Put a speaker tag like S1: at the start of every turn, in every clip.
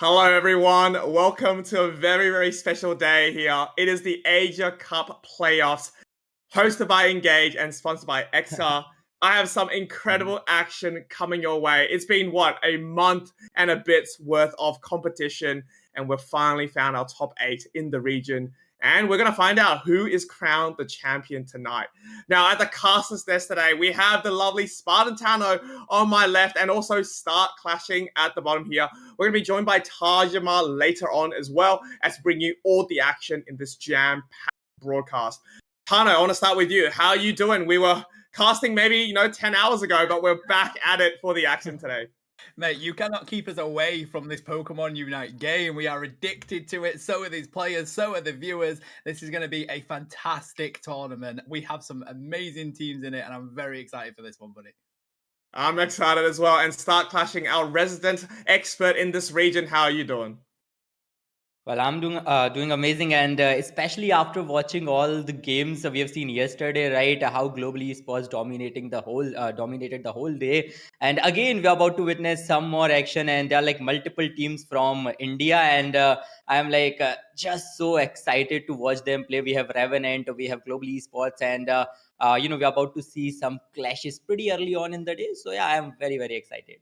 S1: Hello, everyone. Welcome to a very, very special day here. It is the Asia Cup playoffs, hosted by INGAGE and sponsored by XR. I have some incredible action coming your way. It's been, a month and a bit's worth of competition, and we've finally found our top 8 in the region. And we're going to find out who is crowned the champion tonight. Now, at the casters desk today, we have the lovely Spartan Tano on my left and also Start Clashing at the bottom here. We're going to be joined by Tajima later on as well as bring you all the action in this jam-packed broadcast. Tano, I want to start with you. How are you doing? We were casting maybe, 10 hours ago, but we're back at it for the action today.
S2: Mate, you cannot keep us away from this Pokemon Unite game. We are addicted to it. So are these players. So are the viewers. This is going to be a fantastic tournament. We have some amazing teams in it, and I'm very excited for this one, buddy.
S1: I'm excited as well. And Start Clashing, our resident expert in this region. How are you doing?
S3: Well, I'm doing amazing, and especially after watching all the games we have seen yesterday, right? How global esports dominated the whole day, and again we're about to witness some more action, and there are like multiple teams from India, and I'm like just so excited to watch them play. We have Revenant, we have global esports, and we're about to see some clashes pretty early on in the day. So yeah, I'm very very excited.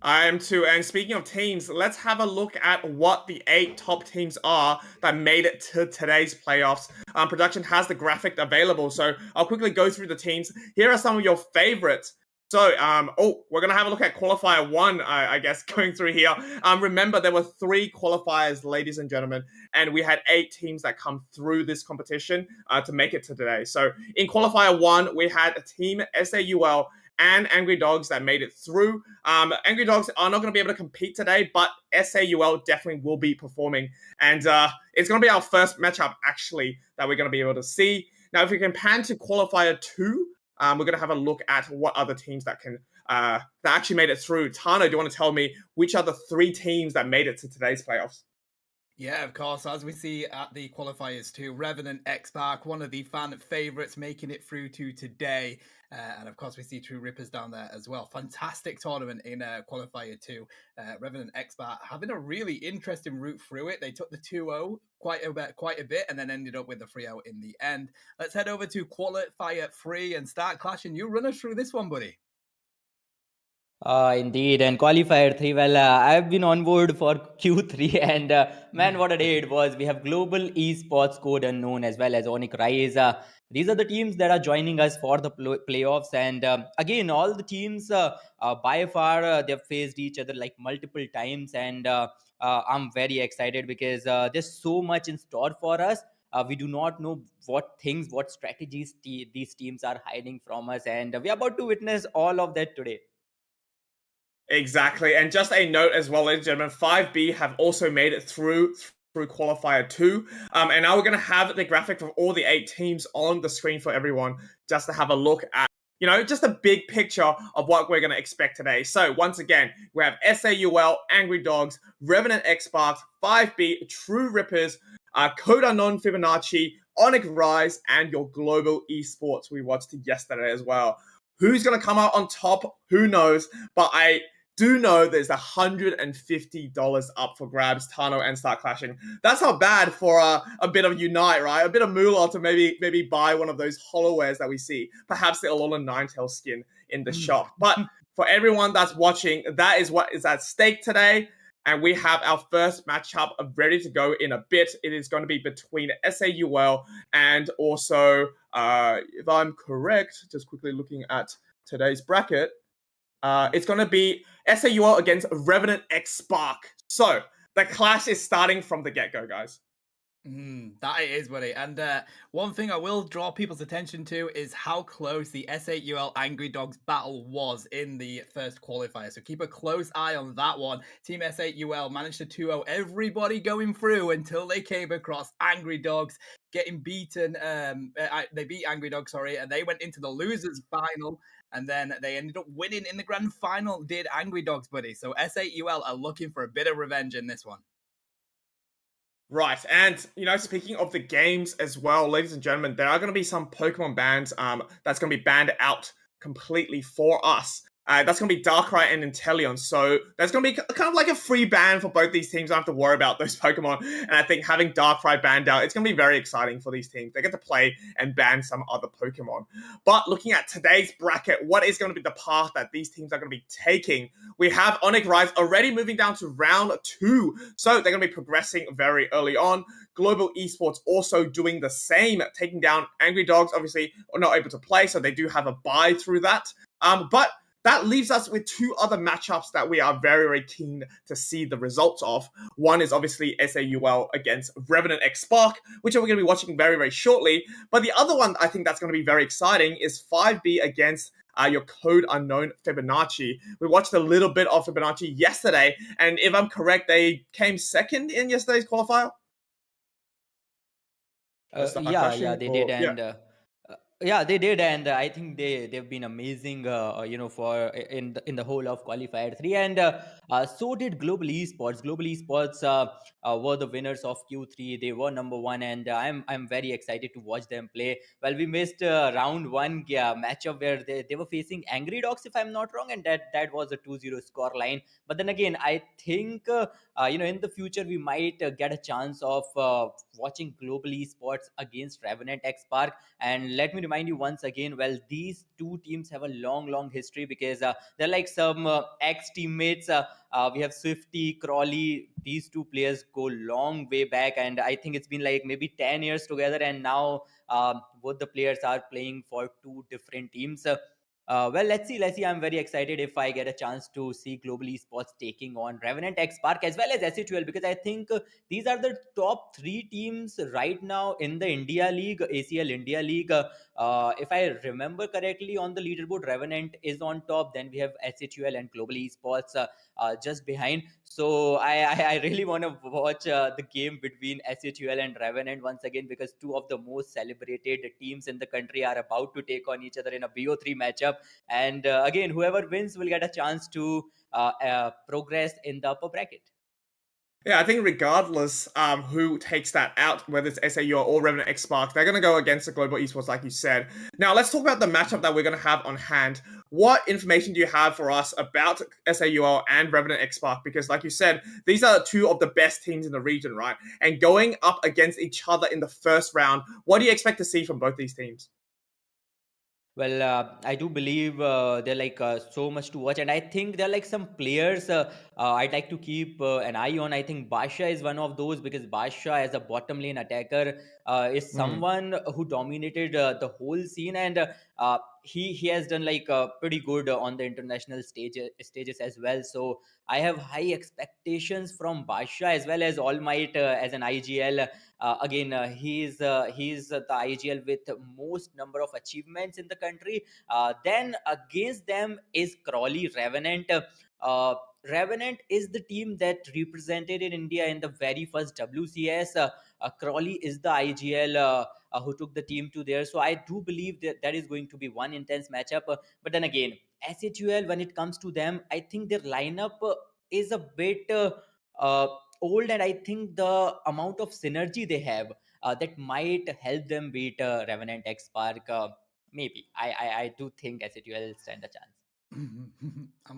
S1: I am too. And speaking of teams, let's have a look at what the 8 top teams are that made it to today's playoffs. Production has the graphic available, so I'll quickly go through the teams. Here are some of your favorites. So, we're going to have a look at qualifier 1, I guess, going through here. Remember, there were 3 qualifiers, ladies and gentlemen, and we had 8 teams that come through this competition to make it to today. So, in qualifier 1, we had a team SAUL and Angry Dogs that made it through. Angry Dogs are not going to be able to compete today, but SAUL definitely will be performing. And it's going to be our first matchup, actually, that we're going to be able to see. Now, if we can pan to qualifier 2, we're going to have a look at what other teams that actually made it through. Tano, do you want to tell me which are the 3 teams that made it to today's playoffs?
S2: Yeah, of course. As we see at the qualifiers too, Revenant X-Park, one of the fan favourites, making it through to today. And of course, we see True Rippers down there as well. Fantastic tournament in qualifier 2. Revenant X-Park having a really interesting route through it. They took the 2-0 quite a bit and then ended up with the 3-0 in the end. Let's head over to qualifier 3 and Start Clashing. You run us through this one, buddy.
S3: Indeed, and qualifier 3. Well, I've been on board for Q3, and man, what a day it was. We have Global Esports Code Unknown as well as Onyx Rise. These are the teams that are joining us for the playoffs, and again, all the teams by far they've faced each other like multiple times, and I'm very excited because there's so much in store for us. We do not know what strategies these teams are hiding from us, and we are about to witness all of that today.
S1: Exactly. And just a note as well, ladies and gentlemen, 5B have also made it through qualifier 2. And now we're going to have the graphic of all the 8 teams on the screen for everyone just to have a look at, just a big picture of what we're going to expect today. So once again, we have SAUL, Angry Dogs, Revenant X-Sparks, 5B, True Rippers, Code Unknown Fibonacci, Onyx Rise, and your Global Esports we watched yesterday as well. Who's going to come out on top? Who knows? But I do know there's $150 up for grabs, Tano and Start Clashing. That's not bad for a bit of Unite, right? A bit of moolah to maybe buy one of those holowares that we see. Perhaps the Alolan Ninetales skin in the shop. But for everyone that's watching, that is what is at stake today. And we have our first matchup ready to go in a bit. It is going to be between SAUL and also, if I'm correct, just quickly looking at today's bracket, it's going to be SAUL against Revenant X-Spark. So the clash is starting from the get-go, guys.
S2: That it is, buddy. And one thing I will draw people's attention to is how close the SAUL Angry Dogs battle was in the first qualifier. So keep a close eye on that one. Team SAUL managed to 2-0 everybody going through until they came across Angry Dogs, getting beaten. They beat Angry Dogs, and they went into the losers final. And then they ended up winning in the grand final, did Angry Dogs, buddy. So SAUL are looking for a bit of revenge in this one.
S1: Right, and speaking of the games as well, ladies and gentlemen, there are going to be some Pokemon bans that's going to be banned out completely for us That's going to be Darkrai and Inteleon. So there's going to be kind of like a free ban for both these teams. I don't have to worry about those Pokemon. And I think having Darkrai banned out, it's going to be very exciting for these teams. They get to play and ban some other Pokemon. But looking at today's bracket, what is going to be the path that these teams are going to be taking? We have Onyx Rise already moving down to round 2. So they're going to be progressing very early on. Global Esports also doing the same, taking down Angry Dogs. Obviously, are not able to play, so they do have a bye through that. But that leaves us with 2 other matchups that we are very, very keen to see the results of. One is obviously SAUL against Revenant X Spark, which we're going to be watching very, very shortly. But the other one I think that's going to be very exciting is 5B against your Code Unknown Fibonacci. We watched a little bit of Fibonacci yesterday, and if I'm correct, they came second in yesterday's qualifier.
S3: Yeah, they did, and yeah, they did, and I think they've been amazing, for in the whole of qualifier 3, and so did Global Esports. Global Esports were the winners of Q3. They were number 1, and I'm very excited to watch them play. Well, we missed round 1 matchup where they were facing Angry Dogs, if I'm not wrong, and that was a 2-0 score line. But then again, I think in the future we might get a chance of watching Global Esports against Revenant X Park. And let me remind you once again, well, these 2 teams have a long history, because they're like some ex-teammates. We have Swifty, Crawley. These 2 players go long way back, and I think it's been like maybe 10 years together, and now both the players are playing for 2 different teams. Well, let's see. I'm very excited if I get a chance to see Global Esports taking on Revenant X Park as well as SHL, because I think these are the top 3 teams right now in the India League, ACL India League. If I remember correctly, on the leaderboard, Revenant is on top. Then we have SHL and Global Esports just behind. So I really want to watch the game between SHL and Revenant once again, because 2 of the most celebrated teams in the country are about to take on each other in a BO3 matchup. And again, whoever wins will get a chance to progress in the upper bracket.
S1: Yeah, I think regardless who takes that out, whether it's SAU or Revenant X Spark, they're going to go against the Global Esports, like you said. Now, let's talk about the matchup that we're going to have on hand. What information do you have for us about SAUL and Revenant X Spark? Because, like you said, these are 2 of the best teams in the region, right? And going up against each other in the first round, what do you expect to see from both these teams?
S3: Well, I do believe they're like so much to watch, and I think there are like some players I'd like to keep an eye on. I think Basha is one of those, because Basha, as a bottom lane attacker, is someone who dominated the whole scene, and he has done like pretty good on the international stages as well. So I have high expectations from Basha as well as All Might as an IGL. Again, he's the IGL with most number of achievements in the country. Then against them is Crawley Revenant. Revenant is the team that represented in India in the very first WCS. Crawley is the IGL who took the team to there. So I do believe that is going to be one intense matchup. But then again, SHUL, when it comes to them, I think their lineup is a bit uh, old, and I think the amount of synergy they have that might help them beat Revenant X Spark. Maybe I do think SHUL stand a chance.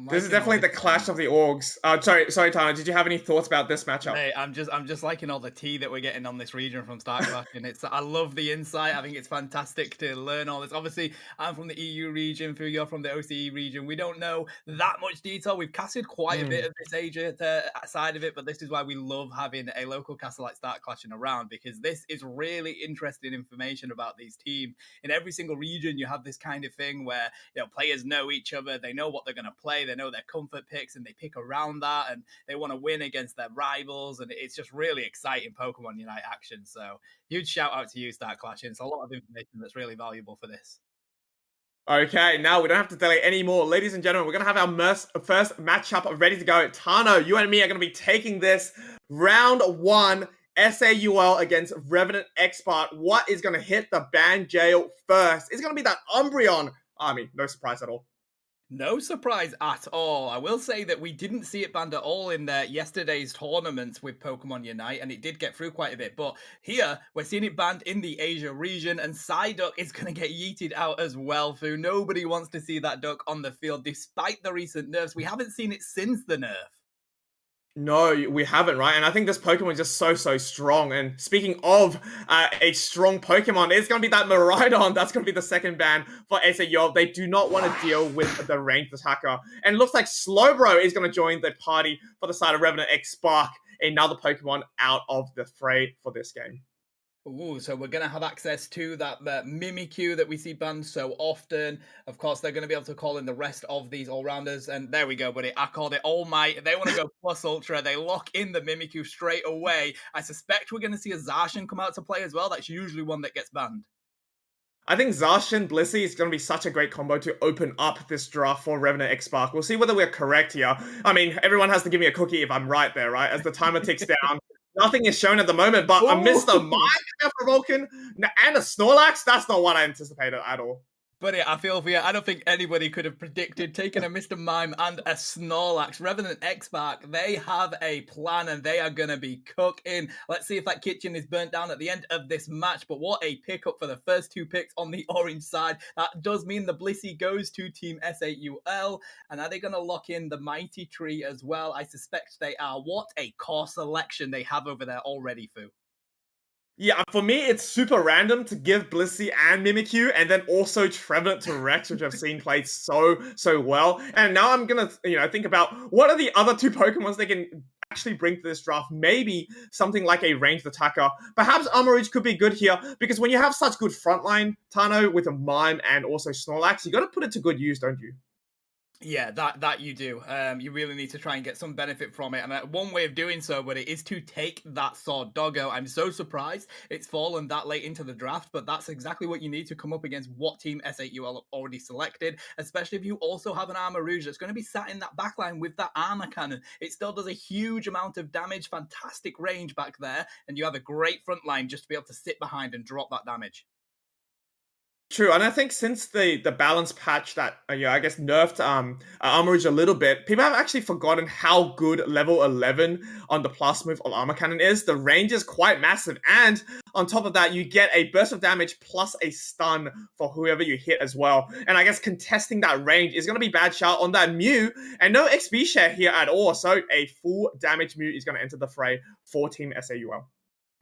S1: This is definitely the clash of the orgs. Sorry, Tana. Did you have any thoughts about this matchup?
S2: Mate, I'm just liking all the tea that we're getting on this region from Start Clashing. I love the insight. I think it's fantastic to learn all this. Obviously, I'm from the EU region. You're from the OCE region. We don't know that much detail. We've casted quite a bit of this Asia side of it, but this is why we love having a local castle like Start Clashing around, because this is really interesting information about these teams. In every single region, you have this kind of thing where players know each other. They know what they're going to play. They know their comfort picks, and they pick around that, and they want to win against their rivals, and it's just really exciting Pokemon Unite action. So huge shout out to you, Start Clashing. It's a lot of information that's really valuable for this.
S1: Okay, now we don't have to delay anymore. Ladies and gentlemen, we're going to have our first matchup ready to go. Tano, you and me are going to be taking this round 1, SAUL against Revenant Expert. What is going to hit the ban jail first? It's going to be that Umbreon army. No surprise at all.
S2: No surprise at all. I will say that we didn't see it banned at all in yesterday's tournaments with Pokemon Unite, and it did get through quite a bit. But here, we're seeing it banned in the Asia region, and Psyduck is going to get yeeted out as well, Fu. Nobody wants to see that duck on the field, despite the recent nerfs. We haven't seen it since the nerf.
S1: No, we haven't, right? And I think this Pokemon is just so strong. And speaking of a strong Pokemon, it's going to be that Miraidon. That's going to be the second ban for SAU. They do not want to deal with the ranged attacker. And it looks like Slowbro is going to join the party for the side of Revenant X Spark, another Pokemon out of the fray for this game.
S2: Ooh, so we're going to have access to that Mimikyu that we see banned so often. Of course, they're going to be able to call in the rest of these all-rounders. And there we go, buddy. I called it All Might. They want to go Plus Ultra. They lock in the Mimikyu straight away. I suspect we're going to see a Zacian come out to play as well. That's usually one that gets banned.
S1: I think Zacian Blissey is going to be such a great combo to open up this draft for Revenant X Spark. We'll see whether we're correct here. I mean, everyone has to give me a cookie if I'm right there, right? As the timer ticks down. Nothing is shown at the moment, but a Mr. Mime for Vulcan and a Snorlax, that's not what I anticipated at all.
S2: Buddy, I feel for you. I don't think anybody could have predicted taking a Mr. Mime and a Snorlax. Revenant X Spark, they have a plan and they are going to be cooking. Let's see if that kitchen is burnt down at the end of this match. But what a pickup for the first two picks on the orange side. That does mean the Blissey goes to Team SAUL. And are they going to lock in the Mighty Tree as well? I suspect they are. What a core selection they have over there already, Fu.
S1: Yeah, for me, it's super random to give Blissey and Mimikyu, and then also Trevenant to Rex, which I've seen played so well. And now I'm gonna, think about what are the other two Pokemons they can actually bring to this draft. Maybe something like a ranged attacker. Perhaps Armourouge could be good here, because when you have such good frontline, Tano, with a Mime and also Snorlax, you gotta put it to good use, don't you?
S2: Yeah, that you do. You really need to try and get some benefit from it. And one way of doing so, buddy, is to take that Sword Doggo. I'm so surprised it's fallen that late into the draft, but that's exactly what you need to come up against what Team SAUL have already selected, especially if you also have an Armourouge that's going to be sat in that backline with that armor cannon. It still does a huge amount of damage, fantastic range back there, and you have a great front line just to be able to sit behind and drop that damage.
S1: True, and I think since the balance patch that I guess nerfed Armourouge a little bit, people have actually forgotten how good level 11 on the plus move of Armor Cannon is. The range is quite massive, and on top of that, you get a burst of damage plus a stun for whoever you hit as well. And I guess contesting that range is going to be bad shout on that Mew, and no XP share here at all. So a full damage Mew is going to enter the fray for Team SAUL.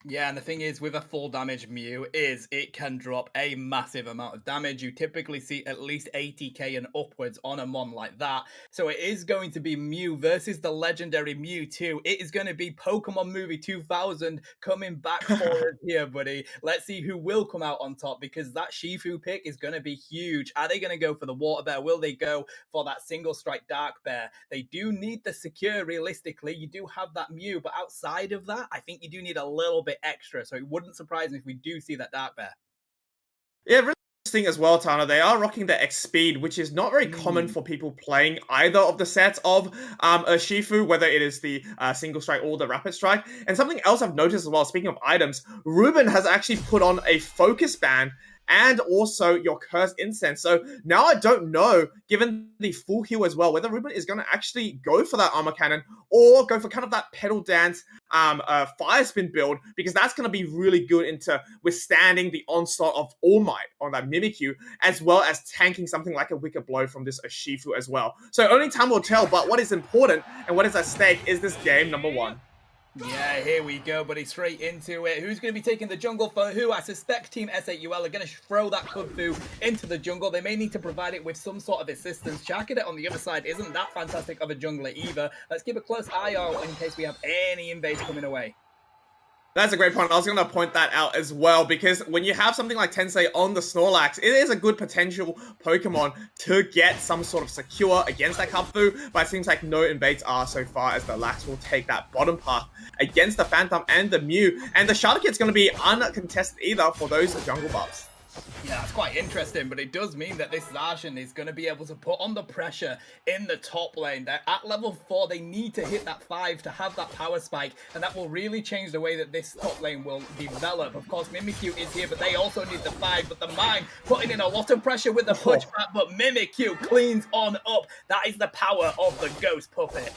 S2: Yeah, and the thing is, with a full damage Mew, is it can drop a massive amount of damage. You typically see at least 80k and upwards on a mon like that. So it is going to be Mew versus the legendary Mewtwo. It is going to be Pokemon Movie 2000 coming back for us here, buddy. Let's see who will come out on top, because that Shifu pick is going to be huge. Are they going to go for the Water Bear? Will they go for that single strike Dark Bear? They do need the secure, realistically. You do have that Mew, but outside of that, I think you do need a little bit extra, so it wouldn't surprise me if we do see that Dark Bear.
S1: Yeah, really interesting as well, Tana. They are rocking the X speed, which is not very common for people playing either of the sets of Shifu, whether it is the single strike or the rapid strike. And something else I've noticed as well, speaking of items, Ruben has actually put on a focus band and also your Cursed Incense. So now I don't know, given the full heal as well, whether Ruben is going to actually go for that Armor Cannon or go for kind of that Petal Dance Fire Spin build, because that's going to be really good into withstanding the onslaught of All Might on that Mimikyu, as well as tanking something like a Wicked Blow from this Urshifu as well. So only time will tell, but what is important and what is at stake is this game number one.
S2: Yeah, here we go, buddy. Straight into it. Who's going to be taking the jungle for who? I suspect Team SAUL are going to throw that Kung-Fu into the jungle. They may need to provide it with some sort of assistance. Charcadet on the other side isn't that fantastic of a jungler either. Let's keep a close eye out in case we have any invades coming away.
S1: That's a great point. I was going to point that out as well, because when you have something like Tensei on the Snorlax, it is a good potential Pokemon to get some sort of secure against that Kung-Fu, but it seems like no invades are so far, as the Lax will take that bottom path against the Phantom and the Mew, and the Charcadet's going to be uncontested either for those jungle buffs.
S2: Yeah, that's quite interesting, but it does mean that this Zacian is going to be able to put on the pressure in the top lane. They're at level 4, they need to hit that 5 to have that power spike, and that will really change the way that this top lane will develop. Of course, Mimikyu is here, but they also need the 5, but the Mime putting in a lot of pressure with the pushback, but Mimikyu cleans on up. That is the power of the Ghost Puppet.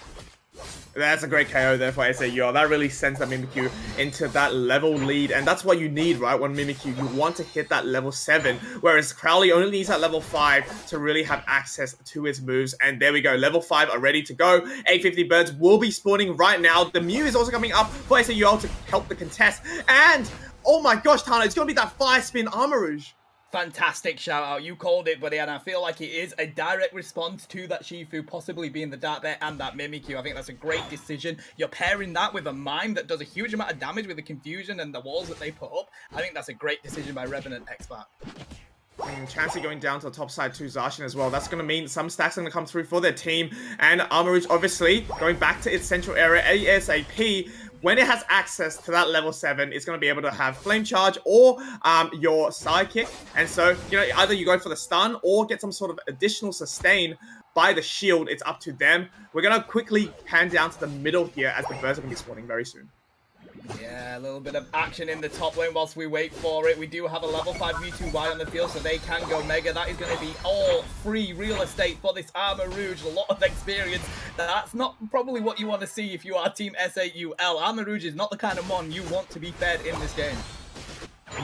S1: That's a great KO there for SAUL. That really sends that Mimikyu into that level lead, and that's what you need, right? When Mimikyu, you want to hit that level 7, whereas Crowley only needs that level 5 to really have access to his moves. And there we go, level 5 are ready to go. 850 birds will be spawning right now. The Mew is also coming up for SAUL to help the contest. And, oh my gosh, Tana, it's going to be that 5-spin Armor Rouge.
S2: Fantastic shout out. You called it, buddy, and I feel like it is a direct response to that Shifu possibly being the Dark Bear and that Mimikyu. I think that's a great decision. You're pairing that with a Mime that does a huge amount of damage with the confusion and the walls that they put up. I think that's a great decision by Revenant X-Pac.
S1: Chansey going down to the top side to Zacian as well. That's going to mean some stacks are going to come through for their team. And Armor Rouge, obviously, going back to its central area ASAP. When it has access to that level 7, it's going to be able to have Flame Charge or your Sidekick. And so, you know, either you go for the stun or get some sort of additional sustain by the shield. It's up to them. We're going to quickly pan down to the middle here as the birds are going to be spawning very soon.
S2: Yeah, a little bit of action in the top lane whilst we wait for it. We do have a level 5 V2Y on the field, so they can go Mega. That is going to be all free real estate for this Armor Rouge. A lot of experience. That's not probably what you want to see if you are Team SAUL. Armor Rouge is not the kind of mon you want to be fed in this game.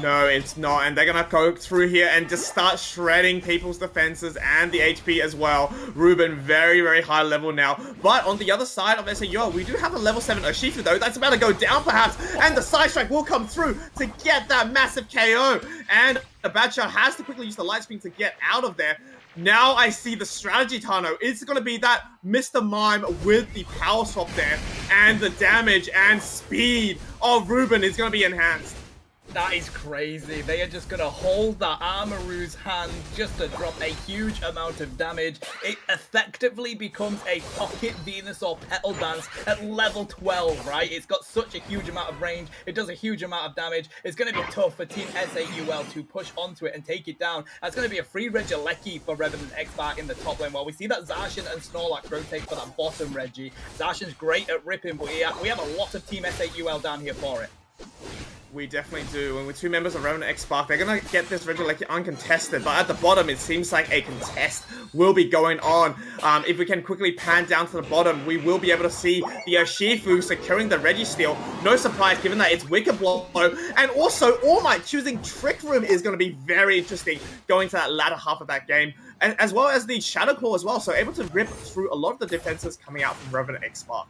S1: No, it's not, and they're gonna go through here and just start shredding people's defenses and the HP as well. Ruben, very, very high level now. But on the other side of SAUL, we do have a level 7 Urshifu, though. That's about to go down, perhaps, and the side strike will come through to get that massive KO. And the Bad Shot has to quickly use the Light Screen to get out of there. Now I see the strategy, Tano. It's going to be that Mr. Mime with the power swap there, and the damage and speed of Ruben is going to be enhanced.
S2: That is crazy. They are just going to hold that Armor Rouge's hand just to drop a huge amount of damage. It effectively becomes a Pocket Venusaur Petal Dance at level 12, right? It's got such a huge amount of range. It does a huge amount of damage. It's going to be tough for Team SAUL to push onto it and take it down. That's going to be a free Regieleki for Revenant X-Pac in the top lane. While we see that Zacian and Snorlax rotate for that bottom Reggie. Zacian's great at ripping, but we have a lot of Team SAUL down here for it.
S1: We definitely do, and with 2 members of Revenant X-Pac, they're going to get this Regieleki uncontested, but at the bottom, it seems like a contest will be going on. If we can quickly pan down to the bottom, we will be able to see the Urshifu securing the Registeel. No surprise, given that it's Wicked Blow, and also All Might choosing Trick Room is going to be very interesting going to that latter half of that game, and as well as the Shadow Claw as well, so able to rip through a lot of the defenses coming out from Revenant X-Pac.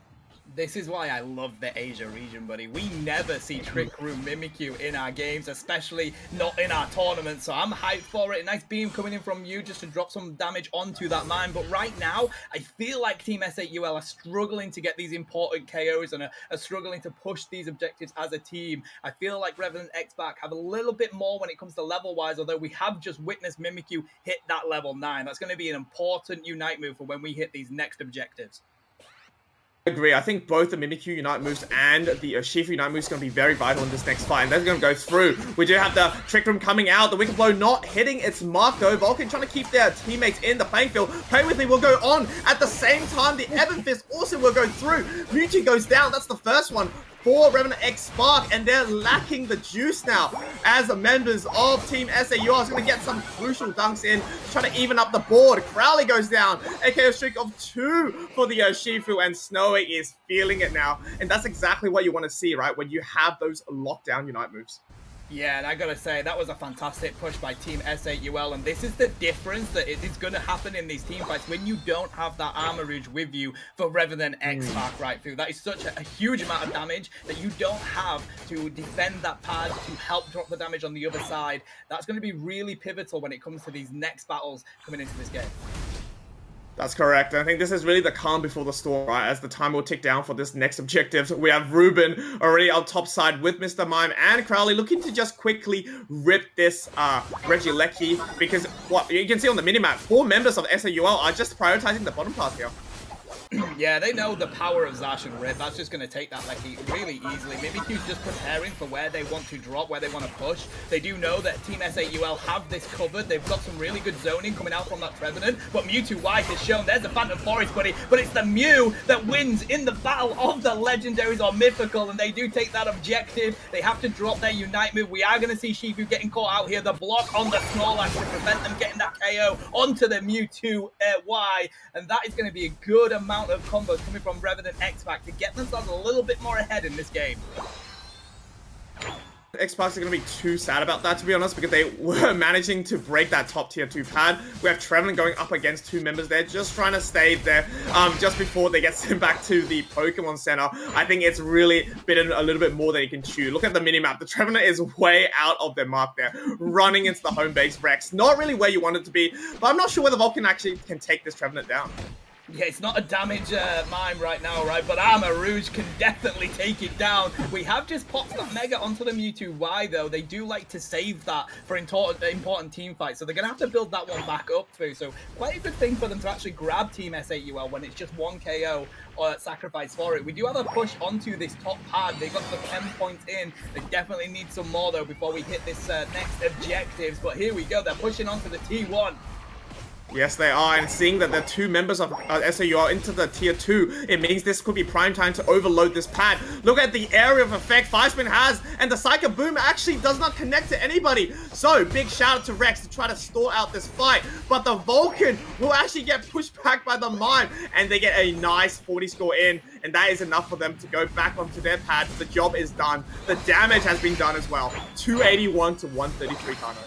S2: This is why I love the Asia region, buddy. We never see Trick Room Mimikyu in our games, especially not in our tournaments. So I'm hyped for it. A nice beam coming in from you just to drop some damage onto that mine. But right now, I feel like Team SAUL are struggling to get these important KOs and are struggling to push these objectives as a team. I feel like Revenant X-Pac have a little bit more when it comes to level-wise, although we have just witnessed Mimikyu hit that level 9. That's going to be an important Unite move for when we hit these next objectives.
S1: Agree. I think both the Mimikyu Unite moves and the Urshifu Unite moves are going to be very vital in this next fight, and they're going to go through. We do have the Trick Room coming out, the Wicked Blow not hitting its mark though. Vulcan trying to keep their teammates in the playing field. Pray With Me will go on. At the same time, the Ebon Fist also will go through. Mewtwo goes down. That's the first one for Revenant X-Pac, and they're lacking the juice now as the members of Team SAUL are going to get some crucial dunks in, trying to even up the board. Crowley goes down, a KO streak of 2 for the Urshifu, and Snowy is feeling it now, and that's exactly what you want to see, right, when you have those lockdown Unite moves.
S2: Yeah, and I gotta say, that was a fantastic push by Team SAUL, and this is the difference that it is going to happen in these team fights when you don't have that Armor Rouge with you for Revenant X-Pac right through. That is such a huge amount of damage that you don't have to defend that pad to help drop the damage on the other side. That's going to be really pivotal when it comes to these next battles coming into this game.
S1: That's correct. I think this is really the calm before the storm, right? As the time will tick down for this next objective. We have Ruben already on top side with Mr. Mime and Crowley looking to just quickly rip this Regieleki, because what you can see on the minimap, 4 members of SAUL are just prioritizing the bottom path here.
S2: Yeah, they know the power of Zash and Rip. That's just going to take that Lecky really easily. Mimikyu's just preparing for where they want to drop, where they want to push. They do know that Team S8UL have this covered. They've got some really good zoning coming out from that Trevenant. But Mewtwo White has shown there's a Phantom Forest, buddy. But it's the Mew that wins in the battle of the Legendaries or Mythical. And they do take that objective. They have to drop their Unite move. We are going to see Shifu getting caught out here. The block on the Snorlax to prevent them getting that KO onto the Mewtwo Y. And that is going to be a good amount of combos coming from Revenant X-Pac to get themselves a little bit more ahead in this game.
S1: Xbox are going to be too sad about that, to be honest, because they were managing to break that top tier 2 pad. We have Trevenant going up against 2 members there, just trying to stay there just before they get sent back to the Pokemon Center. I think it's really bitten a little bit more than you can chew. Look at the minimap. The Trevenant is way out of their mark there, running into the home base Rex. Not really where you want it to be, but I'm not sure whether Vulcan actually can take this Trevenant down.
S2: Yeah, it's not a damage mime right now, right? But Armor Rouge can definitely take it down. We have just popped that Mega onto the Mewtwo Y, though. They do like to save that for important team fights, so they're going to have to build that one back up through. So quite a good thing for them to actually grab Team S8UL when it's just 1 KO or sacrifice for it. We do have a push onto this top pad. They got the 10 points in. They definitely need some more, though, before we hit this next objectives. But here we go. They're pushing onto the T1.
S1: Yes, they are, and seeing that the 2 members of SAU are into the tier 2, it means this could be prime time to overload this pad. Look at the area of effect Firespin has, and the Psycho Boom actually does not connect to anybody. So, big shout out to Rex to try to stall out this fight, but the Vulcan will actually get pushed back by the Mime, and they get a nice 40 score in, and that is enough for them to go back onto their pad. The job is done. The damage has been done as well. 281 to 133 Kano.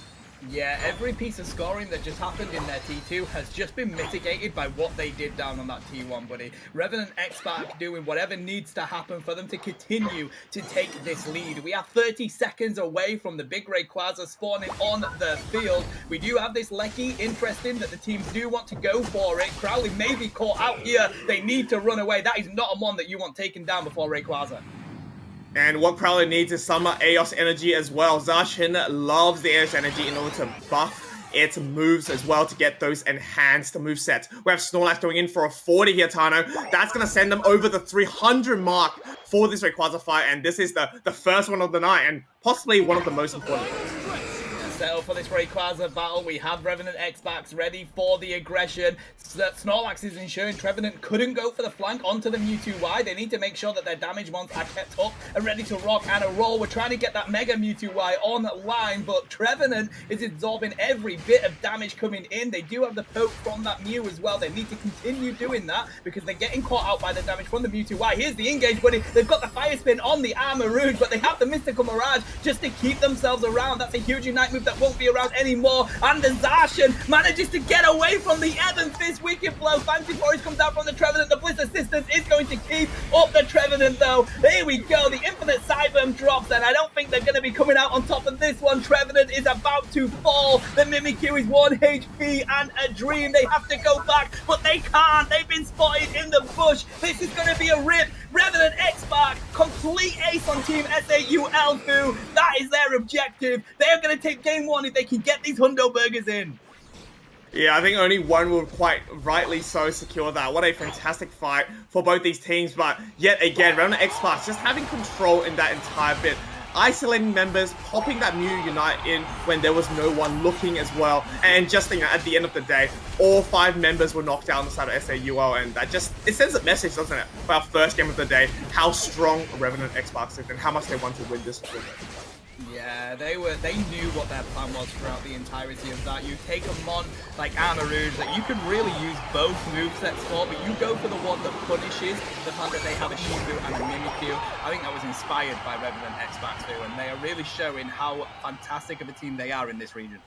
S2: Yeah, every piece of scoring that just happened in their T2 has just been mitigated by what they did down on that T1, buddy. Revenant X-Pac doing whatever needs to happen for them to continue to take this lead. We are 30 seconds away from the big Rayquaza spawning on the field. We do have this Lecky, interesting that the teams do want to go for it. Crowley may be caught out here. They need to run away. That is not a mon that you want taken down before Rayquaza.
S1: And what Crowley needs is some Eos energy as well. Zacian loves the Eos energy in order to buff its moves as well to get those enhanced movesets. We have Snorlax going in for a 40 here, Tano. That's going to send them over the 300 mark for this Rayquaza fight. And this is the first one of the night and possibly one of the most important ones.
S2: Settle for this Rayquaza battle. We have Revenant X-Pacs ready for the aggression. Snorlax is ensuring Trevenant couldn't go for the flank onto the Mewtwo Y. They need to make sure that their damage ones are kept up and ready to rock and a roll. We're trying to get that Mega Mewtwo Y online, but Trevenant is absorbing every bit of damage coming in. They do have the poke from that Mew as well. They need to continue doing that because they're getting caught out by the damage from the Mewtwo Y. Here's the engage, buddy. They've got the Fire Spin on the Armor Rouge, but they have the Mystical Mirage just to keep themselves around. That's a huge Unite move that won't be around anymore, and the Zacian manages to get away from the Evan Fist Wicked Blow. Fancy Forest comes out from the Trevenant. The Bliss Assistance is going to keep up the Trevenant, though. Here we go. The Infinite Cyberm drops, and I don't think they're going to be coming out on top of this one. Trevenant is about to fall. The Mimikyu is 1 HP and a dream. They have to go back, but they can't. They've been spotted in the bush. This is going to be a rip. Revenant X-Pac, complete ace on Team SAUL, Fu. That is their objective. They're going to take game 1 if they can get these Hundo Burgers in.
S1: Yeah, I think only one will quite rightly so secure that. What a fantastic fight for both these teams, but yet again, Revenant X-Pac just having control in that entire bit. Isolating members, popping that Mew Unite in when there was no one looking as well. And just, at the end of the day, all 5 members were knocked down on the side of SAUL, and that just, it sends a message, doesn't it, for our first game of the day, how strong Revenant X-Pac is and how much they want to win this tournament.
S2: Yeah, they knew what their plan was throughout the entirety of that. You take a mon like Armor Rouge that you can really use both movesets for, but you go for the one that punishes the fact that they have a Shifu and a Mimikyu. I think that was inspired by Revenant X-Pac too, and they are really showing how fantastic of a team they are in this region.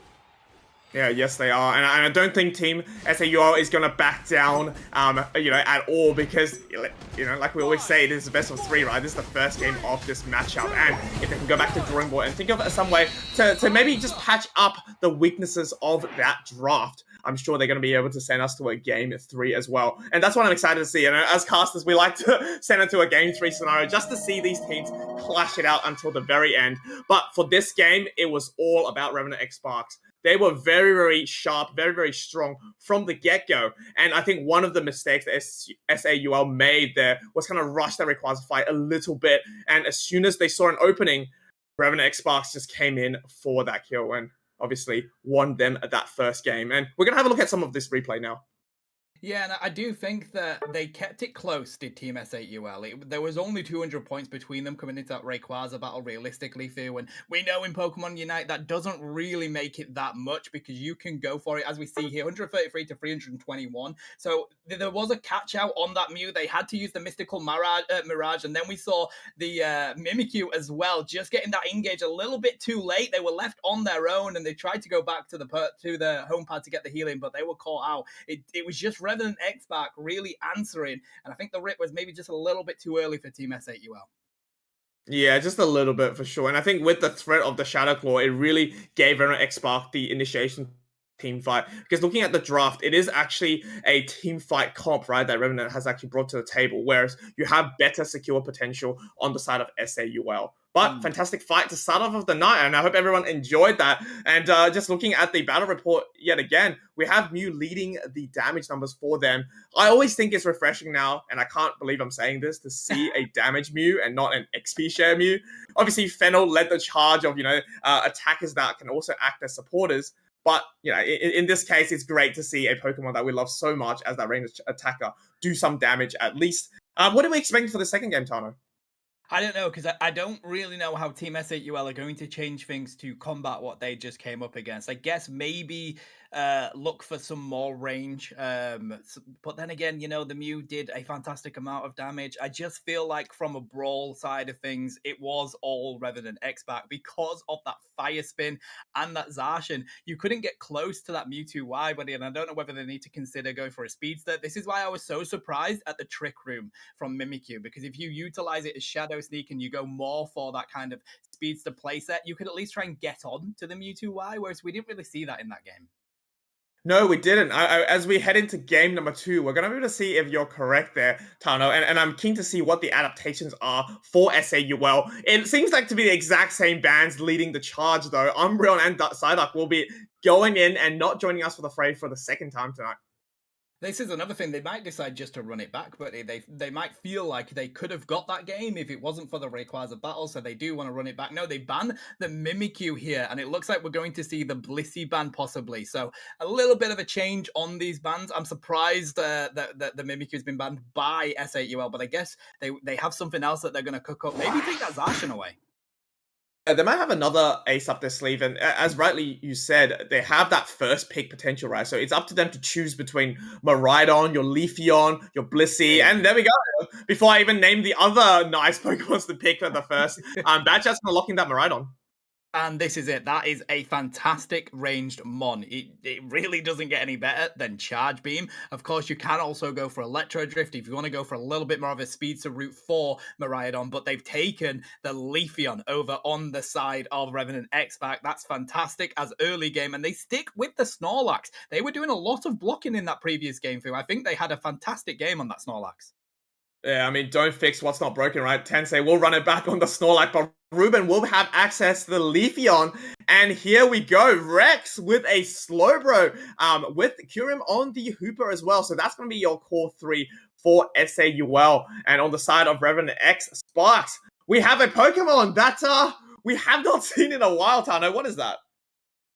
S1: Yeah, yes, they are, and I don't think Team SAUL is going to back down, at all, because, like we always say, this is the best of 3, right? This is the first game of this matchup, and if they can go back to drawing board and think of some way to maybe just patch up the weaknesses of that draft, I'm sure they're going to be able to send us to a game 3 as well, and that's what I'm excited to see. And as casters, we like to send it to a game 3 scenario just to see these teams clash it out until the very end. But for this game, it was all about Revenant X-Pac. they were very, very sharp, very, very strong from the get-go. And I think one of the mistakes that SAUL made there was kind of rush that Rayquaza fight a little bit. And as soon as they saw an opening, Revenant X Sparks just came in for that kill and obviously won them at that first game. And we're going to have a look at some of this replay now.
S2: Yeah, and I do think that they kept it close, did Team S8UL. There was only 200 points between them coming into that Rayquaza battle, realistically, Fu. And we know in Pokemon Unite that doesn't really make it that much because you can go for it, as we see here, 133 to 321. So there was a catch out on that Mew. They had to use the Mystical Mirage, and then we saw the Mimikyu as well, just getting that engage a little bit too late. They were left on their own, and they tried to go back to the home pad to get the healing, but they were caught out. It was just Revenant X-Pac really answering, and I think the rip was maybe just a little bit too early for Team S8UL.
S1: Yeah, just a little bit for sure. And I think with the threat of the Shadow Claw, it really gave Revenant X-Pac the initiation team fight. Because looking at the draft, it is actually a team fight comp, right, that Revenant has actually brought to the table, whereas you have better secure potential on the side of SAUL. But fantastic fight to start off of the night, and I hope everyone enjoyed that. And just looking at the battle report yet again, we have Mew leading the damage numbers for them. I always think it's refreshing now, and I can't believe I'm saying this, to see a damage Mew and not an XP share Mew. Obviously, Fennel led the charge of, attackers that can also act as supporters. But, in this case, it's great to see a Pokemon that we love so much as that ranged attacker do some damage at least. What are we expecting for the second game, Tano?
S2: I don't know, because I don't really know how Team S8UL are going to change things to combat what they just came up against. I guess maybe look for some more range. But then again, the Mew did a fantastic amount of damage. I just feel like from a brawl side of things, it was all Revenant X-Pac because of that Fire Spin and that Zacian. You couldn't get close to that Mewtwo Y, buddy, and I don't know whether they need to consider going for a Speedster. This is why I was so surprised at the Trick Room from Mimikyu, because if you utilize it as Shadow Sneak and you go more for that kind of Speedster playset, you could at least try and get on to the Mewtwo Y, whereas we didn't really see that in that game.
S1: No, we didn't. As we head into game number 2, we're going to be able to see if you're correct there, Tano. And I'm keen to see what the adaptations are for SAUL. It seems like to be the exact same bands leading the charge, though. Umbreon and Psyduck will be going in and not joining us for the fray for the second time tonight.
S2: This is another thing. They might decide just to run it back, but they might feel like they could have got that game if it wasn't for the Rayquaza battle, so they do want to run it back. No, they ban the Mimikyu here, and it looks like we're going to see the Blissey ban possibly. So a little bit of a change on these bans. I'm surprised that the Mimikyu's been banned by S8UL, but I guess they have something else that they're going to cook up. Maybe take that Zacian away.
S1: They might have another ace up their sleeve, and as rightly you said, they have that first pick potential, right? So it's up to them to choose between Miraidon, your Leafeon, your Blissey, and there we go. Before I even name the other nice Pokemons to pick for the first, that's just locking that Miraidon.
S2: And this is it. That is a fantastic ranged Mon. It really doesn't get any better than Charge Beam. Of course, you can also go for Electro Drift if you want to go for a little bit more of a speedster route for Miraidon, but they've taken the Leafeon over on the side of Revenant X-Pac. That's fantastic as early game, and they stick with the Snorlax. They were doing a lot of blocking in that previous game, Fu. I think they had a fantastic game on that Snorlax.
S1: Yeah, I mean, don't fix what's not broken, right? Tensei will run it back on the Snorlax, but Ruben will have access to the Leafeon. And here we go. Rex with a Slowbro, with Kyurem on the Hooper as well. So that's going to be your core 3 for SAUL. And on the side of Revenant X Sparks, we have a Pokemon that we have not seen in a while, Tano. What is that?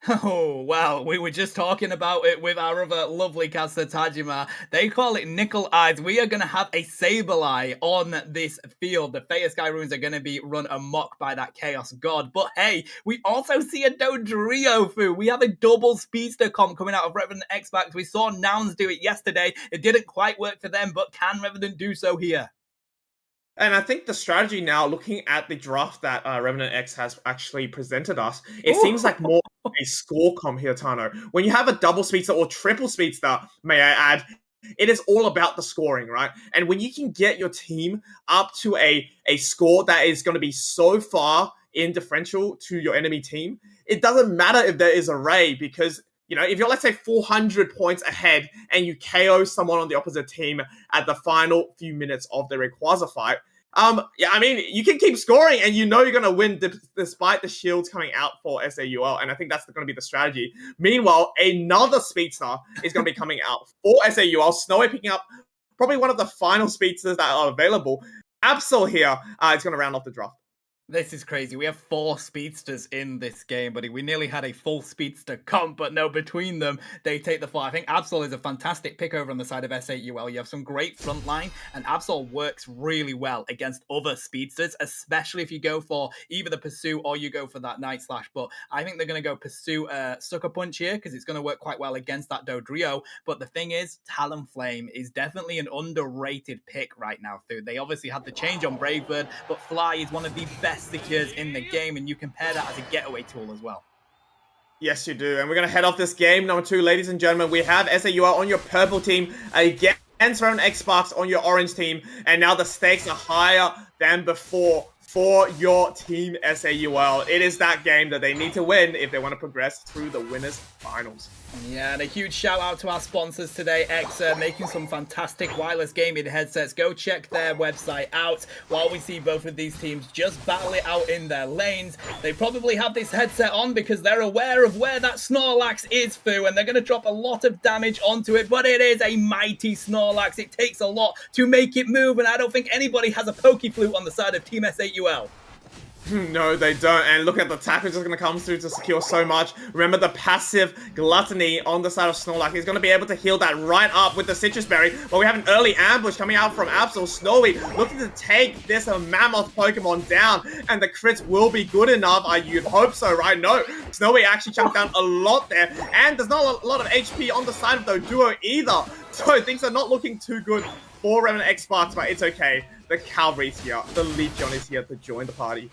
S2: Oh, well, we were just talking about it with our other lovely caster, Tajima. They call it Nickel Eyes. We are going to have a Sableye on this field. The Faya Sky Runes are going to be run amok by that Chaos God. But hey, we also see a Dodrio, Fu. We have a double speedster comp coming out of Revenant X-Pac. We saw Nouns do it yesterday. It didn't quite work for them, but can Revenant do so here?
S1: And I think the strategy now, looking at the draft that Revenant X has actually presented us, it seems like more a score comp here, Tano. When you have a double speedster or triple speedster, may I add, it is all about the scoring, right? And when you can get your team up to a score that is going to be so far in differential to your enemy team, it doesn't matter if there is a Ray, because if you're, let's say, 400 points ahead and you KO someone on the opposite team at the final few minutes of the Rayquaza fight, Yeah, I mean, you can keep scoring and you know you're going to win despite the shields coming out for SAUL, and I think that's going to be the strategy. Meanwhile, another speedster is going to be coming out for SAUL. Snowy picking up probably one of the final speedsters that are available. Absol here is going to round off the draft.
S2: This is crazy. We have 4 speedsters in this game, buddy. We nearly had a full speedster comp, but no, between them, they take the 4. I think Absol is a fantastic pick over on the side of S8UL. You have some great front line, and Absol works really well against other speedsters, especially if you go for either the Pursue or you go for that Night Slash. But I think they're going to go Pursue Sucker Punch here, because it's going to work quite well against that Dodrio. But the thing is, Talonflame is definitely an underrated pick right now, too. They obviously had the change on Bravebird, but Fly is one of the best secures in the game, and you compare that as a getaway tool as well.
S1: Yes, you do. And we're going to head off this game. Number 2, ladies and gentlemen, we have SAUL on your purple team against Round Xbox on your orange team. And now the stakes are higher than before for your team SAUL. It is that game that they need to win if they want to progress through the winners finals.
S2: Yeah, and a huge shout out to our sponsors today, Exa, making some fantastic wireless gaming headsets. Go check their website out while we see both of these teams just battle it out in their lanes. They probably have this headset on because they're aware of where that Snorlax is, Fu, and they're going to drop a lot of damage onto it, but it is a mighty Snorlax. It takes a lot to make it move, and I don't think anybody has a Pokeflute on the side of Team S8UL.
S1: No, they don't. And look at the tackle just going to come through to secure so much. Remember the passive Gluttony on the side of Snorlax. He's going to be able to heal that right up with the Citrus Berry. But we have an early ambush coming out from Absol. Snowy looking to take this Mammoth Pokemon down. And the crits will be good enough. You'd hope so, right? No. Snowy actually chunked down a lot there. And there's not a lot of HP on the side of the Duo either. So things are not looking too good for Remnant X-Sparks, but it's okay. The Cavalry's here. The Leafeon is here to join the party.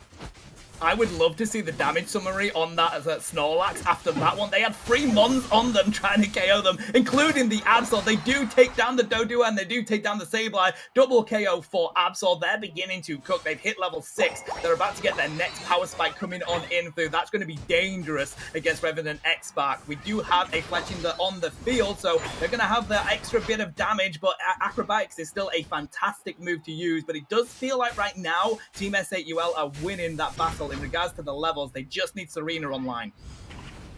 S2: I would love to see the damage summary on that Snorlax after that one. They had 3 Mons on them trying to KO them, including the Absol. They do take down the Doduo and they do take down the Sableye. Double KO for Absol. They're beginning to cook. They've hit level 6. They're about to get their next power spike coming on in through. That's going to be dangerous against Revenant X-Spark. We do have a Fletchinder on the field, so they're going to have that extra bit of damage, but Acrobatics is still a fantastic move to use, but it does feel like right now Team S8UL are winning that battle. In regards to the levels, they just need Serena online.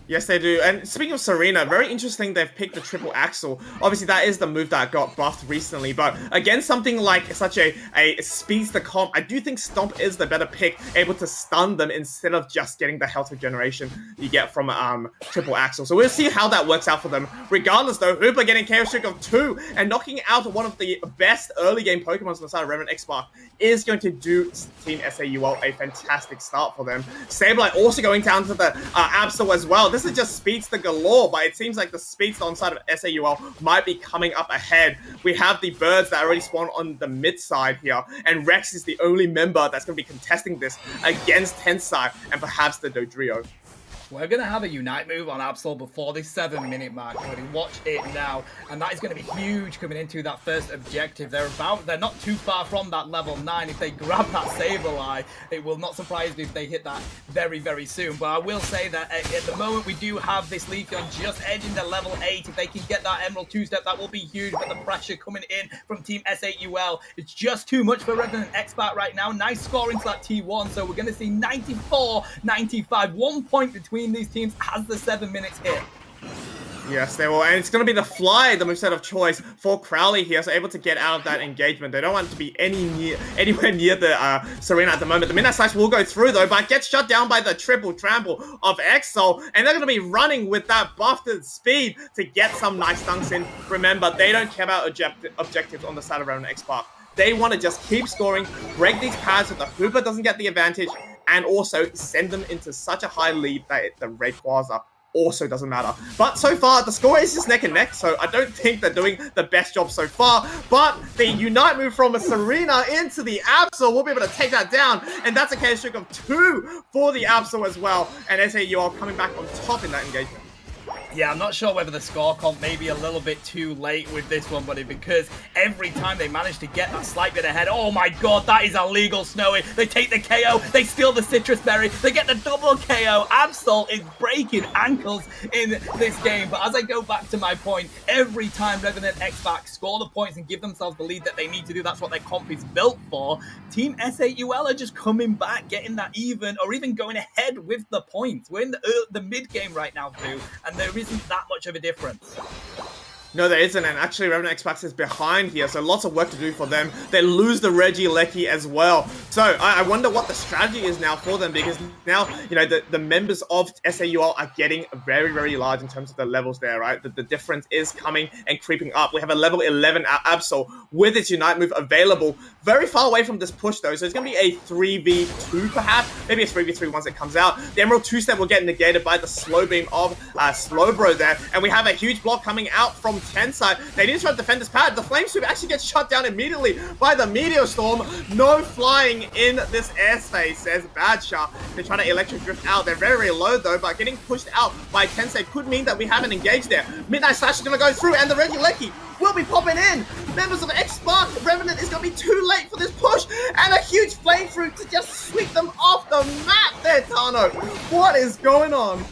S1: Yes, they do. And speaking of Serena, very interesting they've picked the triple axle. Obviously, that is the move that got buffed recently. But again, something like such a speedster comp, I do think Stomp is the better pick, able to stun them instead of just getting the health regeneration you get from triple axle. So we'll see how that works out for them. Regardless, though, Hooper getting KO streak of 2 and knocking out one of the best early game Pokemon on the side of Revenant X-Spark is going to do Team SAUL a fantastic start for them. Sableye also going down to the Absol as well. This is just speedster galore, but it seems like the speedster on the side of SAUL might be coming up ahead. We have the birds that already spawned on the mid side here, and Rex is the only member that's going to be contesting this against Tensai and perhaps the Dodrio.
S2: We're going to have a Unite move on Absol before this 7-minute mark, buddy. Watch it now. And that is going to be huge coming into that first objective. They're not too far from that level 9. If they grab that Sableye, it will not surprise me if they hit that very, very soon. But I will say that at the moment, we do have this Leafeon just edging the level 8. If they can get that Emerald 2-step, that will be huge. But the pressure coming in from Team S8UL, it's just too much for Revenant X-Spark right now. Nice score into that T1. So we're going to see 94-95. 1 point between these teams as the 7 minutes hit.
S1: Yes, they will. And it's going to be the Fly, the moveset of choice for Crowley here, so able to get out of that engagement. They don't want it to be anywhere near the Serena at the moment. The Midnight Slash will go through, though, but gets shut down by the triple trample of Exo, and they're going to be running with that buffed speed to get some nice dunks in. Remember, they don't care about objectives on the side of Revenant X-Spark. They want to just keep scoring, break these pads so the Hooper doesn't get the advantage, and also send them into such a high lead that the Rayquaza also doesn't matter. But so far, the score is just neck and neck, so I don't think they're doing the best job so far. But the Unite move from a Serena into the Absol will be able to take that down, and that's a KO streak of 2 for the Absol as well. And SAUL coming back on top in that engagement.
S2: Yeah, I'm not sure whether the score comp may be a little bit too late with this one, buddy, because every time they manage to get that slight bit ahead, oh my god, that is illegal, Snowy. They take the KO, they steal the citrus berry, they get the double KO. Absol is breaking ankles in this game, but as I go back to my point, every time Revenant X-Pac score the points and give themselves the lead that they need to do, that's what their comp is built for. Team S8UL are just coming back, getting that even, or even going ahead with the points. We're in the mid game right now too, and there isn't that much of a difference.
S1: No, there isn't, and actually Revenant X-Pac is behind here, so lots of work to do for them. They lose the Regieleki as well. So I wonder what the strategy is now for them, because now, you know, the members of SAUL are getting very, very large in terms of the levels there, right? The difference is coming and creeping up. We have a level 11 Absol with its Unite move available, very far away from this push though, so it's going to be a 3v2 perhaps, maybe a 3v3 once it comes out. The Emerald 2-step will get negated by the slow beam of Slowbro there, and we have a huge block coming out from Tensai. They need to try to defend this pad. The Flame Sweep actually gets shut down immediately by the Meteor Storm. No flying in this airspace, says Badshah. They're trying to Electric Drift out. They're very, very low though, but getting pushed out by Tensai could mean that we haven't engaged there. Midnight Slash is going to go through, and the Regieleki will be popping in. Members of X-Spark, Revenant is going to be too late for this push, and a huge Flame Fruit to just sweep them off the map there, Tano. What is going on?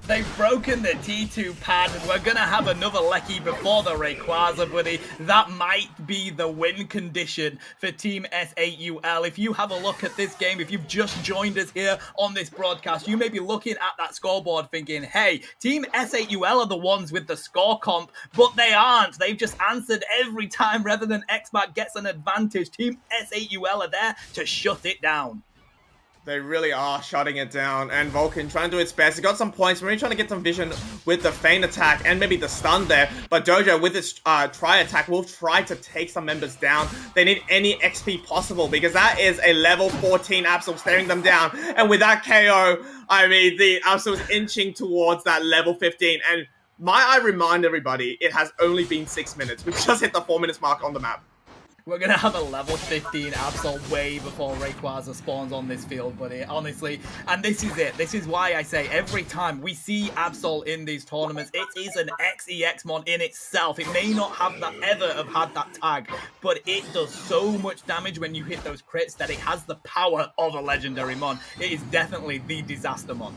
S2: They've broken the T2 pad, and we're going to have another Lecky before the Rayquaza, buddy. That might be the win condition for Team S8UL. If you have a look at this game, if you've just joined us here on this broadcast, you may be looking at that scoreboard thinking, hey, Team S8UL are the ones with the score comp, but they aren't. They've just answered every time Revenant X-Pac gets an advantage. Team S8UL are there to shut it down.
S1: They really are shutting it down, and Vulcan trying to do its best. He got some points, really trying to get some vision with the feint attack and maybe the stun there, but Dojo with its try attack will try to take some members down. They need any XP possible, because that is a level 14 Absol staring them down, and with that KO, I mean, the Absol is inching towards that level 15, and might I remind everybody, it has only been 6 minutes. We just hit the 4 minutes mark on the map.
S2: We're going to have a level 15 Absol way before Rayquaza spawns on this field, buddy. Honestly, and this is it. This is why I say every time we see Absol in these tournaments, it is an XEX mon in itself. It may not have that ever have had that tag, but it does so much damage when you hit those crits that it has the power of a legendary mon. It is definitely the disaster mon.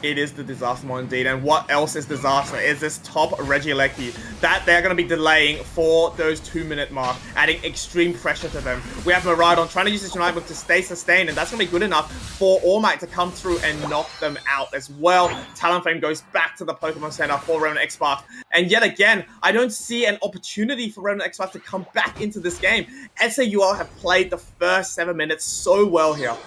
S1: It is the disaster mon indeed, and what else is disaster is this top Regieleki that they're going to be delaying for those 2-minute mark, adding extreme pressure to them. We have Miraidon trying to use his Unite move to stay sustained, and that's going to be good enough for All Might to come through and knock them out as well. Talonflame goes back to the Pokemon Center for Revenant X-Spark, and yet again, I don't see an opportunity for Revenant X-Spark to come back into this game. SAUL have played the first 7 minutes so well here.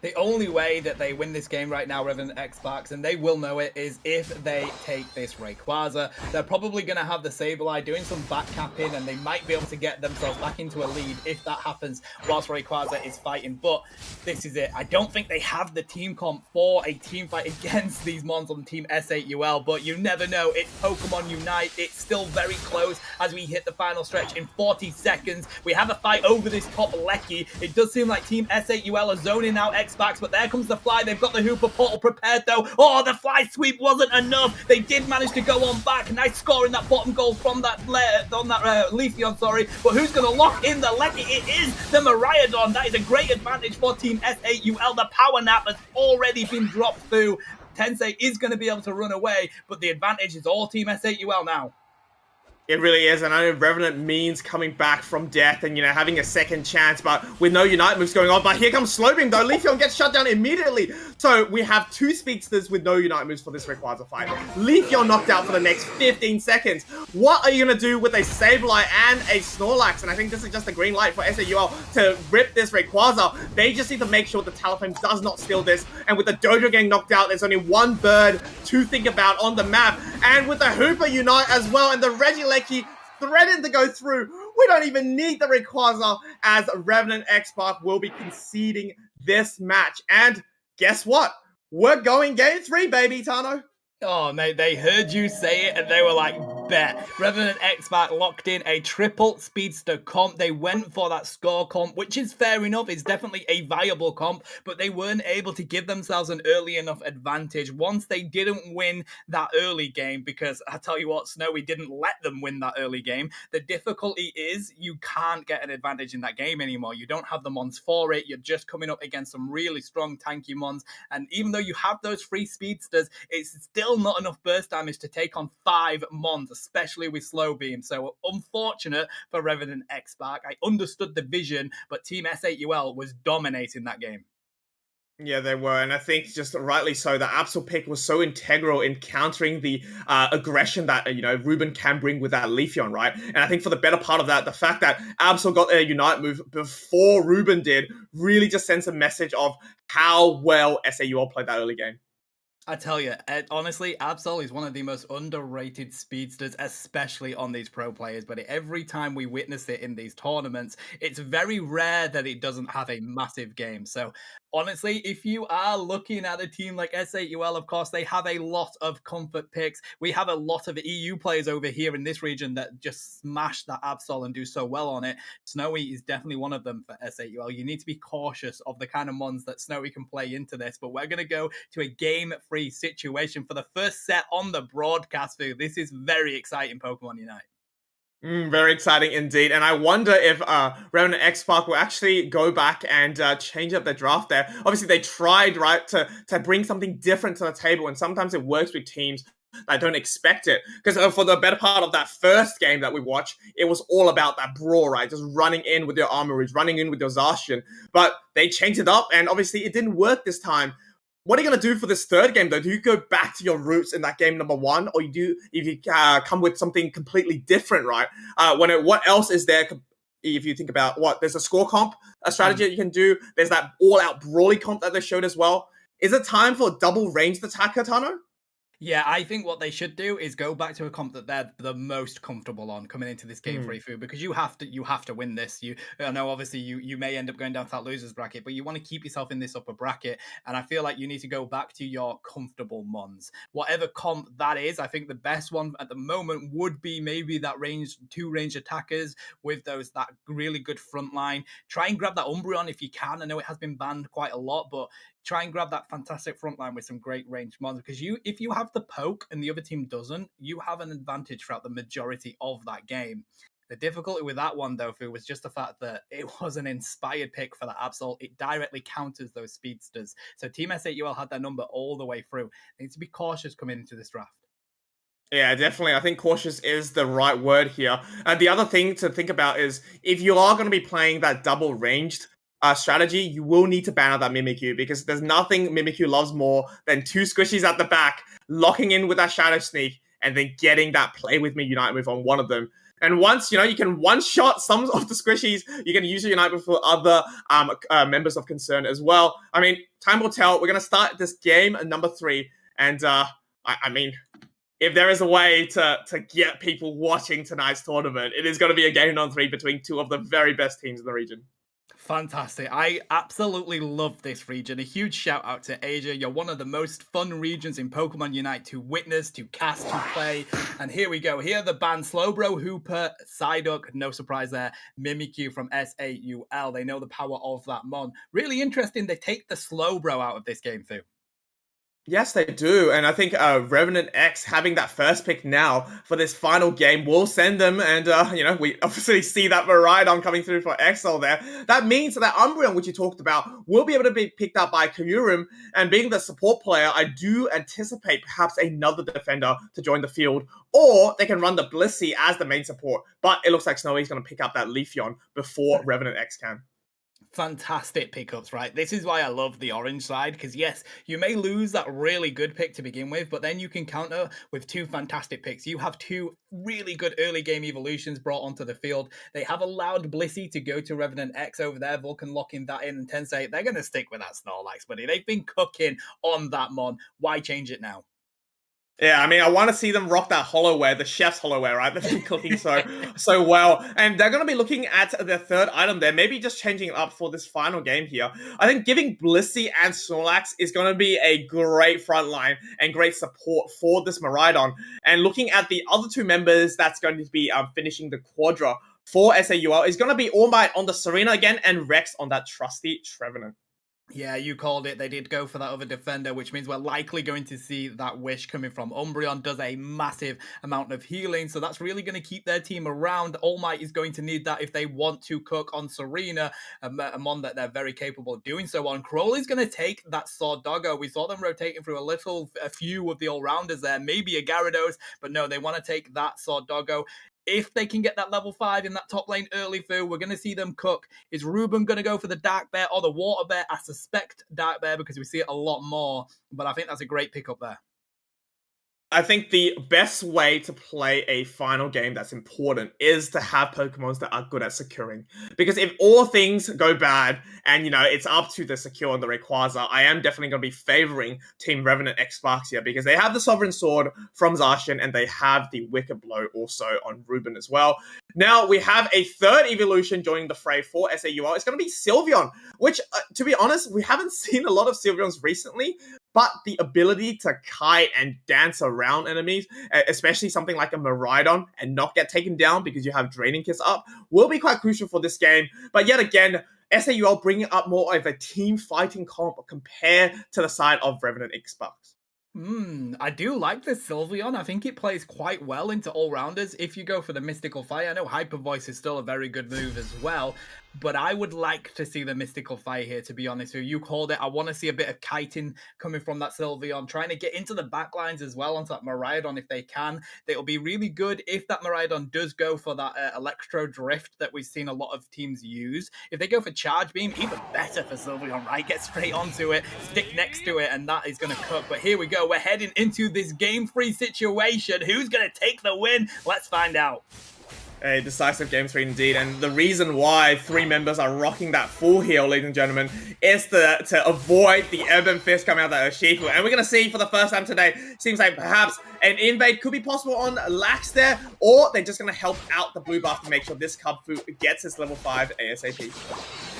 S2: The only way that they win this game right now, Revenant X-Pac, and they will know it, is if they take this Rayquaza. They're probably going to have the Sableye doing some back capping, and they might be able to get themselves back into a lead if that happens whilst Rayquaza is fighting. But this is it. I don't think they have the team comp for a team fight against these mons on Team S8UL, but you never know. It's Pokemon Unite. It's still very close as we hit the final stretch in 40 seconds. We have a fight over this top Lecky. It does seem like Team S8UL are zoning out X-Pac, but there comes the fly. They've got the Hooper portal prepared though. Oh, the fly sweep wasn't enough. They did manage to go on back. Nice score in that bottom goal from that Leafeon, sorry. But who's going to lock in the Lecky? It is the Miraidon. That is a great advantage for Team S8UL. The power nap has already been dropped through. Tensei is going to be able to run away, but the advantage is all Team S8UL now.
S1: It really is, and I know Revenant means coming back from death and, you know, having a second chance, but with no Unite moves going on. But here comes Slowbeam, though. Leafeon gets shut down immediately. So we have two Speedsters with no Unite moves for this Rayquaza fight. Leafeon knocked out for the next 15 seconds. What are you going to do with a Sableye and a Snorlax? And I think this is just a green light for SAUL to rip this Rayquaza. They just need to make sure the Talonflame does not steal this. And with the Dojo getting knocked out, there's only one bird to think about on the map. And with the Hooper Unite as well, and the Regieleki threatened to go through, we don't even need the Rayquaza, as Revenant X-Pac will be conceding this match. And guess what? We're going game 3, baby, Tano.
S2: Oh, mate, they heard you say it and they were like, bet. Revenant X-Back locked in a triple speedster comp. They went for that score comp, which is fair enough. It's definitely a viable comp, but they weren't able to give themselves an early enough advantage once they didn't win that early game, because I tell you what, Snowy didn't let them win that early game. The difficulty is you can't get an advantage in that game anymore. You don't have the mons for it. You're just coming up against some really strong tanky mons, and even though you have those free speedsters, it's still not enough burst damage to take on 5 mons, especially with slow beam. So unfortunate for Revenant X-Back. I understood the vision, but Team S8UL was dominating that game.
S1: Yeah, they were, and I think just rightly so. The Absol pick was so integral in countering the aggression that Ruben can bring with that Leafeon, right? And I think for the better part of that, the fact that Absol got their Unite move before Ruben did really just sends a message of how well SAUL played that early game.
S2: I tell you, honestly, Absol is one of the most underrated speedsters, especially on these pro players. But every time we witness it in these tournaments, it's very rare that it doesn't have a massive game. So honestly, if you are looking at a team like S8UL, of course, they have a lot of comfort picks. We have a lot of EU players over here in this region that just smash that Absol and do so well on it. Snowy is definitely one of them for S8UL. You need to be cautious of the kind of mons that Snowy can play into this. But we're going to go to a game-free situation for the first set on the broadcast. This is very exciting, Pokemon Unite.
S1: Very exciting indeed. And I wonder if Revenant X-Pac will actually go back and change up their draft there. Obviously, they tried, right, to bring something different to the table, and sometimes it works with teams that don't expect it. Because for the better part of that first game that we watched, it was all about that brawl, right? Just running in with your Armories, running in with your Zacian. But they changed it up, and obviously it didn't work this time. What are you going to do for this third game, though? Do you go back to your roots in that game number 1, or if you come with something completely different, right? What else is there? If you think about there's a score comp, a strategy that you can do. There's that all-out brawly comp that they showed as well. Is it time for a double ranged attacker, Tano?
S2: Yeah, I think what they should do is go back to a comp that they're the most comfortable on coming into this game free food, because you have to win this. I know obviously you may end up going down to that losers bracket, but you want to keep yourself in this upper bracket, and I feel like you need to go back to your comfortable mons. Whatever comp that is, I think the best one at the moment would be maybe that two range attackers with that really good front line. Try and grab that Umbreon if you can. I know it has been banned quite a lot, but try and grab that fantastic front line with some great range mons, because if you have the poke and the other team doesn't, you have an advantage throughout the majority of that game. The difficulty with that one, though, Fu, was just the fact that it was an inspired pick for that Absol. It directly counters those speedsters. So Team S8UL had that number all the way through. They need to be cautious coming into this draft.
S1: Yeah, definitely. I think cautious is the right word here. And the other thing to think about is if you are going to be playing that double ranged strategy, you will need to ban out that Mimikyu, because there's nothing Mimikyu loves more than 2 squishies at the back, locking in with that Shadow Sneak, and then getting that Play With Me Unite move on one of them. And once, you can one-shot some of the squishies, you can use your Unite move for other members of concern as well. I mean, time will tell. We're going to start this game at number 3, and I mean, if there is a way to get people watching tonight's tournament, it is going to be a game on 3 between 2 of the very best teams in the region.
S2: Fantastic. I absolutely love this region. A huge shout out to Asia. You're one of the most fun regions in Pokemon Unite to witness, to cast, to play. And here we go. Here are the band: Slowbro, Hooper, Psyduck, no surprise there, Mimikyu from S8UL. They know the power of that mon. Really interesting. They take the Slowbro out of this game, too.
S1: Yes, they do. And I think Revenant X having that first pick now for this final game will send them. And, we obviously see that Miraidon coming through for XL there. That means that Umbreon, which you talked about, will be able to be picked up by Kyurem. And being the support player, I do anticipate perhaps another defender to join the field. Or they can run the Blissey as the main support. But it looks like Snowy's going to pick up that Leafeon before Revenant X can.
S2: Fantastic pickups, right? This is why I love the orange side, because yes, you may lose that really good pick to begin with, but then you can counter with 2 fantastic picks. You have 2 really good early game evolutions brought onto the field. They have allowed Blissey to go to Revenant X over there. Vulcan locking that in, and Tensei, they're going to stick with that Snorlax, buddy. They've been cooking on that mon. Why change it now?
S1: Yeah, I mean, I want to see them rock that hollowware, the chef's hollowware, right? They've been cooking so well. And they're going to be looking at their third item there, maybe just changing it up for this final game here. I think giving Blissey and Snorlax is going to be a great front line and great support for this Miraidon. And looking at the other two members that's going to be finishing the Quadra for SAUL is going to be All Might on the Serena again and Rex on that trusty Trevenant.
S2: Yeah, you called it. They did go for that other defender, which means we're likely going to see that wish coming from Umbreon. Does a massive amount of healing, so that's really going to keep their team around. All Might is going to need that if they want to cook on Serena, a mon that they're very capable of doing so on. Crowley's going to take that Sword Doggo. We saw them rotating through a few of the all-rounders there, maybe a Gyarados, but no, they want to take that Sword Doggo. If they can get that level 5 in that top lane early, Fu, we're going to see them cook. Is Ruben going to go for the Dark Bear or the Water Bear? I suspect Dark Bear because we see it a lot more, but I think that's a great pickup there.
S1: I think the best way to play a final game that's important is to have Pokemons that are good at securing. Because if all things go bad and, it's up to the secure and the Rayquaza, I am definitely going to be favoring Team Revenant X Sparks here because they have the Sovereign Sword from Zacian and they have the Wicked Blow also on Ruben as well. Now, we have a third evolution joining the fray for SAUL. It's going to be Sylveon, which, to be honest, we haven't seen a lot of Sylveons recently. But the ability to kite and dance around enemies, especially something like a Miraidon, and not get taken down because you have Draining Kiss up, will be quite crucial for this game. But yet again, SAUL bringing up more of a team fighting comp compared to the side of Revenant Xbox.
S2: I do like the Sylveon. I think it plays quite well into all-rounders. If you go for the Mystical Fire, I know Hyper Voice is still a very good move as well, but I would like to see the Mystical Fire here, to be honest with you. You called it. I want to see a bit of kiting coming from that Sylveon, trying to get into the backlines as well onto that Miraidon if they can. It'll be really good if that Miraidon does go for that Electro Drift that we've seen a lot of teams use. If they go for Charge Beam, even better for Sylveon, right? Get straight onto it, stick next to it, and that is going to cook. But here we go. We're heading into this Game 3 situation. Who's going to take the win? Let's find out.
S1: A decisive Game 3 indeed, and the reason why 3 members are rocking that full heal, ladies and gentlemen, is to avoid the Urban Fist coming out of that Urshifu. And we're going to see for the first time today, seems like perhaps an invade could be possible on Lax there, or they're just going to help out the blue buff to make sure this Cubfu gets his level 5 ASAP.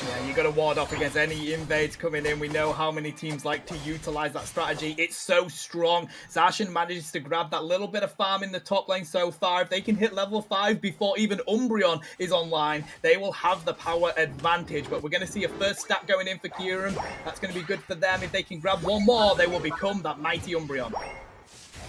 S2: Yeah, you got to ward off against any invades coming in. We know how many teams like to utilize that strategy. It's so strong. Zacian manages to grab that little bit of farm in the top lane so far. If they can hit level 5 before even Umbreon is online, they will have the power advantage. But we're going to see a first stat going in for Kyurem. That's going to be good for them. If they can grab one more, they will become that mighty Umbreon.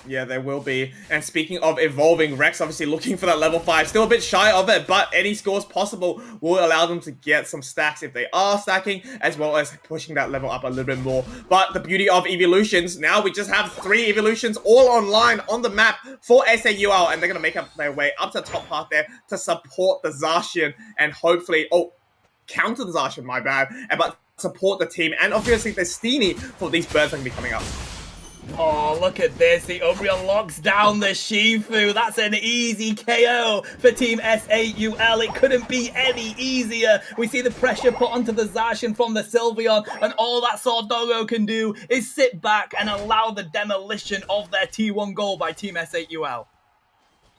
S1: Yeah, there will be. And speaking of evolving, Rex obviously looking for that level 5. Still a bit shy of it, but any scores possible will allow them to get some stacks if they are stacking, as well as pushing that level up a little bit more. But the beauty of evolutions, now we just have 3 evolutions all online on the map for SAUL, and they're going to make up their way up to the top part there to support the Zacian and hopefully, counter the Zacian, my bad, but support the team. And obviously the Steenie for these birds that are going to be coming up.
S2: Oh, look at this. The Umbreon locks down the Shifu. That's an easy KO for Team SAUL. It couldn't be any easier. We see the pressure put onto the Zacian from the Sylveon, and all that Sword Doggo can do is sit back and allow the demolition of their T1 goal by Team SAUL.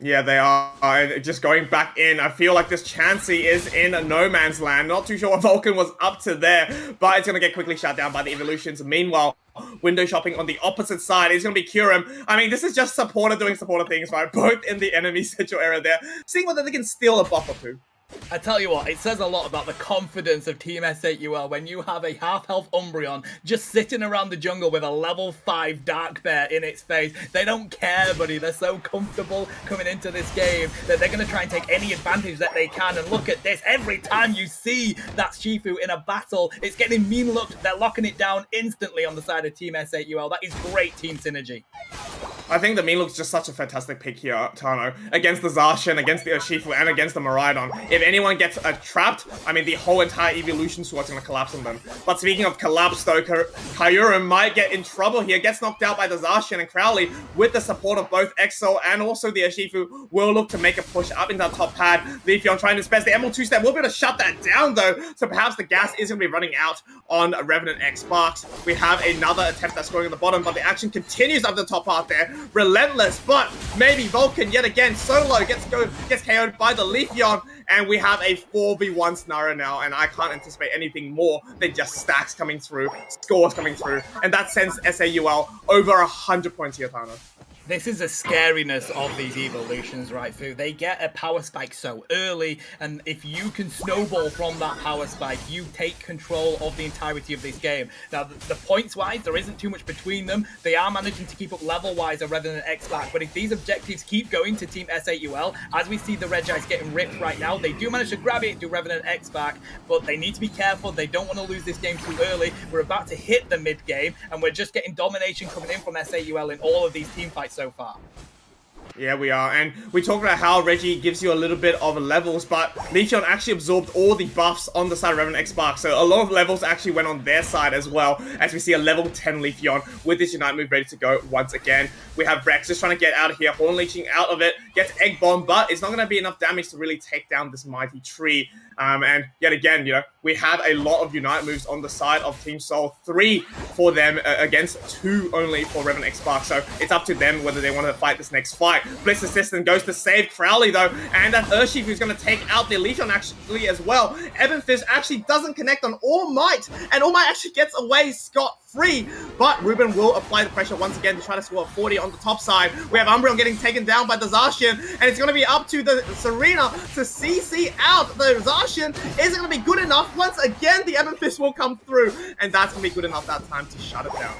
S1: Yeah, they are just going back in. I feel like this Chansey is in no man's land. Not too sure what Vulcan was up to there, but it's going to get quickly shut down by the evolutions. Meanwhile, window shopping on the opposite side is going to be Kyurem. I mean, this is just supporter doing supporter things, right? Both in the enemy sigil area there, seeing whether they can steal a buff or two.
S2: I tell you what, it says a lot about the confidence of Team SAUL when you have a half-health Umbreon just sitting around the jungle with a level 5 Dark Bear in its face. They don't care, buddy. They're so comfortable coming into this game that they're going to try and take any advantage that they can. And look at this. Every time you see that Shifu in a battle, it's getting mean looked. They're locking it down instantly on the side of Team SAUL. That is great team synergy.
S1: I think the Mean looks just such a fantastic pick here, Tano, against the Zacian, against the Urshifu, and against the Miraidon. If anyone gets trapped, I mean, the whole entire evolution sword's going to collapse on them. But speaking of collapse, though, Kyurem might get in trouble here, gets knocked out by the Zacian, and Crowley, with the support of both Exo and also the Urshifu, will look to make a push up into that top pad. Leafeon trying to dispense the Emerald 2-step. We'll be able to shut that down, though, so perhaps the gas is going to be running out on Revenant X Sparks. We have another attempt that's going on the bottom, but the action continues up the top part there. relentless, but maybe Vulcan yet again solo gets KO'd by the Leafeon, and we have a 4v1 scenario now, and I can't anticipate anything more than just stacks coming through, scores coming through, and that sends SAUL over 100 points here, Tana.
S2: This is the scariness of these evolutions, right, Fu? They get a power spike so early, and if you can snowball from that power spike, you take control of the entirety of this game. Now, the points-wise, there isn't too much between them. They are managing to keep up level-wise rather than X-Back, but if these objectives keep going to Team SAUL, as we see the Red Giants getting ripped right now, they do manage to grab it, do Revenant X-Back, but they need to be careful. They don't want to lose this game too early. We're about to hit the mid-game, and we're just getting domination coming in from SAUL in all of these team fights so far.
S1: Yeah, we are. And we talked about how Reggie gives you a little bit of levels, but Leafeon actually absorbed all the buffs on the side of Revenant X-Spark. So a lot of levels actually went on their side as well, as we see a level 10 Leafeon with this Unite move ready to go once again. We have Rex just trying to get out of here, Horn Leeching out of it, gets Egg Bomb, but it's not going to be enough damage to really take down this mighty tree. And yet again, you know, we have a lot of Unite moves on the side of Team Soul. 3 for them against 2 only for Revenant X-Spark. So it's up to them whether they want to fight this next fight. Blitz Assistant goes to save Crowley though, and that Urshifu who's going to take out the Leafeon actually as well. Ebenfish actually doesn't connect on All Might, and All Might actually gets away scot-free. But Ruben will apply the pressure once again to try to score a 40 on the top side. We have Umbreon getting taken down by the Zacian, and it's going to be up to the Serena to CC out the Zacian. Isn't going to be good enough. Once again, the Ebenfish will come through, and that's going to be good enough that time to shut it down.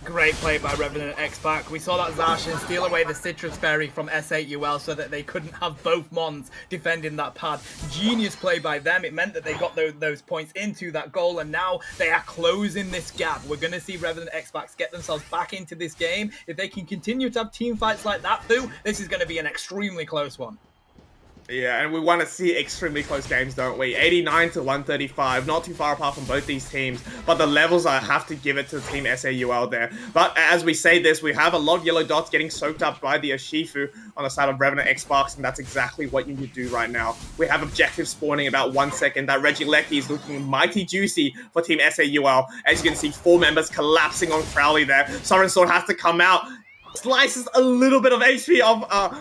S2: Great play by Revenant X-Pac. We saw that Zacian steal away the Citrus Berry from S8UL so that they couldn't have both Mons defending that pad. Genius play by them. It meant that they got those points into that goal, and now they are closing this gap. We're going to see Revenant X-Pac get themselves back into this game. If they can continue to have team fights like that, Fu, this is going to be an extremely close one.
S1: Yeah, and we want to see extremely close games, don't we? 89 to 135, not too far apart from both these teams, but the levels I have to give it to Team SAUL there. But as we say this, we have a lot of yellow dots getting soaked up by the Urshifu on the side of Revenant X-Box, and that's exactly what you need to do right now. We have objectives spawning about 1 second. That Regieleki is looking mighty juicy for Team SAUL. As you can see, 4 members collapsing on Crowley there. Sovereign Sword has to come out. Slices a little bit of HP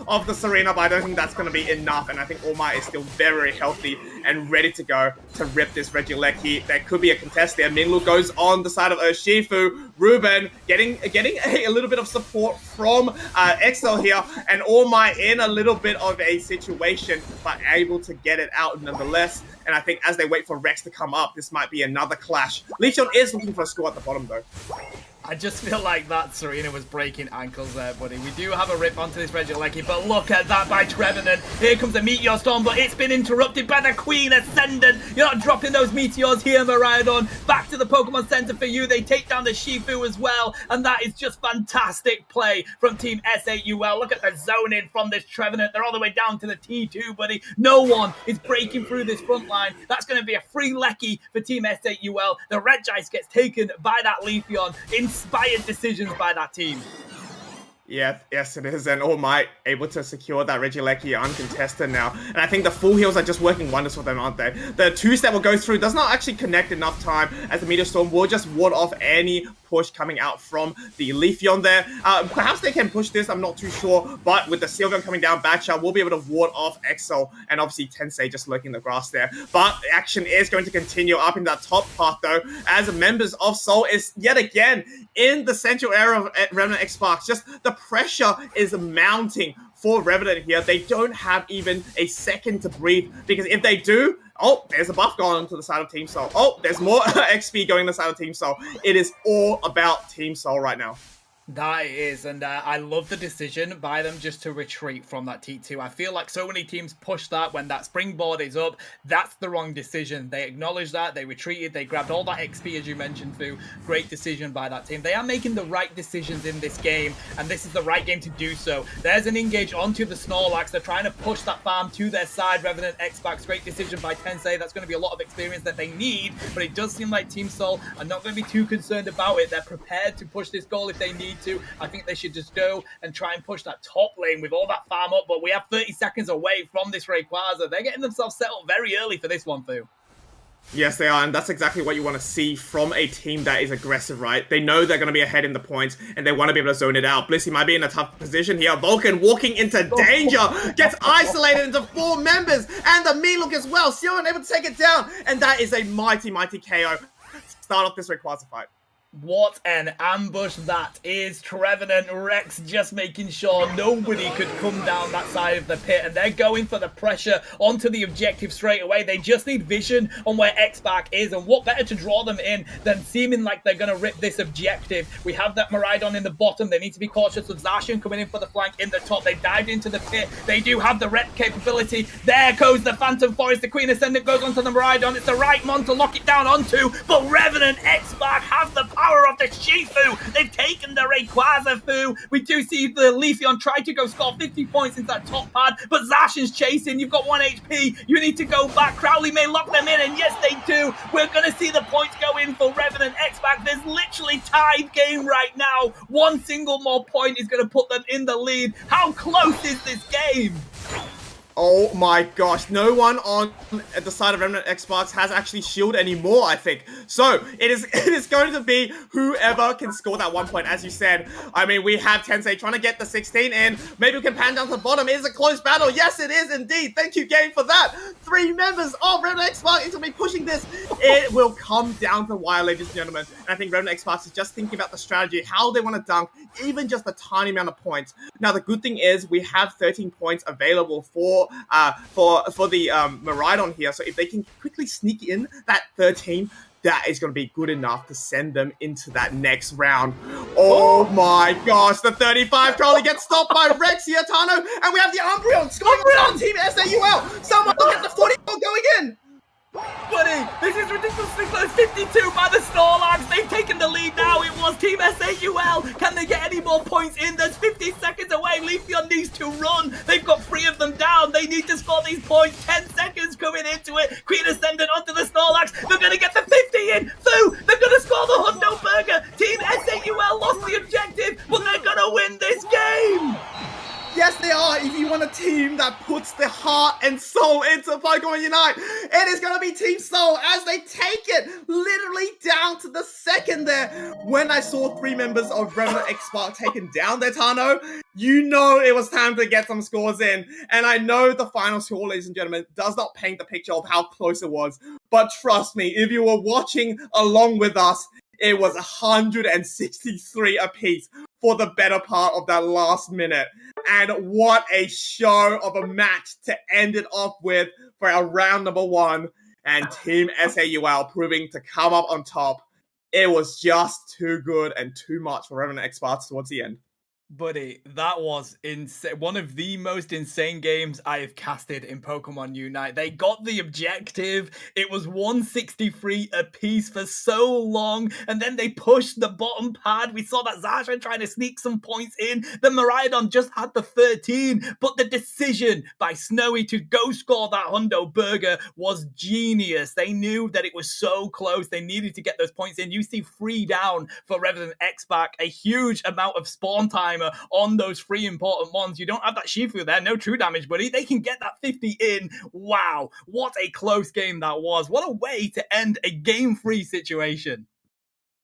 S1: of the Serena, but I don't think that's going to be enough, and I think All Might is still very healthy and ready to go to rip this Regieleki. There could be a contest there. Minlu goes on the side of Urshifu. Ruben getting a little bit of support from Excel here, and All Might in a little bit of a situation, but able to get it out nonetheless. And I think as they wait for Rex to come up, this might be another clash. Leafeon is looking for a score at the bottom though.
S2: I just feel like that Serena was breaking ankles there, buddy. We do have a rip onto this Regieleki, but look at that by Trevenant. Here comes the Meteor Storm, but it's been interrupted by the Queen Ascendant. You're not dropping those meteors here, Miraidon. Back to the Pokemon Center for you. They take down the Shifu as well, and that is just fantastic play from Team SAUL. Look at the zoning from this Trevenant. They're all the way down to the T2, buddy. No one is breaking through this front line. That's going to be a free Lecky for Team SAUL. The Red Giants gets taken by that Leafeon. Inspired decisions by that team.
S1: Yeah, yes it is, and All Might able to secure that Regieleki uncontested now. And I think the full heals are just working wonders for them, aren't they? The 2-step will go through, does not actually connect enough time, as the Meteor Storm will just ward off any push coming out from the Leafeon there. Perhaps they can push this, I'm not too sure, but with the Sylveon coming down, Batshot will be able to ward off Exo, and obviously Tensei just lurking in the grass there. But the action is going to continue up in that top path though, as members of Soul is yet again in the central area of Revenant X-Sparks. Just the pressure is mounting for Revenant here. They don't have even a second to breathe, because if they do, oh, there's a buff going on to the side of Team Soul. Oh, there's more XP going to the side of Team Soul. It is all about Team Soul right now.
S2: That is, and I love the decision by them just to retreat from that T2. I feel like so many teams push that when that springboard is up. That's the wrong decision. They acknowledged that, they retreated, they grabbed all that XP as you mentioned, Fu. Great decision by that team. They are making the right decisions in this game, and this is the right game to do so. There's an engage onto the Snorlax. They're trying to push that farm to their side. Revenant X-Pac, great decision by Tensei. That's going to be a lot of experience that they need, but it does seem like Team Soul are not going to be too concerned about it. They're prepared to push this goal if they need to. I think they should just go and try and push that top lane with all that farm up, but we have 30 seconds away from this Rayquaza. They're getting themselves set up very early for this one, Fu.
S1: Yes, they are, and that's exactly what you want to see from a team that is aggressive, right? They know they're going to be ahead in the points, and they want to be able to zone it out. Blissey might be in a tough position here. Vulcan walking into danger, gets isolated into 4 members, and the Melook as well. Still unable to take it down, and that is a mighty, mighty KO. Start off this Rayquaza fight.
S2: What an ambush that is. Trevenant Rex just making sure nobody could come down that side of the pit, and they're going for the pressure onto the objective straight away. They just need vision on where X-Back is, and what better to draw them in than seeming like they're going to rip this objective. We have that Miraidon in the bottom. They need to be cautious of Zacian coming in for the flank in the top. They dived into the pit. They do have the rep capability. There goes the Phantom Forest. The Queen Ascendant goes onto the Miraidon. It's the right mon to lock it down onto, but Revenant X-Back have the power of the Shifu. They've taken the Rayquaza Fu. We do see the Leafeon try to go score 50 points into that top pad, but Zacian's chasing. You've got 1 HP. You need to go back. Crowley may lock them in, and yes, they do. We're going to see the points go in for Revenant X-Back. There's literally tied game right now. One single more point is going to put them in the lead. How close is this game?
S1: Oh my gosh, no one on the side of Remnant Xbox has actually shield anymore, I think. So, it is going to be whoever can score that 1 point, as you said. I mean, we have Tensei trying to get the 16 in. Maybe we can pan down to the bottom. It is a close battle. Yes, it is indeed. Thank you, game, for that. 3 members of Remnant Xbox is going to be pushing this. It will come down to wire, ladies and gentlemen. And I think Remnant Xbox is just thinking about the strategy, how they want to dunk even just a tiny amount of points. Now, the good thing is we have 13 points available for the Miraidon here. So if they can quickly sneak in that 13, that is going to be good enough to send them into that next round. Oh my gosh, the 35 Crowley gets stopped by Rex here, Tano, and we have the Umbreon scoring on Team SAUL. Someone look at the 44 going in.
S2: Buddy, this is ridiculously close. 52 by the Snorlax. They've taken the lead now. It was Team SAUL. Can they get any more points in? There's 50 seconds away. Leafeon needs to run. They've got 3 of them down. They need to score these points. 10 seconds coming into it. Queen Ascendant onto the Snorlax. They're going to get the 50 in. Through. They're going to score the Hundo Burger. Team SAUL lost the objective, but they're going to win this game.
S1: Yes, they are. If you want a team that puts their heart and soul into Pokemon Unite, it is going to be Team Soul as they take it literally down to the second there. When I saw 3 members of Remnant X-Spark taken down there, Tano, you know it was time to get some scores in. And I know the final score, ladies and gentlemen, does not paint the picture of how close it was. But trust me, if you were watching along with us, it was 163 apiece for the better part of that last minute. And what a show of a match to end it off with for our round number 1. And Team SAUL proving to come up on top. It was just too good and too much for Revenant X-Sparks towards the end.
S2: Buddy, that was insane. One of the most insane games I have casted in Pokemon Unite. They got the objective. It was 163 apiece for so long, and then they pushed the bottom pad. We saw that Zacian trying to sneak some points in. The Miraidon just had the 13, but the decision by Snowy to go score that Hundo Burger was genius. They knew that it was so close. They needed to get those points in. You see 3 down for Revenant X-Back, a huge amount of spawn time on those 3 important ones. You don't have that Shifu there, no true damage, buddy. They can get that 50 in. Wow, what a close game that was. What a way to end a game-free situation.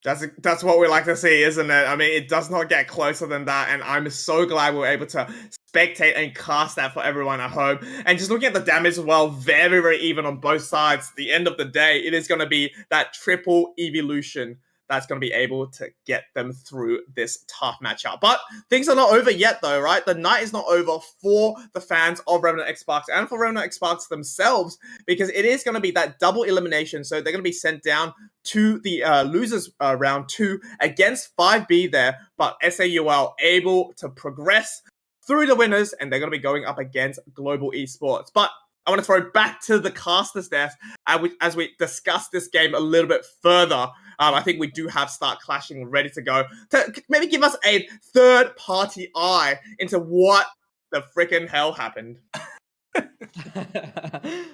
S1: That's what we like to see, isn't it? I mean, it does not get closer than that, and I'm so glad we were able to spectate and cast that for everyone at home. And just looking at the damage as well, very, very even on both sides. At the end of the day, it is going to be that triple evolution that's going to be able to get them through this tough matchup. But things are not over yet, though, right? The night is not over for the fans of Revenant X-Sparks and for Revenant X-Sparks themselves, because it is going to be that double elimination. So they're going to be sent down to the losers round 2 against 5B there, but SAUL able to progress through the winners, and they're going to be going up against Global Esports. But I want to throw back to the casters desk as we discuss this game a little bit further. I think we do have Start Clashing ready to go to maybe give us a third-party eye into what the freaking hell happened.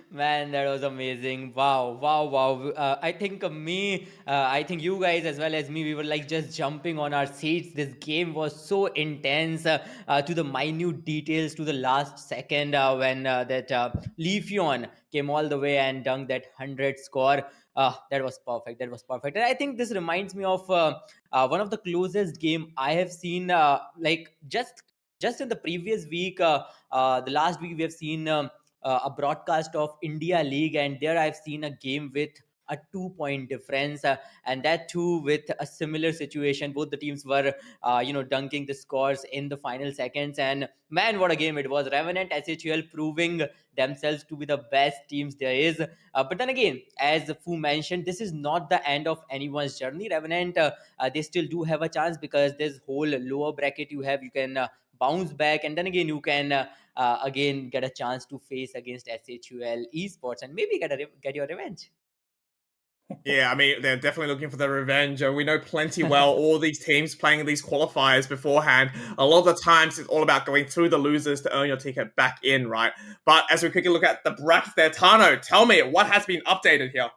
S3: Man, that was amazing. Wow, wow, wow. I think you guys as well as me, we were like just jumping on our seats. This game was so intense, to the minute details, to the last second, when that Leafeon came all the way and dunked that 100 score. That was perfect. That was perfect. And I think this reminds me of one of the closest game I have seen. Like just in the previous week, the last week we have seen. A broadcast of India League, and there I've seen a game with a 2 point difference, and that too with a similar situation. Both the teams were, dunking the scores in the final seconds, and man, what a game it was! Revenant SHL proving themselves to be the best teams there is. But then again, as Fu mentioned, this is not the end of anyone's journey. Revenant, they still do have a chance because this whole lower bracket you can bounce back, and then again you can again get a chance to face against SHUL esports and maybe get your revenge.
S1: Yeah, I mean, they're definitely looking for their revenge. We know plenty well all these teams playing these qualifiers beforehand. A lot of the times it's all about going through the losers to earn your ticket back in, right? But as we quickly look at the bracket there, Tano, tell me what has been updated here.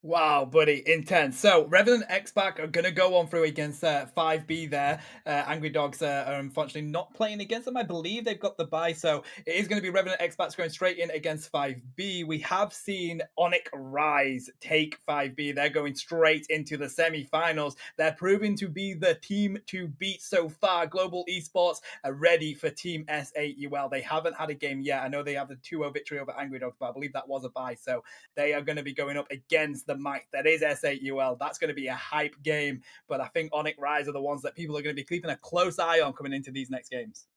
S2: Wow, buddy, intense. So, Revenant X-Pac are going to go on through against 5B there. Angry Dogs are unfortunately not playing against them. I believe they've got the bye, so it is going to be Revenant X-Pacs going straight in against 5B. We have seen Onyx Rise take 5B. They're going straight into the semi-finals. They're proving to be the team to beat so far. Global Esports are ready for Team SAUL. They haven't had a game yet. I know they have the 2-0 victory over Angry Dogs, but I believe that was a bye, so they are going to be going up against the might that is SAUL. That's going to be a hype game, but I think Onyx Rise are the ones that people are going to be keeping a close eye on coming into these next games.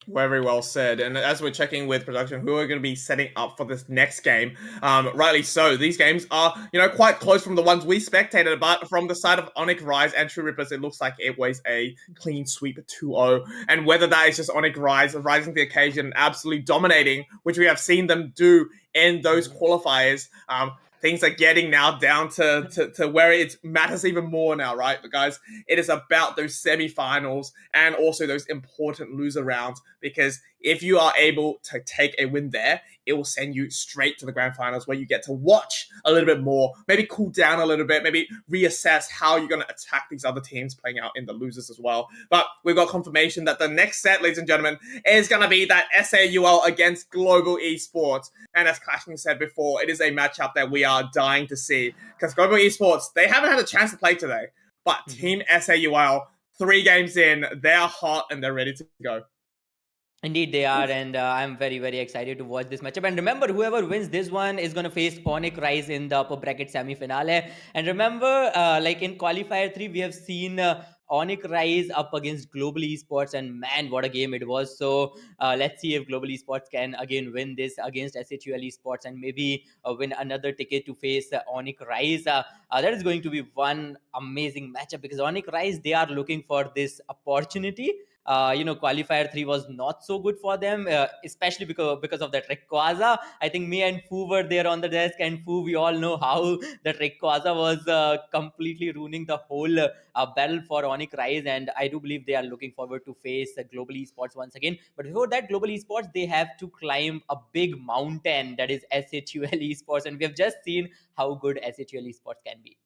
S1: Very well said. And as we're checking with production, who are going to be setting up for this next game, rightly so. These games are, quite close from the ones we spectated, but from the side of Onyx Rise and True Rippers, it looks like it was a clean sweep 2-0. And whether that is just Onyx Rise rising to the occasion and absolutely dominating, which we have seen them do in those qualifiers, things are getting now down to where it matters even more now, right? But guys, it is about those semi-finals and also those important loser rounds, because if you are able to take a win there, it will send you straight to the grand finals where you get to watch a little bit more, maybe cool down a little bit, maybe reassess how you're going to attack these other teams playing out in the losers as well. But we've got confirmation that the next set, ladies and gentlemen, is going to be that SAUL against Global Esports. And as Clashing said before, it is a matchup that we are dying to see, because Global Esports, they haven't had a chance to play today. But Team SAUL, 3 games in, they're hot and they're ready to go.
S3: Indeed, they are, and I'm very, very excited to watch this matchup. And remember, whoever wins this one is going to face Onyx Rise in the upper bracket semi-finale. And remember, like in Qualifier 3, we have seen Onyx Rise up against Global Esports, and man, what a game it was. So let's see if Global Esports can again win this against SHUL Esports and maybe win another ticket to face Onyx Rise. That is going to be one amazing matchup, because Onyx Rise, they are looking for this opportunity. Qualifier 3 was not so good for them, especially because of that Rayquaza. I think me and Fu were there on the desk, and Fu, we all know how that Rayquaza was completely ruining the whole battle for Onyx Rise, and I do believe they are looking forward to face Global Esports once again. But before that, Global Esports, they have to climb a big mountain, that is SHUL Esports, and we have just seen how good SHUL Esports can be.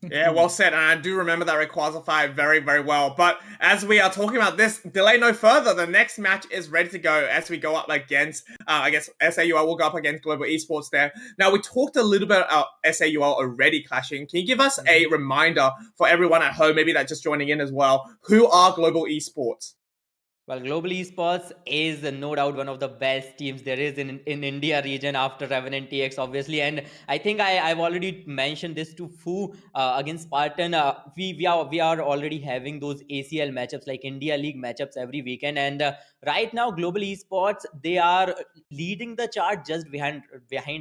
S1: Yeah, well said. And I do remember that Rayquaza fight very, very well. But as we are talking about this, delay no further. The next match is ready to go as we go up against, I guess, SAUL will go up against Global Esports there. Now, we talked a little bit about SAUL already clashing. Can you give us a reminder for everyone at home, maybe that just joining in as well? Who are Global Esports?
S3: Well, Global Esports is no doubt one of the best teams there is in India region after Revenant TX, obviously. And I think I've already mentioned this to Fu against Spartan. We are already having those ACL matchups, like India League matchups every weekend. And right now, Global Esports, they are leading the chart just behind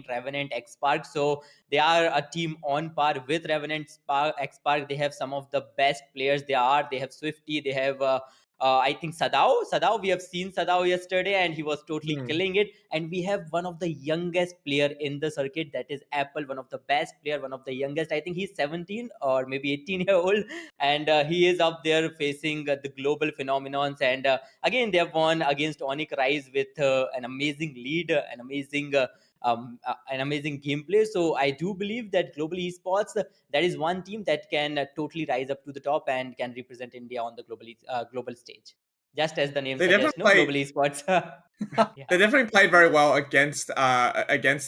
S3: Revenant X Park. So they are a team on par with Revenant X Park. They have some of the best players. They have Swifty. They have I think Sadao, we have seen Sadao yesterday, and he was totally
S1: Hmm.
S3: killing it. And we have one of the youngest player in the circuit, that is Apple, one of the best player, one of the youngest. I think he's 17 or maybe 18-year old, and he is up there facing the global phenomenons. And again, they have won against Onyx Rise with an amazing lead, an amazing gameplay. So I do believe that global esports, that is one team that can totally rise up to the top and can represent India on the global stage. Just as the name
S1: They
S3: suggests,
S1: definitely
S3: no,
S1: play.
S3: global esports. Yeah.
S1: They definitely played very well against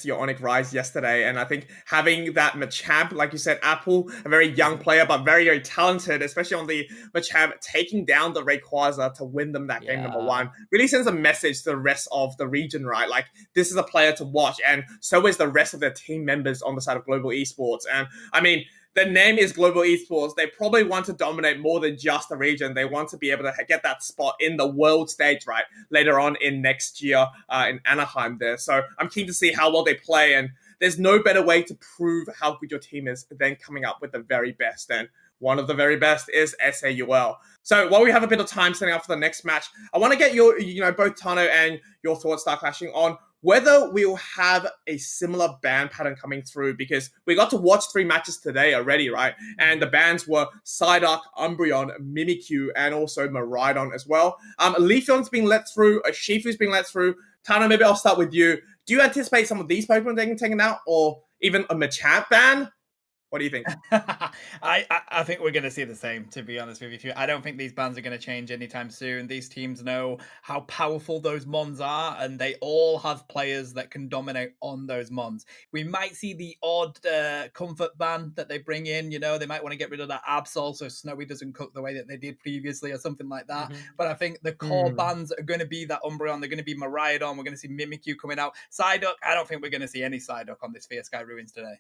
S1: your Onyx Rise yesterday, and I think having that Machamp, like you said, Apple, a very young player but very very talented, especially on the Machamp, taking down the Rayquaza to win them that game number
S3: Yeah.
S1: one, really sends a message to the rest of the region, right? Like this is a player to watch, and so is the rest of their team members on the side of Global Esports. And I mean, the name is Global Esports. They probably want to dominate more than just the region. They want to be able to get that spot in the world stage, right, later on in next year in Anaheim there. So I'm keen to see how well they play, and there's no better way to prove how good your team is than coming up with the very best. And one of the very best is SAUL. So while we have a bit of time setting up for the next match, I want to get your, both Tano and your thoughts, Star Clashing, on whether we'll have a similar ban pattern coming through, because we got to watch 3 matches today already, right? And the bans were Psyduck, Umbreon, Mimikyu, and also Miraidon as well. Leafeon's been let through, Shifu's been let through. Tano, maybe I'll start with you. Do you anticipate some of these Pokemon getting taken out, or even a Machamp ban? What do you think?
S2: I think we're going to see the same, to be honest with you. I don't think these bans are going to change anytime soon. These teams know how powerful those mons are, and they all have players that can dominate on those mons. We might see the odd comfort ban that they bring in. They might want to get rid of that Absol so Snowy doesn't cook the way that they did previously or something like that. But I think the core bans are going to be that Umbreon. They're going to be Miraidon. We're going to see Mimikyu coming out. Psyduck, I don't think we're going to see any Psyduck on this Fierce Sky Ruins today.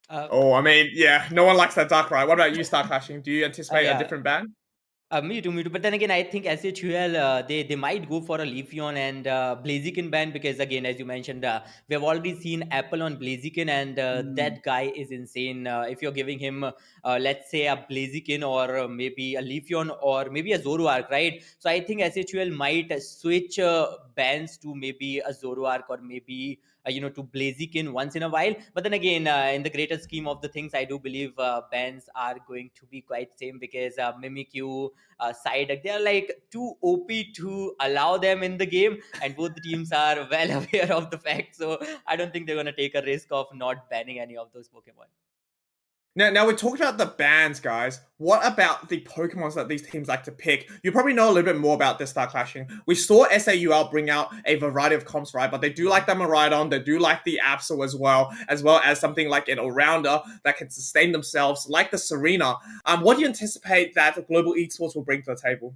S1: I mean, yeah, no one likes that Dark Ride. What about you, Star Clashing? Do you anticipate a
S3: Yeah.
S1: different ban?
S3: Me too. But then again, I think SHUL, they might go for a Leafeon and Blaziken ban, because again, as you mentioned, we have already seen Apple on Blaziken, and that guy is insane. If you're giving him, let's say, a Blaziken or maybe a Leafeon or maybe a Zoroark, right? So I think SHUL might switch bans to maybe a Zoroark or maybe to Blaziken once in a while. But then again, in the greater scheme of the things, I do believe bans are going to be quite same, because Mimikyu, Psyduck, they are like too OP to allow them in the game, and both the teams are well aware of the fact. So I don't think they're going to take a risk of not banning any of those Pokemon.
S1: Now we talked about the bans, guys. What about the Pokemons that these teams like to pick? You probably know a little bit more about this, Star Clashing. We saw SAUL bring out a variety of comps, right? But they do like the Miraidon, they do like the Absol as well as something like an all-rounder that can sustain themselves, like the Serena. What do you anticipate that Global Esports will bring to the table?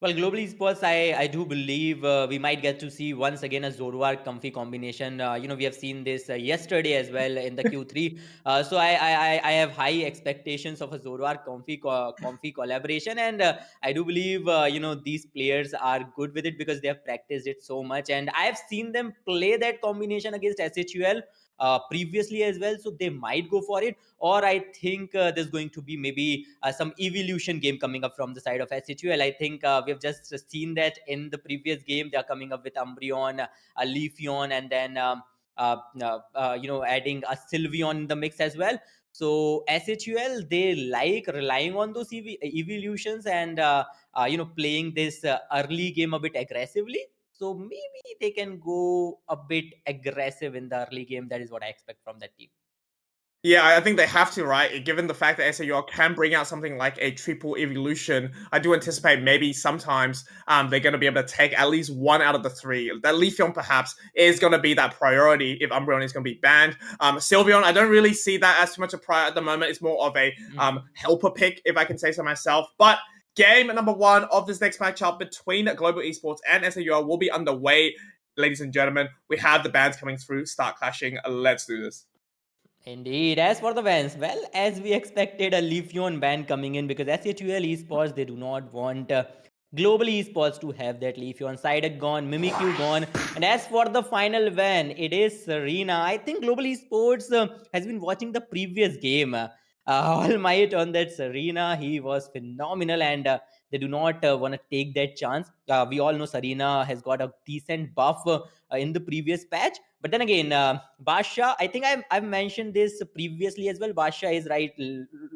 S3: Well, global esports, I do believe we might get to see once again a Zoroark Comfy combination. We have seen this yesterday as well in the Q3. So I have high expectations of a Zoroark Comfy collaboration, and I do believe these players are good with it because they have practiced it so much, and I have seen them play that combination against SHUL previously as well. So they might go for it, or I think there's going to be maybe some evolution game coming up from the side of SHUL. I think we have just seen that in the previous game. They are coming up with Umbreon, a Leafeon, and then adding a Sylveon in the mix as well. So SHUL, they like relying on those evolutions and playing this early game a bit aggressively. So maybe they can go a bit aggressive in the early game. That is what I expect from that team.
S1: Yeah, I think they have to, right? Given the fact that SAUL can bring out something like a triple evolution, I do anticipate maybe sometimes they're going to be able to take at least one out of the 3. That Leafeon perhaps is going to be that priority if Umbreon is going to be banned. Sylveon, I don't really see that as too much a priority at the moment. It's more of a helper pick, if I can say so myself. But game number 1 of this next matchup between Global Esports and SAUL will be underway. Ladies and gentlemen, we have the bans coming through. Start clashing. Let's do this.
S3: Indeed. As for the bans, well, as we expected, a Leafeon ban coming in, because SHUL esports, they do not want global esports to have that Leafeon. Psyduck gone, Mimikyu gone. And as for the final ban, it is Serena. I think global esports has been watching the previous game. All Might on that Serena, he was phenomenal, and They do not want to take that chance. We all know Serena has got a decent buff in the previous patch. But then again, Basha, I think I've mentioned this previously as well. Basha is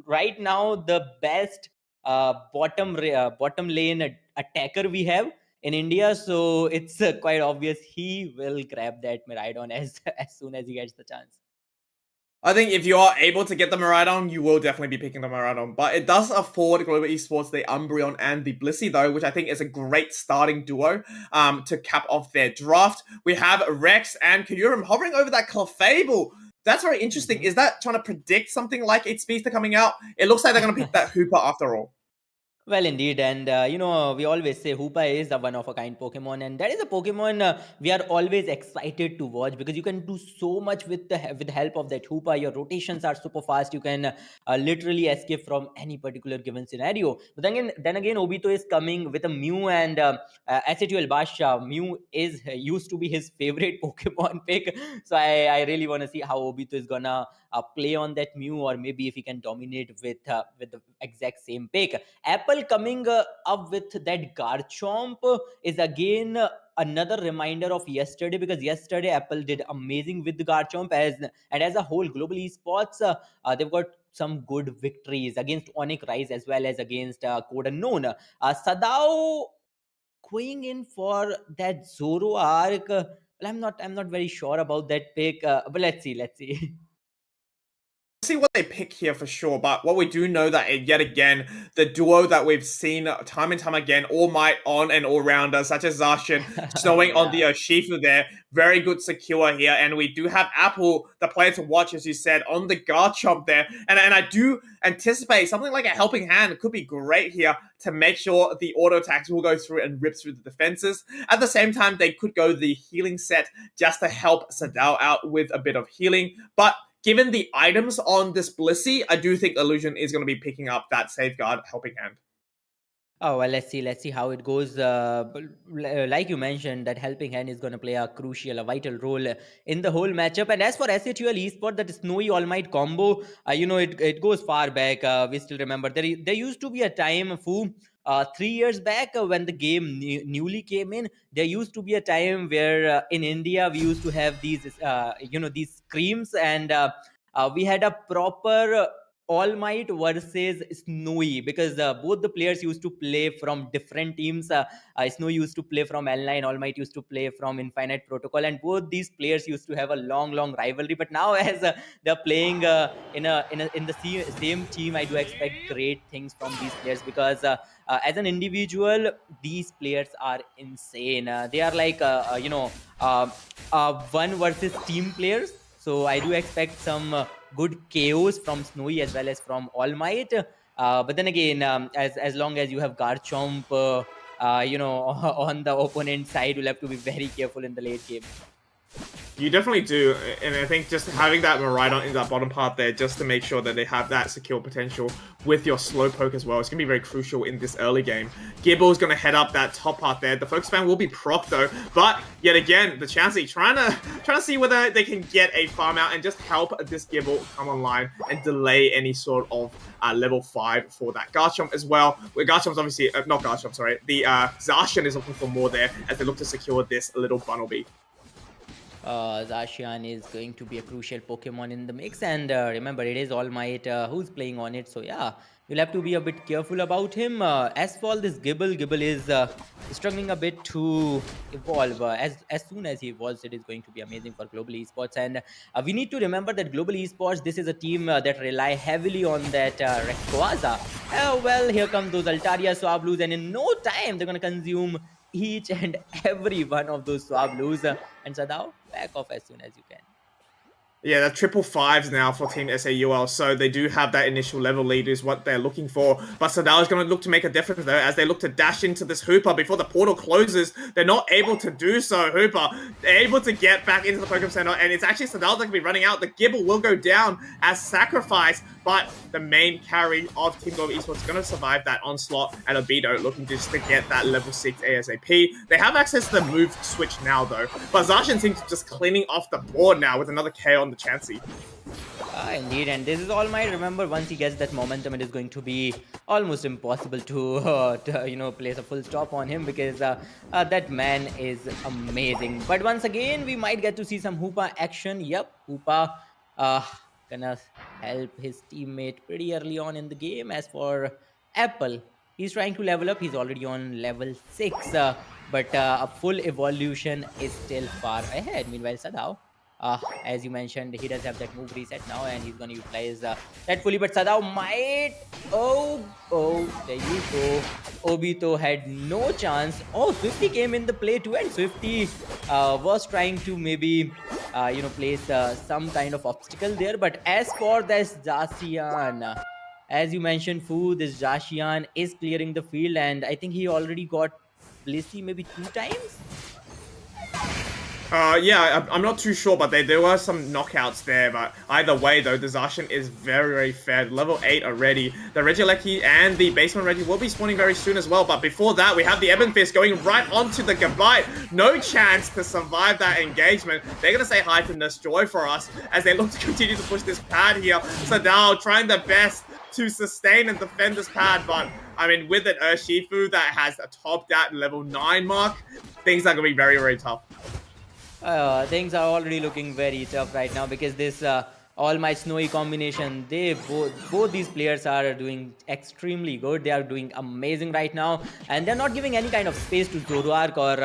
S3: right now the best bottom lane attacker we have in India. So it's quite obvious he will grab that Miraidon as soon as he gets the chance.
S1: I think if you are able to get the Miraidon, you will definitely be picking the Miraidon. But it does afford Global Esports the Umbreon and the Blissey, though, which I think is a great starting duo to cap off their draft. We have Rex and Kyurem hovering over that Clefable. That's very interesting. Is that trying to predict something like its Speedster coming out? It looks like they're going to pick that Hooper after all.
S3: Well, indeed, and we always say Hoopa is a one-of-a-kind Pokemon, and that is a Pokemon we are always excited to watch because you can do so much with the help of that Hoopa. Your rotations are super fast. You can literally escape from any particular given scenario. But then again, Obito is coming with a Mew and SHUL Basha. Mew is used to be his favorite Pokemon pick, so I really want to see how Obito is gonna play on that Mew, or maybe if he can dominate with the exact same pick. Apple coming up with that Garchomp is again another reminder of yesterday, because yesterday Apple did amazing with the Garchomp and as a whole global esports they've got some good victories against Onyx Rise as well as against Code Unknown. Sadao going in for that Zoro arc. Well, I'm not very sure about that pick, but let's see.
S1: See what they pick here for sure, but what we do know that yet again, the duo that we've seen time and time again, All Might on and all rounder, such as Zacian, snowing on the Shifu there, very good secure here, and we do have Apple, the player to watch, as you said, on the Garchomp there, and I do anticipate something like a helping hand could be great here to make sure the auto attacks will go through and rip through the defenses. At the same time, they could go the healing set just to help Sadao out with a bit of healing, but given the items on this Blissey, I do think Illusion is going to be picking up that Safeguard helping hand.
S3: Oh well, let's see how it goes. But like you mentioned, that helping hand is going to play a vital role in the whole matchup. And as for SHUL Esport, that Snowy All Might combo, it goes far back. We still remember there used to be a time, Fu, 3 years back when the game newly came in. There used to be a time where in India we used to have these screams, and we had a proper All Might versus Snowy, because both the players used to play from different teams. Snowy used to play from L9, All Might used to play from Infinite Protocol, and both these players used to have a long rivalry. But now, as they're playing in the same team, I do expect great things from these players, because as an individual, these players are insane. They are like one versus team players. So I do expect some good KOs from Snowy as well as from All Might. But then again, as long as you have Garchomp, on the opponent side, you'll have to be very careful in the late game.
S1: You definitely do, and I think just having that Miraidon in that bottom part there, just to make sure that they have that secure potential with your Slowpoke as well, it's going to be very crucial in this early game. Gibble is going to head up that top part there. The focus fan will be proc though, but yet again, the Chansey trying to see whether they can get a farm out and just help this Gibble come online and delay any sort of level 5 for that Garchomp as well. Where Garchomp's obviously, not Garchomp, sorry, the Zacian is looking for more there as they look to secure this little Bunnelby.
S3: Zacian is going to be a crucial Pokemon in the mix, and remember, it is All Might who's playing on it, so yeah, you'll have to be a bit careful about him. As for this Gibble is struggling a bit to evolve. As soon as he evolves, it is going to be amazing for global esports, and we need to remember that global esports, this is a team that rely heavily on that Rayquaza. Well, here come those Altaria Swablu's, and in no time they're going to consume each and every one of those Swablu's. And Sadao, back off as soon as you can.
S1: Yeah, they're 555s now for Team SAUL, so they do have that initial level lead is what they're looking for. But Sadao is going to look to make a difference though, as they look to dash into this Hooper before the portal closes. They're not able to do so, Hooper. They're able to get back into the Pokemon Center, and it's actually Sadao that can be running out. The Gibble will go down as sacrifice, but the main carry of Team Global Esports is going to survive that onslaught, and Obito looking just to get that level 6 ASAP. They have access to the move switch now though, but Zacian seems just cleaning off the board now with another KO on the Chansey.
S3: Indeed, and this is All Might. Remember, once he gets that momentum, it is going to be almost impossible to place a full stop on him because that man is amazing. But once again, we might get to see some Hoopa action. Yep, Hoopa uh, gonna help his teammate pretty early on in the game. As for Apple, he's trying to level up. He's already on level 6, but a full evolution is still far ahead. Meanwhile, Sadao, as you mentioned, he does have that move reset now, and he's going to utilize that fully. But Sadao might. Oh, there you go. Obito had no chance. Oh, Swifty came in the play too, and Swifty was trying to maybe, place some kind of obstacle there. But as for this Zacian, as you mentioned, Fu, this Jashian is clearing the field, and I think he already got Blissey maybe 2 times.
S1: Yeah, I'm not too sure, but there were some knockouts there. But either way, though, the Zacian is very, very fair. Level 8 already. The Regieleki and the Basement Regi will be spawning very soon as well. But before that, we have the Ebon Fist going right onto the Gabite. No chance to survive that engagement. They're going to say hi to Nurse Joy for us as they look to continue to push this pad here. Sadao trying their best to sustain and defend this pad, but I mean, with an Urshifu that has a topped at level 9 mark, things are going to be very, very tough.
S3: Things are already looking very tough right now because this All Might Snowy combination, they both these players are doing extremely good. They are doing amazing right now, and they're not giving any kind of space to Zoroark or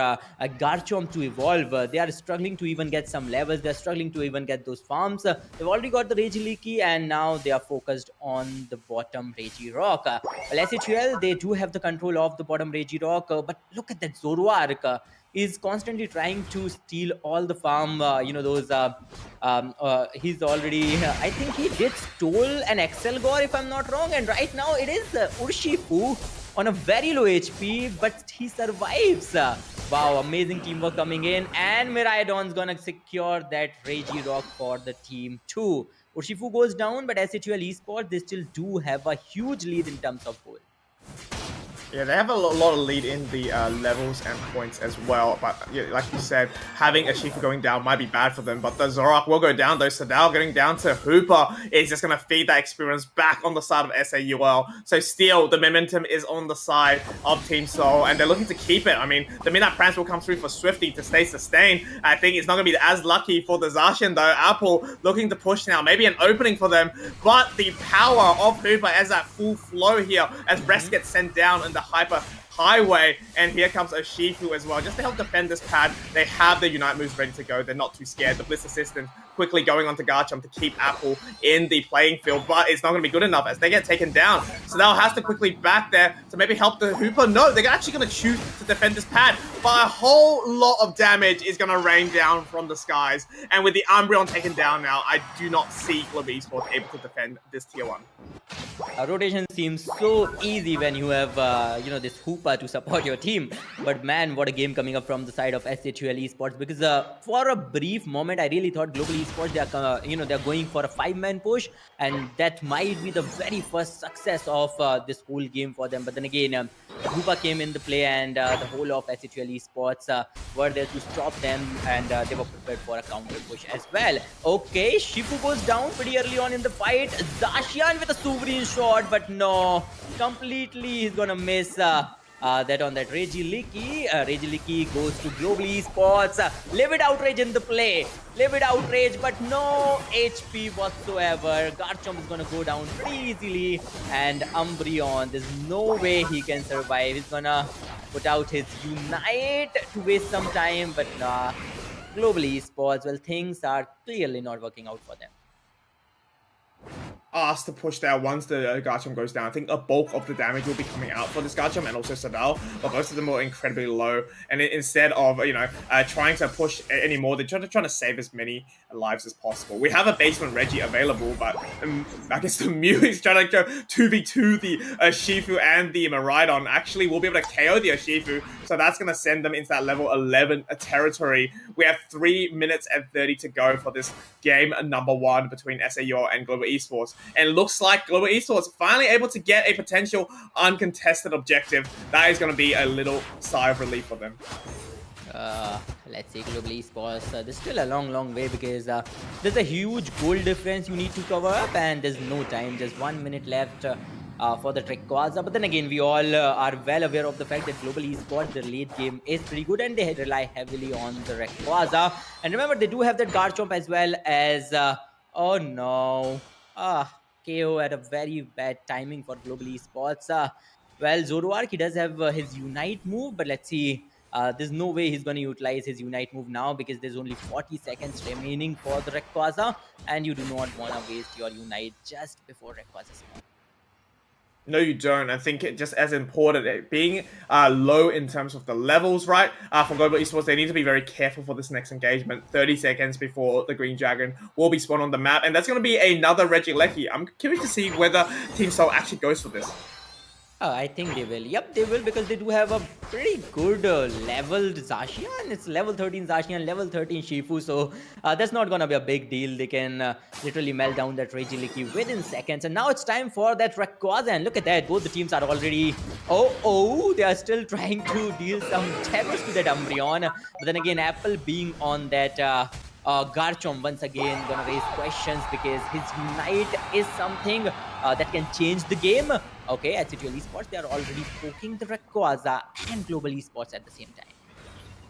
S3: Garchomp to evolve. They are struggling to even get some levels. They're struggling to even get those farms. They've already got the Regieleki, and now they are focused on the bottom Regirock. Well, SHL, they do have the control of the bottom Regirock, but look at that Zoroark. Is constantly trying to steal all the farm. He's already. I think he did stole an Excelgor, if I'm not wrong. And right now it is Urshifu on a very low HP, but he survives. Wow, amazing teamwork coming in, and Miraidon's gonna secure that Regirock for the team too. Urshifu goes down, but SHL Esports, they still do have a huge lead in terms of goal.
S1: Yeah, they have a lot of lead in the levels and points as well, but yeah, like you said, having a Shifu going down might be bad for them, but the Zoroark will go down though. Sadao getting down to Hooper is just going to feed that experience back on the side of SAUL. So still, the momentum is on the side of Team Soul, and they're looking to keep it. I mean, the Midnight Prance will come through for Swifty to stay sustained. I think it's not going to be as lucky for the Zacian though. Apple looking to push now, maybe an opening for them, but the power of Hooper as that full flow here, as Rest gets sent down in the hyper highway, and here comes Urshifu as well, just to help defend this pad. They have the Unite moves ready to go. They're not too scared. The Bliss Assistant quickly going onto Garchomp to keep Apple in the playing field, but it's not going to be good enough as they get taken down. So Sadao has to quickly back there to maybe help the Hooper. No, they're actually going to choose to defend this pad, but a whole lot of damage is going to rain down from the skies. And with the Umbreon taken down now, I do not see Global Esports able to defend this tier 1.
S3: Rotation seems so easy when you have this Hoopa to support your team, but man, what a game coming up from the side of SHL Esports, because for a brief moment I really thought Global Esports, they're going for a 5-man push, and that might be the very first success of this whole game for them. But then again, Hoopa came in the play, and the whole of SHL Esports were there to stop them, and they were prepared for a counter push as well. Okay, Shifu goes down pretty early on in the fight. Zacian with a sovereign shot, but no, completely he's gonna miss that on that Regieleki. Regieleki goes to Global Esports. Livid Outrage in the play. Livid Outrage, but no HP whatsoever. Garchomp is gonna go down pretty easily, and Umbreon, there's no way he can survive. He's gonna put out his Unite to waste some time, but Global Esports, well, things are clearly not working out for them.
S1: Asked to push there once the Garchomp goes down. I think a bulk of the damage will be coming out for this Garchomp and also Sadao, but both of them are incredibly low. And instead of trying to push any more, they're trying to save as many lives as possible. We have a Basement Regi available, but I guess the Mew is trying to go 2v2 the Urshifu and the Miraidon. Actually, we'll be able to KO the Urshifu, so that's going to send them into that level 11 territory. We have 3 minutes and 30 to go for this game number 1 between SAUL and Global Esports. And it looks like Global Esports finally able to get a potential uncontested objective. That is going to be a little sigh of relief for them.
S3: Uh, let's say global esports. There's still a long way because there's a huge goal difference you need to cover up, and there's no time. Just 1 minute left for the Rayquaza. But then again, we all are well aware of the fact that global esports, the late game is pretty good, and they rely heavily on the Rayquaza. And remember, they do have that Garchomp as well as. Oh no! KO at a very bad timing for global esports. Well, Zoroark, he does have his Unite move, but let's see. There's no way he's going to utilize his Unite move now because there's only 40 seconds remaining for the Rayquaza, and you do not want to waste your Unite just before Rayquaza spawn.
S1: No, you don't. I think it just as important, being low in terms of the levels, right? For Global Esports, they need to be very careful for this next engagement. 30 seconds before the Green Dragon will be spawned on the map, and that's going to be another Regieleki. I'm curious to see whether Team Soul actually goes for this.
S3: I think they will. Yep, they will because they do have a pretty good leveled Zacian. It's level 13 Zacian, level 13 Shifu. So that's not going to be a big deal. They can literally melt down that Regieleki within seconds. And now it's time for that Rayquaza. And look at that. Both the teams are already... Oh, they are still trying to deal some damage to that Umbreon. But then again, Apple being on that... Garchomp once again gonna raise questions because his Unite is something that can change the game. Okay, at City Esports, they are already poking the Rayquaza and Global Esports at the same time.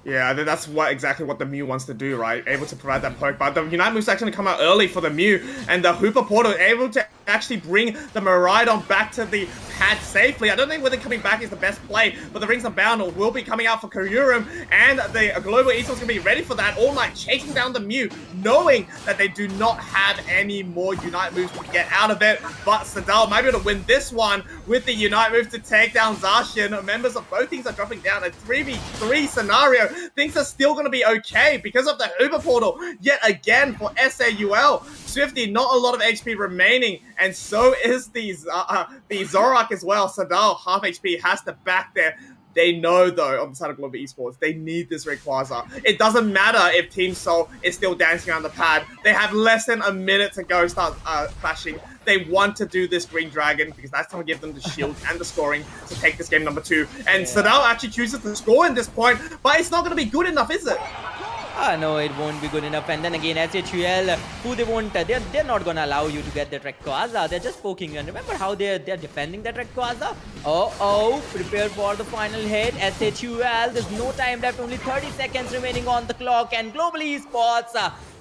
S1: Yeah, I think that's exactly what the Mew wants to do, right? Able to provide that poke. But the Unite move's actually come out early for the Mew, and the Hooper Portal able to actually bring the Miraidon back to the pad safely. I don't think whether coming back is the best play, but the Rings of Bound will be coming out for Kyurem, and the Global Esports going to be ready for that. All Might chasing down the Mew, knowing that they do not have any more Unite moves to get out of it. But Sadal might be able to win this one with the Unite move to take down Zacian. Members of both teams are dropping down. A 3v3 scenario. Things are still going to be okay because of the Uber Portal. Yet again for SAUL. Swifty, not a lot of HP remaining, and so is the Zorak as well. Sadal, half HP, has to back there. They know, though, on the side of Global Esports, they need this Rayquaza. It doesn't matter if Team Soul is still dancing around the pad. They have less than a minute to go start flashing. They want to do this Green Dragon because that's going to give them the shield and the scoring to take this game number 2. And Sadal actually chooses to score in this point, but it's not going to be good enough, is it?
S3: No, it won't be good enough. And then again, SHUL, who they won't, they're not gonna allow you to get that Rayquaza. They're just poking you. And remember how they're defending that Rayquaza? Prepare for the final hit. SHUL, there's no time left. Only 30 seconds remaining on the clock. And Global Esports,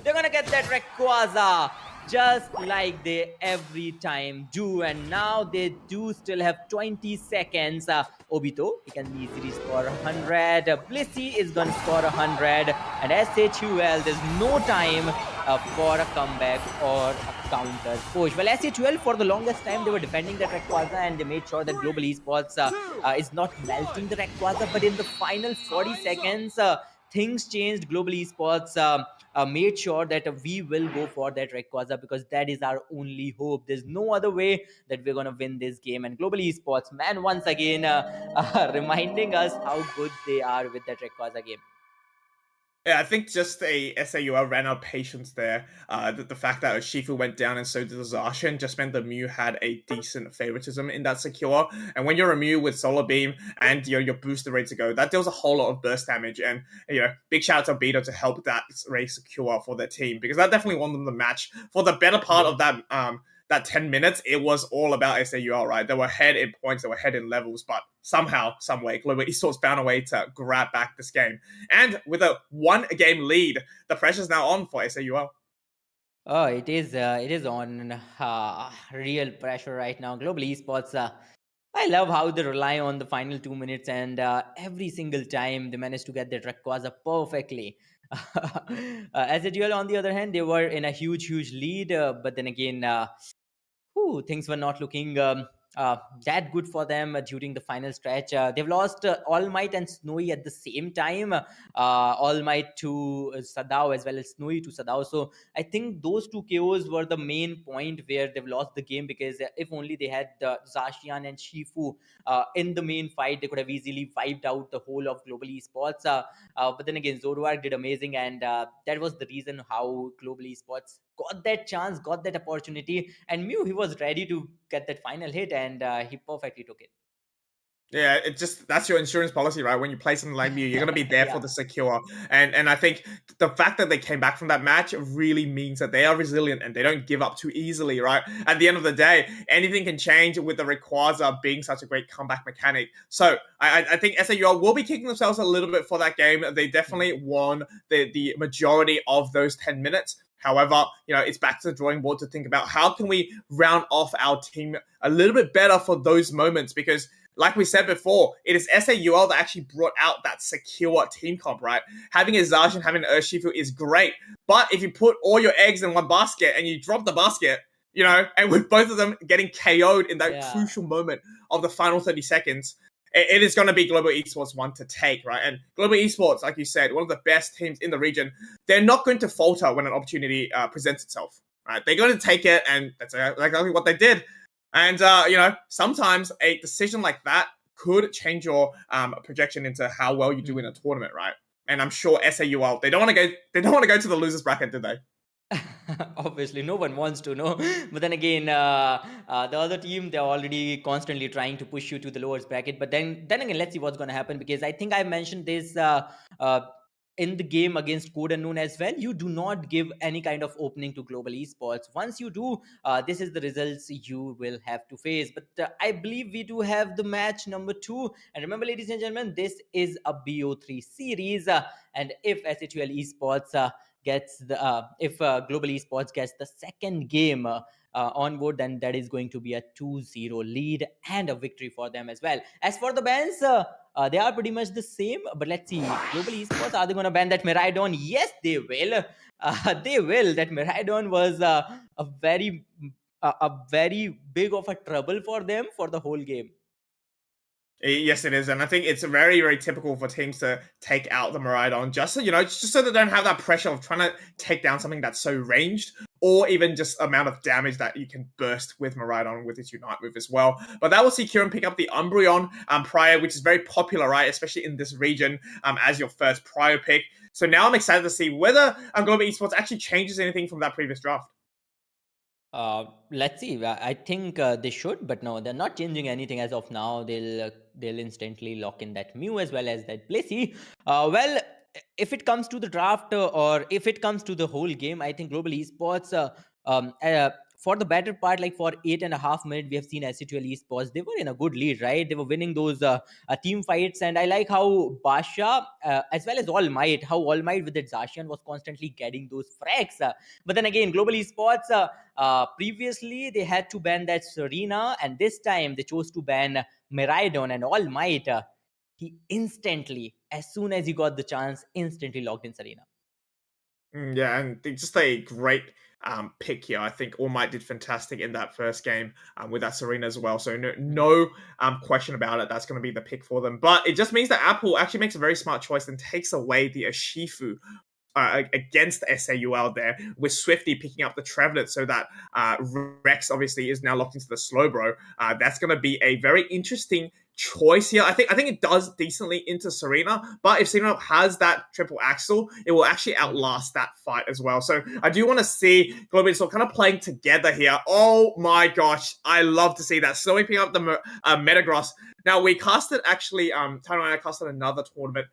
S3: they're gonna get that Rayquaza, just like they every time do. And now they do still have 20 seconds. Obito, he can easily score 100. Blissey is gonna score 100. And SHUL, there's no time for a comeback or a counter push. Well, SHUL, for the longest time, they were defending that Rayquaza, and they made sure that Global Esports is not melting the Rayquaza. But in the final 40 seconds, things changed. Global Esports made sure that we will go for that Rayquaza because that is our only hope. There's no other way that we're going to win this game. And Global Esports, man, once again, reminding us how good they are with that Rayquaza game.
S1: Yeah, I think just a SAUL ran out of patience there. The fact that Shifu went down and so did the Zacian just meant the Mew had a decent favoritism in that secure. And when you're a Mew with Solar Beam and your booster ready to go, that deals a whole lot of burst damage. And big shout out to Beto to help that race secure for their team because that definitely won them the match. For the better part of that 10 minutes, it was all about SAUL, right? They were ahead in points, they were ahead in levels, but somehow, some way, Global Esports found a way to grab back this game. And with a 1-game lead, the pressure's now on for SAUL.
S3: Oh, it is on real pressure right now. Global Esports, I love how they rely on the final 2 minutes, and every single time they manage to get their Rayquaza perfectly. As a duel, on the other hand, they were in a huge lead, but then again, things were not looking that good for them during the final stretch. They've lost All Might and Snowy at the same time. All Might to Sadao as well as Snowy to Sadao. So I think those two KOs were the main point where they've lost the game because if only they had Zacian and Shifu in the main fight, they could have easily wiped out the whole of Global Esports. But then again, Zoroark did amazing, and that was the reason how Global Esports got that chance, got that opportunity. And Mew, he was ready to get that final hit, and he perfectly took it.
S1: Yeah, it just that's your insurance policy, right? When you play something like Mew, you're gonna be there for
S3: Yeah.
S1: the secure. And I think the fact that they came back from that match really means that they are resilient and they don't give up too easily, right? At the end of the day, anything can change with the Rayquaza being such a great comeback mechanic. So I think SAUL will be kicking themselves a little bit for that game. They definitely won the majority of those 10 minutes. However, it's back to the drawing board to think about how can we round off our team a little bit better for those moments, because like we said before, it is SAUL that actually brought out that secure team comp, right? Having a Zash and having an Urshifu is great, but if you put all your eggs in one basket and you drop the basket, and with both of them getting KO'd in that
S3: Yeah.
S1: crucial moment of the final 30 seconds, it is going to be Global Esports one to take, right? And Global Esports, like you said, one of the best teams in the region, they're not going to falter when an opportunity presents itself, right? They're going to take it, and that's exactly what they did. And sometimes a decision like that could change your projection into how well you do in a tournament, right? And I'm sure SAUL they don't want to go to the losers bracket, did they?
S3: Obviously, no one wants to know. But then again, the other team, they're already constantly trying to push you to the lowest bracket. But then again, let's see what's going to happen, because I think I mentioned this uh, in the game against Code Unknown as well. You do not give any kind of opening to global esports. Once you do, this is the results you will have to face. But I believe we do have the match number 2. And remember, ladies and gentlemen, this is a BO3 series. And if SHUL Esports gets the if global esports gets the second game on board, then that is going to be a 2-0 lead and a victory for them as well. As for the bans, they are pretty much the same, but let's see, global esports, are they going to ban that Miraidon? Yes, they will. They will. That Miraidon was a very big of a trouble for them for the whole game.
S1: Yes, it is, and I think it's very, very typical for teams to take out the Miraidon just so they don't have that pressure of trying to take down something that's so ranged, or even just amount of damage that you can burst with Miraidon with its Unite move as well. But that will see Kieran pick up the Umbreon prior, which is very popular, right, especially in this region, as your first prior pick. So now I'm excited to see whether Global Esports actually changes anything from that previous draft.
S3: Let's see. I think they should, but no, they're not changing anything as of now. They'll instantly lock in that Mew as well as that Blissey. Well, if it comes to the draft or if it comes to the whole game, I think global esports. For the better part, like for 8.5 minutes, we have seen SCTL esports. They were in a good lead, right? They were winning those team fights, and I like how Basha as well as All Might, how All Might with that Zacian was constantly getting those frags. But then again, global esports. Previously, they had to ban that Serena, and this time they chose to ban Miraidon. And All Might, he instantly, as soon as he got the chance, instantly logged in Serena.
S1: Yeah, and just a great pick here. I think All Might did fantastic in that first game with that Serena as well. So no question about it. That's going to be the pick for them. But it just means that Apple actually makes a very smart choice and takes away the Ashifu against SAUL there, with Swifty picking up the Trevenant, so that Rex obviously is now locked into the Slowbro. That's going to be a very interesting choice here. I think it does decently into Serena, but if Serena has that triple axle, it will actually outlast that fight as well. So I do want to see Global Esports kind of playing together here. Oh my gosh, I love to see that. Snowy picking up the Metagross. Now we casted actually, Tony and I casted another tournament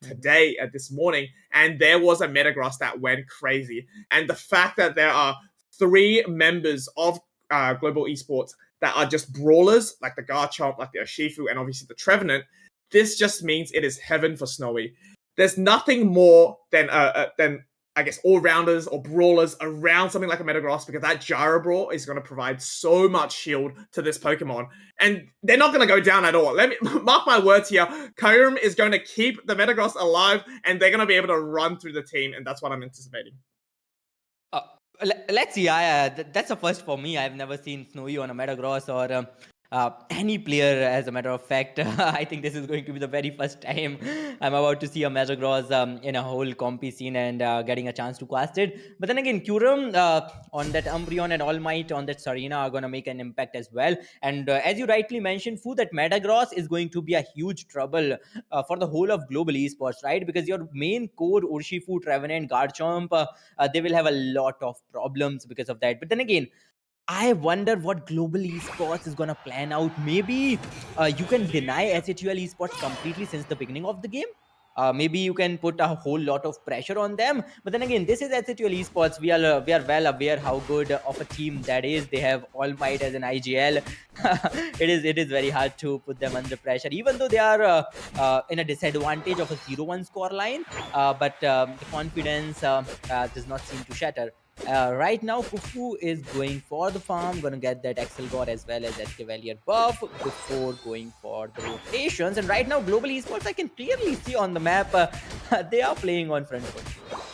S1: today, this morning, and there was a Metagross that went crazy. And the fact that there are 3 members of Global Esports that are just brawlers, like the Garchomp, like the Urshifu, and obviously the Trevenant, this just means it is heaven for Snowy. There's nothing more than I guess all-rounders or brawlers around something like a Metagross, because that Gyro Brawl is going to provide so much shield to this Pokemon. And they're not going to go down at all. Let me mark my words here. Kyurem is going to keep the Metagross alive, and they're going to be able to run through the team, and that's what I'm anticipating.
S3: Let's see. That's a first for me. I've never seen Snowy on a Metagross or any player, as a matter of fact. I think this is going to be the very first time I'm about to see a Metagross in a whole compy scene and getting a chance to cast it. But then again, Kyurem on that Umbreon and All Might on that Serena are going to make an impact as well. And as you rightly mentioned, Fu, that Metagross is going to be a huge trouble for the whole of global esports, right? Because your main core, Urshifu, Trevenant, Garchomp, they will have a lot of problems because of that. But then again, I wonder what global esports is gonna plan out. Maybe you can deny SHUL esports completely since the beginning of the game. Maybe you can put a whole lot of pressure on them. But then again, this is SHUL esports. We are well aware how good of a team that is. They have All Might as an IGL. It is very hard to put them under pressure, even though they are in a disadvantage of a 0-1 score line. But the confidence does not seem to shatter. Right now, Kufu is going for the farm, gonna get that Axel Gore as well as Escavalier buff before going for the rotations. And right now, Global Esports, I can clearly see on the map, they are playing on front foot.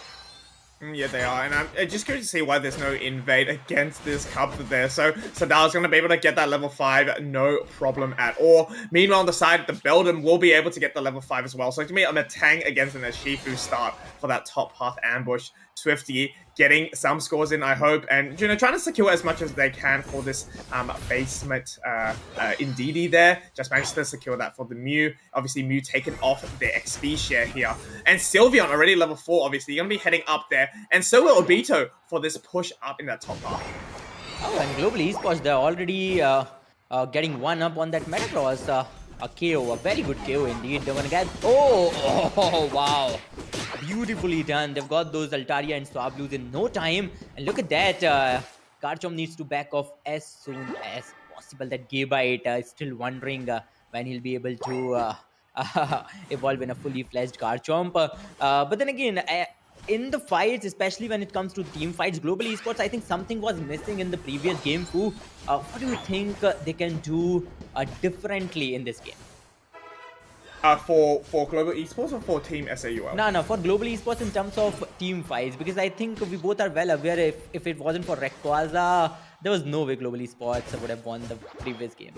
S1: Yeah, they are, and I'm just curious to see why there's no invade against this cup there. So Sadal's going to be able to get that level 5, no problem at all. Meanwhile, on the side, the Beldam will be able to get the level 5 as well. So it's going to be a Matang against an Ashifu start for that top path ambush. Swifty getting some scores in, I hope, and trying to secure as much as they can for this basement Indeedee there. Just managed to secure that for the Mew. Obviously, Mew taken off their XP share here. And Sylveon already level 4, obviously. You're going to be heading up there. And so will Obito for this push up in that top path.
S3: Oh, and Global Esports, they're already getting one up on that Metagross. A KO, a very good KO indeed. They're gonna get. Oh, wow. Beautifully done. They've got those Altaria and Swablues in no time. And look at that. Garchomp needs to back off as soon as possible. That Gabite is still wondering when he'll be able to evolve in a fully fledged Garchomp. But then again, in the fights, especially when it comes to team fights, Global Esports, I think something was missing in the previous game. Fu, what do you think they can do differently in this game?
S1: For Global Esports or for Team SAUL?
S3: No, for Global Esports in terms of team fights, because I think we both are well aware if it wasn't for Rayquaza, there was no way Global Esports would have won the previous game.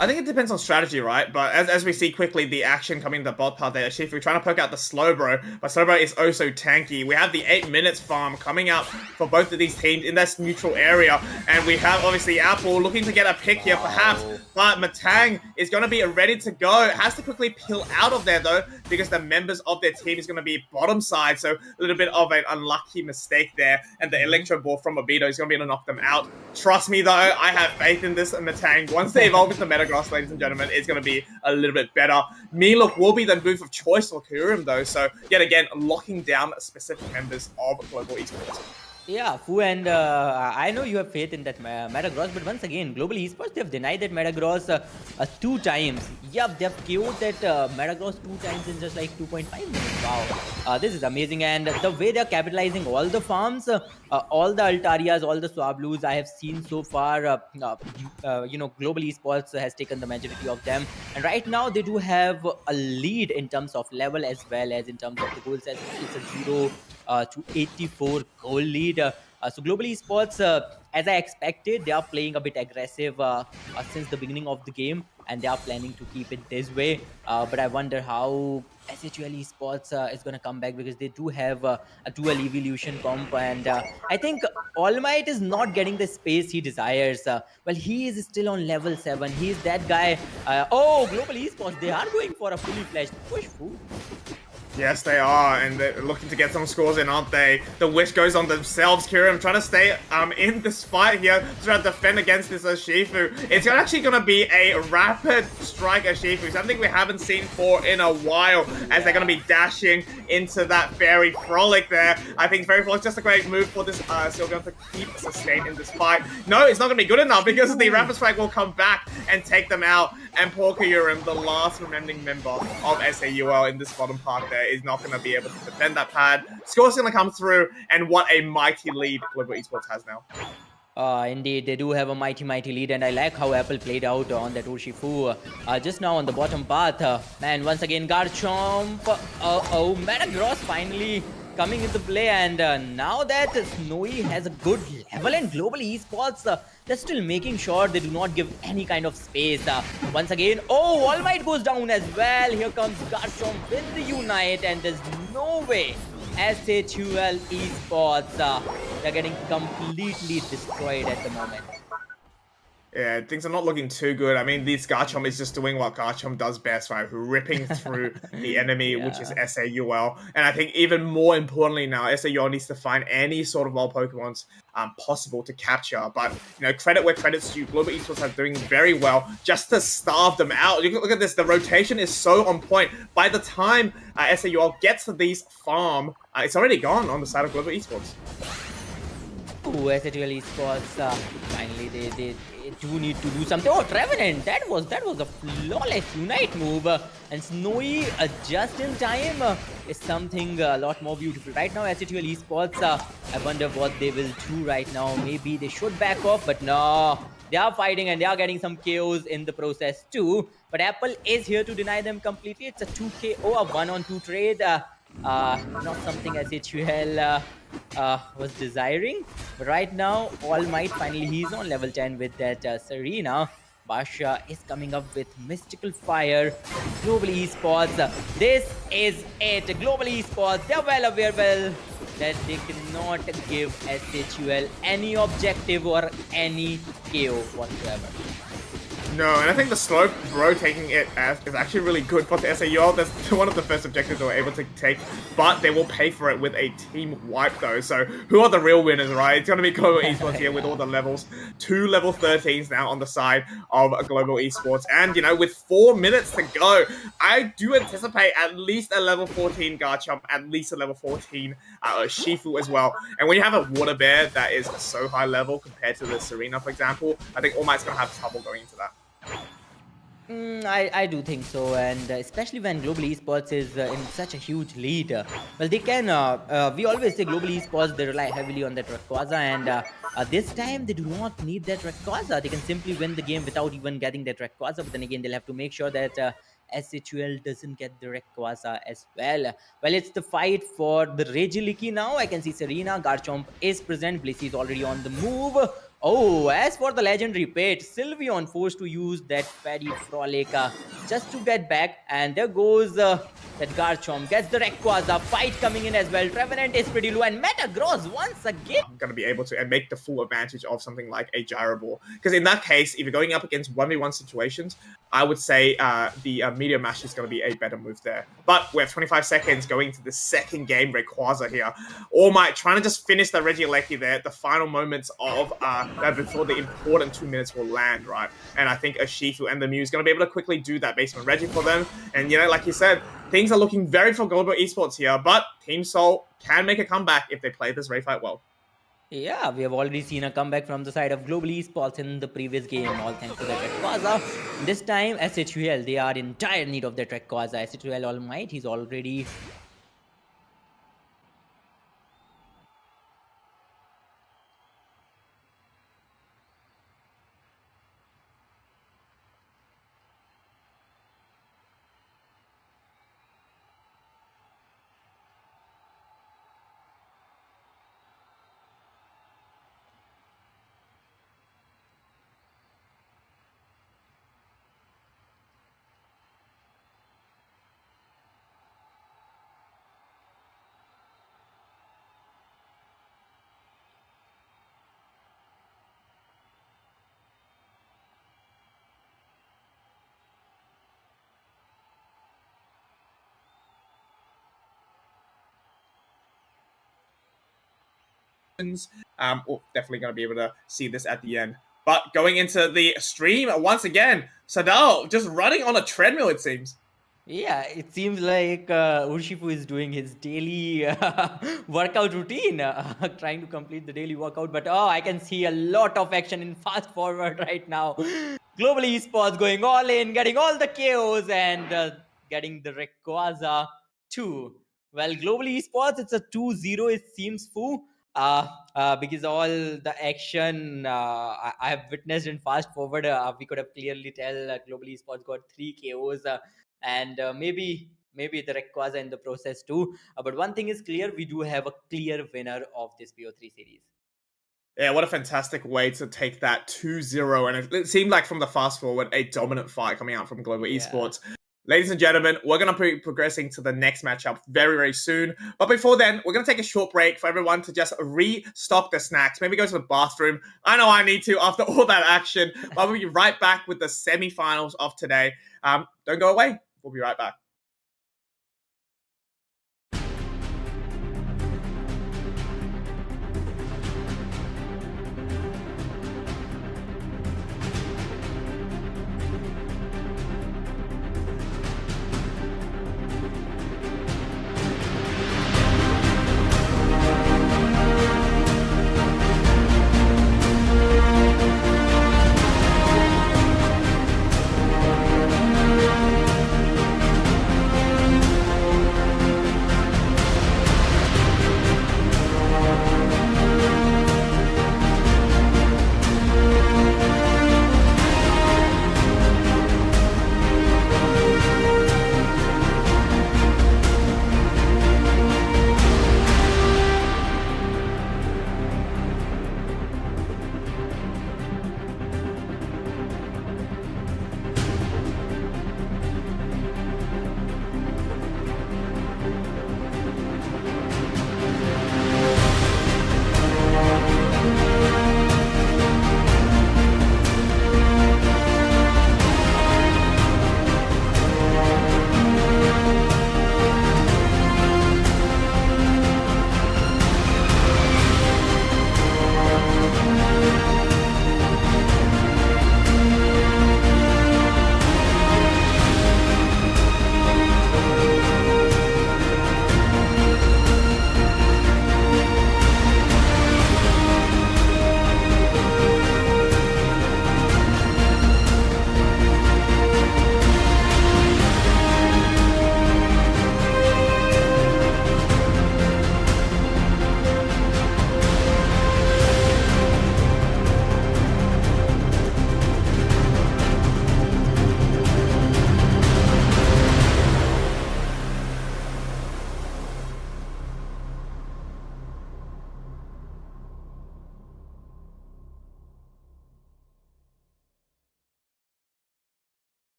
S1: I think it depends on strategy, right? But as we see quickly, the action coming in the bot path there, Shifu trying to poke out the Slowbro, but Slowbro is oh so tanky. We have the 8 minutes farm coming out for both of these teams in this neutral area, and we have obviously Apple looking to get a pick here perhaps, but Matang is going to be ready to go. Has to quickly peel out of there though, because the members of their team is going to be bottom side, so a little bit of an unlucky mistake there, and the Electro Ball from Obito is going to be able to knock them out. Trust me though, I have faith in this Matang. Once they evolve into Metagross, ladies and gentlemen, it's going to be a little bit better. Melook will be the move of choice for Kyurem though, so yet again, locking down specific members of Global Esports.
S3: Yeah, Fu, and I know you have faith in that Metagross, but once again, Global Esports, they've denied that Metagross 2 times. Yep, they've KO'd that Metagross 2 times in just like 2.5 minutes. Wow, this is amazing. And the way they're capitalizing all the farms, all the Altarias, all the Swablues I have seen so far, Global Esports has taken the majority of them. And right now, they do have a lead in terms of level as well as in terms of the goals. It's a 0 to 84 goal lead. So Global Esports, as I expected, they are playing a bit aggressive since the beginning of the game, and they are planning to keep it this way. But I wonder how SHUL Esports is going to come back, because they do have a dual evolution comp, and I think All Might is not getting the space he desires. Well, he is still on level 7. He is that guy. Global Esports, they are going for a fully fledged push. Food.
S1: Yes, they are, and they're looking to get some scores in, aren't they? The wish goes on themselves. Kyurem trying to stay in this fight here, trying to defend against this Ashifu. It's actually going to be a rapid strike Ashifu, something we haven't seen for in a while, as they're going to be dashing into that Fairy Frolic there. I think Fairy Frolic is just a great move for this Sylveon to keep sustained in this fight. No, it's not going to be good enough, because the rapid strike will come back and take them out. And poor Kyurem, the last remaining member of SAUL in this bottom part there, is not going to be able to defend that pad. Score's going to come through, and what a mighty lead Global Esports has now.
S3: Indeed, they do have a mighty lead, and I like how Apple played out on that Urshifu just now on the bottom path. Man, once again, Garchomp. Metagross finally coming into play, and now that Snowy has a good level, and Global Esports, they're still making sure they do not give any kind of space. Once again, All Might goes down as well. Here comes Garchomp with the Unite, and there's no way SHUL Esports, they're getting completely destroyed at the moment.
S1: Yeah, things are not looking too good. I mean, this Garchomp is just doing what Garchomp does best, right? Ripping through the enemy, which is
S3: Yeah.
S1: SAUL. And I think even more importantly now, SAUL needs to find any sort of wild Pokemons possible to capture. But, credit where credit's due. Global Esports are doing very well just to starve them out. Look at this. The rotation is so on point. By the time SAUL gets to these farm, it's already gone on the side of Global Esports.
S3: Oh, SHL Esports, finally they do need to do something. Oh, Trevenant, that was a flawless Unite move. And Snowy, just in time, is something a lot more beautiful. Right now, SHL Esports, I wonder what they will do right now. Maybe they should back off, but no. They are fighting and they are getting some KOs in the process too. But Apple is here to deny them completely. It's a 2 KO, a 1-on-2 trade. Not something SHL was desiring. But right now, All Might finally he's on level 10 with that Serena. Basha is coming up with Mystical Fire. Global Esports. This is it. Global Esports. They're well aware that they cannot give SHUL any objective or any KO whatsoever.
S1: No, and I think the slow bro taking it is actually really good for the SAUL. That's one of the first objectives they were able to take, but they will pay for it with a team wipe though. So who are the real winners, right? It's going to be Global Esports here with all the levels. 2 level 13s now on the side of Global Esports. And, with 4 minutes to go, I do anticipate at least a level 14 Garchomp, at least a level 14 Shifu as well. And when you have a Water Bear that is so high level compared to the Serena, for example, I think All Might's going to have trouble going into that.
S3: I do think so, and especially when Global Esports is in such a huge lead. Well, they can. We always say Global Esports, they rely heavily on that Rayquaza, and this time they do not need that Rayquaza. They can simply win the game without even getting that Rayquaza. But then again, they'll have to make sure that SHUL doesn't get the Rayquaza as well. Well, it's the fight for the Regiliki now. I can see Serena, Garchomp is present. Blissey is already on the move. Oh, as for the legendary pet, Sylveon forced to use that Fairy Frolic just to get back. And there goes that Garchomp. Gets the Rayquaza. Fight coming in as well. Trevenant is pretty low. And Metagross once again.
S1: Going to be able to and make the full advantage of something like a Gyro Ball. Because in that case, if you're going up against 1v1 situations, I would say the Meteor Mash is going to be a better move there. But we have 25 seconds going into the second game. Rayquaza here. All Might trying to just finish the Regieleki there at the final moments of before the important 2 minutes will land, right? And I think Urshifu and the Mew is going to be able to quickly do that based on Reggie for them. And, like you said, things are looking very for Global Esports here, but Team Soul can make a comeback if they play this Ray fight well.
S3: Yeah, we have already seen a comeback from the side of Global Esports in the previous game, all thanks to that Rayquaza. This time, SHUL, they are in dire need of that Rayquaza. SHUL All Might, he's already...
S1: We're definitely going to be able to see this at the end. But going into the stream, once again, Sadal just running on a treadmill, it seems.
S3: Yeah, it seems like Urshifu is doing his daily workout routine, trying to complete the daily workout. But I can see a lot of action in fast forward right now. Global Esports going all in, getting all the KOs and getting the Rayquaza too. Well, Global Esports, it's a 2-0, it seems, Fu. Because all the action I have witnessed in fast forward, we could have clearly tell Global Esports got 3 KOs. And maybe the Rayquaza in the process too. But one thing is clear, we do have a clear winner of this BO3 series.
S1: Yeah, what a fantastic way to take that 2-0. And it seemed like from the fast forward, a dominant fight coming out from Global Esports. Ladies and gentlemen, we're going to be progressing to the next matchup very, very soon. But before then, we're going to take a short break for everyone to just restock the snacks. Maybe go to the bathroom. I know I need to after all that action. But we'll be right back with the semi-finals of today. Don't go away. We'll be right back.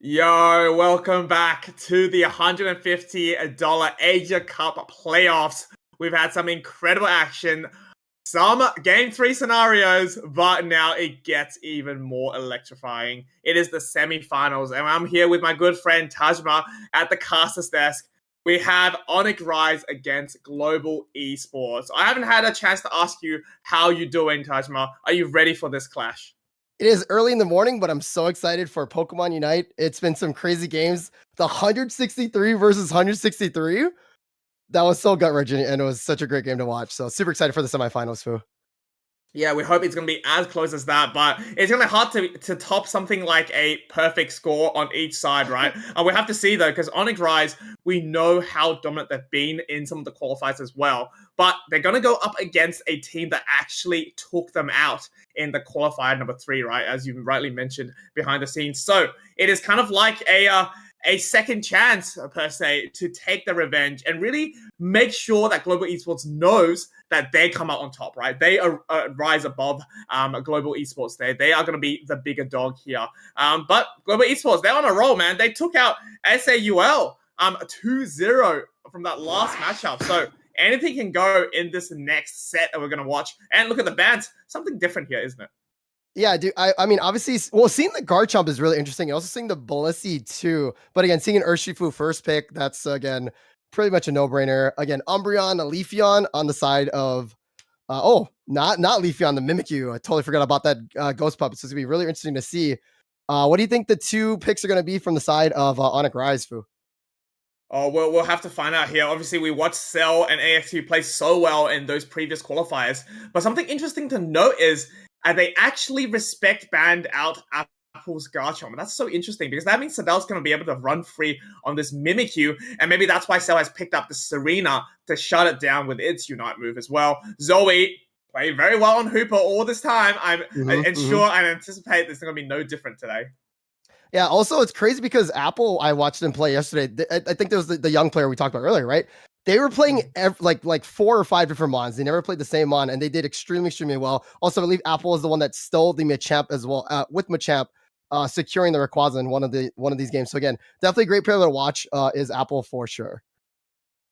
S1: Yo, welcome back to the $150 Asia Cup playoffs. We've had some incredible action, some Game 3 scenarios, but now it gets even more electrifying. It is the semi-finals, and I'm here with my good friend Tajma at the caster's desk. We have Onyx Rise against Global Esports. I haven't had a chance to ask you how you doing, Tajma. Are you ready for this clash?
S4: It is early in the morning, but I'm so excited for Pokemon Unite. It's been some crazy games. The 163 versus 163. That was so gut-wrenching, and it was such a great game to watch. So super excited for the semifinals, Fu.
S1: Yeah, we hope it's going to be as close as that, but it's going to be hard to top something like a perfect score on each side, right? And we have to see, though, because Onyx Rise, we know how dominant they've been in some of the qualifiers as well, but they're going to go up against a team that actually took them out in the qualifier number 3, right? As you rightly mentioned behind the scenes. So it is kind of like a second chance, per se, to take the revenge and really make sure that Global Esports knows that they come out on top, right? They rise above Global Esports there. They are going to be the bigger dog here. But Global Esports, they're on a roll, man. They took out SAUL 2-0 from that last matchup. So anything can go in this next set that we're going to watch. And look at the bans. Something different here, isn't it?
S4: Yeah, dude. I mean, obviously, well, seeing the Garchomp is really interesting. And also seeing the Blissey too. But again, seeing an Urshifu first pick, that's again pretty much a no-brainer. Again, Umbreon, a Leafeon on the side of not Leafeon, the Mimikyu. I totally forgot about that Ghost Pup. So it's gonna be really interesting to see. What do you think the two picks are gonna be from the side of Onyx Rise, Fu?
S1: Oh, we'll have to find out here. Obviously, we watched Cell and AXT play so well in those previous qualifiers. But something interesting to note is they actually respect banned out Apple's Garchomp. And that's so interesting because that means Sadel's going to be able to run free on this Mimikyu. And maybe that's why Cell has picked up the Serena to shut it down with its Unite move as well. Zoe played very well on Hooper all this time. I'm sure and anticipate there's going to be no different today.
S4: Yeah, also it's crazy because Apple, I watched them play yesterday. I think there was the young player we talked about earlier, right? They were playing like 4 or 5 different mons. They never played the same mon, and they did extremely well. Also, I believe Apple is the one that stole the Machamp as well, with Machamp securing the Rayquaza in one of these games. So again, definitely a great player to watch is Apple for sure.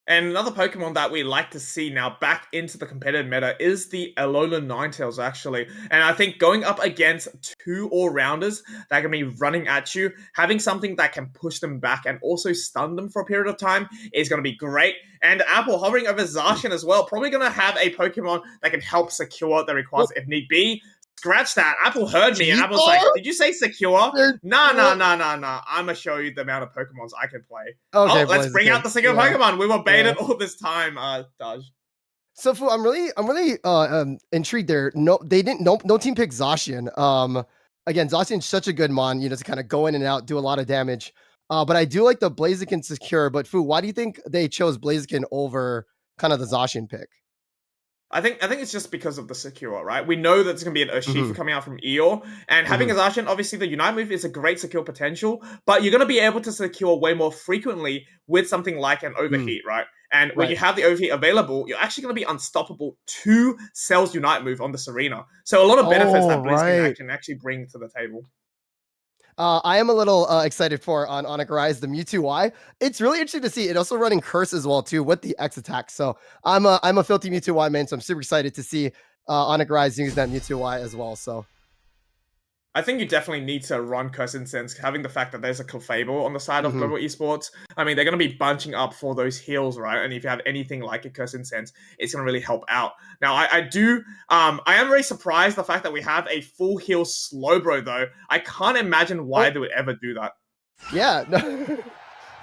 S1: And another Pokemon that we like to see now back into the competitive meta is the Alolan Ninetales, actually. And I think going up against 2 all-rounders that can be running at you, having something that can push them back and also stun them for a period of time is going to be great. And Apple hovering over Zacian as well, probably going to have a Pokemon that can help secure the Rayquaza if need be. Scratch that. Apple heard me, and Apple's like, did you say secure? Nah. I'm going to show you the amount of Pokemons I can play. Okay, let's bring out the secure Pokemon. We were baited all this time, Daj.
S4: So, Fu, I'm really intrigued there. No team picked Zacian. Again, Zacian's such a good mon, to kind of go in and out, do a lot of damage. But I do like the Blaziken secure. But, Fu, why do you think they chose Blaziken over kind of the Zacian pick?
S1: I think it's just because of the secure, right? We know that there's going to be an Urshifu coming out from Eeyore, and having a Zacian, obviously the Unite move is a great secure potential, but you're going to be able to secure way more frequently with something like an Overheat, right? And when you have the Overheat available, you're actually going to be unstoppable to Cell's Unite move on the Serena. So a lot of benefits that Blaziken can actually bring to the table.
S4: I am a little excited for on Onyx Rise, the Mewtwo Y. It's really interesting to see it also running Curse as well too with the X attack. So I'm a filthy Mewtwo Y man, so I'm super excited to see Onyx Rise use that Mewtwo Y as well. So
S1: I think you definitely need to run Curse Incense, having the fact that there's a Clefable on the side of Global Esports. I mean, they're going to be bunching up for those heals, right? And if you have anything like a Curse Incense, it's going to really help out. Now, I am very surprised the fact that we have a full heal Slowbro, though. I can't imagine why they would ever do that.
S4: Yeah, no.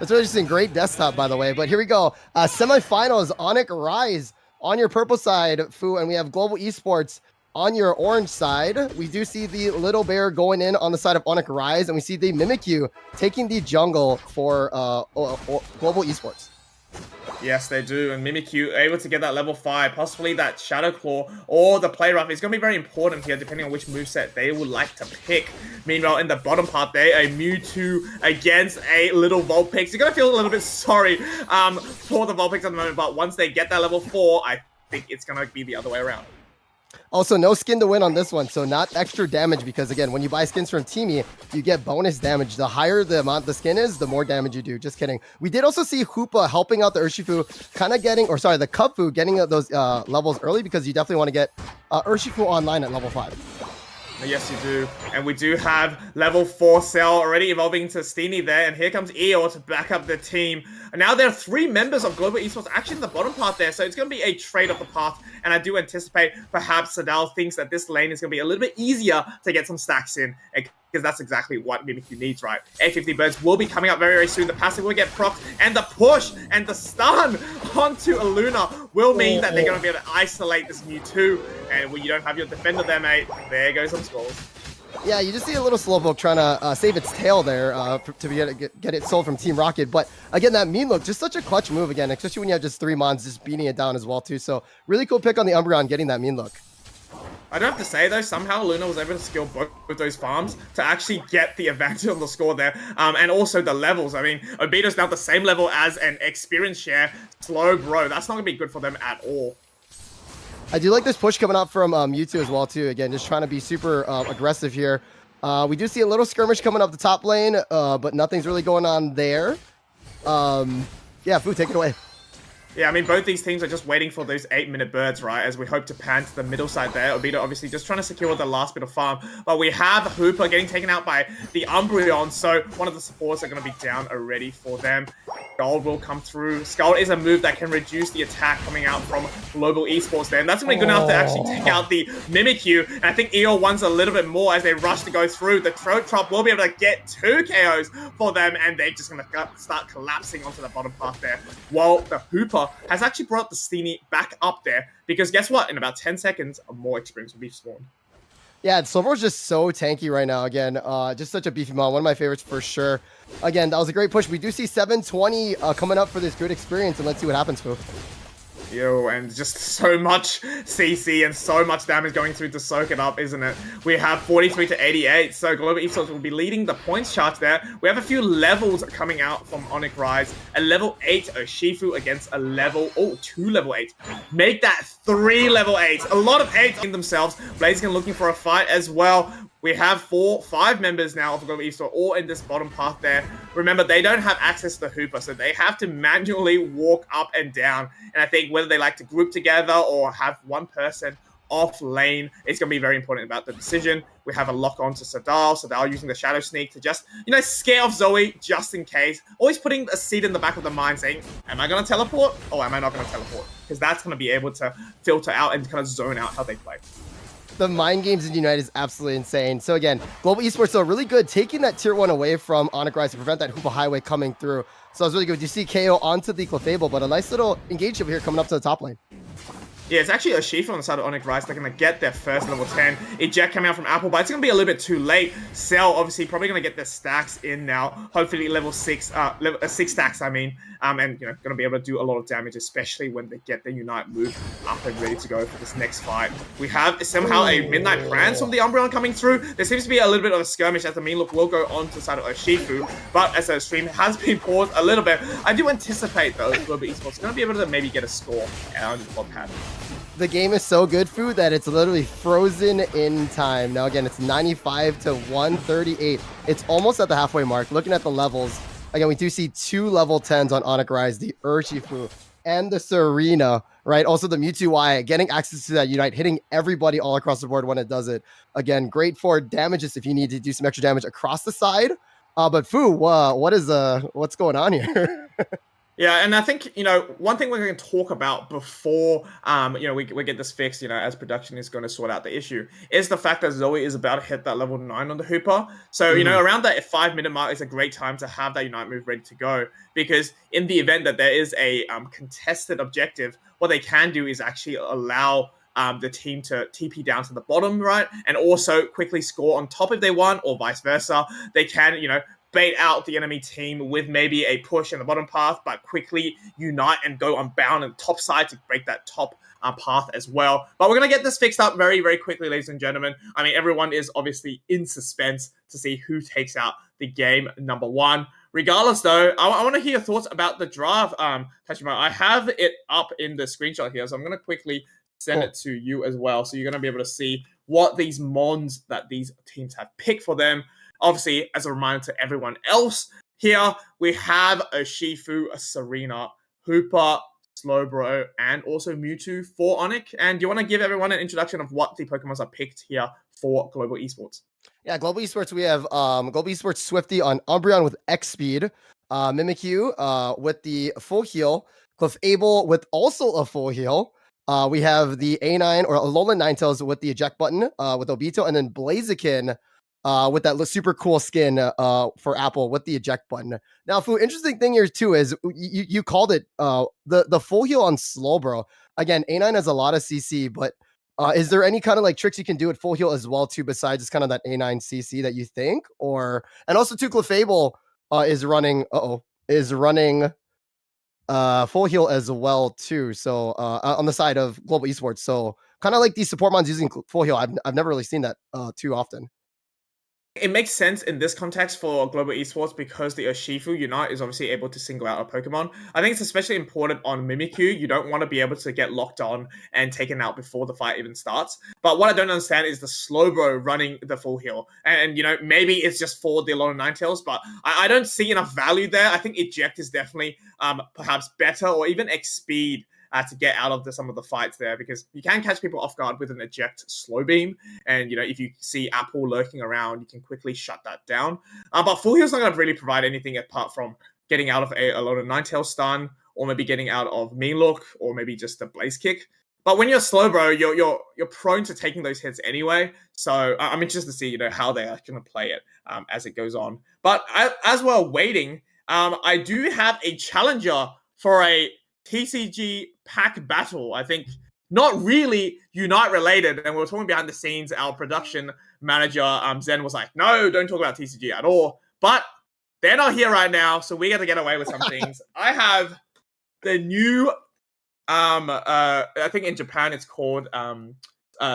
S4: That's really interesting. Great desktop, by the way. But here we go. Semifinals, Onyx Rise on your purple side, Fu, and we have Global Esports on your orange side. We do see the Little Bear going in on the side of Onyx Rise, and we see the Mimikyu taking the jungle for Global Esports.
S1: Yes, they do. And Mimikyu able to get that level 5, possibly that Shadow Claw or the Play Rough is going to be very important here, depending on which moveset they would like to pick. Meanwhile, in the bottom part there, a Mewtwo against a little Vulpix. You're going to feel a little bit sorry for the Vulpix at the moment, but once they get that level 4, I think it's going to be the other way around.
S4: Also, no skin to win on this one, so not extra damage because, again, when you buy skins from Teamy, you get bonus damage. The higher the amount the skin is, the more damage you do. Just kidding. We did also see Hoopa helping out the Urshifu, kind of getting, or sorry, the Cupfu getting those levels early because you definitely want to get Urshifu online at level 5.
S1: Yes, you do. And we do have level 4 Cell already evolving into Steenie there. And here comes Eeyore to back up the team. And now there are 3 members of Global Esports actually in the bottom part there. So it's going to be a trade of the path. And I do anticipate perhaps Sadal thinks that this lane is going to be a little bit easier to get some stacks in. Because that's exactly what Mimikyu needs, right? A50 Birds will be coming up very, very soon. The passive will get procced. And the push and the stun onto Aluna will mean that they're going to be able to isolate this Mewtwo. And when you don't have your defender there, mate, there goes some scrolls.
S4: Yeah, you just see a little Slowpoke trying to save its tail there to be able to get it sold from Team Rocket. But again, that mean look, just such a clutch move again, especially when you have just 3 mons just beating it down as well too. So really cool pick on the Umbreon getting that mean look.
S1: I don't have to say though, somehow Luna was able to skill both of those farms to actually get the advantage on the score there, and also the levels. I mean, Obito's now the same level as an experience share. Slow bro, that's not gonna be good for them at all.
S4: I do like this push coming out from Mewtwo as well too. Again, just trying to be super aggressive here. We do see a little skirmish coming up the top lane, but nothing's really going on there. Yeah, Fu, take it away.
S1: Yeah, I mean, both these teams are just waiting for those 8-minute birds, right? As we hope to pan to the middle side there. Obito obviously just trying to secure the last bit of farm. But we have Hooper getting taken out by the Umbreon. So one of the supports are going to be down already for them. Gold will come through. Skull is a move that can reduce the attack coming out from Global Esports there. And that's going to be good enough to actually take out the Mimikyu. And I think EO wants a little bit more as they rush to go through. The Throat Chop will be able to get 2 KOs for them. And they're just going to start collapsing onto the bottom path there. While the Hooper has actually brought the Steenie back up there. Because guess what? In about 10 seconds, more experience will be spawned.
S4: Yeah, Slowpoke's just so tanky right now. Again, just such a beefy mon. One of my favorites for sure. Again, that was a great push. We do see 720 coming up for this good experience, and let's see what happens, Fu.
S1: Yo, and just so much CC and so much damage going through to soak it up, isn't it? We have 43 to 88, so Global Esports will be leading the points chart there. We have a few levels coming out from Onyx Rise. A level 8 Urshifu against a level, 2 level 8. Make that 3 level 8. A lot of 8s in themselves. Blaziken looking for a fight as well. We have 5 members now of Global Esports all in this bottom path there. Remember, they don't have access to the Hooper, so they have to manually walk up and down. And I think whether they like to group together or have one person off lane, it's going to be very important about the decision. We have a lock on to Sadal. Sadal using the Shadow Sneak to just, scare off Zoe just in case. Always putting a seed in the back of the mind saying, am I going to teleport or am I not going to teleport? Because that's going to be able to filter out and kind of zone out how they play.
S4: The mind games in Unite is absolutely insane. So again, Global Esports are really good, taking that tier 1 away from Onyx Rise to prevent that Hoopa Highway coming through. So it's really good. You see KO onto the Clefable, but a nice little engage over here coming up to the top lane.
S1: Yeah, it's actually Urshifu on the side of Onyx Rise. They're going to get their first level 10. Eject coming out from Apple, but it's going to be a little bit too late. Cell, obviously, probably going to get their stacks in now. Hopefully level 6, 6 stacks, I mean. And, going to be able to do a lot of damage, especially when they get their Unite move up and ready to go for this next fight. We have somehow a Midnight Prance from the Umbreon coming through. There seems to be a little bit of a skirmish as the mean look will go on to the side of Urshifu. But as the stream has been paused a little bit, I do anticipate, though, Global Esports are going to be able to maybe get a score on the club pad.
S4: The game is so good, Fu, that it's literally frozen in time. Now, again, it's 95 to 138. It's almost at the halfway mark. Looking at the levels, again, we do see 2 level 10s on Onyx Rise, the Urshifu and the Serena, right? Also, the Mewtwo Y, getting access to that Unite, hitting everybody all across the board when it does it. Again, great for damages if you need to do some extra damage across the side. But Fu, what's going on here?
S1: Yeah, and I think, one thing we're going to talk about before, we get this fixed, as production is going to sort out the issue, is the fact that Zoe is about to hit that level 9 on the Hooper. So, around that 5-minute mark is a great time to have that Unite move ready to go. Because in the event that there is a contested objective, what they can do is actually allow the team to TP down to the bottom, right? And also quickly score on top if they want, or vice versa. They can, bait out the enemy team with maybe a push in the bottom path, but quickly unite and go unbound on the top side to break that top path as well. But we're going to get this fixed up very, very quickly, ladies and gentlemen. I mean, everyone is obviously in suspense to see who takes out the game number 1. Regardless, though, I want to hear your thoughts about the draft, Tachima. I have it up in the screenshot here, so I'm going to quickly send
S4: Cool.
S1: it to you as well. So you're going to be able to see what these mons that these teams have picked for them. Obviously, as a reminder to everyone else, here we have a Shifu, a Serena, Hooper, Slowbro, and also Mewtwo for Onyx. And do you want to give everyone an introduction of what the Pokemons are picked here for Global Esports?
S4: Yeah, Global Esports, we have Global Esports Swifty on Umbreon with X Speed, Mimikyu with the full heal, Clefable with also a full heal. We have the A9 or Alolan Ninetales with the eject button with Obito, and then Blaziken with that super cool skin for Apple with the eject button. Now, Fu, interesting thing here too is you called it the full heal on Slowbro. Again, A9 has a lot of CC, but is there any kind of like tricks you can do at full heal as well too, besides just kind of that A9 CC that you think? Or and also too, Clefable is running full heal as well too. So on the side of Global Esports, so kind of like these support mons using full heal. I've never really seen that too often.
S1: It makes sense in this context for Global Esports because the Urshifu Unite is obviously able to single out a Pokemon. I think it's especially important on Mimikyu. You don't want to be able to get locked on and taken out before the fight even starts. But what I don't understand is the Slowbro running the full heal. And, maybe it's just for the Alolan Ninetales, but I don't see enough value there. I think Eject is definitely perhaps better, or even X-Speed to get out of some of the fights there, because you can catch people off guard with an Eject Slow Beam, and if you see Apple lurking around, you can quickly shut that down. But Full Heal's not going to really provide anything apart from getting out of a lot of Ninetale stun, or maybe getting out of Mean Look, or maybe just a Blaze Kick. But when you're Slowbro, you're prone to taking those hits anyway. So I'm interested to see how they are going to play it as it goes on. But as we're waiting, I do have a challenger for a TCG pack battle. I think not really Unite related, and we were talking behind the scenes. Our production manager Zen was like, "No, don't talk about TCG at all." But they're not here right now, so we got to get away with some things. I have the new, I think in Japan it's called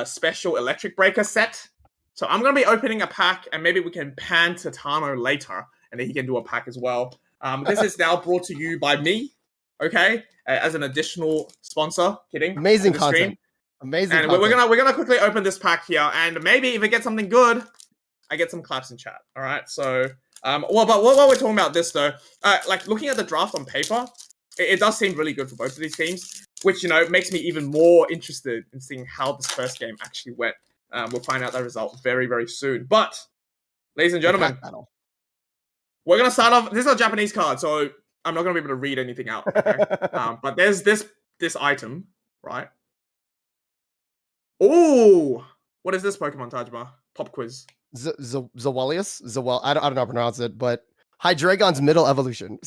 S1: Special Electric Breaker set. So I'm gonna be opening a pack, and maybe we can pan to Tano later, and then he can do a pack as well. This is now brought to you by me. Okay, as an additional sponsor. Kidding.
S4: Amazing content. Amazing.
S1: And
S4: content.
S1: we're gonna quickly open this pack here, and maybe if it gets something good, I get some claps in chat. All right. So, but while we're talking about this though, like looking at the draft on paper, it does seem really good for both of these teams, which makes me even more interested in seeing how this first game actually went. We'll find out that result very, very soon. But, ladies and gentlemen, we're gonna start off. This is a Japanese card, so I'm not going to be able to read anything out. Okay? But there's this item, right? Oh, what is this Pokemon, Tajima? Pop quiz.
S4: Zawelius? I don't know how to pronounce it, but Hydreigon's middle evolution.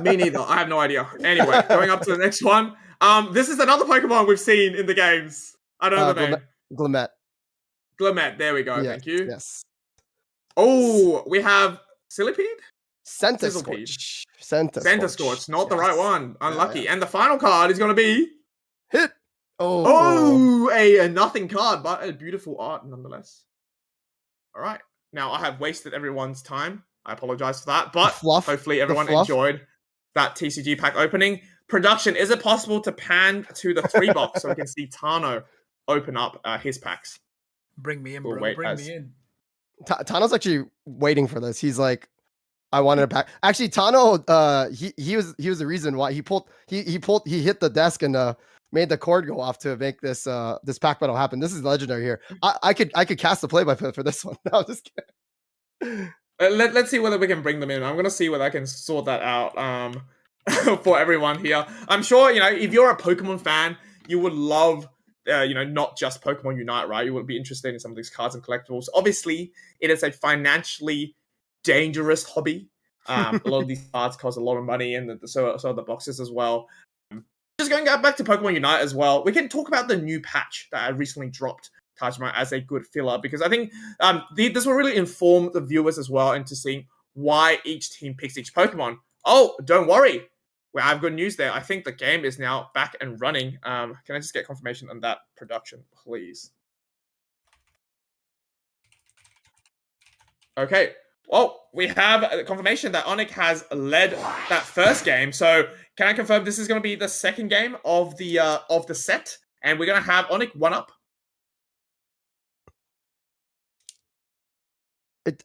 S1: Me neither. I have no idea. Anyway, going up to the next one. This is another Pokemon we've seen in the games. I don't know the name.
S4: Glimmet.
S1: Glimmet. There we go.
S4: Yes,
S1: Thank you.
S4: Yes.
S1: Oh, we have Sizzlipede?
S4: Centiscorch.
S1: Centiscorch. Not the right one. Unlucky. Yeah. And the final card is going to be...
S4: Hit.
S1: Oh, a nothing card, but a beautiful art nonetheless. All right. Now, I have wasted everyone's time. I apologize for that, but hopefully everyone enjoyed that TCG pack opening. Production, is it possible to pan to the 3 box so we can see Tano open up his packs?
S2: Bring me in, bro. Bring me in.
S4: Tano's actually waiting for this. He's like, I wanted a pack. Actually, Tano, he was the reason why he hit the desk and made the cord go off to make this pack battle happen. This is legendary here. I could cast the play by play for this one. No, I'm just kidding.
S1: Let's see whether we can bring them in. I'm gonna see whether I can sort that out for everyone here. I'm sure if you're a Pokemon fan, you would love not just Pokemon Unite, right? You would be interested in some of these cards and collectibles. Obviously, it is a financially dangerous hobby. A lot of these cards cost a lot of money, and so are the boxes as well. Just going back to Pokemon Unite as well, we can talk about the new patch that I recently dropped, Tajima, as a good filler, because I think this will really inform the viewers as well into seeing why each team picks each Pokemon. Oh, don't worry. Well, I have good news there. I think the game is now back and running. Can I just get confirmation on that production, please? Okay. Well, we have confirmation that Onyx has led that first game. So can I confirm this is going to be the second game of the set? And we're going to have Onyx 1-up.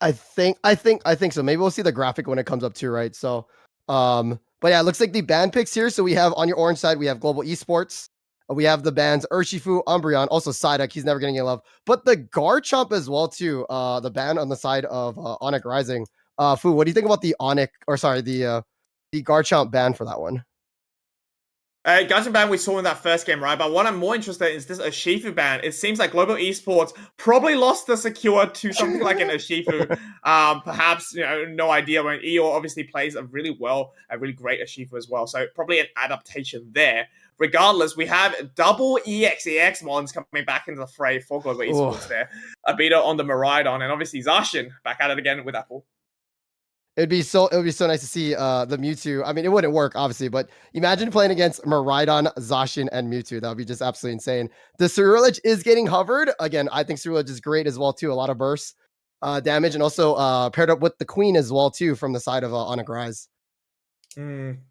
S4: I think so. Maybe we'll see the graphic when it comes up too, right? So, but yeah, it looks like the band picks here. So we have on your orange side, we have Global Esports. We have the bands Urshifu, Umbreon, also Psyduck. He's never getting any love, but the Garchomp as well too. The band on the side of Onyx Rising. Fu, what do you think about the Garchomp ban for that one?
S1: Garchomp ban we saw in that first game, right? But what I'm more interested in is this Urshifu ban. It seems like Global Esports probably lost the secure to something like an Urshifu. Perhaps, no idea. When Eeyore obviously plays a really great Urshifu as well. So probably an adaptation there. Regardless, we have double EX mons coming back into the fray for Global Esports there. Abito on the Miraidon, and obviously Zacian back at it again with Apple.
S4: It would be so nice to see the Mewtwo. I mean, it wouldn't work, obviously, but imagine playing against Miraidon, Zacian, and Mewtwo. That would be just absolutely insane. The Ceruledge is getting hovered. Again, I think Ceruledge is great as well, too. A lot of burst damage, and also paired up with the Queen as well, too, from the side of Onyx Rise.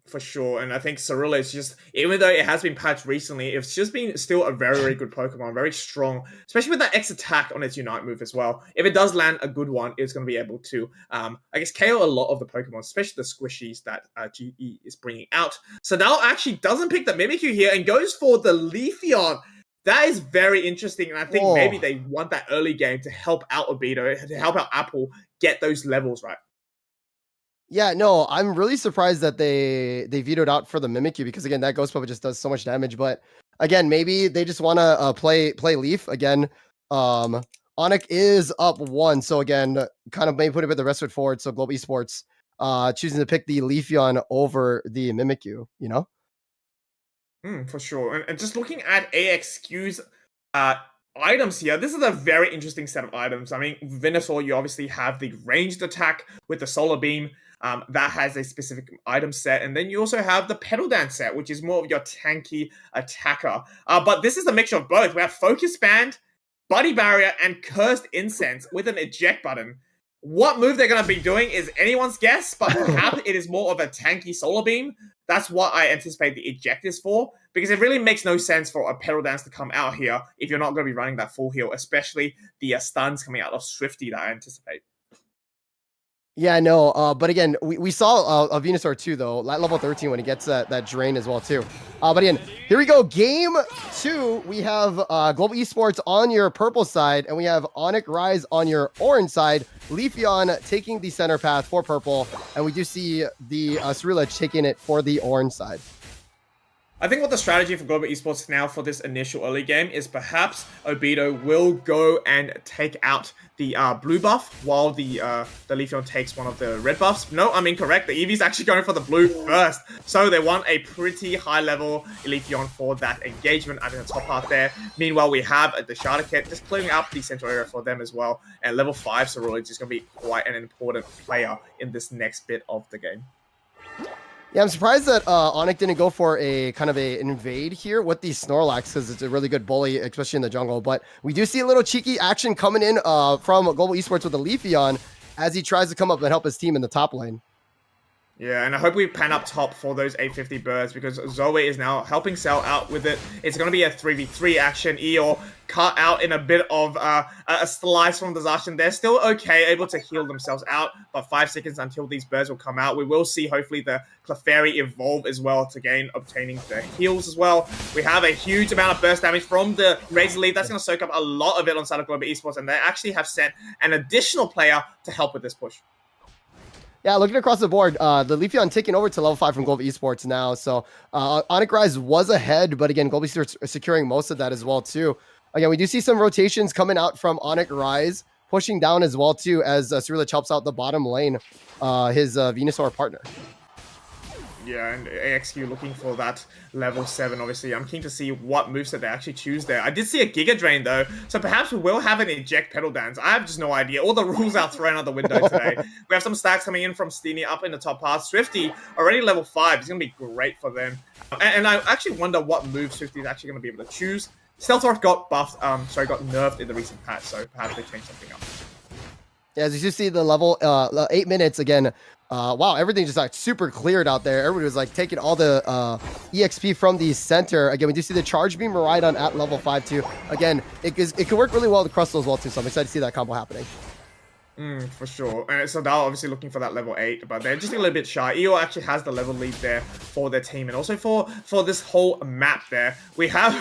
S1: For sure. And I think Ceruledge just, even though it has been patched recently, it's just been still a very, very good Pokemon, very strong, especially with that X attack on its Unite move as well. If it does land a good one, it's going to be able to, I guess, KO a lot of the Pokemon, especially the squishies that GE is bringing out. So now actually doesn't pick the Mimikyu here and goes for the Leafeon. That is very interesting, and I think maybe they want that early game to help out Obito, to help out Apple get those levels right.
S4: Yeah, no, I'm really surprised that they vetoed out for the Mimikyu because again, that Ghost Puppet just does so much damage. But again, maybe they just want to play Leaf again. Onyx is up 1, so again, kind of maybe put a bit of the rest foot forward. So Global Esports choosing to pick the Leafeon over the Mimikyu,
S1: For sure, and just looking at AXQ's items here, this is a very interesting set of items. I mean, Venusaur, you obviously have the ranged attack with the Solar Beam. That has a specific item set. And then you also have the Petal Dance set, which is more of your tanky attacker. But this is a mixture of both. We have Focus Band, Buddy Barrier, and Cursed Incense with an eject button. What move they're going to be doing is anyone's guess, but perhaps it is more of a tanky Solar Beam. That's what I anticipate the eject is for, because it really makes no sense for a Petal Dance to come out here if you're not going to be running that full heal, especially the stuns coming out of Swifty that I anticipate.
S4: Yeah, no, but again, we saw a Venusaur too, though, at level 13 when he gets that drain as well, too. But again, here we go. Game 2, we have Global Esports on your purple side, and we have Onyx Rise on your orange side. Leafeon taking the center path for purple, and we do see the Ceruledge taking it for the orange side.
S1: I think what the strategy for Global Esports now for this initial early game is perhaps Obito will go and take out the blue buff while the Leafeon takes one of the red buffs. No, I'm incorrect. The Eevee's actually going for the blue first. So they want a pretty high level Leafeon for that engagement at the top part there. Meanwhile, we have the Shardaket just clearing up the central area for them as well. And level 5 Ceruledge is going to be quite an important player in this next bit of the game.
S4: Yeah, I'm surprised that Onyx didn't go for a kind of an invade here with the Snorlax because it's a really good bully, especially in the jungle. But we do see a little cheeky action coming in from Global Esports with the Leafeon as he tries to come up and help his team in the top lane.
S1: Yeah, and I hope we pan up top for those 850 birds because Zoe is now helping Cell out with it. It's going to be a 3v3 action. Eeyore cut out in a bit of a slice from the Zacian. They're still okay, able to heal themselves out, but 5 seconds until these birds will come out. We will see, hopefully, the Clefairy evolve as well to obtaining the heals as well. We have a huge amount of burst damage from the Razor Leaf. That's going to soak up a lot of it on side of Global Esports, and they actually have sent an additional player to help with this push.
S4: Yeah, looking across the board, the Leafeon taking over to level 5 from Global Esports now. So Onyx Rise was ahead, but again, Global Esports are securing most of that as well, too. Again, we do see some rotations coming out from Onyx Rise, pushing down as well, too, as Ceruledge helps out the bottom lane, his Venusaur partner.
S1: Yeah, and AXQ looking for that level 7, obviously. I'm keen to see what moveset they actually choose there. I did see a Giga Drain, though, so perhaps we will have an Eject Petal Dance. I have just no idea. All the rules are thrown out the window today. We have some stacks coming in from Steenie up in the top part. Swifty, already level 5. It's going to be great for them. And I actually wonder what move Swifty is actually going to be able to choose. Stealth Rock got buffed, got nerfed in the recent patch, so perhaps they changed something up.
S4: As you see the level 8 minutes again. Wow, everything just like super cleared out there. Everybody was like taking all the EXP from the center. Again, we do see the charge beam Maridon at level 5 too. Again, it can work really well with Crustle as well too. So I'm excited to see that combo happening.
S1: For sure. And so they're obviously looking for that level 8, but they're just a little bit shy. EO actually has the level lead there for their team. And also for this whole map there, we have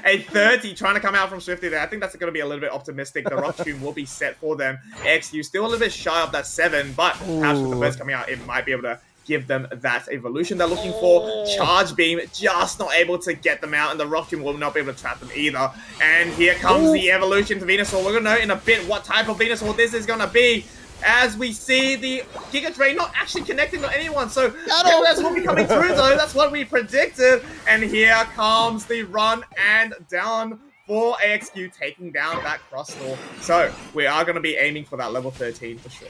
S1: a 30 trying to come out from Swifty there. I think that's going to be a little bit optimistic. The Rock Tomb will be set for them. XU still a little bit shy of that 7, but perhaps with the burst coming out, it might be able to give them that evolution they're looking for. Charge Beam just not able to get them out, and the Rock Tomb will not be able to trap them either. And here comes the evolution to Venusaur. We're going to know in a bit what type of Venusaur this is going to be, as we see the Giga Drain not actually connecting to anyone. So that's what will be coming through though. That's what we predicted. And here comes the run and down for AXQ, taking down that Crustle. So we are going to be aiming for that level 13 for sure.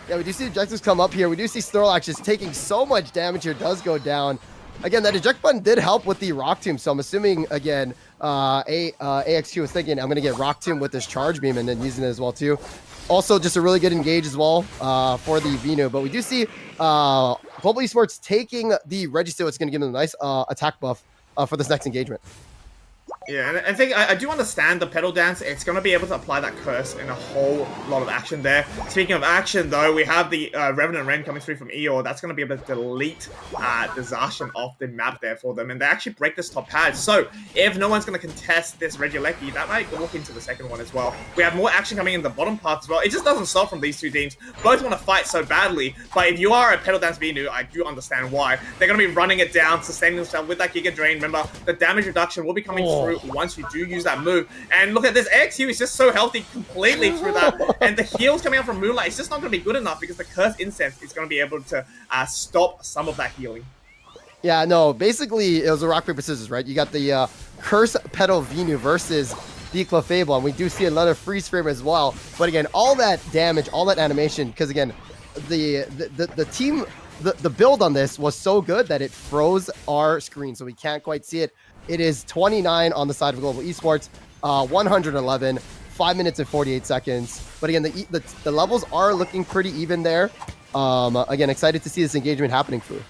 S4: Yeah, we do see objectives come up here. We do see Snorlax just taking so much damage here. Does go down. Again, that eject button did help with the Rock Tomb. So I'm assuming, again, AXQ was thinking, I'm going to get Rock Tomb with this Charge Beam and then using it as well, too. Also, just a really good engage as well for the Venu. But we do see Global Esports taking the Registeel. It's going to give them a nice attack buff for this next engagement.
S1: Yeah, and I think I do understand the pedal dance. It's going to be able to apply that curse in a whole lot of action there. Speaking of action, though, we have the Revenant Ren coming through from Eeyore. That's going to be able to delete the Zacian off the map there for them. And they actually break this top pad. So if no one's going to contest this Regieleki, that might look into the second one as well. We have more action coming in the bottom path as well. It just doesn't stop from these two teams. Both want to fight so badly. But if you are a pedal dance Venu, I do understand why. They're going to be running it down, sustaining themselves with that Giga Drain. Remember, the damage reduction will be coming through once you do use that move. And look at this, AXU is just so healthy completely through that. And the heals coming out from Moonlight, it's just not going to be good enough because the Curse Incense is going to be able to stop some of that healing.
S4: Yeah, no, basically it was a rock, paper, scissors, right? You got the Curse Petal Venu versus the Clefable, and we do see another freeze frame as well. But again, all that damage, all that animation, because again, the team, the build on this was so good that it froze our screen, so we can't quite see it. It is 29 on the side of Global Esports, 111, 5 minutes and 48 seconds. But again, the levels are looking pretty even there. Again, excited to see this engagement happening through.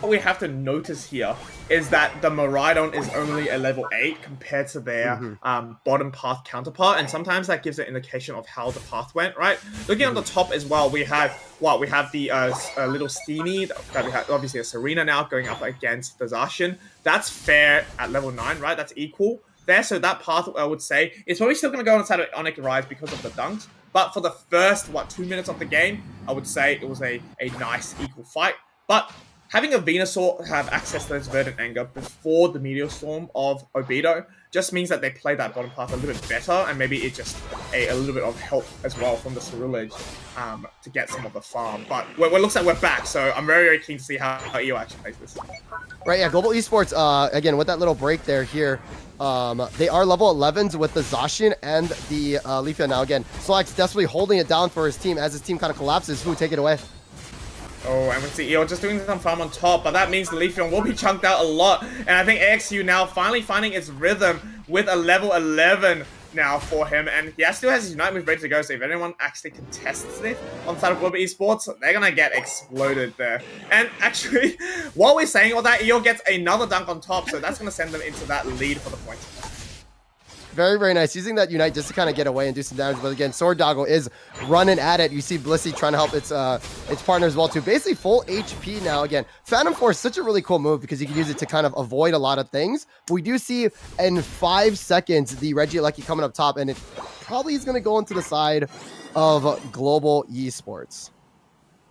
S1: What we have to notice here is that the Maridon is only a level 8 compared to their bottom path counterpart, and sometimes that gives an indication of how the path went, right? Looking on the top as well, we have we have the little Steamy, that we have obviously a Serena now going up against the Zacian. That's fair at level 9, right? That's equal there, so that path, I would say, is probably still going to go on the side of Onyx Rise because of the dunks, but for the first, 2 minutes of the game, I would say it was a nice equal fight. But having a Venusaur have access to this Verdant Anger before the Meteor Storm of Obito just means that they play that bottom path a little bit better, and maybe it's just a little bit of help as well from the Ceruledge to get some of the farm. But it looks like we're back, so I'm very, very keen to see how EO actually plays this.
S4: Right, yeah, Global Esports, again, with that little break there here, they are level 11s with the Zacian and the Leafeon. Now, again, Snorlax desperately holding it down for his team as his team kind of collapses. Who take it away?
S1: Oh, and we see EO just doing some farm on top, but that means the Leafeon will be chunked out a lot. And I think AXU now finally finding its rhythm with a level 11 now for him. And he still has his Unite move ready to go, so if anyone actually contests it on the side of Global Esports, they're going to get exploded there. And actually, while we're saying all that, EO gets another dunk on top, so that's going to send them into that lead for the point.
S4: Very, very nice. Using that Unite just to kind of get away and do some damage. But again, Sword Doggo is running at it. You see Blissey trying to help its partner as well too. Basically full HP now. Again, Phantom Force, such a really cool move because you can use it to kind of avoid a lot of things. But we do see in 5 seconds the Regieleki coming up top, and it probably is going to go into the side of Global Esports.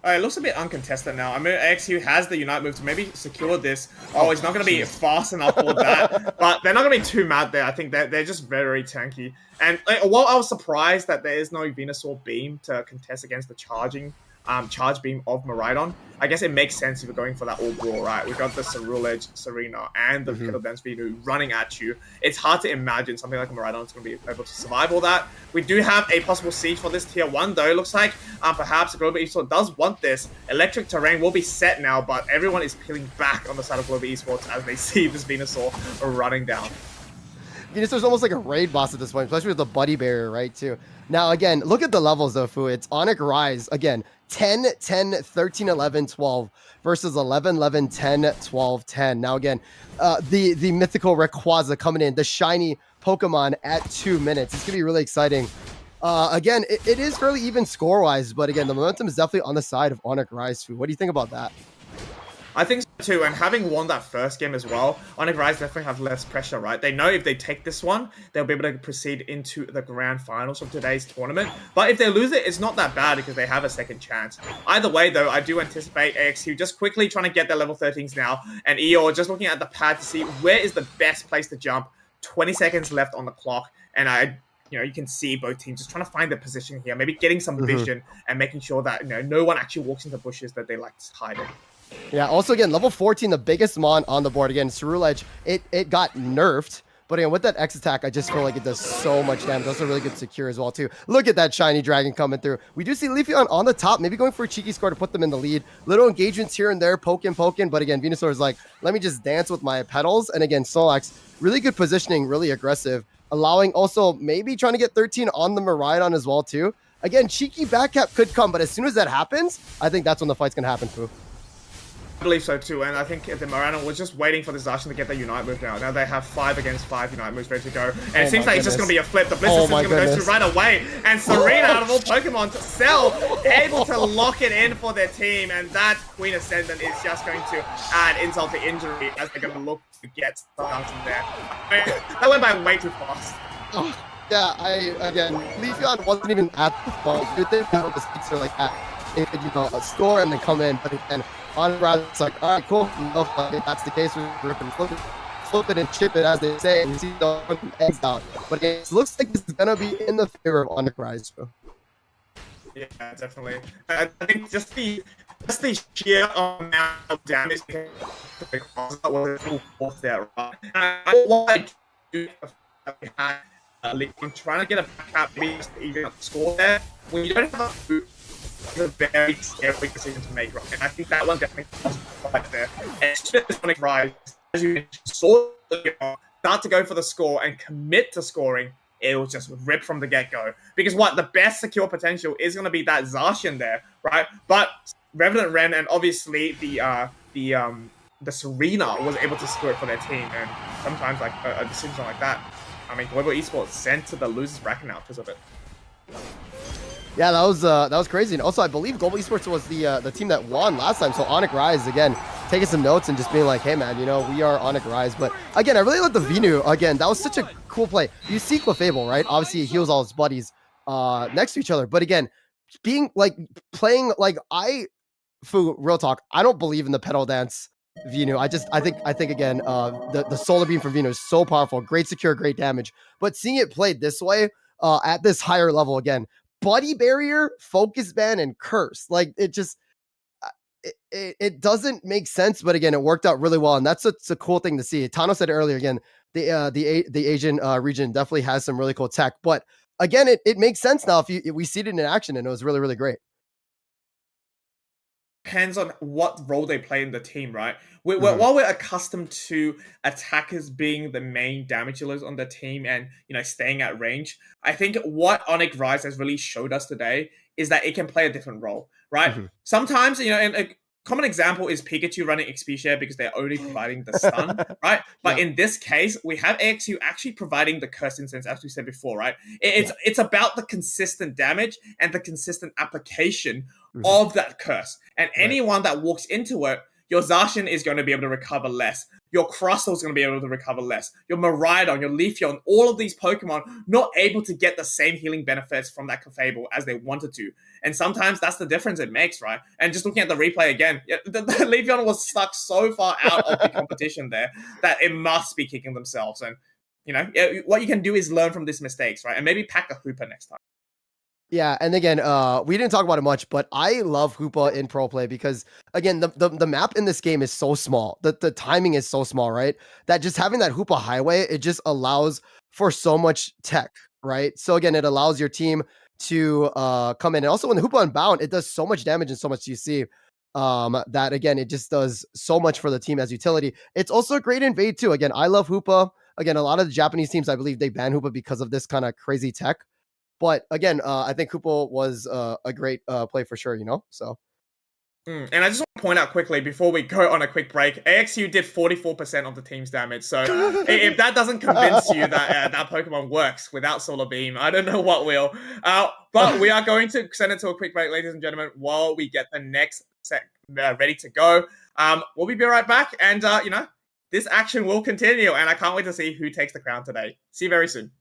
S1: It looks a bit uncontested now. I mean, AXU has the Unite move to maybe secure this. Oh, it's not going to be fast enough for that. But they're not going to be too mad there. I think they're just very tanky. And while I was surprised that there is no Venusaur Beam to contest against the charge beam of Maridon, I guess it makes sense if you're going for that all brawl, right? We've got the Ceruledge, Serena, and the Pedal Dance Venu running at you. It's hard to imagine something like Maridon is going to be able to survive all that. We do have a possible siege for this tier 1, though. It looks like perhaps Global Esports does want this. Electric Terrain will be set now, but everyone is peeling back on the side of Global Esports as they see this Venusaur running down.
S4: Venusaur's almost like a raid boss at this point, especially with the buddy barrier, right, too. Now, again, look at the levels, though, Fu. It's Onyx Rise, again, 10, 10, 13, 11, 12 versus 11, 11, 10, 12, 10. Now, again, the mythical Rayquaza coming in, the shiny Pokemon at 2 minutes. It's going to be really exciting. Again, it is fairly even score-wise, but again, the momentum is definitely on the side of Onyx Rise, Fu. What do you think about that?
S1: I think so too, and having won that first game as well, Onyx Rise definitely have less pressure, right? They know if they take this one, they'll be able to proceed into the grand finals of today's tournament. But if they lose it, it's not that bad because they have a second chance. Either way, though, I do anticipate AXQ just quickly trying to get their level 13s now, and Eeyore just looking at the pad to see where is the best place to jump. 20 seconds left on the clock, and you can see both teams just trying to find their position here, maybe getting some vision and making sure that no one actually walks into bushes that they like to hide in.
S4: Yeah, also, again, level 14, the biggest mon on the board. Again, Ceruledge, it got nerfed. But again, with that X attack, I just feel like it does so much damage. Also really good secure as well, too. Look at that shiny dragon coming through. We do see Leafeon on the top, maybe going for a cheeky score to put them in the lead. Little engagements here and there, poking. But again, Venusaur is like, let me just dance with my petals. And again, Solax, really good positioning, really aggressive. Allowing also maybe trying to get 13 on the Miraidon as well, too. Again, cheeky back cap could come, but as soon as that happens, I think that's when the fight's going to happen, Fu.
S1: I believe so too, and I think the Miraidon was just waiting for the Zacian to get their Unite move now. Now they have 5 against 5 Unite moves ready to go, and it seems like it's just going to be a flip. The Bliss is going to go through right away, and Serena, out of all Pokemon, Cell, able to lock it in for their team, and that Queen Ascendant is just going to add insult to injury as they're going to look to get stuff in there. I mean, that went by way too fast.
S4: Oh, yeah, again, Leafeon wasn't even at the phone. You'd think the stakes are like that. It could, a score and then come in, but again, on Rise, it's like, all right, cool. If that's the case, we rip and flip it and chip it, as they say, and you see the eggs out. But it looks like this is gonna be in the favor of Onyx Rise.
S1: Yeah, definitely. I think just the sheer amount of damage was full force there, right? I'm trying to get a backup to even up the score there. When you don't have a it's a very scary decision to make, right? And I think that one definitely right there. And it's just Onyx Rise, as you saw, start to go for the score and commit to scoring, it will just rip from the get-go. Because the best secure potential is going to be that Zacian there, right? But Revenant Ren and obviously the Serena was able to score it for their team, and sometimes like a decision like that, I mean, Global Esports sent to the losers bracket now because of it.
S4: Yeah, that was crazy. And also, I believe Global Esports was the team that won last time. So Onyx Rise, again, taking some notes and just being like, hey, man, we are Onyx Rise. But again, I really like the Venu. Again, that was such a cool play. You see Clefable, right? Obviously, he heals all his buddies next to each other. But again, being like playing like real talk, I don't believe in the pedal dance Venu. I think again, the solar beam from Venu is so powerful, great secure, great damage. But seeing it played this way at this higher level again, buddy barrier, focus ban, and curse. Like it just it doesn't make sense, but again, it worked out really well, and that's a cool thing to see. Tano said earlier again, the Asian region definitely has some really cool tech, but again, it makes sense now if we see it in action, and it was really, really great.
S1: Depends on what role they play in the team, right? While we're accustomed to attackers being the main damage dealers on the team and staying at range, I think what Onyx Rise has really showed us today is that it can play a different role, right? Sometimes, and a common example is Pikachu running XP share because they're only providing the stun, right? But in this case, we have AXU actually providing the curse instance, as we said before, right? It's about the consistent damage and the consistent application of that curse. And anyone that walks into it, your Zacian is going to be able to recover less. Your Crustle is going to be able to recover less. Your Miraidon, your Leafeon, all of these Pokemon not able to get the same healing benefits from that Clefable as they wanted to. And sometimes that's the difference it makes, right? And just looking at the replay again, the Leafeon was stuck so far out of the competition there that it must be kicking themselves. And, what you can do is learn from these mistakes, right? And maybe pack a Hooper next time.
S4: Yeah, and again, we didn't talk about it much, but I love Hoopa in pro play because again, the map in this game is so small. The timing is so small, right? That just having that Hoopa highway, it just allows for so much tech, right? So again, it allows your team to come in. And also when the Hoopa Unbound, it does so much damage and so much CC that again, it just does so much for the team as utility. It's also a great invade too. Again, I love Hoopa. Again, a lot of the Japanese teams, I believe they ban Hoopa because of this kind of crazy tech. But again, I think Hoopa was a great play for sure, so.
S1: And I just want to point out quickly before we go on a quick break, AXU did 44% of the team's damage. So if that doesn't convince you that that Pokemon works without Solar Beam, I don't know what will. But we are going to send it to a quick break, ladies and gentlemen, while we get the next set ready to go. We'll be right back, and this action will continue, and I can't wait to see who takes the crown today. See you very soon.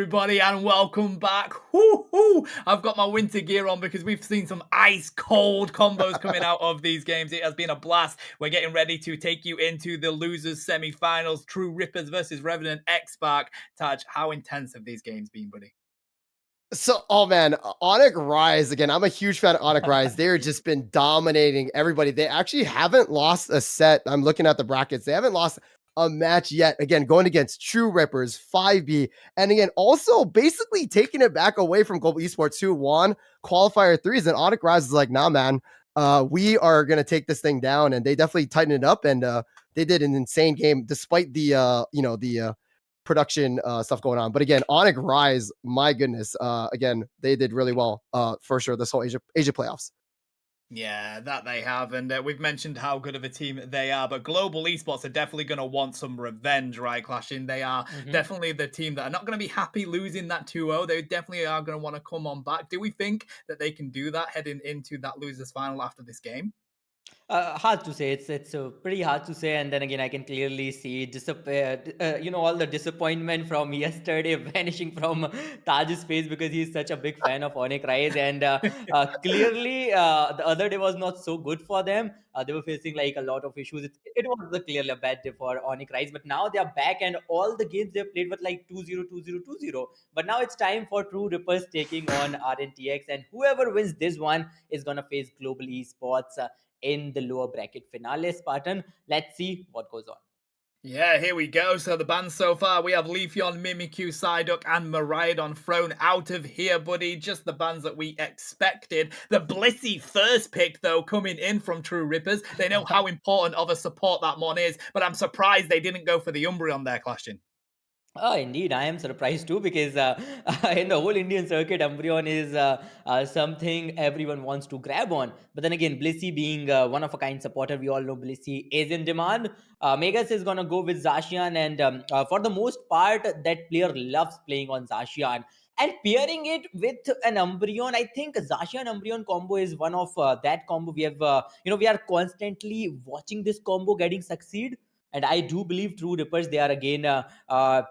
S2: everybody, and welcome back. Woo-hoo! I've got my winter gear on because we've seen some ice cold combos coming out of these games. It has been a blast. We're getting ready to take you into the losers semi-finals. True Rippers versus Revenant X-Spark. Taj, how intense have these games been, buddy?
S4: So, oh man, Onyx Rise again. I'm a huge fan of Onyx Rise. They're just been dominating everybody. They actually haven't lost a set. I'm looking at the brackets. They haven't lost a match yet. Again, going against True Rippers, 5B, and again, also basically taking it back away from Global Esports, who won qualifier threes. And Onyx Rise is like, nah, man, we are gonna take this thing down, and they definitely tightened it up, and they did an insane game despite the production stuff going on. But again, Onyx Rise, my goodness, again, they did really well for sure this whole Asia playoffs.
S2: Yeah, that they have. And we've mentioned how good of a team they are. But Global Esports are definitely going to want some revenge, right, Clashing? They are definitely the team that are not going to be happy losing that 2-0. They definitely are going to want to come on back. Do we think that they can do that heading into that losers final after this game?
S3: Hard to say. It's pretty hard to say. And then again, I can clearly see all the disappointment from yesterday vanishing from Taj's face because he's such a big fan of Onyx Rise. And clearly, the other day was not so good for them. They were facing like a lot of issues. It was clearly a bad day for Onyx Rise. But now they are back, and all the games they played were like 2-0, 2-0, 2-0. But now it's time for True Rippers taking on RNTX, and whoever wins this one is gonna face Global Esports in the lower bracket finale. Spartan, let's see what goes on.
S2: Yeah, here we go. So the bans so far, we have Leafeon, Mimikyu, Psyduck, and Miraidon thrown out of here, buddy. Just the bans that we expected. The Blissey first pick, though, coming in from True Rippers. They know how important of a support that mon is, but I'm surprised they didn't go for the Umbreon there, Clashing.
S3: Oh, indeed, I am surprised too because in the whole Indian circuit, Umbreon is something everyone wants to grab on. But then again, Blissey being one of a kind supporter, we all know Blissey is in demand. Megas is gonna go with Zacian, and for the most part, that player loves playing on Zacian. And pairing it with an Umbreon, I think Zacian Umbreon combo is one of that combo we have. We are constantly watching this combo getting succeed. And I do believe True Rippers, they are again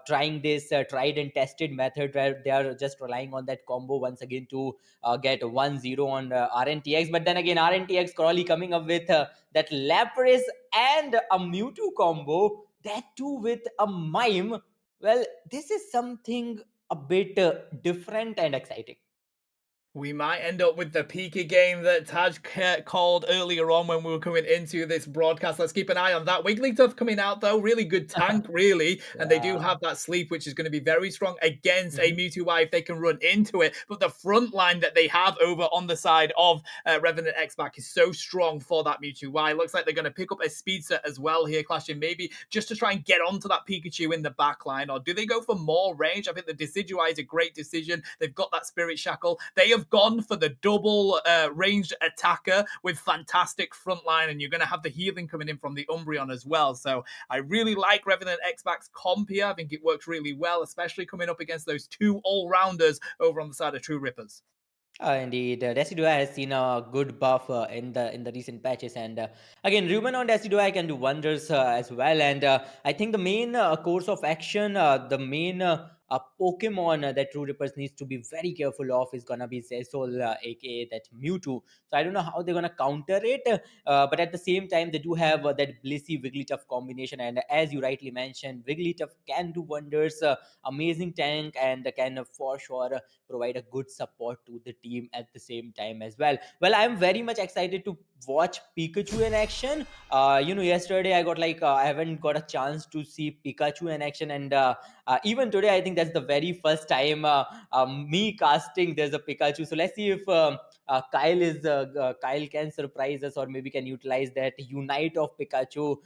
S3: trying this tried and tested method where they are just relying on that combo once again to get 1-0 on RNTX. But then again, RNTX Crawley coming up with that Lapras and a Mewtwo combo, that too with a Mime. Well, this is something a bit different and exciting.
S2: We might end up with the Pika game that Taj called earlier on when we were coming into this broadcast. Let's keep an eye on that. Wigglytuff coming out, though. Really good tank, really. And they do have that sleep, which is going to be very strong against a Mewtwo if they can run into it. But the front line that they have over on the side of Revenant X-Back is so strong for that Mewtwo. Looks like they're going to pick up a speed set as well here, Clashing, maybe just to try and get onto that Pikachu in the back line. Or do they go for more range? I think the Decidueye is a great decision. They've got that Spirit Shackle. They have gone for the double ranged attacker with fantastic front line, and you're going to have the healing coming in from the Umbreon as well. So I really like Revenant X-Back's comp here. I think it works really well, especially coming up against those two all-rounders over on the side of True Rippers.
S3: Indeed, Decidueye has seen a good buff in the recent patches, and again, Ruben on Decidueye can do wonders as well. And I think the main course of action, the main Pokemon that True Rippers needs to be very careful of is gonna be Zesol, aka that Mewtwo. So I don't know how they're gonna counter it, but at the same time, they do have that Blissey Wigglytuff combination, and as you rightly mentioned, Wigglytuff can do wonders. Amazing tank, and can for sure provide a good support to the team at the same time as well. Well, I'm very much excited to watch Pikachu in action. Yesterday I haven't got a chance to see Pikachu in action, and even today I think that's the very first time me casting there's a Pikachu. So let's see if Kyle can surprise us, or maybe can utilize that unite of Pikachu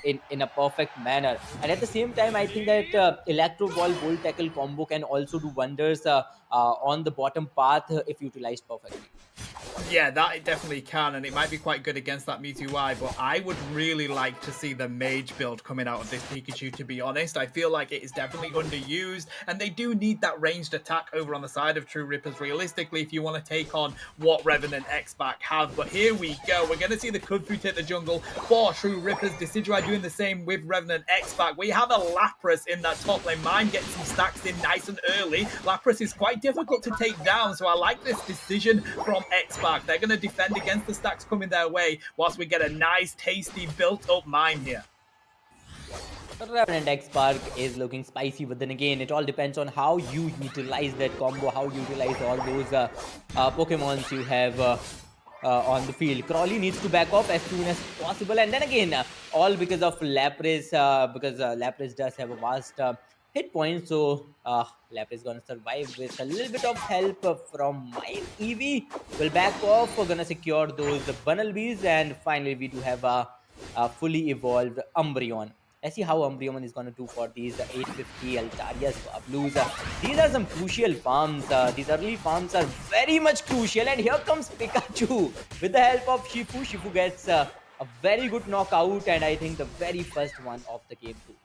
S3: in a perfect manner. And at the same time, I think that Electro Ball Volt Tackle combo can also do wonders on the bottom path if utilized perfectly.
S2: Yeah, that it definitely can, and it might be quite good against that Mewtwo Y, but I would really like to see the Mage build coming out of this Pikachu, to be honest. I feel like it is definitely underused, and they do need that ranged attack over on the side of True Rippers, realistically, if you want to take on what Revenant X-Back have. But here we go. We're going to see the Kudfu take the jungle for True Rippers. Decidueye doing the same with Revenant X-Back. We have a Lapras in that top lane. Mime getting some stacks in nice and early. Lapras is quite difficult to take down, so I like this decision from X-Back. They're going to defend against the stacks coming their way whilst we get a nice, tasty, built-up Mime here.
S3: Revenant X Spark is looking spicy, but then again, it all depends on how you utilize that combo, how you utilize all those Pokemons you have on the field. Crawley needs to back off as soon as possible, and then again, all because of Lapras, because Lapras does have a vast hit point, so Lapras gonna survive with a little bit of help from Mime. Eevee will back off, we're gonna secure those Bunnelbees, and finally we do have a fully evolved Umbreon. Let's see how Umbreon is going to do for these 850 Altarias Blues. These are some crucial farms. These early farms are very much crucial. And here comes Pikachu with the help of Shifu. Shifu gets a very good knockout, and I think the very first one of the game too.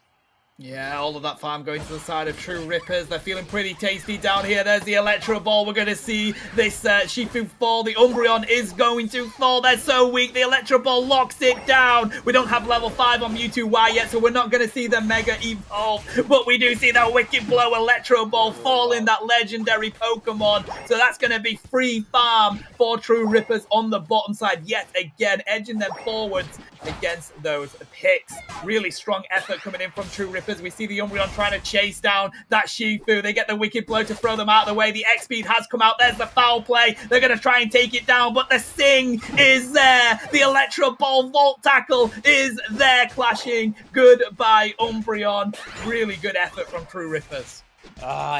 S2: Yeah, all of that farm going to the side of True Rippers. They're feeling pretty tasty down here. There's the Electro Ball. We're going to see this Shifu fall. The Umbreon is going to fall. They're so weak. The Electro Ball locks it down. We don't have level 5 on Mewtwo Y yet, so we're not going to see the Mega Evolve. But we do see that Wicked Blow Electro Ball falling, that legendary Pokemon. So that's going to be free farm for True Rippers on the bottom side yet again, edging them forwards against those picks. Really strong effort coming in from True Rippers. We see the Umbreon trying to chase down that Shifu. They get the Wicked Blow to throw them out of the way. The X-Speed has come out. There's the foul play. They're going to try and take it down, but the Sing is there. The Electro Ball Volt Tackle is there, clashing. Goodbye, Umbreon. Really good effort from True Rippers.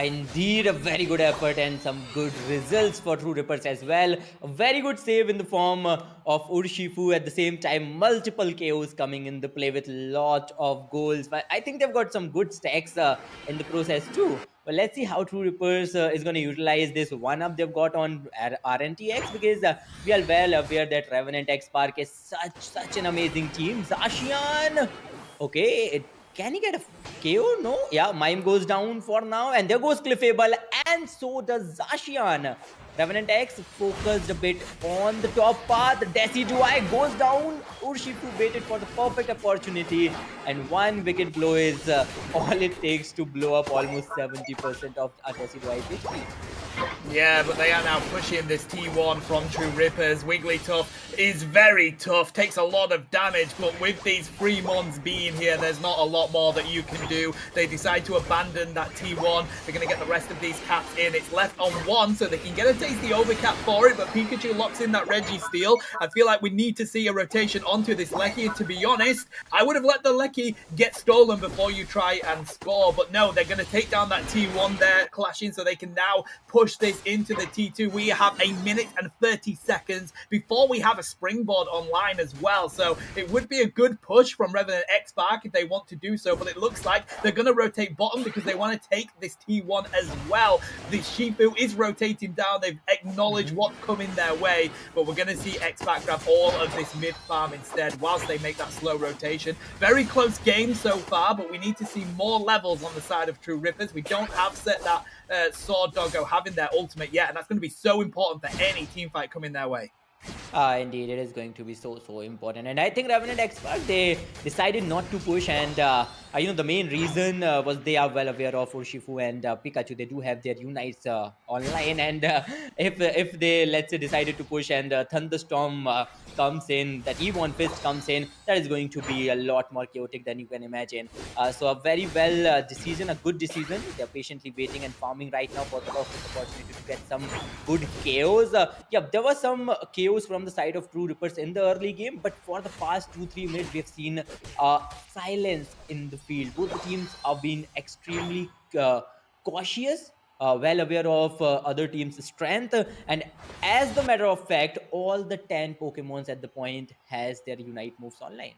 S3: Indeed, a very good effort and some good results for True Rippers as well. A very good save in the form of Urshifu. At the same time, multiple KOs coming in the play with lot of goals. But I think they've got some good stacks in the process too. But let's see how True Rippers is going to utilize this one-up they've got on RNTX, because we are well aware that Revenant X Spark is such an amazing team. Zacian! Okay, can he get a KO? No. Yeah, Mime goes down for now. And there goes Clefable. And so does Zacian. Revenant X focused a bit on the top path. Decidueye goes down. Urshifu waited for the perfect opportunity. And one wicked blow is all it takes to blow up almost 70% of Decidueye's HP.
S2: Yeah, but they are now pushing this T1 from True Rippers. Wigglytuff is very tough, takes a lot of damage, but with these free mons being here, there's not a lot more that you can do. They decide to abandon that T1. They're going to get the rest of these caps in. It's left on one, so they can get a tasty overcap for it, but Pikachu locks in that Registeel. I feel like we need to see a rotation onto this Lecky. To be honest, I would have let the Lecky get stolen before you try and score, but no, they're going to take down that T1 there, clashing, so they can now push this into the T2. We have a minute and 30 seconds before we have a springboard online as well, so it would be a good push from Revenant X Spark if they want to do so, but it looks like they're going to rotate bottom because they want to take this T1 as well. The Shifu is rotating down. They've acknowledged what's coming their way, but we're going to see X Spark grab all of this mid farm instead whilst they make that slow rotation. Very close game so far, but we need to see more levels on the side of True Rippers. We don't have set that Sword Doggo having their ultimate yet, and that's going to be so important for any team fight coming their way.
S3: Indeed, it is going to be so important, and I think Revenant X Spark, they decided not to push, and you know, the main reason was they are well aware of Urshifu and Pikachu. They do have their unites online, and if they, let's say, decided to push and Thunderstorm comes in, that Evon Fist comes in, that is going to be a lot more chaotic than you can imagine. So a very well decision, a good decision. They're patiently waiting and farming right now for the perfect opportunity to get some good KOs. Yeah, there was some KOs from the side of True Rippers in the early game, but for the past 2-3 minutes, we've seen silence in the field. Both the teams are being extremely cautious, well aware of other teams' strength, and as the matter of fact, all the 10 Pokemons at the point has their Unite moves online.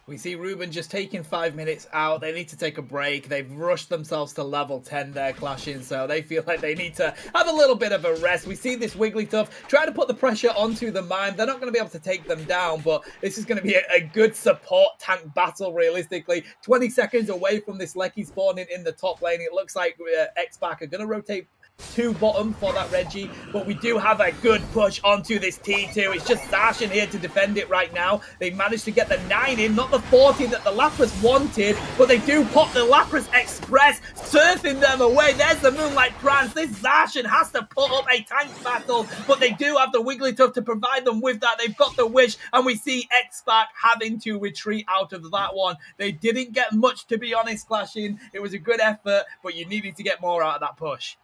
S2: We see Ruben just taking 5 minutes out. They need to take a break. They've rushed themselves to level 10 there, clashing, so they feel like they need to have a little bit of a rest. We see this Wigglytuff try to put the pressure onto the Mime. They're not going to be able to take them down, but this is going to be a good support tank battle, realistically. 20 seconds away from this Lecky spawning in the top lane. It looks like X-Pac are going to rotate to bottom for that Reggie, but we do have a good push onto this T2. It's just Zacian here to defend it right now. They managed to get the 9 in, not the 40 that the Lapras wanted, but they do pop the Lapras Express, surfing them away. There's the Moonlight Prance. This Zacian has to put up a tank battle, but they do have the Wigglytuff to provide them with that. They've got the Wish, and we see X-Pac having to retreat out of that one. They didn't get much, to be honest, clashing. It was a good effort, but you needed to get more out of that push.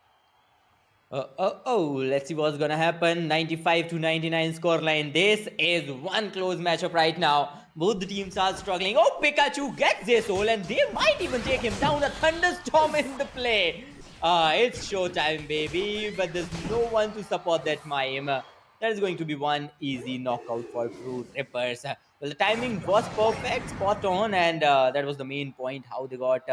S3: Let's see what's gonna happen. 95 to 99 scoreline. This is one close matchup right now. Both the teams are struggling. Oh, Pikachu gets this soul, and they might even take him down. A thunderstorm in the play. It's showtime, baby. But there's no one to support that Mime. That is going to be one easy knockout for True Rippers. Well, the timing was perfect, spot on, and that was the main point, how they got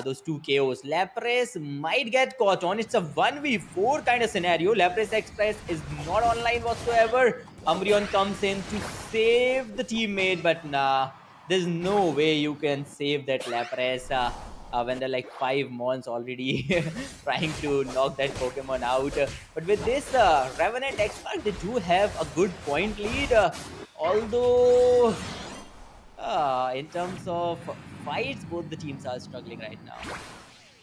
S3: those two KOs. Lapras might get caught on. It's a 1v4 kind of scenario. Lapras Express is not online whatsoever. Umbreon comes in to save the teammate, but nah, there's no way you can save that Lapras when they're like 5 months already trying to knock that Pokemon out. But with this Revenant Expert, they do have a good point lead. Although, in terms of fights, both the teams are struggling right now.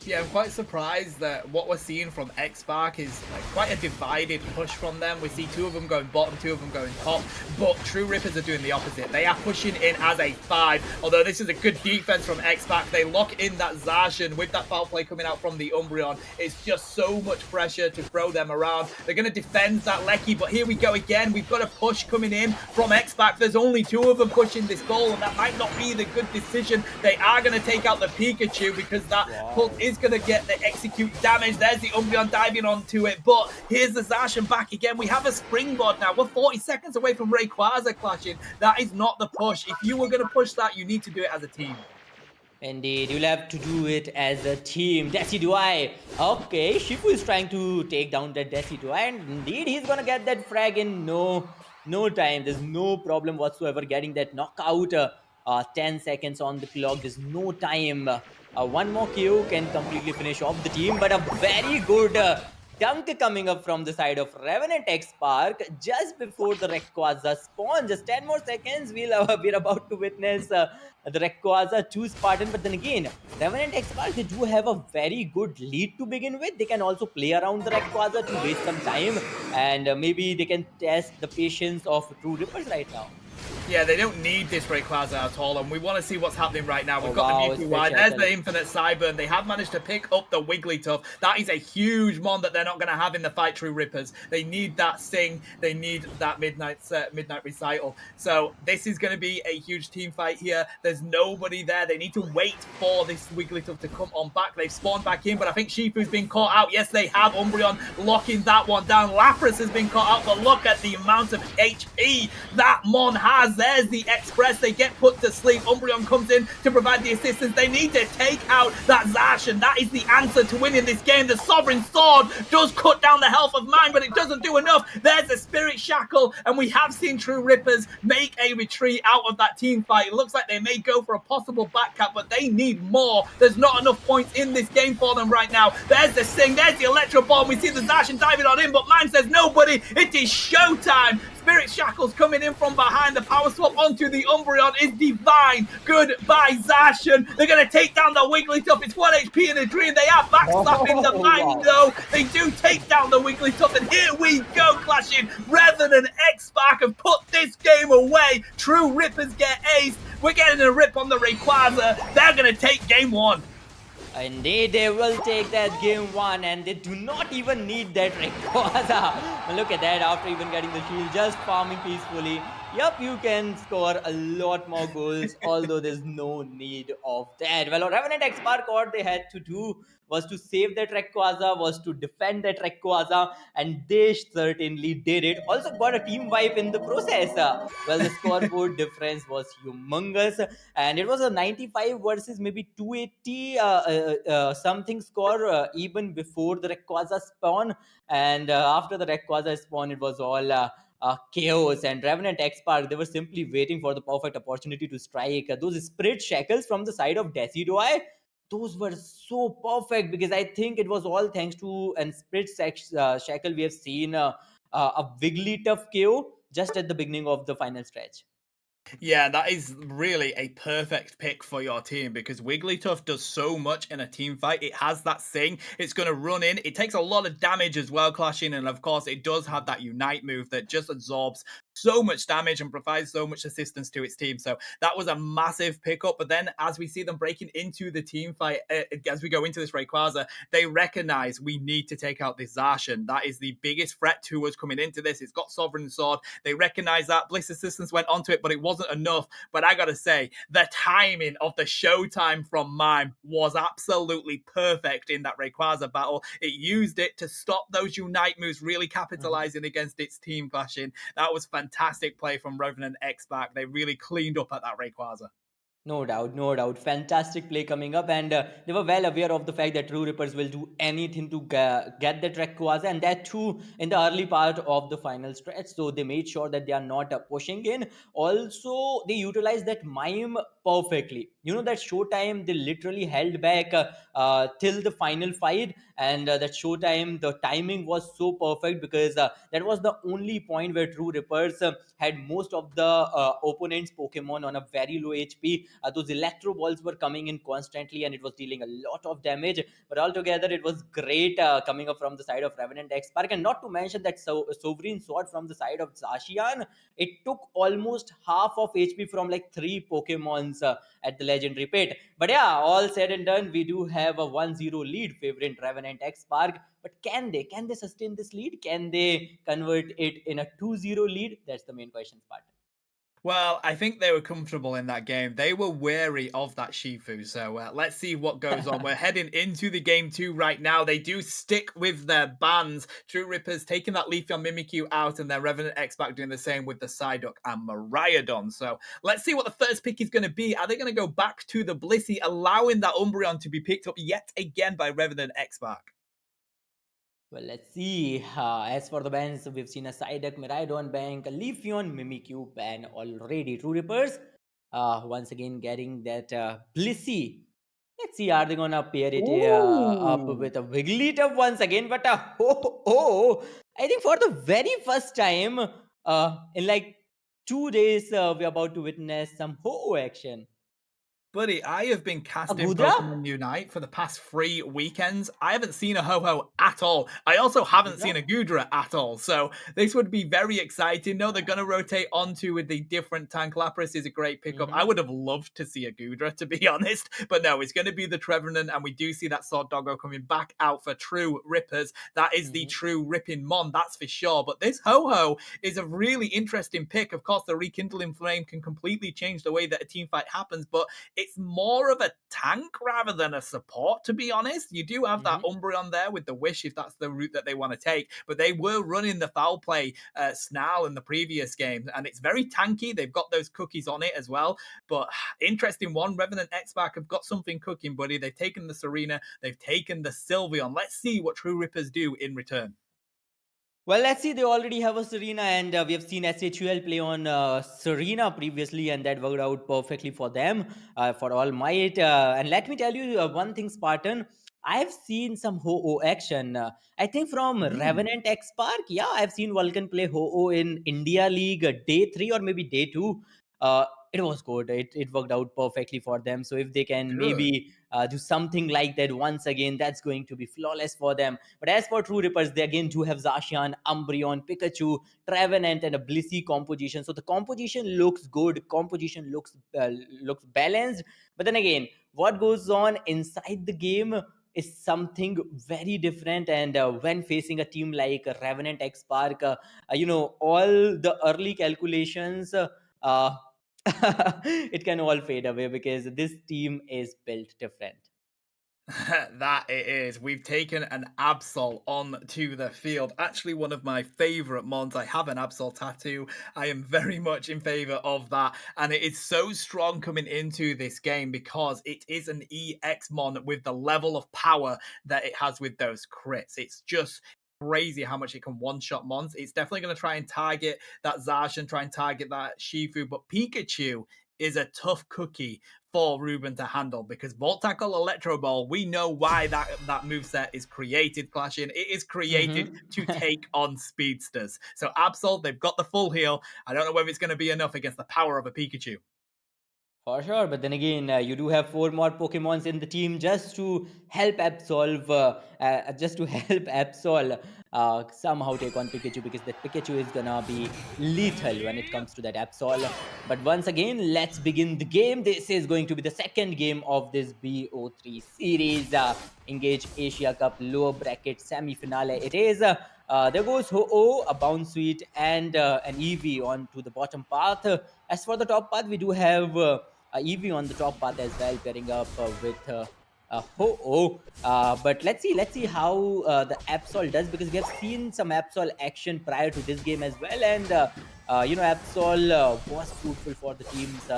S2: Yeah, I'm quite surprised that what we're seeing from X-Pac is like quite a divided push from them. We see 2 of them going bottom, 2 of them going top, but True Rippers are doing the opposite. They are pushing in as a 5, although this is a good defense from X-Pac. They lock in that Zacian with that foul play coming out from the Umbreon. It's just so much pressure to throw them around. They're going to defend that Lecky, but here we go again. We've got a push coming in from X-Pac. There's only 2 of them pushing this goal, and that might not be the good decision. They are going to take out the Pikachu because that pulse is going to get the execute damage. There's the Umbreon diving onto it, but here's the Zacian back again. We have a springboard now. We're 40 seconds away from Rayquaza clashing. That is not the push. If you were going to push that, you need to do it as a team.
S3: Indeed, you'll have to do it as a team. Decidueye. Okay, Shifu is trying to take down that Decidueye, and indeed he's gonna get that frag in no time. There's no problem whatsoever getting that knockout. 10 seconds on the clock. There's no time. One more KO can completely finish off the team, but a very good dunk coming up from the side of Revenant X-Park just before the Rayquaza spawn. Just 10 more seconds, we're about to witness the Rayquaza choose Spartan. But then again, Revenant X-Park, they do have a very good lead to begin with. They can also play around the Rayquaza to waste some time, and maybe they can test the patience of True Rippers right now.
S2: Yeah, they don't need this Rayquaza at all, and we want to see what's happening right now. We've got the Mewtwo wide. There's the Infinite Cyburn. They have managed to pick up the Wigglytuff. That is a huge mon that they're not going to have in the fight, True Rippers. They need that Sing. They need that Midnight Recital. So this is going to be a huge team fight here. There's nobody there. They need to wait for this Wigglytuff to come on back. They've spawned back in, but I think Shifu's been caught out. Yes, they have. Umbreon locking that one down. Lapras has been caught out, but look at the amount of HP that mon has. There's the Express. They get put to sleep. Umbreon comes in to provide the assistance. They need to take out that Zacian. That is the answer to winning this game. The Sovereign Sword does cut down the health of mine, but it doesn't do enough. There's the Spirit Shackle, and we have seen True Rippers make a retreat out of that team fight. It looks like they may go for a possible back cap, but they need more. There's not enough points in this game for them right now. There's the Sing. There's the Electro Bomb. We see the Zacian diving on in, but mine says nobody. It is showtime. Spirit Shackle's coming in from behind. The power swap onto the Umbreon is divine. Goodbye, Zacian. They're going to take down the Wigglytuff. It's 1 HP in a dream. They are backslapping the mine, though. They do take down the Wigglytuff, and here we go, clashing. Revenant X-Pac have put this game away. True Rippers get aced. We're getting a rip on the Rayquaza. They're going to take game 1.
S3: Indeed, they will take that game 1, and they do not even need that Rayquaza. Look at that, after even getting the shield, just farming peacefully. Yep, you can score a lot more goals, although there's no need of that. Well, Revenant X Park, what they had to do was to save that Rayquaza, was to defend that Rayquaza, and they certainly did it. Also got a team wipe in the process. Well, the scoreboard difference was humongous, and it was a 95 versus maybe 280 something score even before the Rayquaza spawn, and after the Rayquaza spawn, it was all. Chaos and Revenant X Park, they were simply waiting for the perfect opportunity to strike. Those spirit shackles from the side of Decidoi, those were so perfect because I think it was all thanks to an shackle we have seen a Wigglytuff KO just at the beginning of the final stretch.
S2: Yeah, that is really a perfect pick for your team because Wigglytuff does so much in a team fight. It has that sing, it's going to run in. It takes a lot of damage as well, clashing, and of course, it does have that Unite move that just absorbs so much damage and provides so much assistance to its team. So that was a massive pickup. But then, as we see them breaking into the team fight, as we go into this Rayquaza, they recognize we need to take out this Zacian. That is the biggest threat to us coming into this. It's got Sovereign Sword. They recognize that. Bliss Assistance went onto it, but it wasn't enough. But I gotta say, the timing of the showtime from Mime was absolutely perfect in that Rayquaza battle. It used it to stop those Unite moves, really capitalizing against its team clashing. That was fantastic play from Revenant X back. They really cleaned up at that Rayquaza.
S3: No doubt, no doubt. Fantastic play coming up, and they were well aware of the fact that True Rippers will do anything to get that Rayquaza, and that too in the early part of the final stretch. So they made sure that they are not pushing in. Also, they utilized that mime perfectly. You know that showtime they literally held back till the final fight, and that showtime the timing was so perfect because that was the only point where True Rippers had most of the opponent's Pokemon on a very low HP. Those electro balls were coming in constantly and it was dealing a lot of damage. But altogether, it was great coming up from the side of Revenant X Park. And not to mention that Sovereign Sword from the side of Zacian, it took almost half of HP from like 3 Pokemons at the legendary pit. But yeah, all said and done, we do have a 1-0 lead favoring Revenant X Park. But can they sustain this lead? Can they convert it in a 2-0 lead? That's the main question, Spartan.
S2: Well, I think they were comfortable in that game. They were wary of that Shifu. So let's see what goes on. We're heading into the game 2 right now. They do stick with their bans. True Rippers taking that Leafeon Mimikyu out and their Revenant X-Back doing the same with the Psyduck and Miraidon. So let's see what the first pick is going to be. Are they going to go back to the Blissey, allowing that Umbreon to be picked up yet again by Revenant X-Back?
S3: Well, let's see. As for the bans, we've seen a Psyduck, Miraidon bank, a Leafeon, Mimikyu ban already. True Rippers, once again getting that Blissey. Let's see, are they gonna pair it up
S2: Ooh.
S3: with a Wigglytuff once again? But oh, I think for the very first time in like 2 days, we're about to witness some ho action.
S2: Buddy, I have been
S3: A
S2: casting
S3: Gudra?
S2: Pokemon Unite for the past 3 weekends. I haven't seen a Ho-Oh at all. I also
S3: A
S2: haven't
S3: Gudra?
S2: seen a Gudra at all. So this would be very exciting. No, they're going to rotate onto with the different tank. Lapras is a great pickup. I would have loved to see a Gudra, to be honest. But no, it's going to be the Trevenant. And we do see that Sword Doggo coming back out for True Rippers. That is the true Ripping Mon, that's for sure. But this Ho-Oh is a really interesting pick. Of course, the Rekindling Flame can completely change the way that a team fight happens. But it's more of a tank rather than a support, to be honest. You do have that Umbreon there with the Wish if that's the route that they want to take, but they were running the foul play Snarl in the previous game, and it's very tanky. They've got those cookies on it as well, but interesting one. Revenant X-Back have got something cooking, buddy. They've taken the Serena, they've taken the Sylveon. Let's see what True Rippers do in return.
S3: Well, let's see. They already have a Serena, and we have seen SHUL play on Serena previously, and that worked out perfectly for them, for All Might. And let me tell you one thing, Spartan. I've seen some Ho-Oh action. I think from Revenant X Park. Yeah, I've seen Vulcan play Ho-Oh in India League day 3 or maybe day 2. It was good. It worked out perfectly for them. So if they can
S2: Good.
S3: maybe do something like that once again, that's going to be flawless for them. But as for True Rippers, they again do have Zacian, Umbreon, Pikachu, Trevenant, and a Blissey composition. So the composition looks good. Composition looks balanced. But then again, what goes on inside the game? is something very different. And when facing a team like Revenant X Park, all the early calculations, uh, it can all fade away because this team is built different.
S2: That it is. We've taken an Absol on to the field. Actually, one of my favorite mons. I have an Absol tattoo. I am very much in favor of that. And it is so strong coming into this game because it is an EX mon with the level of power that it has with those crits. It's just crazy how much it can one-shot mons. It's definitely going to try and target that Zacian, try and target that Shifu, but Pikachu is a tough cookie for Ruben to handle because Volt Tackle Electro Ball, we know why that moveset is created, Clashing. It is created to take on speedsters. So Absol, they've got the full heal. I don't know whether it's going to be enough against the power of a Pikachu.
S3: For sure, but then again, you do have 4 more Pokemons in the team just to help Absol somehow take on Pikachu, because that Pikachu is gonna be lethal when it comes to that Absol. But once again, let's begin the game. This is going to be the second game of this BO3 series, Engage Asia Cup lower bracket semi-finale. It is. There goes Ho-Oh, a Bounce Sweet, and an Eevee on to the bottom path. As for the top path, we do have Eevee on the top path as well, pairing up with Ho-Oh. But let's see how the Absol does, because we have seen some Absol action prior to this game as well, and Absol was fruitful for the teams.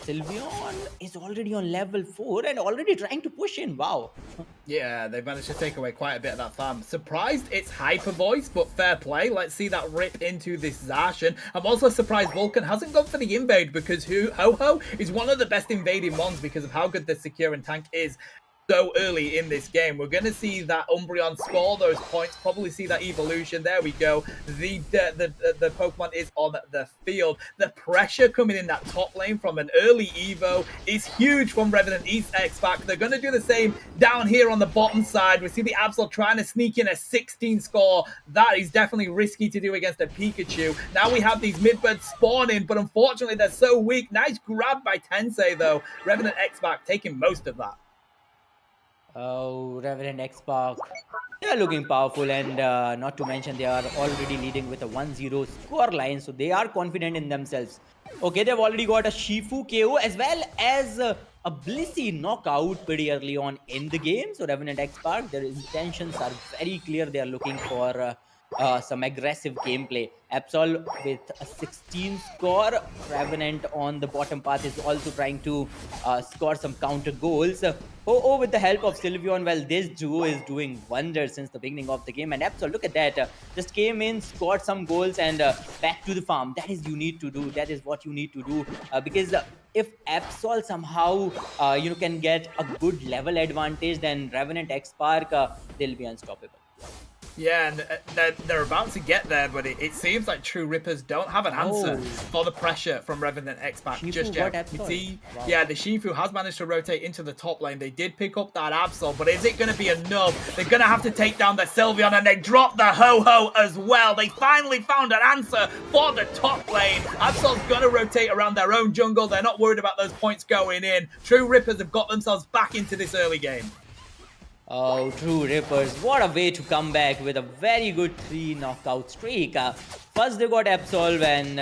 S3: Sylveon is already on level 4 and already trying to push in. Wow.
S2: Yeah, they've managed to take away quite a bit of that farm. Surprised it's Hyper Voice, but fair play. Let's see that rip into this Zacian. I'm also surprised Vulcan hasn't gone for the invade, because Ho-Ho is one of the best invading mons because of how good the secure and tank is so early in this game. We're going to see that Umbreon score those points, probably see that evolution. There we go. The Pokemon is on the field. The pressure coming in that top lane from an early Evo is huge from Revenant East X Pack. They're going to do the same down here on the bottom side. We see the Absol trying to sneak in a 16 score. That is definitely risky to do against a Pikachu. Now we have these mid-birds spawning, but unfortunately they're so weak. Nice grab by Tensei though. Revenant X Pack taking most of that.
S3: Oh, Reverend X-Pac. They are looking powerful, and not to mention they are already leading with a 1-0 score line, so they are confident in themselves. Okay, they've already got a Shifu KO as well as a Blissey knockout pretty early on in the game. So Revenant X-Pac, their intentions are very clear. They are looking for some aggressive gameplay. Absol with a 16 score. Revenant on the bottom path is also trying to score some counter goals. Oh, with the help of Sylveon, well, this duo is doing wonders since the beginning of the game. And Absol, look at that. Just came in, scored some goals, and back to the farm. That is you need to do. That is what you need to do. Because if Absol somehow, can get a good level advantage, then Revenant X-Pac, they'll be unstoppable.
S2: Yeah, and they're about to get there, but it seems like True Rippers don't have an answer for the pressure from Revenant X-Pac just yet. See, wow. Yeah, the Shifu has managed to rotate into the top lane. They did pick up that Absol, but is it going to be enough? They're going to have to take down the Sylveon, and they drop the Ho-Ho as well. They finally found an answer for the top lane. Absol's going to rotate around their own jungle. They're not worried about those points going in. True Rippers have got themselves back into this early game.
S3: Oh, True Rippers, what a way to come back with a very good 3 knockout streak. First they got Absol, and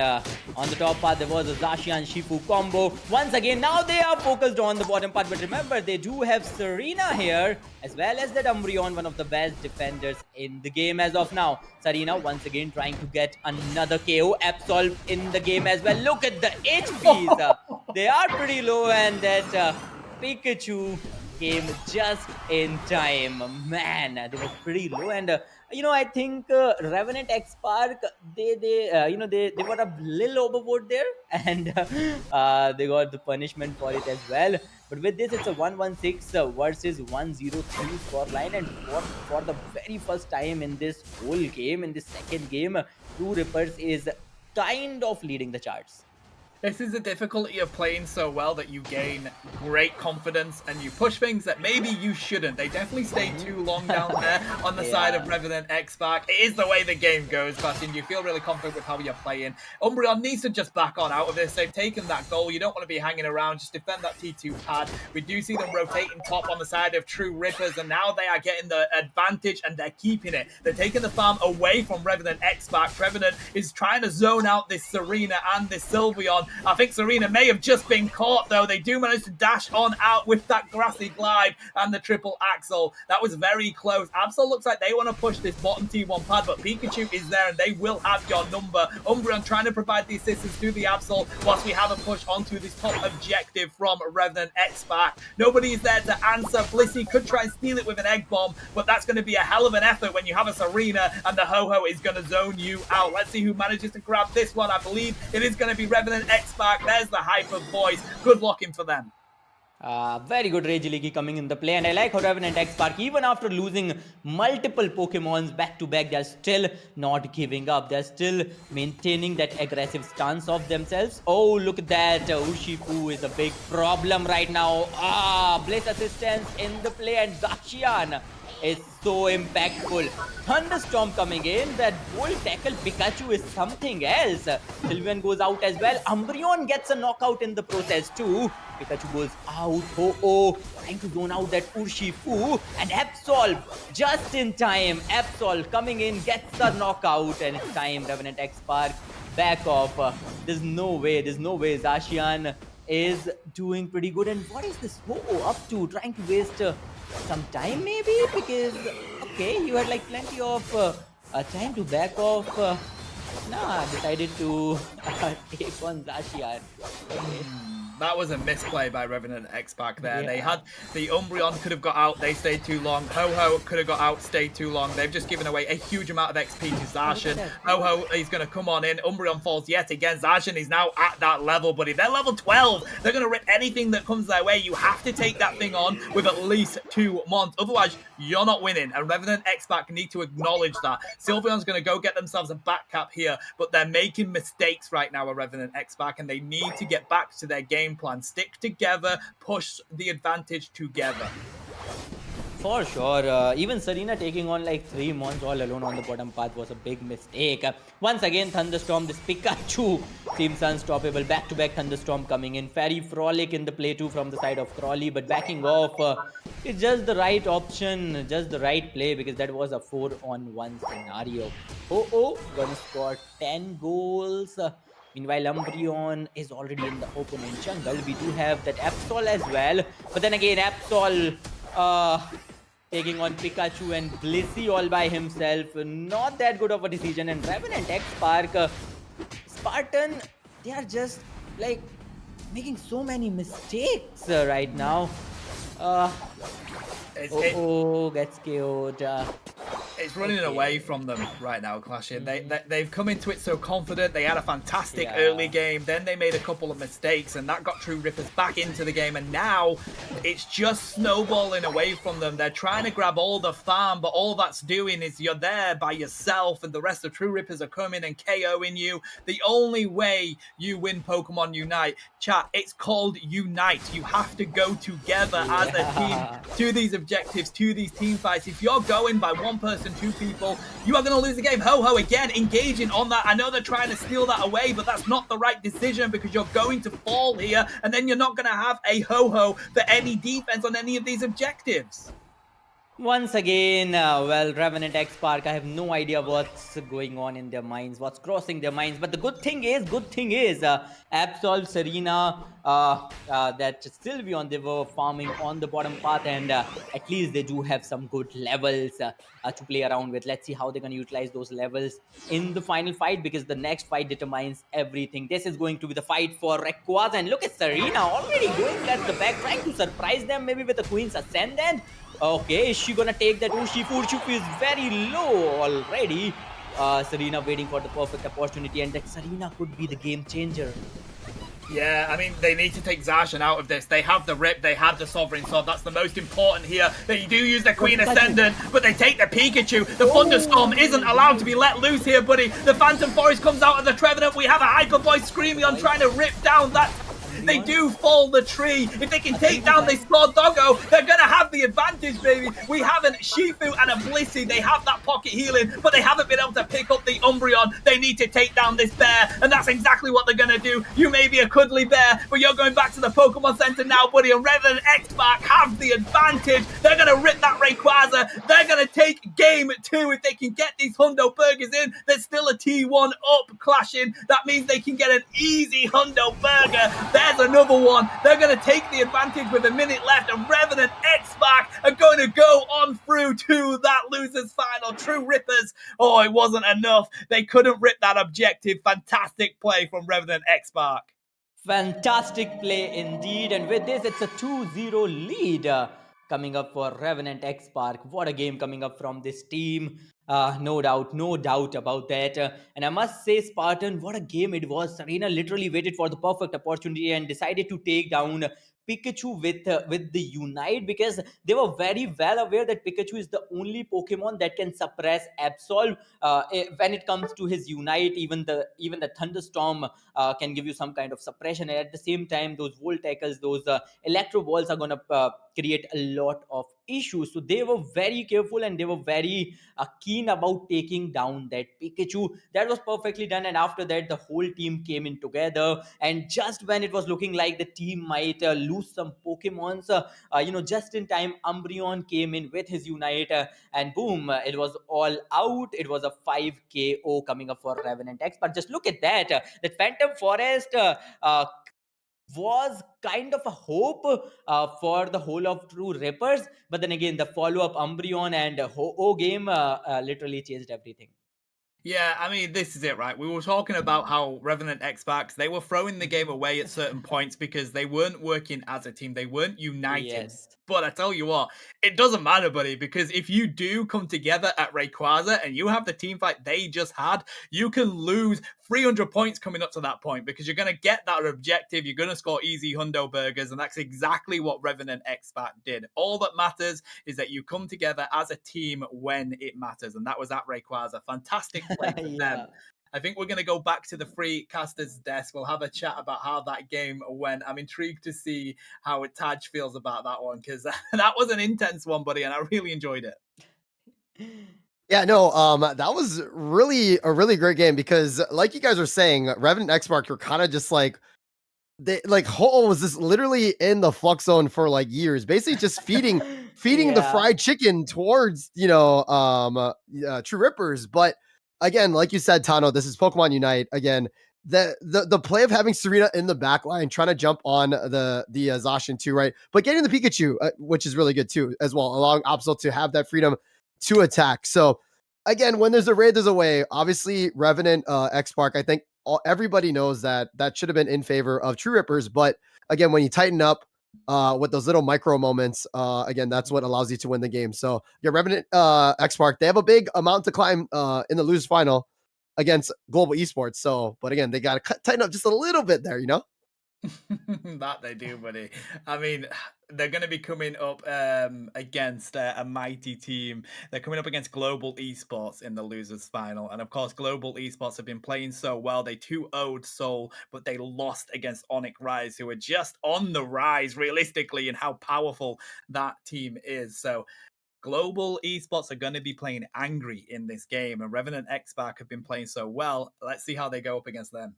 S3: on the top part there was a Zacian Shifu combo. Once again, now they are focused on the bottom part, but remember they do have Serena here, as well as that Umbreon, one of the best defenders in the game as of now. Serena once again trying to get another KO. Absol in the game as well. Look at the HPs. They are pretty low, and that Pikachu came just in time. Man, they were pretty low, and I think Revenant X-Pac, they were a little overboard there, and they got the punishment for it as well. But with this, it's a 1-1-6 versus 1-0-3 score line, and for the very first time in this whole game, in this second game, True Rippers is kind of leading the charts.
S2: This is the difficulty of playing so well that you gain great confidence and you push things that maybe you shouldn't. They definitely stay too long down there on the side of Revenant X-Pac. It is the way the game goes, Bastion. You feel really confident with how you're playing. Umbreon needs to just back on out of this. They've taken that goal. You don't want to be hanging around. Just defend that T2 pad. We do see them rotating top on the side of True Rippers, and now they are getting the advantage and they're keeping it. They're taking the farm away from Revenant X-Pac. Revenant is trying to zone out this Serena and this Sylveon. I think Serena may have just been caught, though. They do manage to dash on out with that grassy glide and the triple axle. That was very close. Absol looks like they want to push this bottom T1 pad, but Pikachu is there and they will have your number. Umbreon trying to provide the assistance to the Absol whilst we have a push onto this top objective from Revenant X-Pac. Nobody is there to answer. Blissey could try and steal it with an egg bomb, but that's going to be a hell of an effort when you have a Serena and the Ho-Ho is going to zone you out. Let's see who manages to grab this one. I believe it is going to be Revenant X-Pac. There's the hyper boys. Good locking for them.
S3: Very good Rage League coming in the play, and I like how Revenant X-Pac, even after losing multiple Pokemons back to back, they're still not giving up. They're still maintaining that aggressive stance of themselves. Oh, look at that. Urshifu is a big problem right now. Bliss assistance in the play, and Zacian is so impactful. Thunderstorm coming in. That bold tackle Pikachu is something else. Sylveon goes out as well. Umbreon gets a knockout in the process too. Pikachu goes out. Trying to zone out that Urshifu. And Absol just in time. Absol coming in, gets a knockout, and it's time. Revenant X-Pac back off. There's no way. Zacian is doing pretty good. And what is this Ho-Oh up to? Trying to waste some time maybe? Because, okay, you had like plenty of time to back off. Decided to take on Zacian. Okay.
S2: That was a misplay by Revenant X-Pac there. They had the Umbreon could have got out, they stayed too long. Ho-Ho could have got out, stayed too long. They've just given away a huge amount of XP to Zacian. Ho-Ho is going to come on in. Umbreon falls yet again. Zacian is now at that level, buddy. They're level 12. They're going to rip anything that comes their way. You have to take that thing on with at least 2 months. Otherwise, you're not winning. And Revenant X-Pac need to acknowledge that. Sylveon's going to go get themselves a back cap here, but they're making mistakes right now with Revenant X-Pac, and they need to get back to their game plan. Stick together, push the advantage together.
S3: For sure. Even Serena taking on like 3 months all alone on the bottom path was a big mistake. Once again, Thunderstorm, this Pikachu seems unstoppable. Back-to-back Thunderstorm coming in. Fairy Frolic in the play too from the side of Crawley, but backing off. It's just the right option, just the right play, because that was a 4-on-1 scenario. Gonna score 10 goals. Meanwhile, Umbreon is already in the opponent jungle. We do have that Absol as well. But then again, Absol taking on Pikachu and Blissey all by himself. Not that good of a decision. And Revenant X-Pac, Spartan, they are just like making so many mistakes right now. Gets killed.
S2: It's running away from them right now, Clashing. They've come into it so confident. They had a fantastic early game. Then they made a couple of mistakes, and that got True Rippers back into the game. And now it's just snowballing away from them. They're trying to grab all the farm, but all that's doing is you're there by yourself, and the rest of True Rippers are coming and KOing you. The only way you win Pokemon Unite, chat, it's called Unite. You have to go together as a team to these objectives, to these team fights. If you're going by one person, 2 people, you are going to lose the game. Ho-Ho again engaging on that. I know they're trying to steal that away, but that's not the right decision, because you're going to fall here, and then you're not going to have a Ho-Ho for any defense on any of these objectives.
S3: Once again, well, Revenant X-Pac, I have no idea what's going on in their minds, what's crossing their minds. But the good thing is, Absol, Serena, that Sylveon, they were farming on the bottom path, and at least they do have some good levels to play around with. Let's see how they're going to utilize those levels in the final fight, because the next fight determines everything. This is going to be the fight for Rayquaza, and look at Serena already going at the back, trying to surprise them maybe with the Queen's Ascendant. Okay, is she gonna take that Urshifu? Urshifu is very low already. Serena waiting for the perfect opportunity, and that Serena could be the game changer.
S2: Yeah, I mean, they need to take Zacian out of this. They have the Rip, they have the Sovereign Sword. That's the most important here. They do use the Queen Ascendant, but they take the Pikachu. The Thunderstorm isn't allowed to be let loose here, buddy. The Phantom Forest comes out of the Trevenant. We have a Hyper Boy Screamion trying to rip down that. They do fall the tree. If they can take down this small doggo, they're going to have the advantage, baby. We have a Shifu and a Blissey. They have that pocket healing, but they haven't been able to pick up the Umbreon. They need to take down this bear, and that's exactly what they're going to do. You may be a cuddly bear, but you're going back to the Pokemon Center now, buddy, and Revan and X-Spark have the advantage. They're going to rip that Rayquaza. They're going to take game 2 if they can get these Hundo Burgers in. There's still a T1 up clashing. That means they can get an easy Hundo Burger. There's another one. They're going to take the advantage with a minute left, and Revan and X-Spark are going to go on through to that losers final. True Rippers. Oh, it wasn't enough. They couldn't rip that objective. Fantastic play from Revan and X-Spark.
S3: Fantastic play indeed. And with this, it's a 2-0 lead coming up for Revenant X Park. What a game coming up from this team. No doubt about that. And I must say, Spartan, what a game it was. Serena literally waited for the perfect opportunity and decided to take down Pikachu with the Unite, because they were very well aware that Pikachu is the only Pokemon that can suppress Absol when it comes to his Unite. Even the Thunderstorm can give you some kind of suppression, and at the same time, those Volt Tackles, those Electro Balls are gonna create a lot of issues. So they were very careful and they were very keen about taking down that Pikachu. That was perfectly done, and after that, the whole team came in together. And just when it was looking like the team might lose some Pokemons, just in time, Umbreon came in with his Unite, and boom, it was all out. It was a 5 KO coming up for Revenant X. But just look at that. That Phantom Forest was kind of a hope for the whole of True Rippers. But then again, the follow-up Umbreon and Ho-Oh game literally changed everything.
S2: Yeah, I mean, this is it, right? We were talking about how Revenant X-Backs, they were throwing the game away at certain points because they weren't working as a team. They weren't united.
S3: Yes.
S2: But I tell you what, it doesn't matter, buddy, because if you do come together at Rayquaza and you have the team fight they just had, you can lose 300 points coming up to that point because you're going to get that objective. You're going to score easy Hundo Burgers, and that's exactly what Revenant X-Back did. All that matters is that you come together as a team when it matters, and that was at Rayquaza. Fantastic play for them. I think we're going to go back to the free caster's desk. We'll have a chat about how that game went. I'm intrigued to see how Taj feels about that one, because that was an intense one, buddy, and I really enjoyed it.
S4: Yeah, no, that was really a really great game because, like you guys were saying, Revenant X Mark were kind of just like Ho was just literally in the flux zone for like years, basically just feeding the fried chicken towards True Rippers. But again, like you said, Tano, this is Pokemon Unite again. The play of having Serena in the back line trying to jump on the Zacian too, right? But getting the Pikachu, which is really good too, as well, allowing Absol to have that freedom to attack. So again, when there's a raid, there's a way. Obviously, Revenant X Park, I think everybody knows that should have been in favor of True Rippers. But again, when you tighten up with those little micro moments, again, that's what allows you to win the game. So yeah, Revenant X Park, they have a big amount to climb in the losers final against Global Esports. So, but again, they got to tighten up just a little bit there, you know?
S2: That they do, buddy. I mean, they're going to be coming up against a mighty team. They're coming up against Global Esports in the losers final. And of course, Global Esports have been playing so well. They 2-0'd Seoul, but they lost against Onyx Rise, who are just on the rise realistically in how powerful that team is. So Global Esports are going to be playing angry in this game, and Revenant X-Back have been playing so well. Let's see how they go up against them.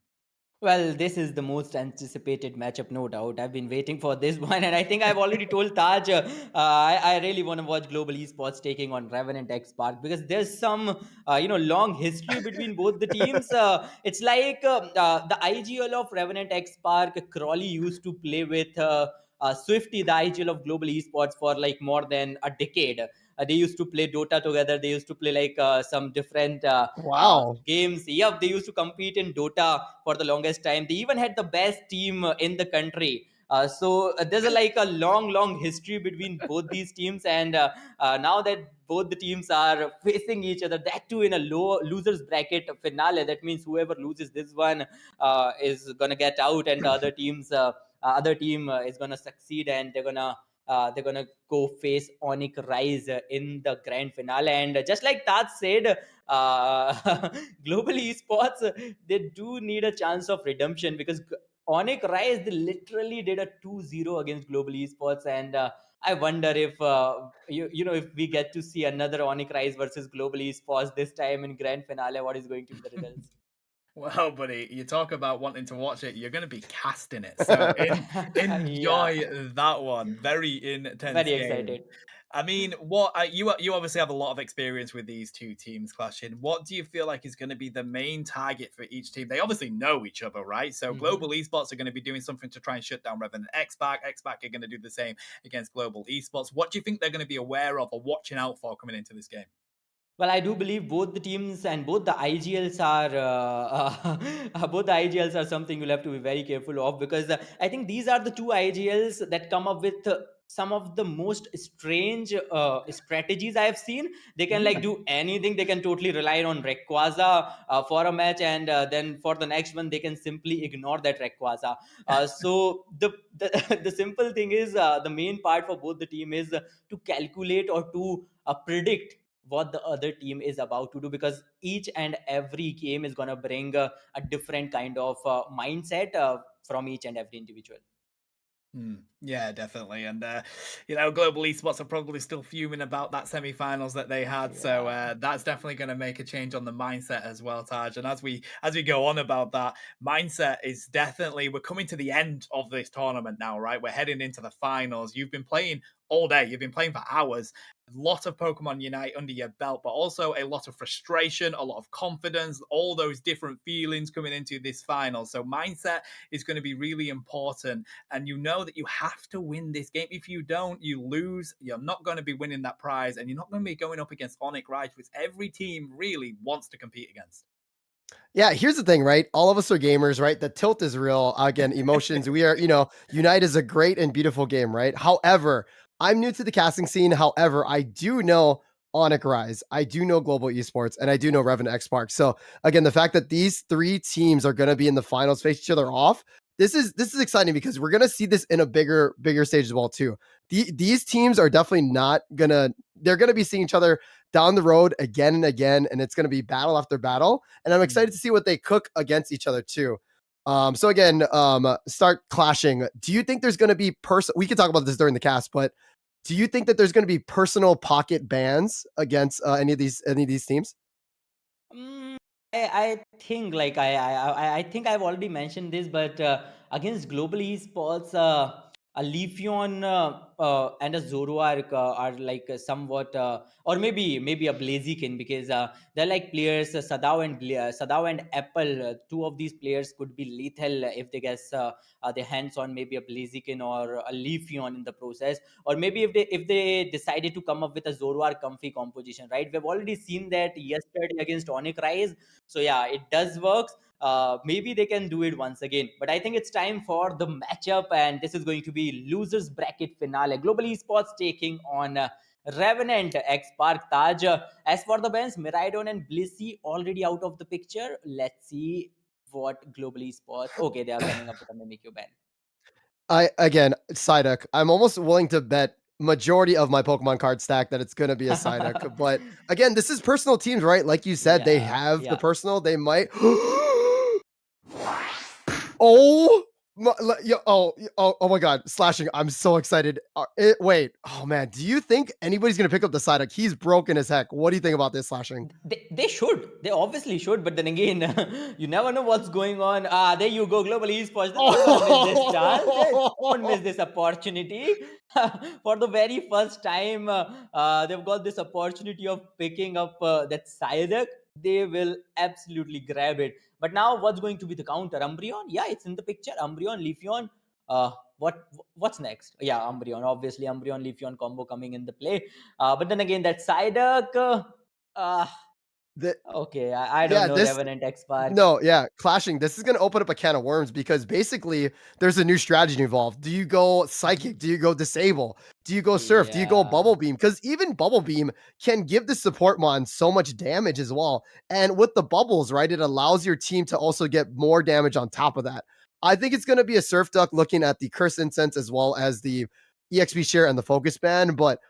S3: Well, this is the most anticipated matchup, no doubt. I've been waiting for this one, and I think I've already told Taj I really want to watch Global Esports taking on Revenant X Park, because there's some long history between both the teams. It's like the IGL of Revenant X Park, Crawley used to play with Swifty, the IGL of Global Esports, for like more than a decade. They used to play Dota together. They used to play like some different games. Yep, they used to compete in Dota for the longest time. They even had the best team in the country So there's like a long history between both these teams, and now that both the teams are facing each other, that too in a low losers bracket finale, that means whoever loses this one is gonna get out, and the other team is gonna succeed, and they're gonna go face Onyx Rise in the grand finale. And just like Taj said, global esports, they do need a chance of redemption, because Onyx Rise, they literally did a 2-0 against global esports, and I wonder if if we get to see another Onyx Rise versus global esports this time in grand finale, what is going to be the results?
S2: Well, buddy, you talk about wanting to watch it, you're going to be casting it. So enjoy
S3: Yeah,
S2: that one. Very intense
S3: very
S2: game.
S3: excited.
S2: I mean, what you obviously have a lot of experience with these two teams clashing. What do you feel like is going to be the main target for each team? They obviously know each other, right? So
S3: Mhm.
S2: Global Esports are going to be doing something to try and shut down Revenant XBAC. XBAC are going to do the same against Global Esports. What do you think they're going to be aware of or watching out for coming into this game?
S3: Well, I do believe both the teams and both the IGLs are both the IGLs are something you'll have to be very careful of, because I think these are the two IGLs that come up with some of the most strange strategies I have seen. They can like do anything. They can totally rely on Rayquaza for a match, and then for the next one they can simply ignore that Rayquaza. So the the simple thing is, the main part for both the team is to calculate or to predict what the other team is about to do, because each and every game is going to bring a different kind of mindset from each and every individual.
S2: Yeah, definitely. And, Global Esports are probably still fuming about that semi-finals that they had. So
S3: Yeah.
S2: that's definitely going to make a change on the mindset as well, Taj. And as we go on about that, mindset is definitely, we're coming to the end of this tournament now, right? We're heading into the finals. You've been playing all day. You've been playing for hours. A lot of Pokemon Unite under your belt, but also a lot of frustration, a lot of confidence, all those different feelings coming into this final. So mindset is going to be really important, and you know that you have to win this game. If you don't, you lose. You're not going to be winning that prize, and you're not going to be going up against Onyx Rise, which every team really wants to compete against.
S4: Yeah, here's the thing, right? All of us are gamers, right? The tilt is real. Again, emotions. We are, Unite is a great and beautiful game, right? However, I'm new to the casting scene. However, I do know Onyx Rise, I do know Global Esports, and I do know Revan X Park. So again, the fact that these three teams are going to be in the finals, face each other off. This is exciting, because we're going to see this in a bigger stage as well too. These teams are definitely not gonna. They're going to be seeing each other down the road again and again, and it's going to be battle after battle. And I'm excited to see what they cook against each other too. So again, start clashing. Do you think there's going to be We can talk about this during the cast, but do you think that there's going to be personal pocket bans against any of these teams?
S3: Mm, I think like I think I've already mentioned this, but against global esports, a Leafeon and a Zoroark are like somewhat, or maybe a Blaziken, because they're like players, Sadao and Apple. Two of these players could be lethal if they get their hands on maybe a Blaziken or a Leafeon in the process, or maybe if they decided to come up with a Zoroark comfy composition, right? We've already seen that yesterday against Onyx Rise. So yeah, it does work. Maybe they can do it once again, but I think it's time for the matchup, and this is going to be losers bracket finale. Global Esports taking on Revenant X Park Taj. As for the bans, Miraidon and Blissey already out of the picture. Let's see what Global Esports. Okay, they are coming up with a Mimikyu ban.
S4: I again, Psyduck. I'm almost willing to bet majority of my Pokemon card stack that it's going to be a Psyduck. But again, this is personal teams, right? Like you said, they
S3: Yeah,
S4: have the
S3: yeah.
S4: personal. They might. Oh oh my god, slashing. I'm so excited. Wait, oh man, do you think anybody's gonna pick up the Psyduck? He's broken as heck. What do you think about this slashing?
S3: They should. They obviously should. But then again, you never know what's going on. There you go, Global Esports. They're not gonna miss this chance. They won't miss this opportunity. For the very first time, they've got this opportunity of picking up that Psyduck. They will absolutely grab it. But now, what's going to be the counter? Umbreon? Yeah, it's in the picture. Umbreon, Leafeon. What's next? Yeah, Umbreon. Obviously, Umbreon Leafeon combo coming in the play. But then again, that Psyduck. Uh,
S4: The,
S3: Okay, I don't
S4: yeah,
S3: know
S4: this
S3: Revenant X Spark.
S4: No, yeah, clashing. This is going to open up a can of worms because basically there's a new strategy involved. Do you go psychic? Do you go disable? Do you go surf? Do you go
S3: Yeah.
S4: bubble beam? Because even bubble beam can give the support mon so much damage as well. And with the bubbles, right, it allows your team to also get more damage on top of that. I think it's going to be a surf duck looking at the curse incense as well as the EXP share and the focus band. But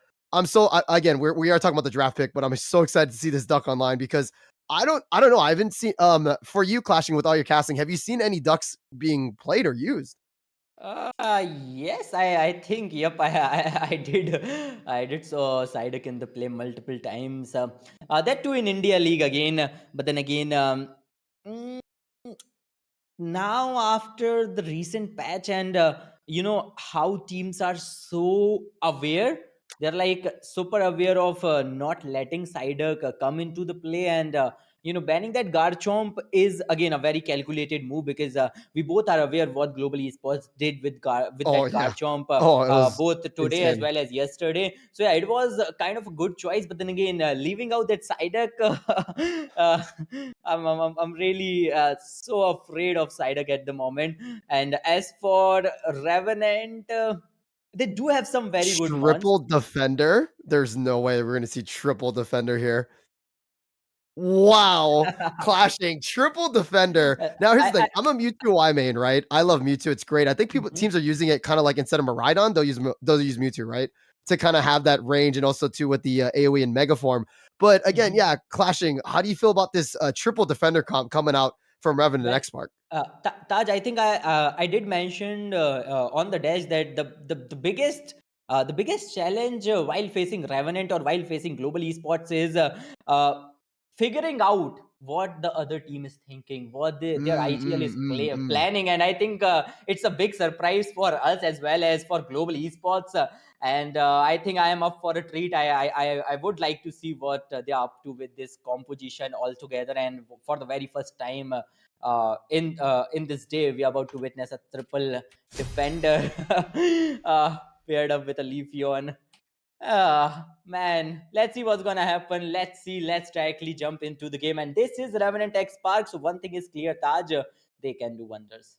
S4: again, we are talking about the draft pick, but I'm so excited to see this duck online because I don't know. I haven't seen for you clashing with all your casting. Have you seen any ducks being played or used?
S3: Yes, I think yep, I did I did saw Psyduck in the play multiple times. That too in India League again, but then again, mm, now after the recent patch and how teams are so aware, they're like super aware of not letting Psyduck come into the play, and banning that Garchomp is again a very calculated move because we both are aware what Global Esports did with
S4: Oh
S3: that
S4: yeah.
S3: Garchomp
S4: Oh, it was
S3: both today as
S4: insane.
S3: well as yesterday. So yeah, it was kind of a good choice, but then again, leaving out that Psyduck uh, I'm really so afraid of Psyduck at the moment. And as for Revenant, they do have some very good mons.
S4: Triple defender. There's no way we're gonna see triple defender here. Wow, clashing triple defender. Now here's the
S3: I
S4: thing. I'm a Mewtwo Y main, right? I love Mewtwo. It's great. I think
S3: Mhm,
S4: teams are using it kind of like instead of Miraidon, they'll use Mewtwo, right? To kind of have that range and also too with the AoE and Mega Form. But again,
S3: mhm.
S4: yeah, clashing. How do you feel about this triple defender comp coming out from Revenant and
S3: Well,
S4: X Mark?
S3: Taj, I think I did mention on the dash that the biggest challenge while facing Revenant or while facing Global Esports is figuring out what the other team is thinking, what their
S4: Mm,
S3: IGL
S4: mm,
S3: is
S4: mm, mm.
S3: planning, and I think it's a big surprise for us as well as for Global Esports. And I think I am up for a treat. I would like to see what they are up to with this composition altogether, and for the very first time. In this day we are about to witness a triple defender paired up with a Leafeon. Man, let's see what's gonna happen. Let's directly jump into the game. And this is Revenant X Spark, so one thing is clear, Taj, they can do wonders.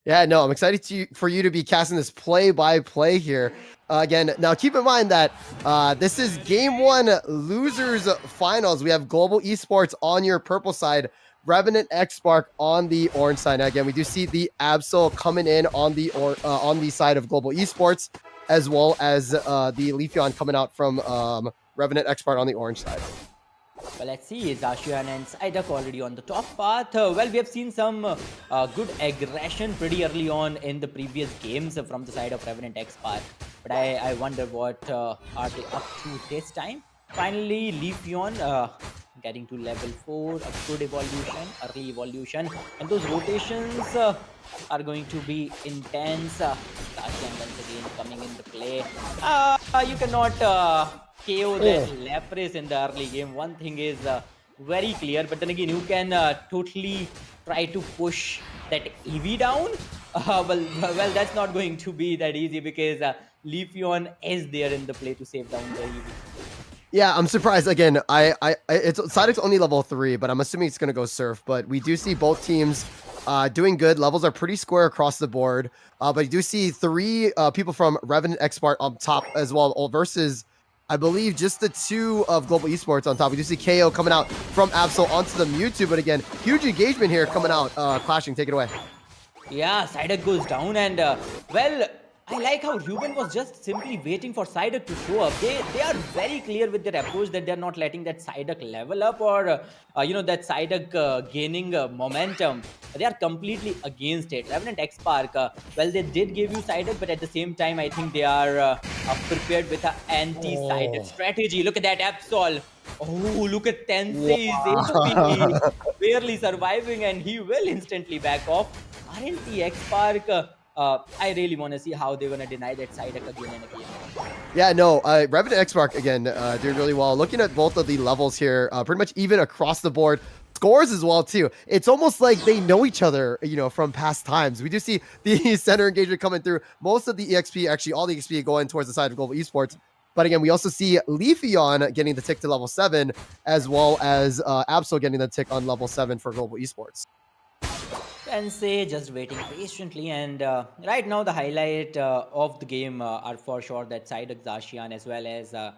S4: Yeah, no, I'm excited for you to be casting this play-by-play here. Again, now keep in mind that this is game one losers finals. We have Global Esports on your purple side, Revenant X Spark on the orange side. Now, again, we do see the Absol coming in on the side of Global Esports, as well as the Leafeon coming out from Revenant X Spark on the orange side.
S3: Well, let's see. Zacian and Psyduck already on the top path. Well, we have seen some good aggression pretty early on in the previous games from the side of Revenant X Spark. But I wonder what are they up to this time. Finally, Leafeon getting to level 4, a good evolution, early evolution. And those rotations are going to be intense. Zacian once again coming into play. You cannot KO that Lapras in the early game. One thing is very clear, but then again, you can totally try to push that EV down. Well, that's not going to be that easy because Leafeon is there in the play to save down the EV.
S4: Yeah, I'm surprised. Again, it's Psyduck's only level 3, but I'm assuming it's gonna go Surf. But we do see both teams doing good. Levels are pretty square across the board. But you do see 3 people from Revenant Expert on top as well, versus I believe just the 2 of Global Esports on top. We do see KO coming out from Absol onto the Mewtwo, but again, huge engagement here coming out. Clashing, take it away.
S3: Yeah, Psyduck goes down, and well, I like how Ruben was just simply waiting for Psyduck to show up. They are very clear with their approach that they're not letting that Psyduck level up or that Psyduck gaining momentum. They are completely against it. Revenant X Park, well, they did give you Psyduck, but at the same time, I think they are prepared with an anti-Psyduck strategy. Look at that Absol. Oh, look at Tensei's HP.
S4: Wow.
S3: Barely surviving, and he will instantly back off. Aren't the X Park? I really want to see how they're gonna deny that Psyduck again and again.
S4: Yeah, no, Revenant X Mark again doing really well. Looking at both of the levels here, pretty much even across the board. Scores as well too. It's almost like they know each other, from past times. We do see the center engagement coming through. Most of the EXP, actually all the EXP going towards the side of Global Esports. But again, we also see Leafeon getting the tick to level 7, as well as Absol getting the tick on level 7 for Global Esports.
S3: Can say just waiting patiently, and right now the highlight of the game are for sure that side of Zacian as well as the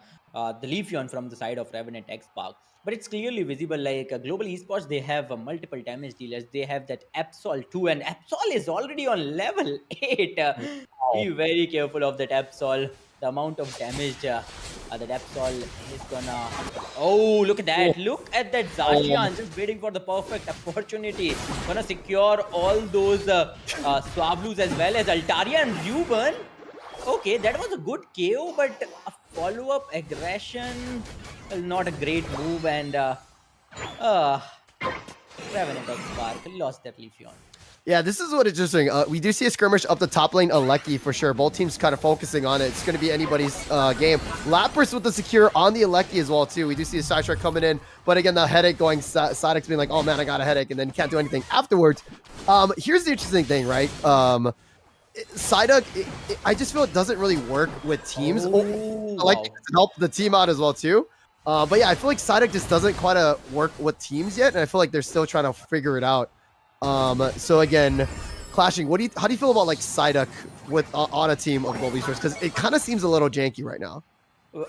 S3: Leafeon from the side of Revenant X Park. But it's clearly visible, like Global Esports, they have multiple damage dealers. They have that Absol too, and Absol is already on level 8. Be very careful of that Absol. The amount of damage that Absol is gonna. Oh, look at that! Look at that Zacian just waiting for the perfect opportunity. Gonna secure all those Swablues as well as Altaria and Ruben. Okay, that was a good KO, but a follow-up aggression, well, not a great move, and uh, Revenant X Spark lost that Leafeon.
S4: Yeah, this is what it's interesting. We do see a skirmish up the top lane, Aleki for sure. Both teams kind of focusing on it. It's going to be anybody's game. Lapras with the secure on the Aleki as well, too. We do see a side track coming in. But again, the headache going, Sadek's being like, oh man, I got a headache. And then you can't do anything afterwards. Here's the interesting thing, right? Psyduck, I just feel it doesn't really work with teams. Aleki can help the team out as well, too. But yeah, I feel like Psyduck just doesn't quite work with teams yet. And I feel like they're still trying to figure it out. So again, clashing. How do you feel about like Psyduck with on a team of Global Esports? Because it kind of seems a little janky right now.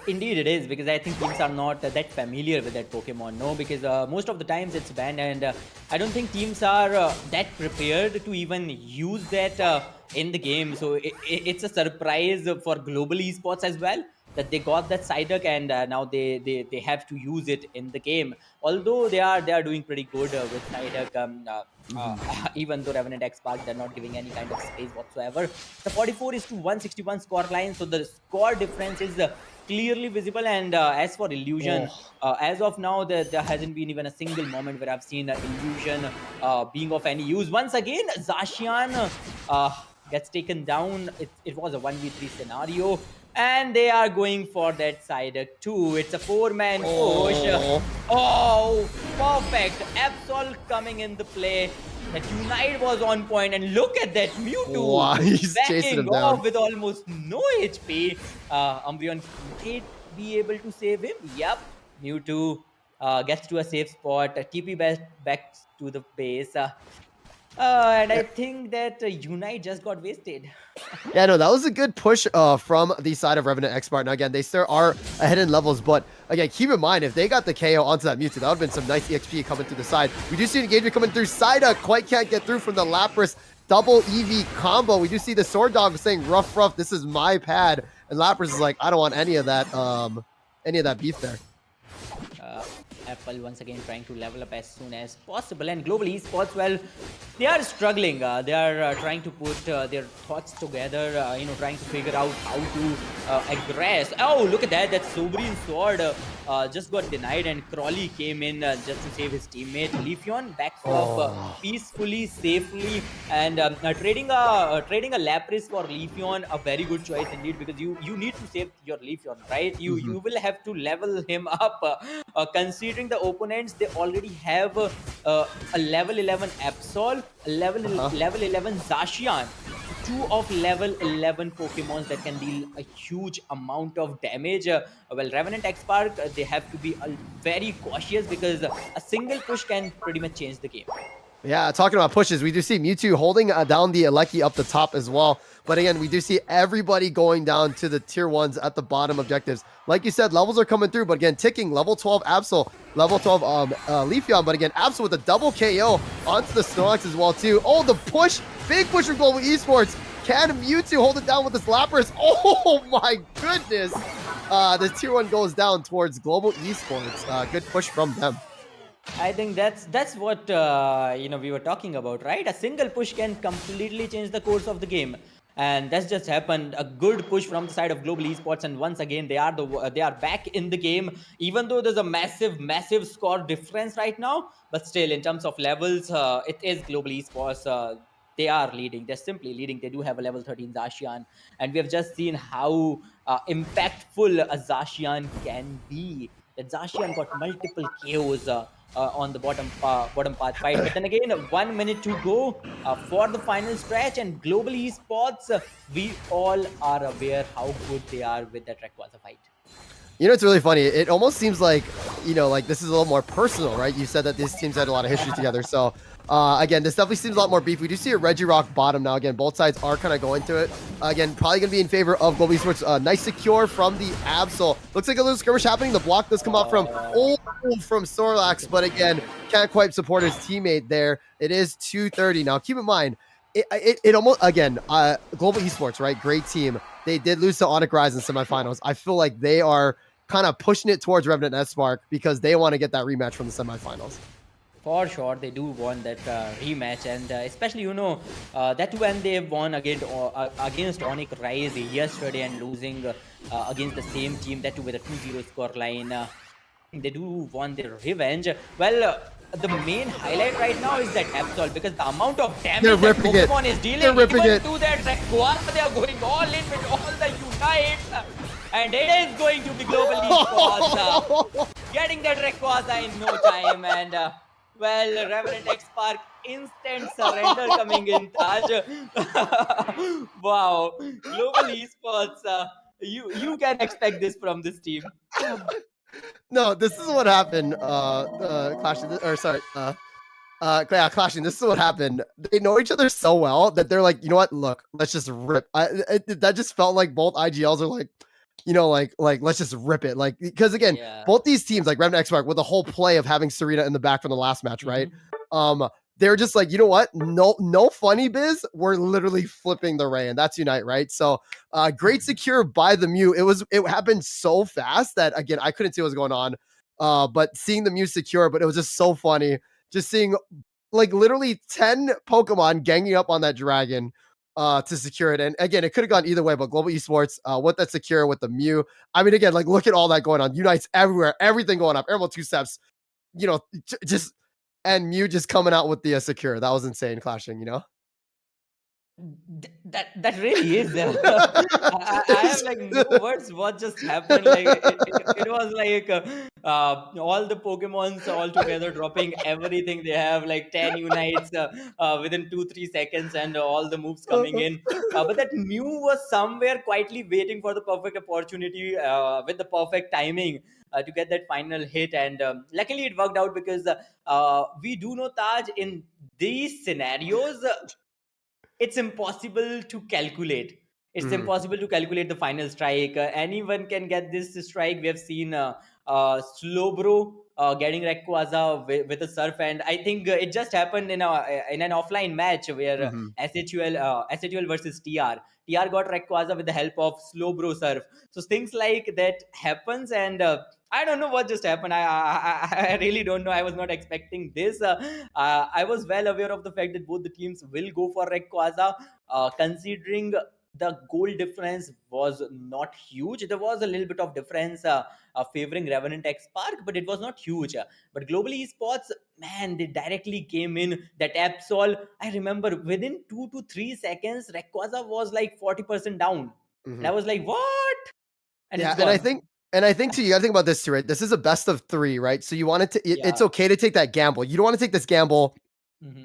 S3: Indeed, it is, because I think teams are not that familiar with that Pokemon. No, because most of the times it's banned, and I don't think teams are that prepared to even use that in the game. So it's a surprise for Global Esports as well that they got that Psyduck, and now they have to use it in the game. Although they are doing pretty good with Psyduck. Even though Revenant X Park, they're not giving any kind of space whatsoever. The 44 is to 161 score line, so the score difference is clearly visible. And as for Illusion, as of now, there hasn't been even a single moment where I've seen Illusion being of any use. Once again, Zacian gets taken down. It was a 1v3 scenario, and they are going for that Psyduck too. It's a 4-man push. Oh, perfect. Absol coming in the play. That Unite was on point, and look at that Mewtwo.
S4: Wow, he's chasing him down
S3: off with almost no HP. Umbreon might be able to save him. Yep, Mewtwo gets to a safe spot. TP back to the base. And I think that Unite just got wasted.
S4: Yeah, no, that was a good push from the side of Revenant X Park. Now, again, they still are ahead in levels, but again, keep in mind, if they got the KO onto that Mewtwo, that would have been some nice EXP coming through the side. We do see an engagement coming through. Psyduck quite can't get through from the Lapras double EV combo. We do see the Sword Dog saying, rough, this is my pad. And Lapras is like, I don't want any of that beef there.
S3: Apple once again trying to level up as soon as possible, and Global Esports, well, they are struggling. They are trying to put their thoughts together, trying to figure out how to aggress. Oh, look at that Sovereign Sword just got denied, and Crawley came in just to save his teammate. Leafeon backs off peacefully, safely, and trading a Lapras for Leafeon, a very good choice indeed, because you need to save your Leafeon, right? You will have to level him up, considering the opponents, they already have a level 11 Absol, a level 11 Zacian, two of level 11 Pokemons that can deal a huge amount of damage. Well, Revenant X Park, they have to be very cautious, because a single push can pretty much change the game.
S4: Yeah, talking about pushes, we do see Mewtwo holding down the Aleki up the top as well. But again, we do see everybody going down to the tier 1s at the bottom objectives. Like you said, levels are coming through, but again, ticking level 12 Absol, level 12 Leafeon, but again, Absol with a double KO onto the Snorlax as well too. Oh, the push, big push from Global Esports. Can Mewtwo hold it down with this Lapras? Oh my goodness. The tier 1 goes down towards Global Esports. Good push from them.
S3: I think that's what we were talking about, right? A single push can completely change the course of the game, and that's just happened. A good push from the side of Global Esports, and once again they are back in the game. Even though there's a massive score difference right now, but still in terms of levels, it is Global Esports. They are leading. They're simply leading. They do have a level 13 Zacian, and we have just seen how impactful a Zacian can be. That Zacian got multiple KOs on the bottom path fight. But then again, 1 minute to go for the final stretch, and Global Esports, we all are aware how good they are with that Rayquaza fight.
S4: You know, it's really funny. It almost seems like, like this is a little more personal, right? You said that these teams had a lot of history together. So, again, this definitely seems a lot more beef. We do see a Regirock bottom now. Again, both sides are kind of going to it. Again, probably going to be in favor of Global Esports. Nice secure from the Absol. Looks like a little skirmish happening. The block does come out from Sorlax, but again, can't quite support his teammate there. It is 2:30 now. Keep in mind, it almost, again, Global Esports, right? Great team. They did lose to Onyx Rise in semifinals. I feel like they are kind of pushing it towards Revenant and Spark because they want to get that rematch from the semifinals.
S3: For sure, they do want that rematch, and especially that when they won against Onyx Rise yesterday and losing against the same team, that too with a 2-0 score line. They do want their revenge. Well, the main highlight right now is that Absol, because the amount of damage that Pokemon is dealing even to that Rayquaza, they are going all in with all the unites, and it is going to be Global Esports getting that Rayquaza in no time. And well, Revenant X Spark instant surrender coming in, Taj. Wow, Global Esports, you can expect this from this team.
S4: No, this is what happened. Clashing, or sorry, Clashing. This is what happened. They know each other so well that they're like, you know what? Look, let's just rip. That just felt like both IGLs are like, like let's just rip it. Like, because again, both these teams, like Revenant X Spark, with the whole play of having Serena in the back from the last match, right? They're just like, you know what? No funny biz. We're literally flipping the Ray, and that's Unite, right? So, great secure by the Mew. It happened so fast that again I couldn't see what was going on. But seeing the Mew secure, but it was just so funny. Just seeing like literally 10 Pokemon ganging up on that dragon to secure it. And again, it could have gone either way, but Global Esports, with that secure with the Mew. I mean, again, like look at all that going on. Unites everywhere, everything going up. Airmail 2 steps, just and Mew just coming out with the secure. That was insane, Clashing,
S3: That really is. I have like no words. What just happened? Like it was like all the Pokemons all together dropping everything they have, like 10 unites within 2-3 seconds, and all the moves coming in. But that Mew was somewhere quietly waiting for the perfect opportunity with the perfect timing to get that final hit, and luckily it worked out because we do know, Taj, in these scenarios. It's impossible to calculate. It's impossible to calculate the final strike. Anyone can get this strike. We have seen Slowbro getting Rayquaza with a surf, and I think it just happened in an offline match where SHUL versus TR. TR got Rayquaza with the help of Slowbro surf. So things like that happens, and I don't know what just happened. I really don't know. I was not expecting this. I was well aware of the fact that both the teams will go for Rayquaza, considering the goal difference was not huge. There was a little bit of difference favoring Revenant X Spark, but it was not huge. But Global Esports, man, they directly came in that Absol. I remember within 2 to 3 seconds, Rayquaza was like 40% down. And I was like, what? And
S4: yeah,
S3: it's
S4: and
S3: gone.
S4: I think too, you gotta think about this too, right? This is a best of 3, right? So you want it to, it's okay to take that gamble. You don't want to take this gamble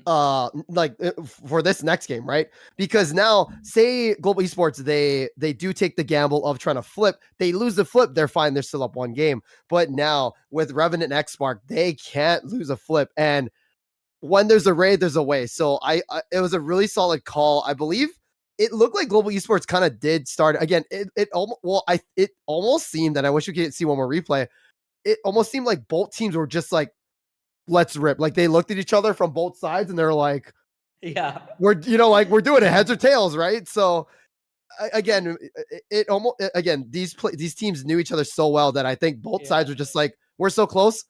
S4: for this next game, right? Because now say Global Esports, they do take the gamble of trying to flip, they lose the flip, they're fine, they're still up 1 game. But now with Revenant and X Spark, they can't lose a flip, and when there's a raid, there's a way. So I it was a really solid call. I believe it looked like Global Esports kind of did start again. It almost seemed, and I wish we could see one more replay. It almost seemed like both teams were just like, let's rip. Like they looked at each other from both sides and they're like, we're we're doing it heads or tails, right? So again, it almost again these teams knew each other so well that I think both sides were just like, we're so close.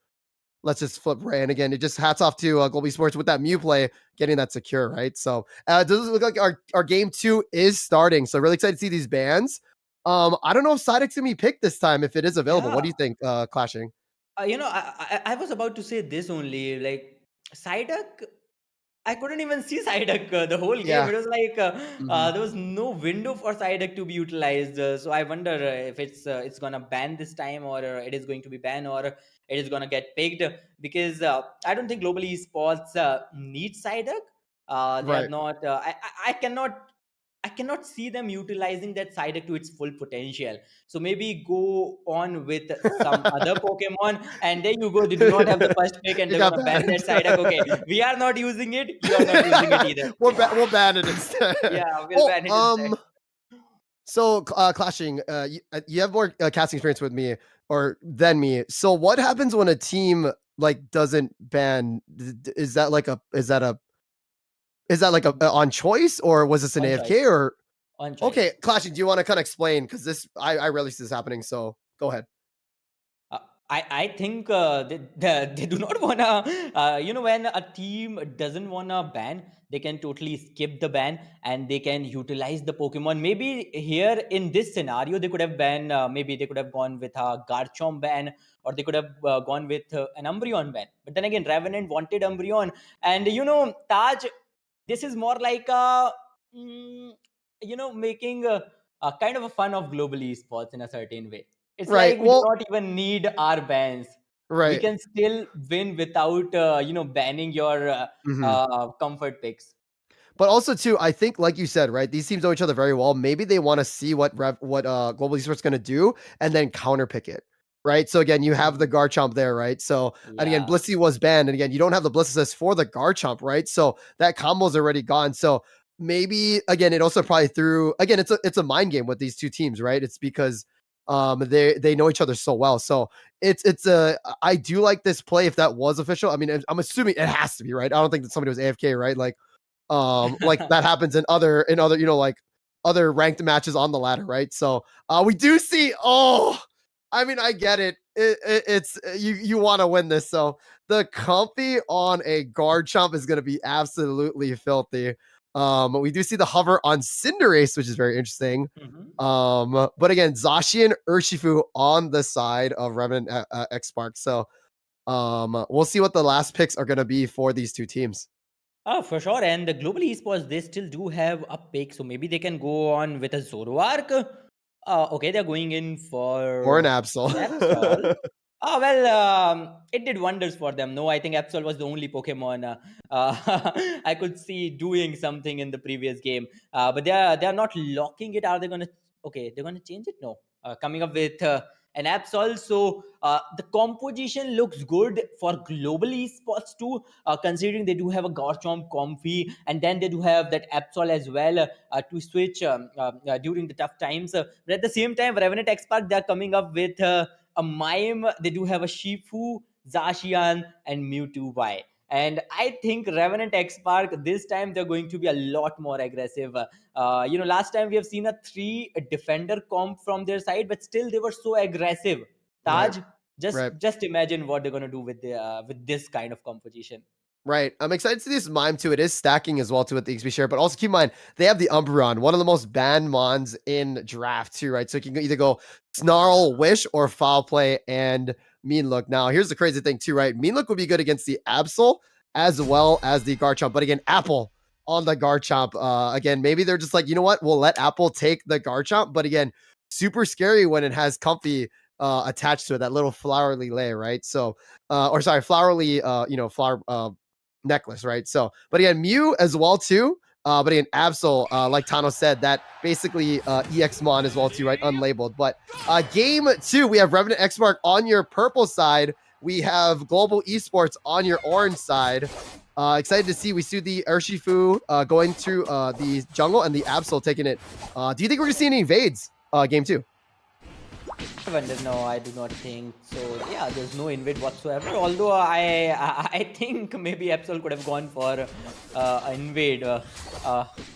S4: Let's just flip Ray. And again, it just hats off to Global Sports with that Mew play, getting that secure, right? So does it look like our game 2 is starting? So really excited to see these bans. I don't know if Psyduck's gonna be picked this time if it is available. What do you think, Clashing?
S3: I was about to say this only. Like Psyduck, I couldn't even see Psyduck the whole game. It was like there was no window for Psyduck to be utilized. So I wonder if it's gonna ban this time, or it is going to be banned, or it is gonna get picked, because I don't think Global Esports needs Psyduck. They are not. I cannot I cannot see them utilizing that Psyduck to its full potential. So maybe go on with some other Pokemon, and there you go. They do not have the first pick, and
S4: You
S3: they're
S4: got
S3: gonna ban
S4: banned.
S3: that Psyduck. Okay, we are not using it. You are not using it either.
S4: We'll ban it instead.
S3: Yeah, we'll ban it instead.
S4: So clashing, you have more casting experience with me or than me. So what happens when a team like doesn't ban? Is that like a on choice, or was this an
S3: On
S4: AFK
S3: choice.
S4: or
S3: On choice.
S4: okay? Clashing, do you want to kind of explain, because this I rarely see this happening, so go ahead.
S3: I think they do not wanna when a team doesn't wanna ban, they can totally skip the ban and they can utilize the Pokemon. Maybe here in this scenario they could have banned, maybe they could have gone with a Garchomp ban, or they could have gone with an Umbreon ban. But then again, Revenant wanted Umbreon, and Taj, this is more like mm, making a kind of a fun of global esports in a certain way. It's
S4: Right.
S3: like we do
S4: Well,
S3: not even need our bans. We
S4: right.
S3: can still win without banning your
S4: Mhm.
S3: comfort picks.
S4: But also too, I think like you said, right? These teams know each other very well. Maybe they want to see what Global Esports going to do and then counterpick it. Right. So again, you have the Garchomp there, right? So and again,
S3: Yeah.
S4: Blissey was banned. And again, you don't have the Bliss assist for the Garchomp, right? So that combo's already gone. So maybe again, it also probably threw again, it's a mind game with these two teams, right? It's because they know each other so well. So it's a I do like this play if that was official. I mean, I'm assuming it has to be, right? I don't think that somebody was AFK, right? Like that happens in other like other ranked matches on the ladder, right? So we do see, I mean, I get it, it's you want to win this, so the comfy on a Garchomp is going to be absolutely filthy. We do see the hover on Cinderace, which is very interesting.
S3: Mhm.
S4: But again, Zacian Urshifu on the side of Revenant X Spark. So we'll see what the last picks are going to be for these two teams.
S3: Oh, for sure. And the global esports, they still do have a pick, so maybe they can go on with a Zoroark. Okay, they're going in
S4: Or an
S3: for
S4: Absol.
S3: Absol. Oh, well, it did wonders for them. No, I think Absol was the only Pokemon I could see doing something in the previous game. But they are not locking it. Are they gonna? Okay, they're gonna change it. No, coming up with an Absol. So the composition looks good for global esports too. Considering they do have a Garchomp Comfy, and then they do have that Absol as well to switch during the tough times. But at the same time, Revenant Expert, they're coming up with a Mime. They do have a Shifu, Zacian, and Mewtwo Y. And I think Revenant X Park this time they're going to be a lot more aggressive. Last time we have seen a 3 defender comp from their side, but still they were so aggressive.
S4: Right.
S3: Taj, just
S4: Right.
S3: just imagine what they're gonna do with this kind of composition.
S4: Right. I'm excited to see this Mime too. It is stacking as well too with the XP share, but also keep in mind they have the Umbreon, one of the most banned mons in draft too, right? So you can either go Snarl, Wish, or Foul Play and Mean Look. Now, here's the crazy thing too, right? Mean Look would be good against the Absol as well as the Garchomp, but again, Apple on the Garchomp. Again, maybe they're just like, you know what? We'll let Apple take the Garchomp, but again, super scary when it has Comfy attached to it, that little flowery layer, right? So, or sorry, flowery, flower necklace, right? So, but again, Mew as well too. But again, Absol, like Tano said, that basically EXmon as well too, right? Unlabeled. But game 2, we have Revenant X Mark on your purple side. We have Global Esports on your orange side. Excited to see. We see the Urshifu going through the jungle and the Absol taking it. Do you think we're gonna see any invades game 2?
S3: No, I do not think so. Yeah, there's no invade whatsoever. Although I think maybe Absol could have gone for an invade,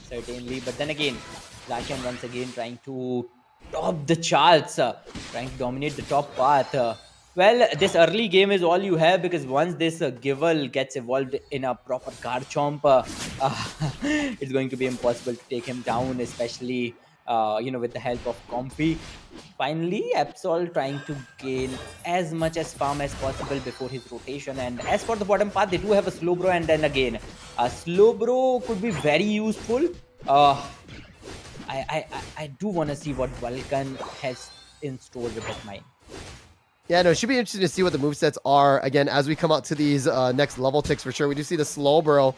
S3: certainly. But then again, Zacian once again trying to top the charts, trying to dominate the top path. Well, this early game is all you have, because once this Givel gets evolved in a proper Garchomp, it's going to be impossible to take him down, especially with the help of Comfy. Finally, Absol trying to gain as much as farm as possible before his rotation. And as for the bottom path, they do have a Slowbro, and then again, a Slowbro could be very useful. I do want to see what Vulcan has in store with that mine.
S4: Yeah, no, it should be interesting to see what the movesets are, again, as we come out to these next level ticks for sure. We do see the Slowbro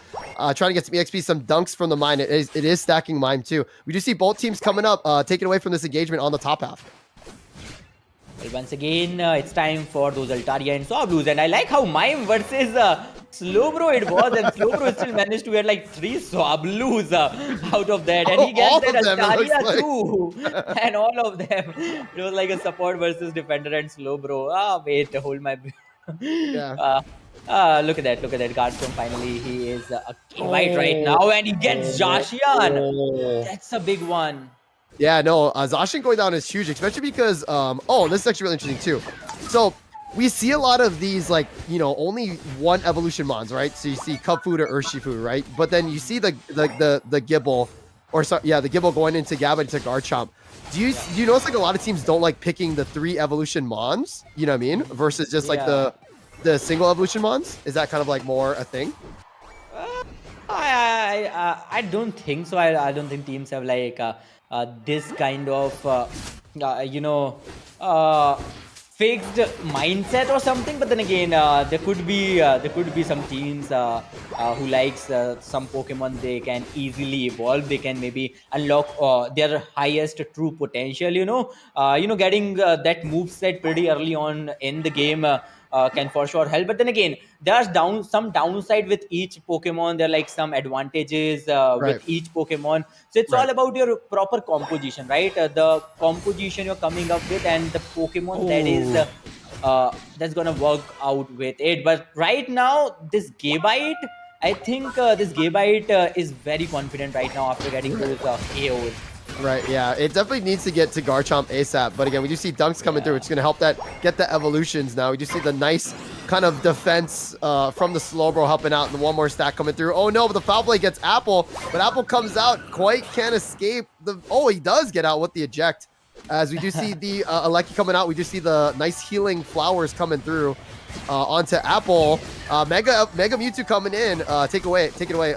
S4: trying to get some EXP, some dunks from the mine. It is stacking mine too. We do see both teams coming up, taking away from this engagement on the top half.
S3: Well, once again, it's time for those Altaria and Saw Blues. And I like how Mime versus Slowbro it was. And Slowbro still managed to get like 3 Saw Blues out of that. And he gets that Altaria too. And all of them. It was like a support versus defender and Slowbro. Wait, hold my...
S4: Yeah.
S3: Look at that. Look at that. Guardstone finally. He is a white right now. And he gets Jashian. That's a big one.
S4: Yeah, no, Zacian going down is huge, especially because, oh, this is actually really interesting too. So we see a lot of these, like, you know, only one evolution mons, right? So you see Cubfood or Urshifu, right? But then you see the Gibble, or sorry, yeah, the Gibble going into Gabba into Garchomp. Do you notice like a lot of teams don't like picking the 3 evolution mons? You know what I mean? Versus just like the single evolution mons? Is that kind of like more a thing?
S3: I don't think so. I don't think teams have like this kind of fixed mindset or something. But then again, there could be some teams who likes some Pokemon they can easily evolve. They can maybe unlock their highest true potential. Getting that moveset pretty early on in the game can for sure help. But then again, there's some downside with each Pokemon. There are like some advantages with each Pokemon. So it's all about your proper composition, right? The composition you're coming up with and the Pokemon that is that's gonna work out with it. But right now, this Gabite, I think this Gabite is very confident right now after getting those KOs.
S4: Right, yeah. It definitely needs to get to Garchomp ASAP. But again, we do see dunks coming through. It's going to help that get the evolutions now. We do see the nice kind of defense from the Slowbro helping out. And the one more stack coming through. Oh, no, but the Foul Blade gets Apple. But Apple comes out. Quite can't escape. Oh, he does get out with the eject. As we do see the Aleki coming out. We do see the nice healing flowers coming through onto Apple. Mega Mewtwo coming in. Take it away.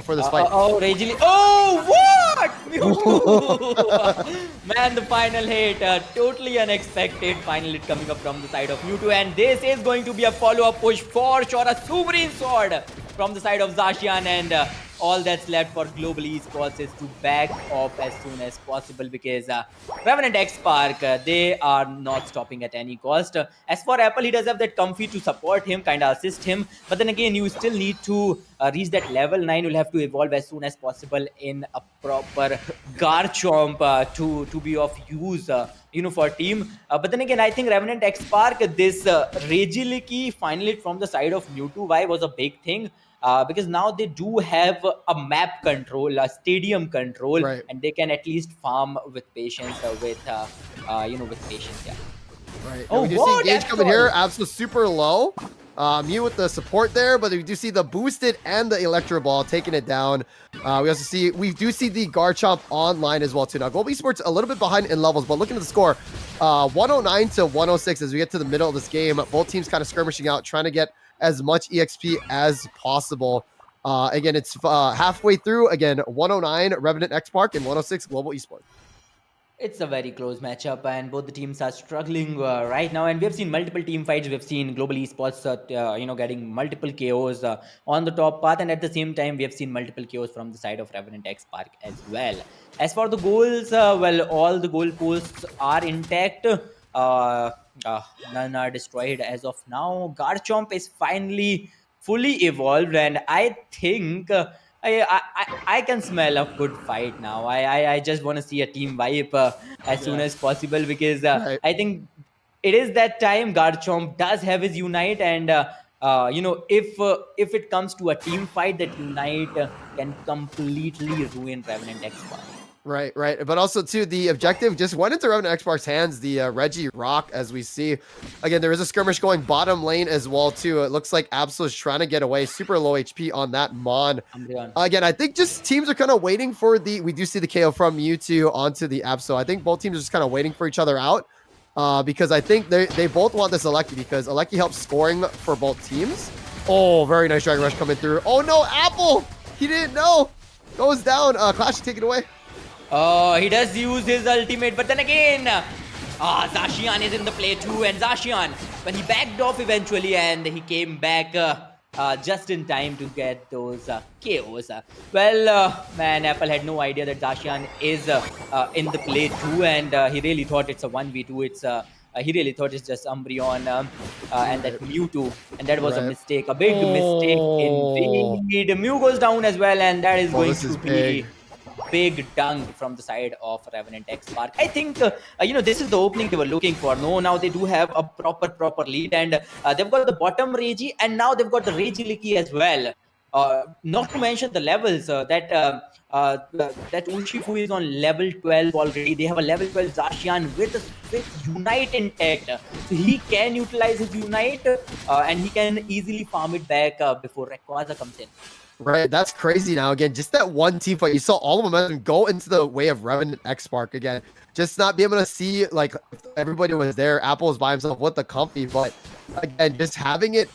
S4: For this fight.
S3: Ragely. Oh, what? Man, the final hit. Totally unexpected final hit coming up from the side of Mewtwo. And this is going to be a follow-up push for sure. A Submarine Sword from the side of Zacian. And all that's left for Global Esports is to back off as soon as possible because Revenant X Park, they are not stopping at any cost. As for Apple, he does have that Comfy to support him, kind of assist him. But then again, you still need to reach that level 9. You'll have to evolve as soon as possible in a proper Garchomp to be of use. For team. But then again, I think Revenant X Park, this Regiliki final hit from the side of Mewtwo Y was a big thing. Because now they do have a map control, a stadium control, and they can at least farm with patience, with patience, yeah.
S4: Right. Oh, we do see Engage coming here. Absol super low. Mew with the support there, but we do see the boosted and the Electro Ball taking it down. We do see the Garchomp online as well too. Now, Global Esports a little bit behind in levels, but looking at the score, 109 to 106 as we get to the middle of this game. Both teams kind of skirmishing out, trying to get as much EXP as possible. Again, it's halfway through. Again, 109 Revenant X Park and 106 Global Esports.
S3: It's a very close matchup, and both the teams are struggling right now. And we have seen multiple team fights. We've seen Global Esports, getting multiple KOs on the top path, and at the same time, we have seen multiple KOs from the side of Revenant X Park as well. As for the goals, all the goal posts are intact. None are destroyed as of now. Garchomp is finally fully evolved, and I think I can smell a good fight now. I just want to see a team wipe as soon as possible because I think it is that time. Garchomp does have his Unite, and if it comes to a team fight, that Unite can completely ruin Revenant X Park.
S4: Right. But also, too, the objective just went into Revenant X Park's hands, the Reggie Rock, as we see. Again, there is a skirmish going bottom lane as well, too. It looks like Absol is trying to get away. Super low HP on that Mon. Again, I think just teams are kind of waiting for we do see the KO from Mewtwo onto the Absol. I think both teams are just kind of waiting for each other out because I think they both want this Aleki because Aleki helps scoring for both teams. Oh, very nice Dragon Rush coming through. Oh, no, Apple! He didn't know. Goes down. Clash, take it away.
S3: Oh, he does use his ultimate, but then again, Zacian is in the play too, and Zacian, when he backed off eventually, and he came back just in time to get those KOs. Man, Apple had no idea that Zacian is in the play too, and he really thought it's a 1v2. He really thought it's just Umbreon and that Mewtwo, and that was a mistake, a big mistake indeed. Mew goes down as well, and that is going to be big dunk from the side of Revenant X Spark. I think this is the opening they were looking for. No, now they do have a proper lead, and they've got the bottom Reggie, and now they've got the Reggie Licky as well. Not to mention the levels that Urshifu is on level 12 already. They have a level 12 Zacian with Unite intact, so he can utilize his Unite and he can easily farm it back before Rayquaza comes in.
S4: Right, that's crazy. Now again, just that one team fight, you saw all the momentum go into the way of Revenant X Spark again. Just not be able to see, like, everybody was there. Apple was by himself with the comfy, but again, just having it,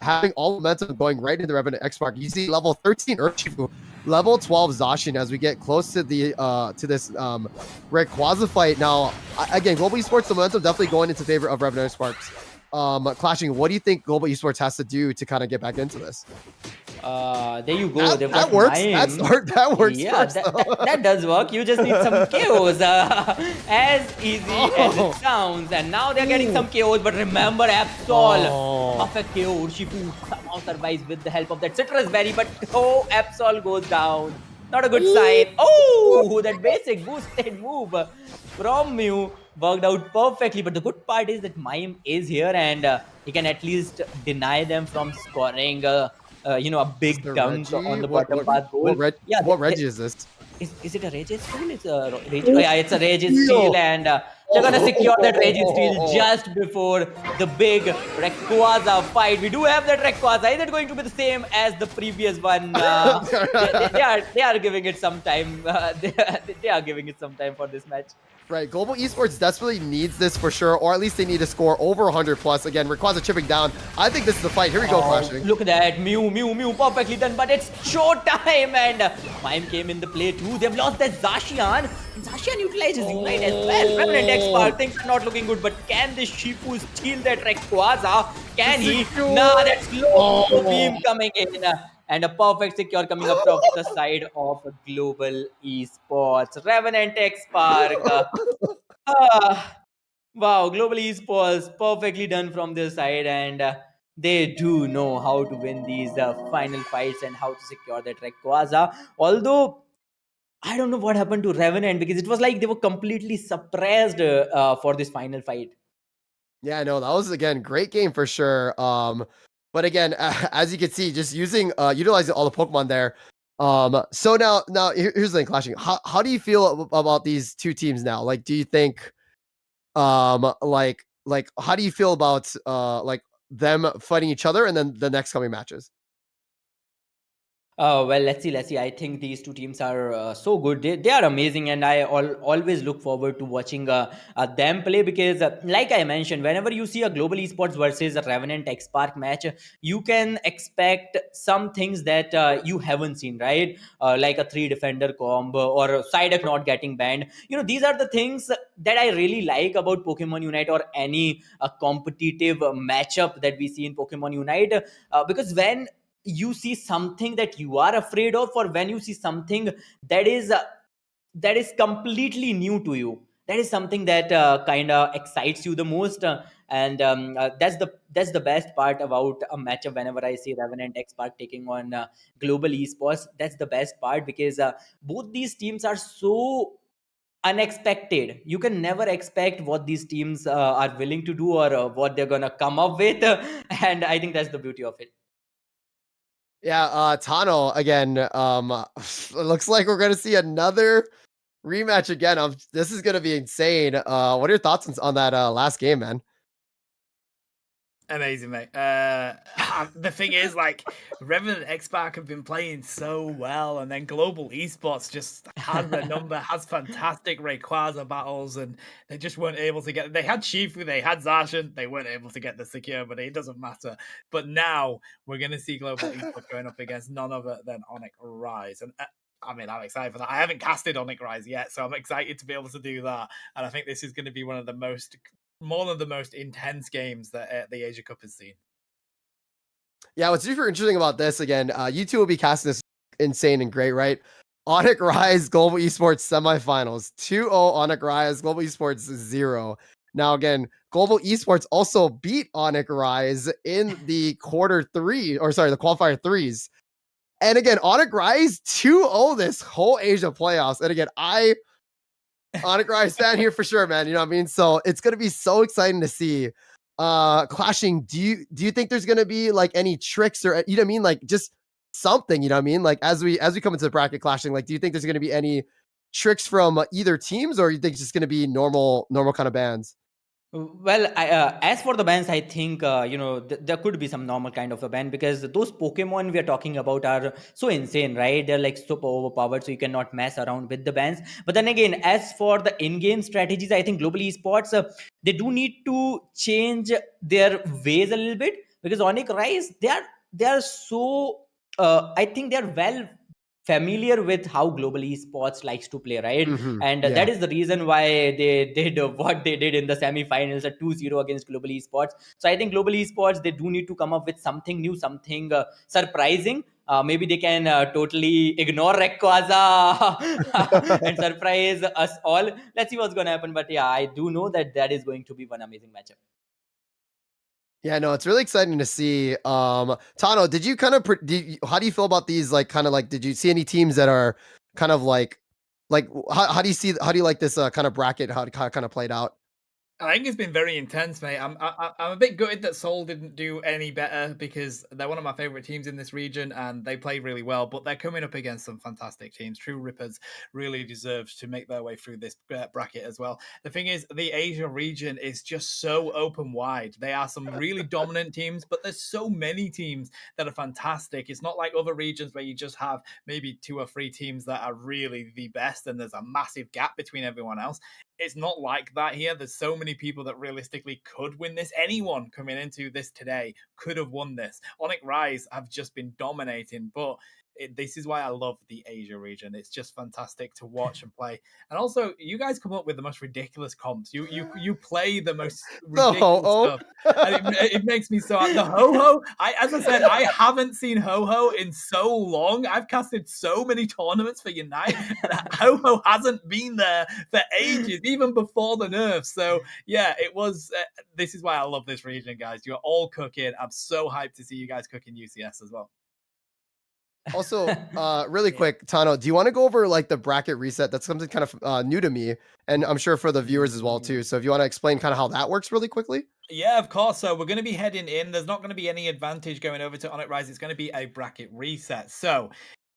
S4: having all the momentum going right into Revenant X Spark. You see level 13 Urshifu, level 12 Zacian as we get close to the to this Rayquaza fight. Now, again, Global Esports, the momentum definitely going into favor of Revenant X Sparks. Clashing, what do you think Global Esports has to do to kind of get back into this?
S3: There you go.
S4: That works. That works.
S3: Yeah, that does work. You just need some KOs. As easy as it sounds. And now they're getting some KOs. But remember, Absol. Perfect KO. Urshifu somehow survives with the help of that Citrus Berry. But Absol goes down. Not a good sign. Oh, that basic boosted move from Mew worked out perfectly. But the good part is that Mime is here, and he can at least deny them from scoring a big dunk on the bottom path goal.
S4: What Reggie is this?
S3: Is it a Regis Steel? It's a Regis. Oh, yeah, it's a Regis Steel, and they're gonna secure that Regis Steel just before the big Rayquaza fight. We do have that Rayquaza. Is it going to be the same as the previous one? They are giving it some time. They are giving it some time for this match.
S4: Right, Global Esports desperately needs this for sure, or at least they need to score over 100 plus. Again, Rayquaza chipping down. I think this is the fight. Here we go, Clashing.
S3: Look at that. Mew, perfectly done, but it's showtime, and Mime came in the play too. They've lost that Zacian, and Zacian utilizes Ignite as well. Revenant X Spark, things are not looking good, but can this Shifu steal that Rayquaza? Can he? Nah, that's low beam coming in. And a perfect secure coming up from the side of Global Esports. Revenant X Spark. Wow, Global Esports perfectly done from their side, and they do know how to win these final fights and how to secure that Rayquaza. Although I don't know what happened to Revenant, because it was like they were completely suppressed for this final fight.
S4: Yeah, no, that was, again, great game for sure. But again, as you can see, just utilizing all the Pokemon there. So now here's the thing, Clashing. How do you feel about these two teams now? Like, do you think, like how do you feel about like them fighting each other and then the next coming matches?
S3: Well, let's see. I think these two teams are so good. They are amazing, and I always look forward to watching them play, because, like I mentioned, whenever you see a Global Esports versus a Revenant X Spark match, you can expect some things that you haven't seen, right? Like a 3-defender combo or a Psyduck not getting banned. These are the things that I really like about Pokemon Unite, or any competitive matchup that we see in Pokemon Unite, because when you see something that you are afraid of, or when you see something that is completely new to you, that is something that kind of excites you the most, and that's the best part about a matchup. Whenever I see Revenant X Spark taking on Global Esports, that's the best part, because both these teams are so unexpected. You can never expect what these teams are willing to do, or what they're gonna come up with, and I think that's the beauty of it.
S4: Yeah, Tano, again, it looks like we're gonna see another rematch again. This is gonna be insane. What are your thoughts on that last game, man?
S2: Amazing, mate. The thing is, like, Revenant X Spark have been playing so well, and then Global Esports just has their number, has fantastic Rayquaza battles, and they just weren't able to get. They had Shifu, they had Zacian, they weren't able to get the secure, but it doesn't matter. But now we're going to see Global Esports going up against none other than Onyx Rise, and I'm excited for that. I haven't casted Onyx Rise yet, so I'm excited to be able to do that. And I think this is going to be one of the most intense games that the Asia Cup has seen.
S4: Yeah, what's super interesting about this, again, you two will be casting this insane and great, right? Onyx Rise Global Esports semifinals, 2-0 Onyx Rise, Global Esports 0. Now, again, Global Esports also beat Onyx Rise in the the qualifier threes. And again, Onyx Rise 2-0 this whole Asia playoffs. And again, Onyx Rise fan here for sure, man. You know what I mean? So it's gonna be so exciting to see. Clashing. Do you think there's gonna be like any tricks or you know what I mean? Like just something, you know what I mean? Like as we come into the bracket clashing, like do you think there's gonna be any tricks from either teams, or you think it's just gonna be normal kind of bans?
S3: Well, as for the bans, I think there could be some normal kind of a ban, because those Pokemon we are talking about are so insane, right? They're like super overpowered, so you cannot mess around with the bans. But then again, as for the in-game strategies, I think Global Esports they do need to change their ways a little bit, because Onyx Rise they are so I think they are well familiar with how Global Esports likes to play, right? And
S4: Yeah.
S3: that is the reason why they did what they did in the semifinals, a 2-0 against Global Esports. So I think Global Esports, they do need to come up with something new, something surprising. Maybe they can totally ignore Rayquaza and surprise us all. Let's see what's going to happen. But yeah, I do know that is going to be one amazing matchup.
S4: Yeah, no, it's really exciting to see. Tano, did you kind of how do you feel about these? Like, kind of like, did you see any teams that are kind of like how do you like this kind of bracket? How it kind of played out?
S2: I think it's been very intense, mate. I'm a bit gutted that Seoul didn't do any better, because they're one of my favorite teams in this region and they play really well. But they're coming up against some fantastic teams. True Rippers really deserves to make their way through this bracket as well. The thing is, the Asia region is just so open wide. They are some really dominant teams, but there's so many teams that are fantastic. It's not like other regions where you just have maybe 2 or 3 teams that are really the best and there's a massive gap between everyone else. It's not like that here. There's so many people that realistically could win this. Anyone coming into this today could have won this. Onyx Rise have just been dominating, but this is why I love the Asia region. It's just fantastic to watch and play. And also, you guys come up with the most ridiculous comps. You play the most ridiculous stuff. And it makes me so... The Ho-Ho, as I said, I haven't seen Ho-Ho in so long. I've casted so many tournaments for Unite, and Ho-Ho hasn't been there for ages, even before the nerfs. So, yeah, it was... this is why I love this region, guys. You're all cooking. I'm so hyped to see you guys cooking UCS as well.
S4: Also, really quick, Tano, do you want to go over like the bracket reset? That's something kind of new to me, and I'm sure for the viewers as well too. So if you want to explain kind of how that works really quickly.
S2: Yeah, of course. So we're going to be heading in. There's not going to be any advantage going over to Onyx Rise. It's going to be a bracket reset. So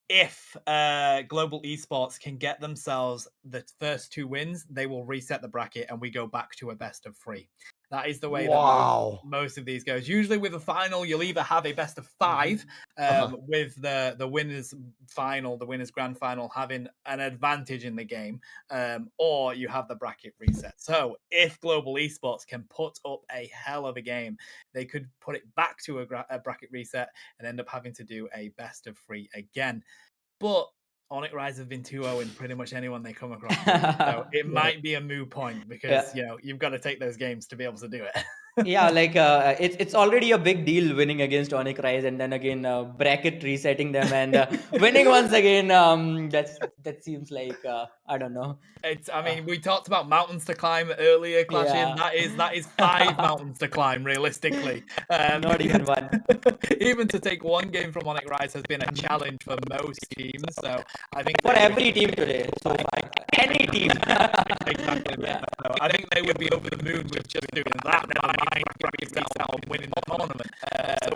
S2: if Global Esports can get themselves the first 2 wins, they will reset the bracket and we go back to a best of 3. That is the way that most of these goes. Usually with a final, you'll either have a best of 5 with the winners final, the winners grand final having an advantage in the game, or you have the bracket reset. So if Global Esports can put up a hell of a game, they could put it back to a bracket reset and end up having to do a best of 3 again. But Onyx Rise have been 2-0 in pretty much anyone they come across. So it might be a moot point, because you've got to take those games to be able to do it.
S3: Yeah, like it's already a big deal winning against Onyx Rise, and then again bracket resetting them and winning once again. That seems like I don't know.
S2: I mean, we talked about mountains to climb earlier, Clashing.
S3: Yeah.
S2: That is 5 mountains to climb, realistically.
S3: Not even one.
S2: Even to take 1 game from Onyx Rise has been a challenge for most teams. So I think
S3: for every team today, so any team.
S2: Exactly. Yeah. So I think they would be over the moon with just doing that. Bracket reset on winning the tournament.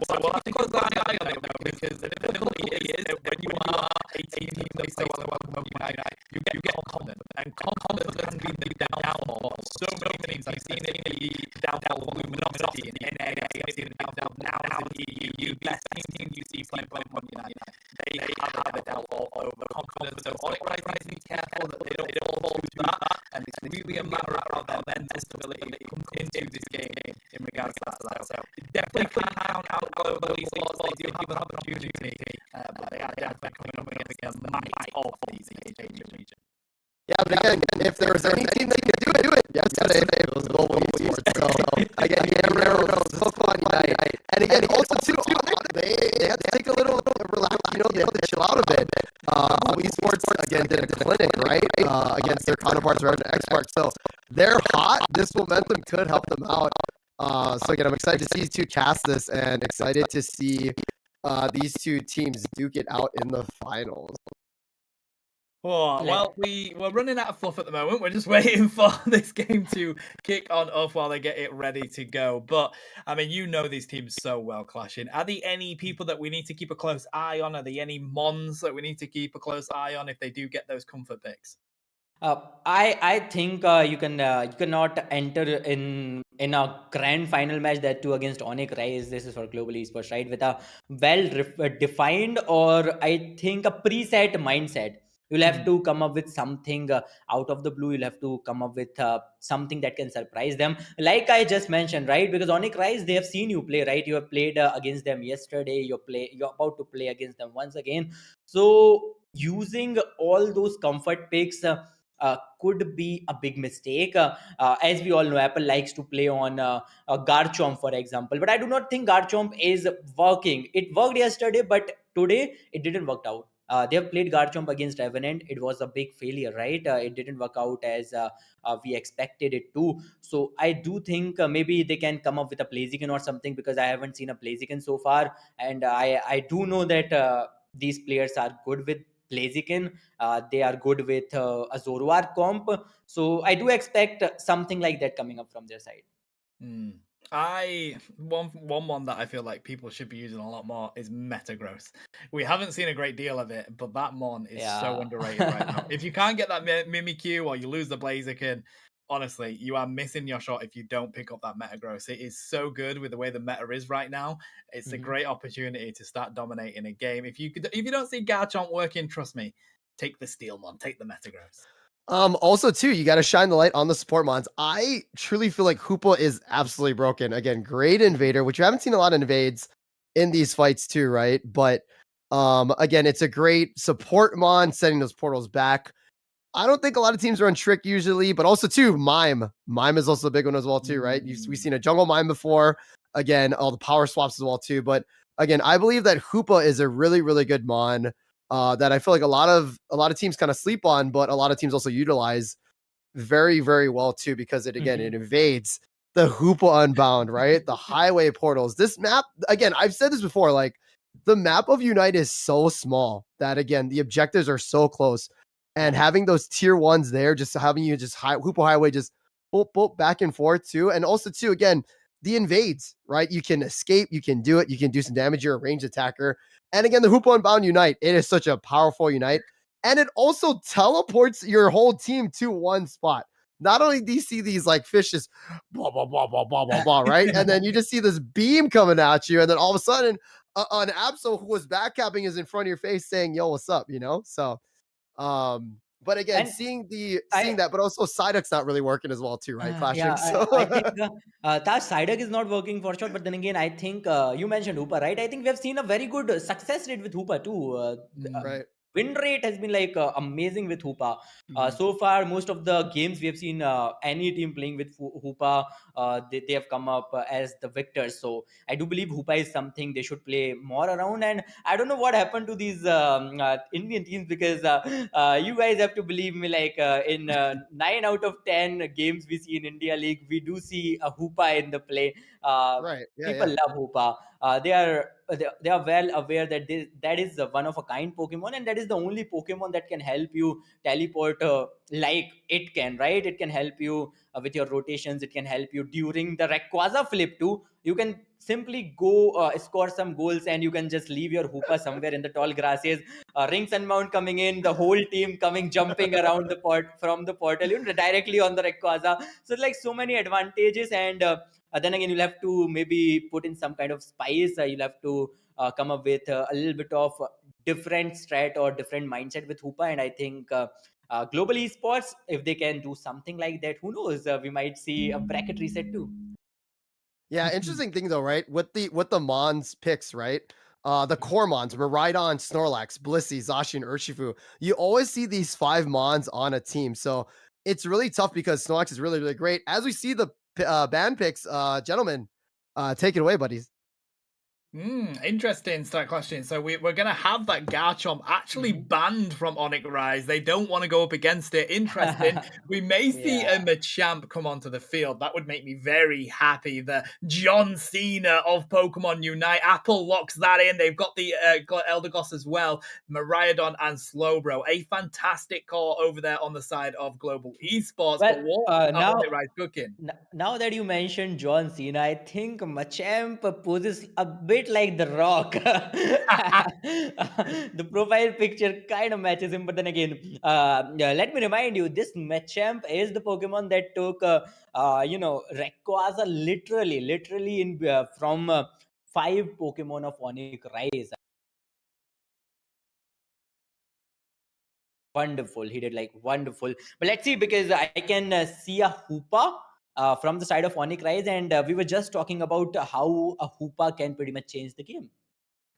S2: So we'll have to keep an eye on it, though, because the difficulty is that when you are a team that plays so well with Unite, you get confident, and confidence can be the downfall. So many teams, I've seen it in the downfall of Luminosity in NA, I've seen it downfall now in the EU. Best team you see playing Unite, they have a downfall over confidence. So Onyx Rise needs to be careful that they don't fall to that, and it's really a matter of their mental stability that comes into this game in regards to that. So definitely can't count out Global Esports. They do have an opportunity, but they are definitely coming up against the might of
S4: But again, if there was any team that could do it yesterday, it was Global Esports. So again, you never know. It's so fun night. And again, also too, they had to take a little relax. They had to chill out a bit. Global Esports again did a clinic, right, against their counterparts right at X-Mark. So they're hot. This momentum could help them out. So again, I'm excited to see these two cast this, and excited to see these two teams duke it out in the finals.
S2: Oh, well, we're running out of fluff at the moment. We're just waiting for this game to kick on off while they get it ready to go. But, I mean, these teams so well clashing. Are there any people that we need to keep a close eye on? Are there any Mons that we need to keep a close eye on if they do get those comfort picks?
S3: I think you cannot enter in a grand final match, that too against Onyx Rise. This is for global esports, right? With a defined, or I think a preset mindset. You'll have to come up with something out of the blue. You'll have to come up with something that can surprise them. Like I just mentioned, right? Because Onyx Rise, they have seen you play, right? You have played against them yesterday. You're about to play against them once again. So using all those comfort picks could be a big mistake. As we all know, Apple likes to play on Garchomp, for example. But I do not think Garchomp is working. It worked yesterday, but today it didn't work out. They have played Garchomp against Revenant. It was a big failure, right? It didn't work out as we expected it to. So I do think maybe they can come up with a Blaziken or something, because I haven't seen a Blaziken so far. And I do know that these players are good with Blaziken. They are good with a Zoroark comp. So I do expect something like that coming up from their side.
S2: One that I feel like people should be using a lot more is Metagross. We haven't seen a great deal of it, but that Mon is so underrated right now. If you can't get that Mimikyu, or you lose the Blaziken, honestly, you are missing your shot if you don't pick up that Metagross. It is so good with the way the meta is right now. It's a great opportunity to start dominating a game. If you don't see Garchomp working, trust me, take the Steel Mon, take the Metagross.
S4: Also too, you got to shine the light on the support mons. I truly feel like Hoopa is absolutely broken. Again, great invader, which you haven't seen a lot of invades in these fights too, right? But again, it's a great support mon, setting those portals back. I don't think a lot of teams run Trick usually, but also too, Mime. Mime is also a big one as well too, right? We've seen a jungle Mime before. Again, all the power swaps as well too. But again, I believe that Hoopa is a really, really good mon. That I feel like a lot of teams kind of sleep on, but a lot of teams also utilize very, very well too, because it invades the Hoopa Unbound, right? The highway portals. This map, again, I've said this before, like the map of Unite is so small that again, the objectives are so close, and having those tier ones there, just having you just Hoopa Highway just boop back and forth too, and also too, again, the invades, right? You can escape, you can do it, you can do some damage. You're a ranged attacker. And again, the Hoopa Unbound Unite, it is such a powerful Unite. And it also teleports your whole team to one spot. Not only do you see these like fishes, blah, blah, blah, blah, blah, blah, blah, right? And then you just see this beam coming at you. And then all of a sudden, an Absol who was backcapping is in front of your face saying, yo, what's up? So, but again,
S3: And
S4: seeing that, but also Psyduck's not really working as well too, right? Clashing.
S3: I think that Psyduck is not working for sure. But then again, I think you mentioned Hoopa, right? I think we have seen a very good success rate with Hoopa too.
S4: Right.
S3: Win rate has been like amazing with Hoopa. So far, most of the games we have seen any team playing with Hoopa, they have come up as the victors. So I do believe Hoopa is something they should play more around. And I don't know what happened to these Indian teams, because you guys have to believe me, like in 9 out of 10 games we see in India League, we do see a Hoopa in the play.
S4: Right.
S3: People love Hoopa. They are well aware that that is a one of a kind Pokemon, and that is the only Pokemon that can help you teleport like it can, right? It can help you with your rotations. It can help you during the Rayquaza flip too. You can simply go score some goals, and you can just leave your Hoopa somewhere in the tall grasses. Ring Sunmount coming in, the whole team coming jumping around the from the portal, directly on the Rayquaza. So like so many advantages. And then again, you'll have to maybe put in some kind of spice. You'll have to come up with a little bit of different strat or different mindset with Hoopa. And I think global esports, if they can do something like that, who knows? We might see a bracket reset too.
S4: Yeah, interesting thing though, right? With the Mons picks, right? the core mons, Miraidon, Snorlax, Blissey, Zashi, and Urshifu. You always see these 5 mons on a team. So it's really tough because Snorlax is really, really great. As we see the ban picks, gentlemen, take it away, buddies.
S2: Interesting start question. So we're going to have that Garchomp actually banned from Onyx Rise. They don't want to go up against it. Interesting. We may see a Machamp come onto the field. That would make me very happy. The John Cena of Pokemon Unite. Apple locks that in. They've got the Eldegoss as well. Miraidon and Slowbro. A fantastic call over there on the side of Global Esports.
S3: Well,
S2: but what
S3: now
S2: Onyx Rise cooking?
S3: now that you mentioned John Cena, I think Machamp poses a bit like The Rock. The profile picture kind of matches him, but then again, yeah, let me remind you, this Machamp is the Pokemon that took, Rayquaza literally in from 5 Pokemon of Onyx Rise. Wonderful. He did like wonderful. But let's see, because I can see a Hoopa from the side of Onyx Rise, and we were just talking about how a Hoopa can pretty much change the game.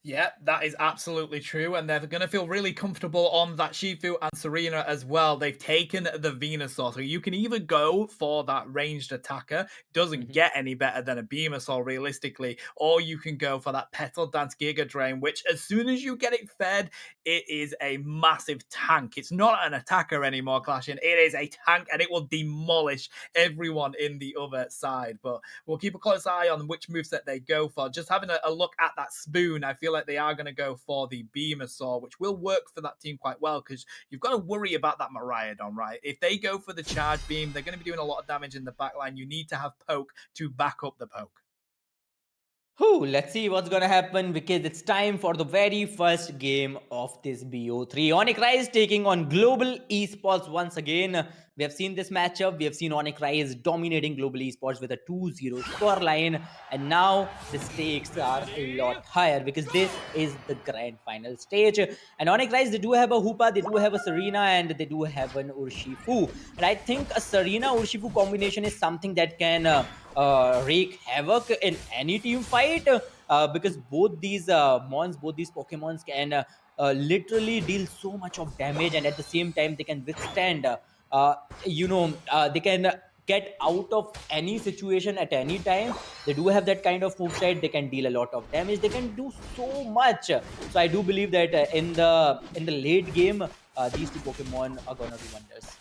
S2: Yeah, that is absolutely true, and they're going to feel really comfortable on that Shifu and Serena as well. They've taken the Venusaur, so you can either go for that ranged attacker, doesn't get any better than a Venusaur realistically, or you can go for that Petal Dance Giga Drain, which as soon as you get it fed, it is a massive tank. It's not an attacker anymore, Clashing. It is a tank, and it will demolish everyone in the other side. But we'll keep a close eye on which moveset they go for. Just having a look at that Spoon, I feel like they are going to go for the Venusaur, which will work for that team quite well, because you've got to worry about that Miraidon, right? If they go for the Charge Beam, they're going to be doing a lot of damage in the backline. You need to have Poke to back up the Poke.
S3: Let's see what's gonna happen, because it's time for the very first game of this BO3. Onyx Rise taking on Global Esports once again. We have seen this matchup. We have seen Onyx Rise dominating Global Esports with a 2-0 scoreline. And now the stakes are a lot higher, because this is the grand final stage. And Onyx Rise, they do have a Hoopa, they do have a Serena, and they do have an Urshifu. And I think a Serena-Urshifu combination is something that can wreak havoc in any team fight, because both these both these Pokemons can literally deal so much of damage, and at the same time they can withstand they can get out of any situation at any time. They do have that kind of moveset. They can deal a lot of damage. They can do so much. So I do believe that in the late game, these two Pokemon are gonna do wonders.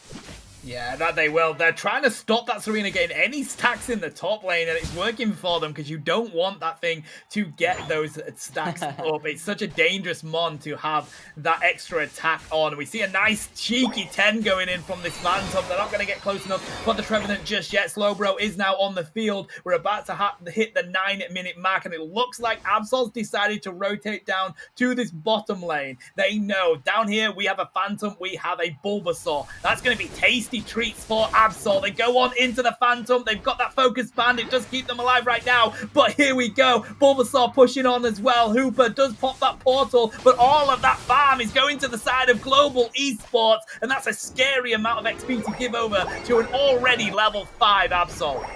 S2: Yeah, that they will. They're trying to stop that Serena getting any stacks in the top lane, and it's working for them, because you don't want that thing to get those stacks up. It's such a dangerous mon to have that extra attack on. We see a nice cheeky 10 going in from this Phantom. They're not going to get close enough for the Trevenant just yet. Slowbro is now on the field. We're about to hit the 9-minute mark, and it looks like Absol's decided to rotate down to this bottom lane. They know down here we have a Phantom, we have a Bulbasaur. That's going to be tasty treats for Absol. They go on into the Phantom. They've got that focus band. It does keep them alive right now. But here we go. Bulbasaur pushing on as well. Hooper does pop that portal, but all of that farm is going to the side of Global Esports, and that's a scary amount of XP to give over to an already level 5 Absol.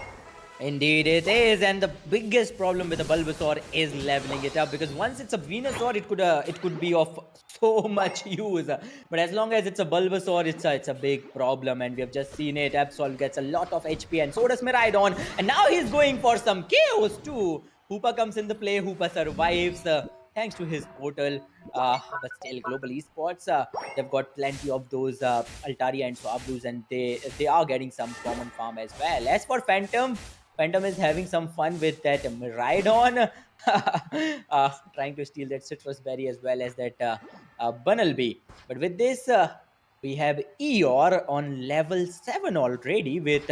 S3: Indeed it is, and the biggest problem with the Bulbasaur is leveling it up, because once it's a Venusaur, it could be of so much use, but as long as it's a Bulbasaur, it's a big problem, and we have just seen it. Absol gets a lot of HP, and so does Miraidon, and now he's going for some chaos too. Hoopa comes in the play. Hoopa survives thanks to his portal, but still Global Esports, they've got plenty of those Altaria and Swablus, and they are getting some common farm as well. As for Phantom is having some fun with that Miraidon, trying to steal that citrus berry as well as that Bunnelby. But with this, we have Eeyore on level 7 already with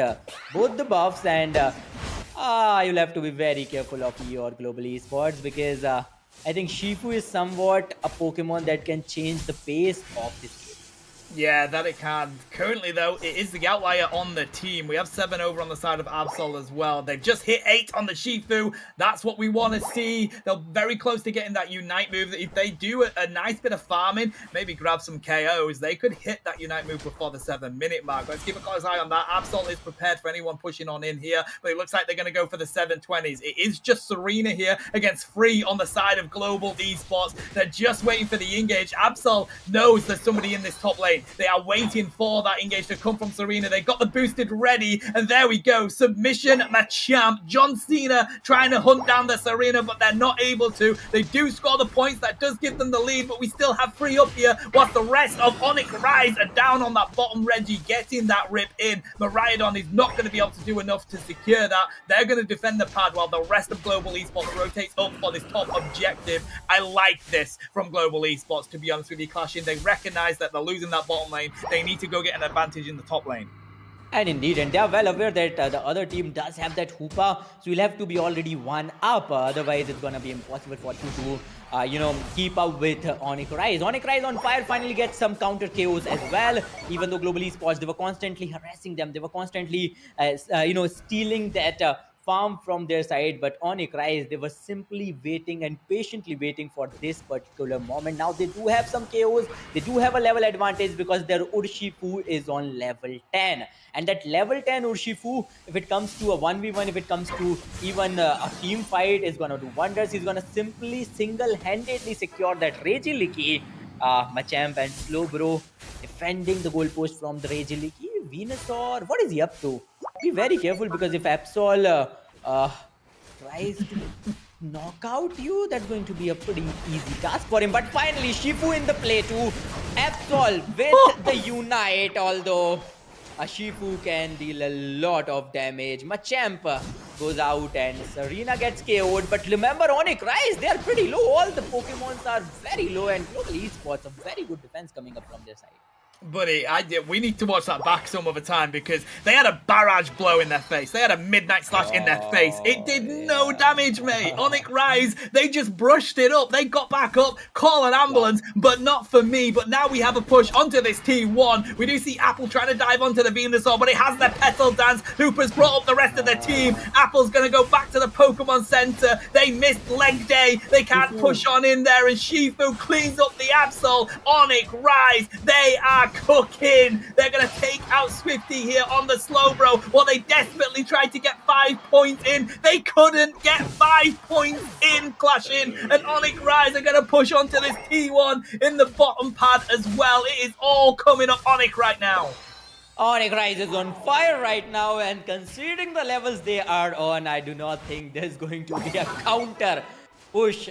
S3: both the buffs, and you'll have to be very careful of Eeyore, Global Esports, because I think Shifu is somewhat a Pokemon that can change the pace of this game.
S2: Yeah, that it can. Currently, though, it is the outlier on the team. We have 7 over on the side of Absol as well. They've just hit 8 on the Shifu. That's what we want to see. They're very close to getting that Unite move. If they do a nice bit of farming, maybe grab some KOs, they could hit that Unite move before the 7-minute mark. Let's keep a close eye on that. Absol is prepared for anyone pushing on in here, but it looks like they're going to go for the 720s. It is just Serena here against Free on the side of Global Esports. They're just waiting for the engage. Absol knows there's somebody in this top lane. They are waiting for that engage to come from Serena. They got the boosted ready, and there we go. Submission Machamp. John Cena trying to hunt down the Serena, but they're not able to. They do score the points. That does give them the lead, but we still have Free up here, whilst the rest of Onyx Rise are down on that bottom Reggie, getting that rip in. Miraidon is not going to be able to do enough to secure that. They're going to defend the pad while the rest of Global Esports rotates up for this top objective. I like this from Global Esports, to be honest with you, Clashing. They recognize that they're losing that bottom lane. They need to go get an advantage in the top lane.
S3: And indeed, and they are well aware that the other team does have that Hoopa, so you'll have to be already 1 up. Otherwise, it's going to be impossible for you to, keep up with Onyx Rise. Onyx Rise on fire finally gets some counter KOs as well. Even though Global Esports, they were constantly harassing them. They were constantly, stealing that farm from their side, but Onyx Rise, they were simply waiting and patiently waiting for this particular moment. Now they do have some KOs, they do have a level advantage because their Urshifu is on level 10, and that level 10 Urshifu, if it comes to a 1v1, if it comes to even a team fight, is gonna do wonders. He's gonna simply single-handedly secure that Regiliki. Machamp and Slowbro defending the goalpost from the Regiliki. Venusaur, what is he up to? Be very careful, because if Absol tries to knock out you, that's going to be a pretty easy task for him. But finally, Shifu in the play too. Absol with the Unite, although Shifu can deal a lot of damage. Machamp goes out and Serena gets KO'd. But remember, Onyx Rise, they are pretty low. All the Pokemons are very low, and Global Esports, a very good defense coming up from their side.
S2: Buddy, we need to watch that back some other time, because they had a barrage blow in their face. They had a midnight slash in their face. It did no damage, mate. Onyx Rise, they just brushed it up. They got back up, call an ambulance, but not for me. But now we have a push onto this T1. We do see Apple trying to dive onto the Venusaur, but it has the Petal Dance. Hooper's brought up the rest of the team. Apple's going to go back to the Pokemon Center. They missed leg day. They can't push on in there, and Shifu cleans up the Absol. Onyx Rise, they are cooking. They're going to take out Swifty here on the Slowbro while they desperately tried to get 5 points in. They couldn't get 5 points in, Clashing, and Onyx Rise are going to push onto this T1 in the bottom pad as well. It is all coming up Onyx right now.
S3: Onyx Rise is on fire right now, and considering the levels they are on, I do not think there's going to be a counter push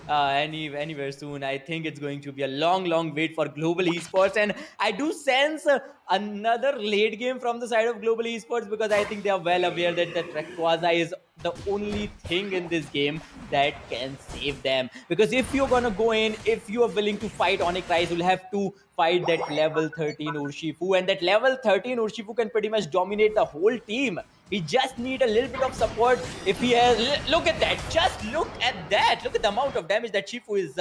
S3: anywhere soon. I think it's going to be a long wait for Global Esports, and I do sense another late game from the side of Global Esports, because I think they are well aware that the Rayquaza is the only thing in this game that can save them. Because if you're gonna go in, if you are willing to fight Onyx Rise, you'll have to fight that level 13 Urshifu, and that level 13 Urshifu can pretty much dominate the whole team. We just need a little bit of support. If he has, look at that, just look at that, look at the amount of damage that Shifu is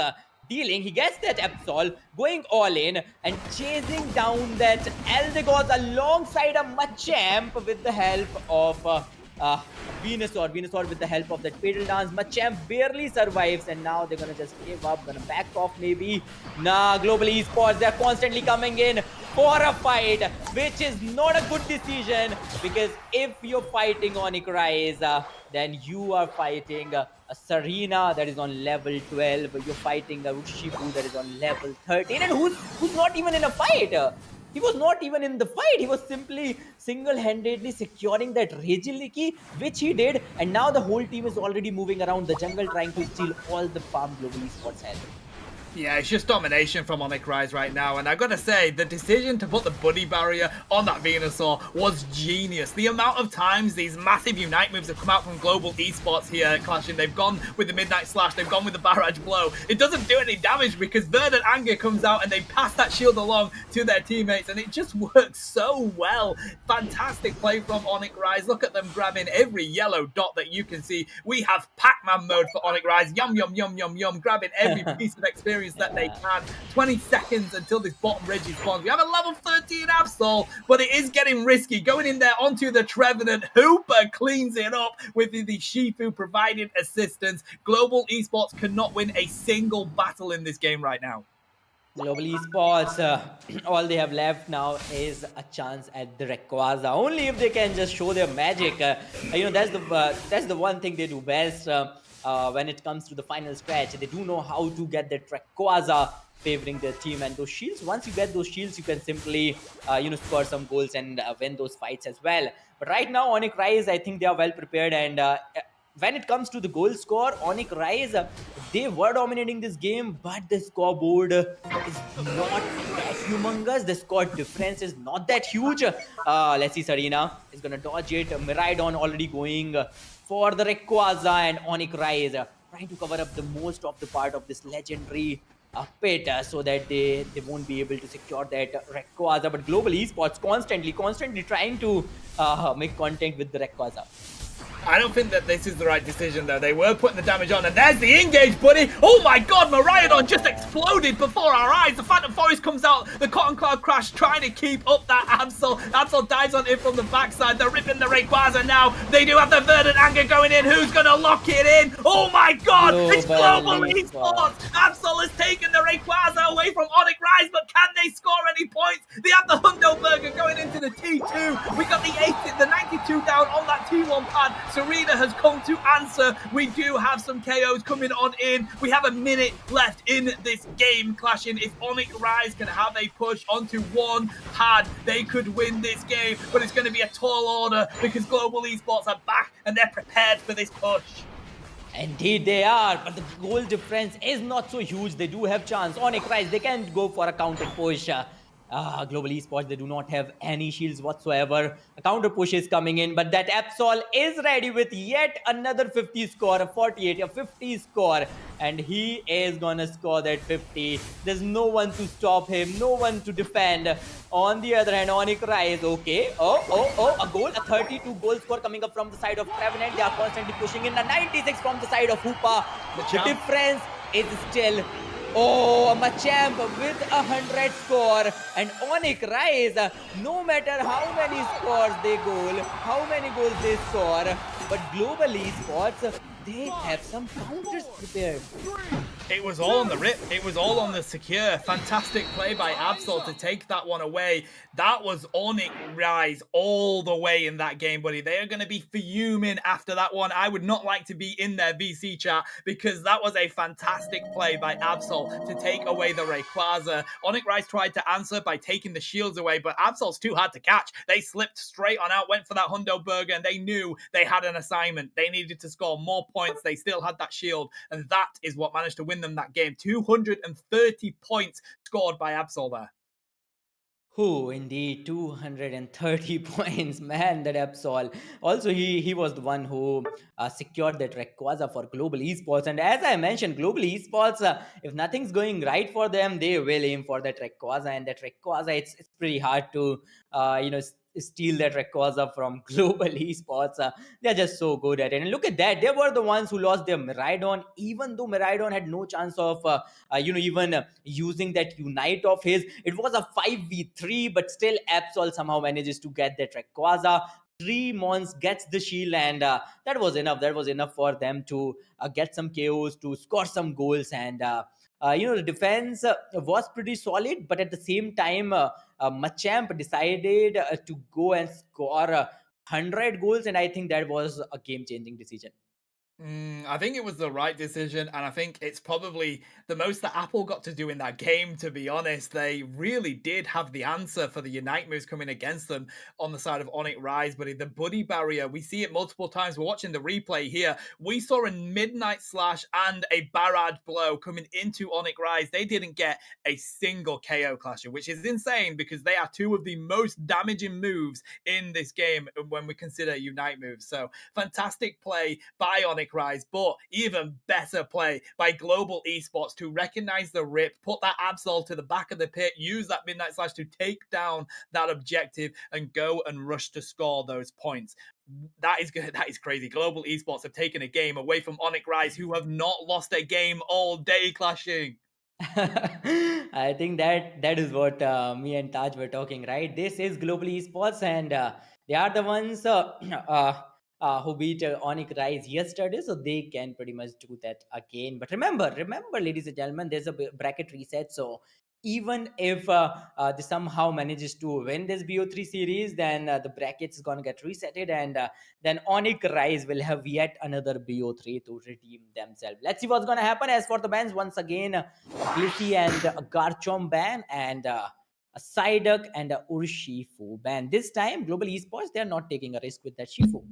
S3: dealing. He gets that Absol, going all in and chasing down that Eldegoss alongside a Machamp with the help of Venusaur with the help of that Fatal Dance. Machamp barely survives, and now they're gonna just give up, gonna back off maybe. Nah, Global Esports, they're constantly coming in for a fight, which is not a good decision, because if you're fighting Onyx Rise, then you are fighting a Serena that is on level 12, you're fighting a Urshifu that is on level 13, and who's not even in a fight. He was not even in the fight. He was simply single-handedly securing that Regiliki, which he did. And now the whole team is already moving around the jungle trying to steal all the farm Global Esports has.
S2: Yeah, it's just domination from Onyx Rise right now, and I gotta say, the decision to put the Buddy Barrier on that Venusaur was genius. The amount of times these massive Unite moves have come out from Global Esports here, Clashing, they've gone with the Midnight Slash, they've gone with the Barrage Blow. It doesn't do any damage because Verdant Anger comes out and they pass that shield along to their teammates, and it just works so well. Fantastic play from Onyx Rise. Look at them grabbing every yellow dot that you can see. We have Pac-Man mode for Onyx Rise. Yum, yum, yum, yum, yum. Grabbing every piece of experience experience that they can. 20 seconds until this bottom Reggie spawns. We have a level 13 Absol, but it is getting risky. Going in there onto the Trevenant. Hooper cleans it up with the Shifu providing assistance. Global Esports cannot win a single battle in this game right now.
S3: Global Esports, all they have left now is a chance at the Rayquaza. Only if they can just show their magic. That's the one thing they do best when it comes to the final stretch. They do know how to get that Rayquaza favoring their team, and those shields. Once you get those shields, you can simply score some goals and win those fights as well. But right now, Onyx Rise, I think they are well prepared, and when it comes to the goal score, Onyx Rise, they were dominating this game, but the scoreboard is not that humongous. The score difference is not that huge. Let's see, Sarina is going to dodge it. Miraidon already going for the Rayquaza, and Onyx Rise trying to cover up the most of the part of this legendary pit so that they won't be able to secure that Rayquaza. But Global Esports constantly trying to make contact with the Rayquaza.
S2: I don't think that this is the right decision, though. They were putting the damage on, and there's the INGAGE, buddy. Oh my god, Miraidon just exploded before our eyes. The Phantom Forest comes out, the Cotton Cloud Crash trying to keep up that Absol. Absol dives on it from the backside. They're ripping the Rayquaza now. They do have the Verdant Anger going in. Who's going to lock it in? Oh my god, it's Global Esports. Absol has taken the Rayquaza away from Onyx Rise, but can they score any points? They have the Hundo Burger going into the T2. We got the 92 down on that T1 pad. Serena has come to answer. We do have some KOs coming on in. We have a minute left in this game clashing. If Onyx Rise can have a push onto one pad, they could win this game, but it's going to be a tall order because Global Esports are back and they're prepared for this push.
S3: Indeed they are, but the goal difference is not so huge. They do have chance. Onyx Rise, they can go for a counter push. Global Esports, they do not have any shields whatsoever. A counter push is coming in, but that Absol is ready with yet another 50 score, a 48, a 50 score, and he is gonna score that 50. There's no one to stop him, no one to defend. On the other hand, Onyx Rise, okay, a goal, a 32 goal score coming up from the side of Trevenant. They are constantly pushing in, a 96 from the side of Hoopa. The difference is still a Machamp with 100 score, and Onyx Rise, no matter how many scores they goal, how many goals they score, but Global Esports, they have some counters prepared.
S2: It was all on the rip. It was all on the secure. Fantastic play by Absol to take that one away. That was Onyx Rise all the way in that game, buddy. They are going to be fuming after that one. I would not like to be in their VC chat because that was a fantastic play by Absol to take away the Rayquaza. Onyx Rise tried to answer by taking the shields away, but Absol's too hard to catch. They slipped straight on out, went for that Hundo Burger, and they knew they had an assignment. They needed to score more points. They still had that shield, and that is what managed to win them that game. 230 points scored by Absol there.
S3: Oh, indeed, 230 points, man, that Absol. Also, he was the one who secured that Rayquaza for Global Esports. And as I mentioned, Global Esports, if nothing's going right for them, they will aim for that Rayquaza. And that Rayquaza, it's pretty hard to, steal that Rayquaza from Global Esports. They're just so good at it. And look at that. They were the ones who lost their Miraidon, even though Miraidon had no chance of, even using that Unite of his. It was a 5v3, but still Absol somehow manages to get that Rayquaza. 3 Mons gets the shield, and that was enough. That was enough for them to get some KOs, to score some goals, and the defense was pretty solid, but at the same time, Machamp decided to go and score 100 goals, and I think that was a game-changing decision.
S2: I think it was the right decision, and I think it's probably the most that Apple got to do in that game, to be honest. They really did have the answer for the Unite moves coming against them on the side of Onyx Rise, but the buddy barrier, we see it multiple times. We're watching the replay here. We saw a Midnight Slash and a Barrage Blow coming into Onyx Rise. They didn't get a single KO clasher, which is insane because they are 2 of the most damaging moves in this game when we consider Unite moves. So fantastic play by Onyx Rise, but even better play by Global Esports to recognize the rip, put that Absol to the back of the pit, use that Midnight Slash to take down that objective and go and rush to score those points. That is good. That is crazy. Global Esports have taken a game away from Onyx Rise, who have not lost a game all day clashing.
S3: I think that is what me and Taj were talking, right? This is Global Esports, and they are the ones who beat Onyx Rise yesterday, so they can pretty much do that again. But remember, ladies and gentlemen, there's a bracket reset, so even if they somehow manages to win this BO3 series, then the brackets is gonna get resetted, and then Onyx Rise will have yet another BO3 to redeem themselves. Let's see what's gonna happen. As for the bans, once again, a Blissey and a Garchomp ban, and a Psyduck and a Urshifu ban. This time, Global Esports, they're not taking a risk with that Shifu.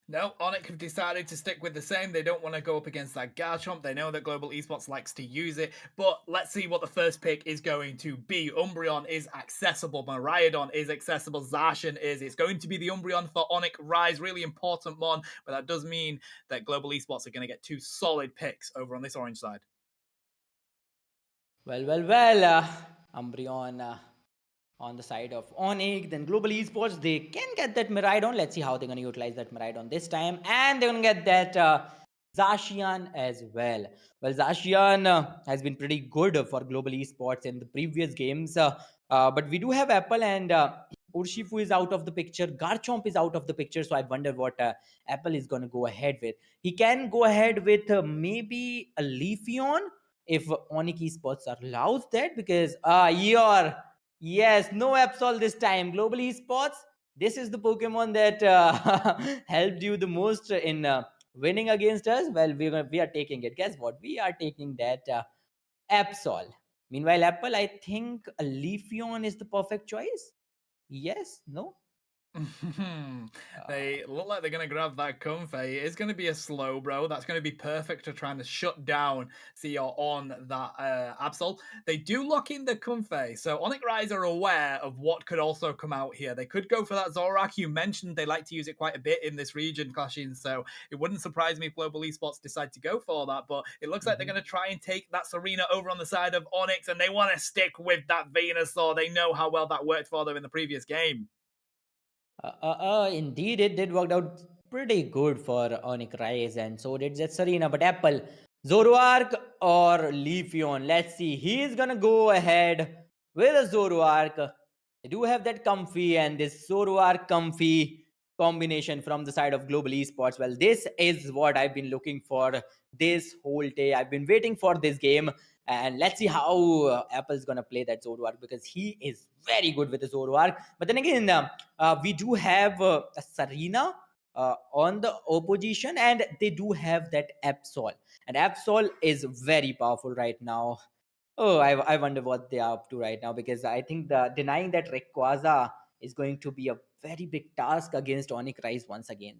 S2: No, Onyx have decided to stick with the same. They don't want to go up against that Garchomp. They know that Global Esports likes to use it. But let's see what the first pick is going to be. Umbreon is accessible. Miraidon is accessible. Zacian is. It's going to be the Umbreon for Onyx Rise. Really important one. But that does mean that Global Esports are going to get two solid picks over on this orange side.
S3: Well, Umbreon on the side of Onyx, then Global Esports, they can get that Miraidon. Let's see how they're going to utilize that Miraidon this time. And they're going to get that Zacian as well. Well, Zacian has been pretty good for Global Esports in the previous games. But we do have Apple, and Urshifu is out of the picture. Garchomp is out of the picture. So I wonder what Apple is going to go ahead with. He can go ahead with maybe a Leafeon if Onyx Esports allows that, because yes, no Absol this time. Global Esports, this is the Pokemon that helped you the most in winning against us. Well, we are taking it. Guess what? We are taking that Absol. Meanwhile, Apple, I think a Leafeon is the perfect choice. Yes? No?
S2: They look like they're going to grab that Comfey. It is going to be a slow, bro. That's going to be perfect to trying to shut down Seor on that Absol. They do lock in the Comfey, so Onyx Rise are aware of what could also come out here. They could go for that Zorak. You mentioned they like to use it quite a bit in this region, clashing, so it wouldn't surprise me if Global Esports decide to go for that, but it looks like they're going to try and take that Serena over on the side of Onyx, and they want to stick with that Venusaur. They know how well that worked for them in the previous game.
S3: Indeed, it did work out pretty good for Onyx Rise, and so did Serena. But Apple, Zoroark or Leafeon? Let's see. He's gonna go ahead with a Zoroark. They do have that Comfy, and this Zoroark Comfy combination from the side of Global Esports. Well, this is what I've been looking for this whole day. I've been waiting for this game, and let's see how Apple's gonna play that Zoroark, because he is very good with the Zoroark. But then again, we do have a Serena on the opposition, and they do have that Absol, and Absol is very powerful right now. Oh, I wonder what they are up to right now, because I think the denying that Rayquaza is going to be a very big task against Onyx Rise once again.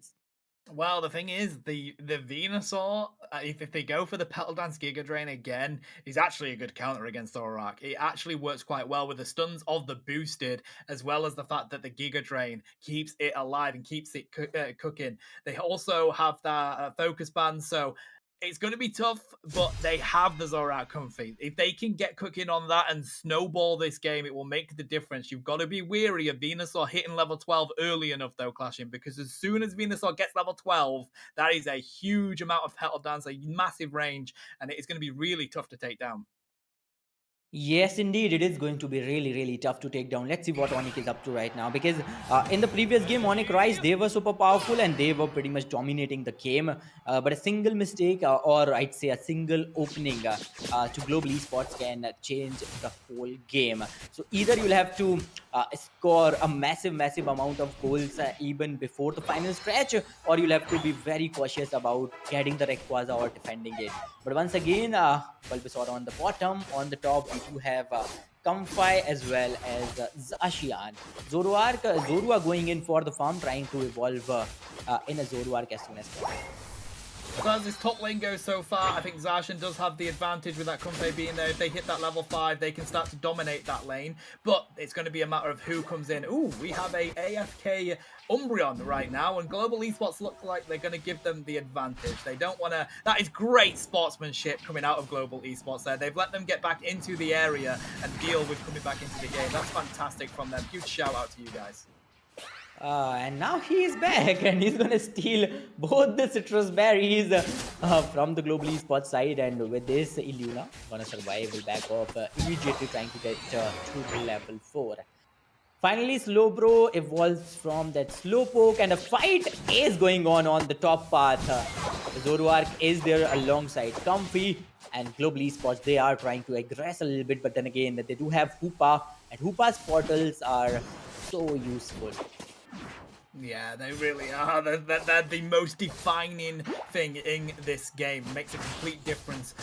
S2: Well, the thing is, the Venusaur, if they go for the Petal Dance Giga Drain again, is actually a good counter against Zoroark. It actually works quite well with the stuns of the boosted, as well as the fact that the Giga Drain keeps it alive and keeps it cooking. They also have that Focus Band, so it's going to be tough, but they have the Zoroark Comfy. If they can get cooking on that and snowball this game, it will make the difference. You've got to be wary of Venusaur hitting level 12 early enough, though, clashing, because as soon as Venusaur gets level 12, that is a huge amount of Petal Dance, a massive range, and it is going to be really tough to take down.
S3: Yes, indeed, it is going to be really, really tough to take down. Let's see what Onyx is up to right now, because in the previous game, Onyx Rise, they were super powerful and they were pretty much dominating the game. But a single mistake, or I'd say a single opening to Global Esports can change the whole game. So either you'll have to score a massive, massive amount of goals even before the final stretch, or you'll have to be very cautious about getting the Rayquaza or defending it. But once again, Bulbasaur on the bottom, on the top, we do have Comfy as well as Zacian. Zoroark, Zorua going in for the farm, trying to evolve in a Zoroark as soon as possible.
S2: As far as this top lane goes so far, I think Zacian does have the advantage with that Comfey being there. If they hit that level 5, they can start to dominate that lane. But it's going to be a matter of who comes in. Ooh, we have a AFK Umbreon right now, and Global Esports look like they're going to give them the advantage. They don't want to... That is great sportsmanship coming out of Global Esports there. They've let them get back into the area and deal with coming back into the game. That's fantastic from them. Huge shout out to you guys.
S3: And now he is back and he's gonna steal both the citrus berries from the global esports side. And with this, Illuna gonna survive, will back off immediately, trying to get to the level 4. Finally, Slowbro evolves from that Slowpoke, and a fight is going on the top path. Zoroark is there alongside Comfy, and Global Esports, they are trying to aggress a little bit, but then again, they do have Hoopa, and Hoopa's portals are so useful.
S2: Yeah, they really are. They're the most defining thing in this game. Makes a complete difference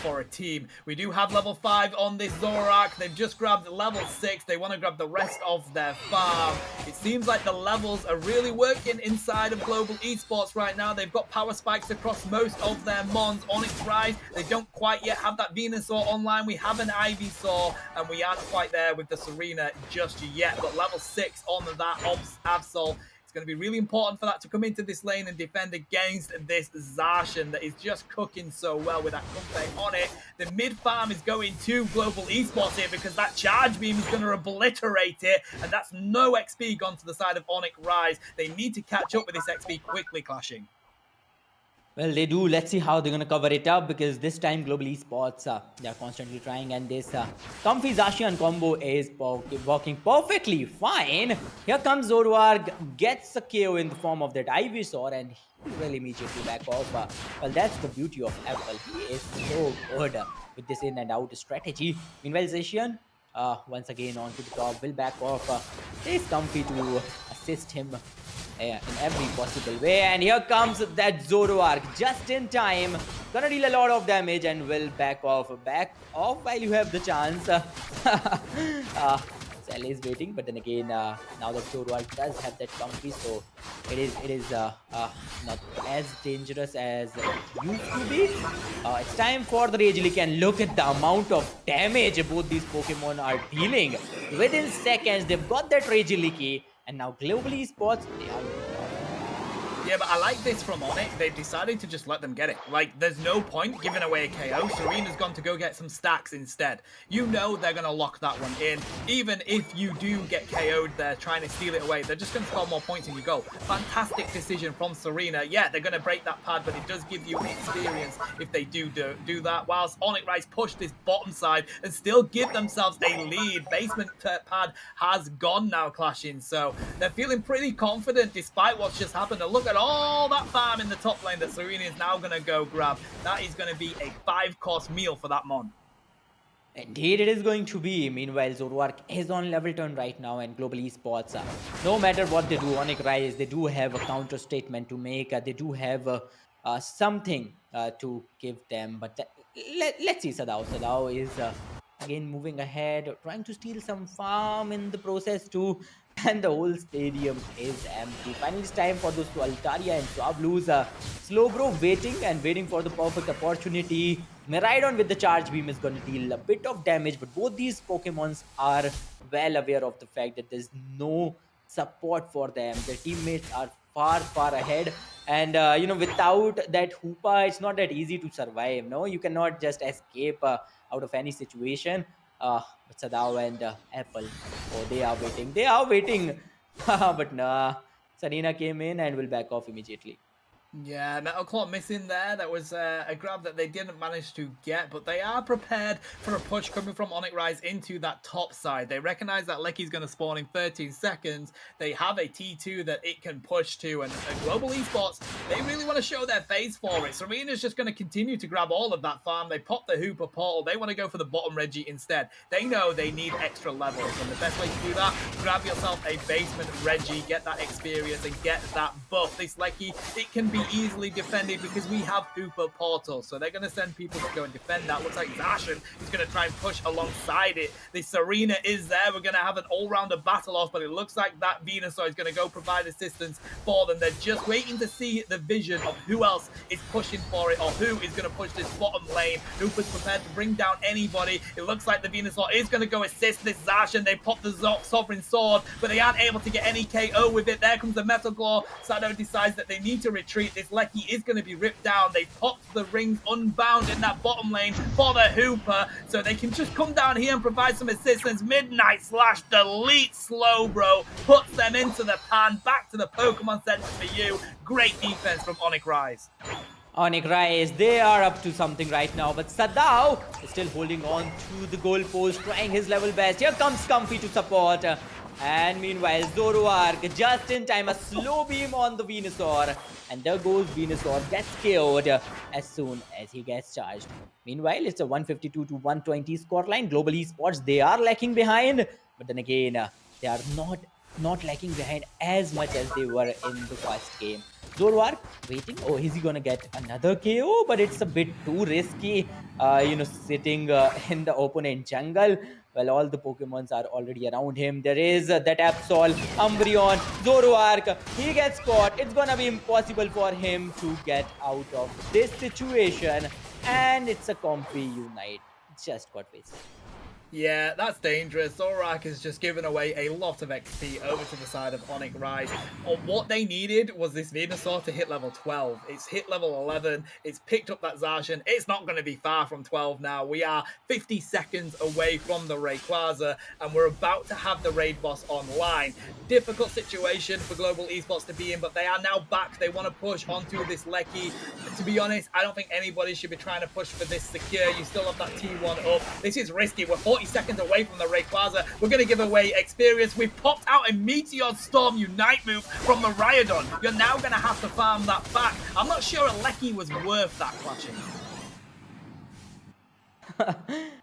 S2: for a team. We do have level 5 on this Zoroark. They've just grabbed level 6. They want to grab the rest of their farm. It seems like the levels are really working inside of Global Esports right now. They've got power spikes across most of their mons. Onyx Rise, they don't quite yet have that Venusaur online. We have an Ivysaur, and we aren't quite there with the Serena just yet. But level 6 on that Absol. It's going to be really important for that to come into this lane and defend against this Zacian that is just cooking so well with that Comfey on it. The mid farm is going to Global Esports here because that charge beam is going to obliterate it, and that's no XP gone to the side of Onyx Rise. They need to catch up with this XP quickly, Clashing.
S3: Well, they do. Let's see how they're going to cover it up, because this time Global Esports, they're constantly trying, and this Comfy Zacian combo is working perfectly fine. Here comes Zoroark, gets a KO in the form of that Ivysaur, and he will immediately back off. Well, that's the beauty of Apple. He is so good with this in and out strategy. Meanwhile, Zacian, once again onto the top, will back off. Is Comfy to assist him in every possible way, and here comes that Zoroark just in time, gonna deal a lot of damage and will back off while you have the chance. Cell is waiting, but then again, now that Zoroark does have that Comfy, so it is not as dangerous as it used to be. It's time for the Rage Leak, and look at the amount of damage both these Pokemon are dealing. Within seconds, they've got that Rage Leak, and now Global Esports, they are...
S2: Yeah, but I like this from Onyx. They've decided to just let them get it. Like, there's no point giving away a KO. Serena's gone to go get some stacks instead. You know they're going to lock that one in. Even if you do get KO'd there trying to steal it away, they're just going to score more points and you go. Fantastic decision from Serena. Yeah, they're going to break that pad, but it does give you experience if they do that. Whilst Onyx Rise push this bottom side and still give themselves a lead. Basement pad has gone now, Clashing. So they're feeling pretty confident despite what's just happened. And look at all that farm in the top lane that Serena is now going to go grab. That is going to be a 5-course meal for that mon.
S3: Indeed, it is going to be. Meanwhile, Zoroark is on level turn right now, and Global Esports, no matter what they do, Onyx Rise, they do have a counter statement to make. They do have something to give them. But let's see, Sadao is again moving ahead, trying to steal some farm in the process too. And the whole stadium is empty. Finally, it's time for those two Altaria and Swablu's. Slowbro waiting for the perfect opportunity. Miraidon with the charge beam is going to deal a bit of damage, but both these Pokemons are well aware of the fact that there's no support for them. Their teammates are far ahead, and without that Hoopa, it's not that easy to survive. No, you cannot just escape out of any situation. But Sadao and Apple, oh, they are waiting. But nah, Serena came in and will back off immediately.
S2: Yeah, Metal Claw missing there. That was a grab that they didn't manage to get, but they are prepared for a push coming from Onyx Rise into that top side. They recognize that Lecky's going to spawn in 13 seconds. They have a T2 that it can push to, and Global Esports, they really want to show their face for it. Serena's just going to continue to grab all of that farm. They pop the Hooper portal. They want to go for the bottom Reggie instead. They know they need extra levels, and the best way to do that, grab yourself a basement Reggie, get that experience, and get that buff. This Lecky, it can be easily defended because we have Hooper portal, so they're going to send people to go and defend that. Looks like Zacian is going to try and push alongside it. The Serena is there. We're going to have an all-rounder battle off, but it looks like that Venusaur is going to go provide assistance for them. They're just waiting to see the vision of who else is pushing for it or who is going to push this bottom lane. Hooper's prepared to bring down anybody. It looks like the Venusaur is going to go assist this Zacian. They pop the Sovereign Sword, but they aren't able to get any KO with it. There comes the Metal Claw. Sado decides that they need to retreat this Lecky is going to be ripped down. They popped the rings unbound in that bottom lane for the Hooper, so they can just come down here and provide some assistance. Midnight Slash delete Slowbro, puts them into the pan, back to the Pokemon Center for you. Great defense from Onyx Rise.
S3: Onyx Rise, they are up to something right now, but Sadao is still holding on to the goalpost, trying his level best. Here comes Comfy to support. And meanwhile, Zoroark, just in time, a slow beam on the Venusaur. And there goes Venusaur, gets killed as soon as he gets charged. Meanwhile, it's a 152 to 120 scoreline. Global Esports, they are lacking behind. But then again, they are not lacking behind as much as they were in the first game. Zoroark waiting. Oh, is he gonna get another KO? But it's a bit too risky, sitting in the opponent jungle. Well, all the Pokemons are already around him. There is that Absol, Umbreon, Zoroark. He gets caught. It's gonna be impossible for him to get out of this situation. And it's a Comfy Unite. Just got wasted.
S2: Yeah, that's dangerous. Zoroark has just given away a lot of XP over to the side of Onyx Rise. What they needed was this Venusaur to hit level 12. It's hit level 11. It's picked up that Zacian. It's not going to be far from 12 now. We are 50 seconds away from the Rayquaza, and we're about to have the raid boss online. Difficult situation for Global Esports to be in, but they are now back. They want to push onto this Lecky. To be honest, I don't think anybody should be trying to push for this secure. You still have that T1 up. This is risky. We're 40 seconds away from the Rayquaza. We're going to give away experience. We've popped out a Meteor Storm Unite move from the Rhyhorn. You're now going to have to farm that back. I'm not sure a Lecky was worth that clutching.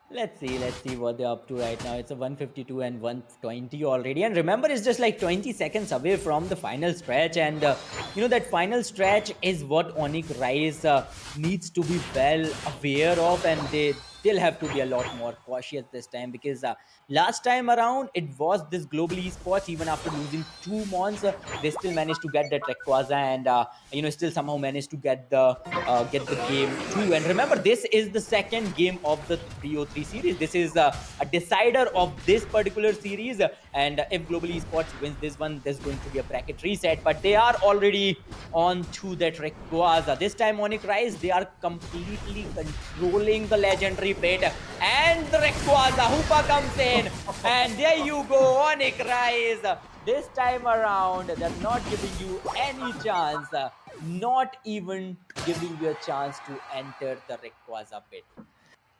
S3: Let's see what they're up to right now. It's a 152 and 120 already. And remember, it's just like 20 seconds away from the final stretch. And, that final stretch is what Onyx Rise needs to be well aware of. And they'll have to be a lot more cautious this time, because last time around, it was this Global Esports, even after losing 2 Mons, they still managed to get that Rayquaza and, still somehow managed to get the game too. And remember, this is the second game of the 303 series. This is a decider of this particular series. And if Global Esports wins this one, there's going to be a bracket reset. But they are already on to that Rayquaza. This time, Onyx Rise, they are completely controlling the legendary plate. And the Rayquaza Hoopa comes in. And there you go, Onyx Rise. This time around, they're not giving you any chance. Not even giving you a chance to enter the Rayquaza pit.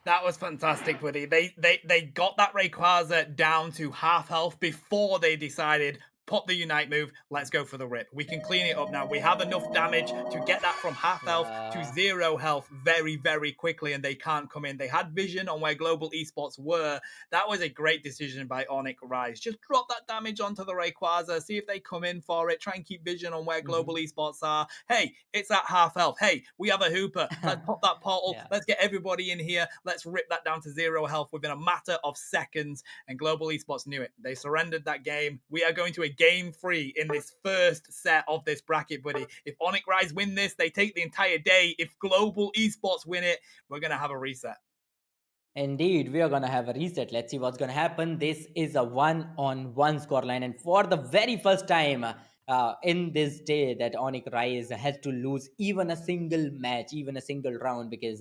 S2: That was fantastic, buddy. They got that Rayquaza down to half health before they decided, pop the Unite move, let's go for the rip. We can clean it up now. We have enough damage to get that from half health to 0 health very, very quickly, and they can't come in. They had vision on where Global Esports were. That was a great decision by Onyx Rise. Just drop that damage onto the Rayquaza, see if they come in for it, try and keep vision on where Global Esports are. Hey, it's at half health. Hey, we have a Hooper. Let's pop that portal.
S3: Yeah.
S2: Let's get everybody in here. Let's rip that down to 0 health within a matter of seconds, and Global Esports knew it. They surrendered that game. We are going to a game 3 in this first set of this bracket, buddy. If Onyx Rise win this, they take the entire day. If Global Esports win it, we're going to have a reset.
S3: Indeed, we are going to have a reset. Let's see what's going to happen. This is a 1-on-1 scoreline. And for the very first time in this day, that Onyx Rise has to lose even a single match, even a single round, because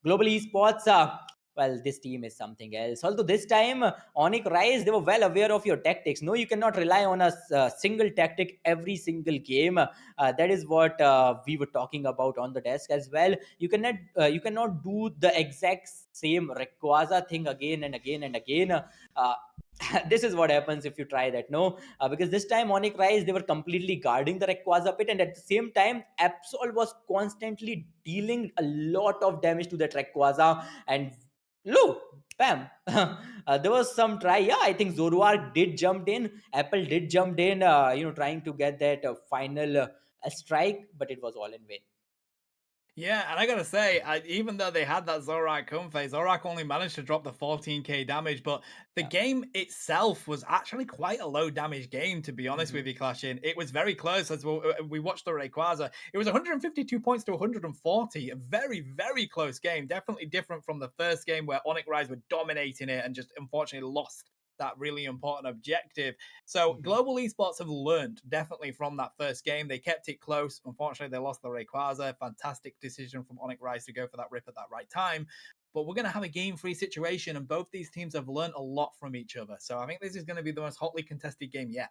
S3: Global Esports, well, this team is something else. Although this time, Onyx Rise, they were well aware of your tactics. No, you cannot rely on a single tactic every single game. That is what we were talking about on the desk as well. You cannot do the exact same Rayquaza thing again and again and again. This is what happens if you try that, no? Because this time Onyx Rise, they were completely guarding the Rayquaza pit, and at the same time, Absol was constantly dealing a lot of damage to that Rayquaza. And look, bam. There was some try. Yeah, I think Zoroark did jump in. Apple did jump in, trying to get that final strike, but it was all in vain.
S2: Yeah, and I gotta say, even though they had that Zoroark come phase, Zoroark only managed to drop the 14k damage, but the game itself was actually quite a low damage game, to be honest with you, Clashing. It was very close as we watched the Rayquaza. It was 152 points to 140. A very, very close game. Definitely different from the first game where Onyx Rise were dominating it and just unfortunately lost that really important objective. So Global Esports have learned definitely from that first game. They kept it close. Unfortunately, they lost the Rayquaza. Fantastic decision from Onyx Rise to go for that rip at that right time. But we're going to have a game-free situation, and both these teams have learned a lot from each other. So I think this is going to be the most hotly contested game yet.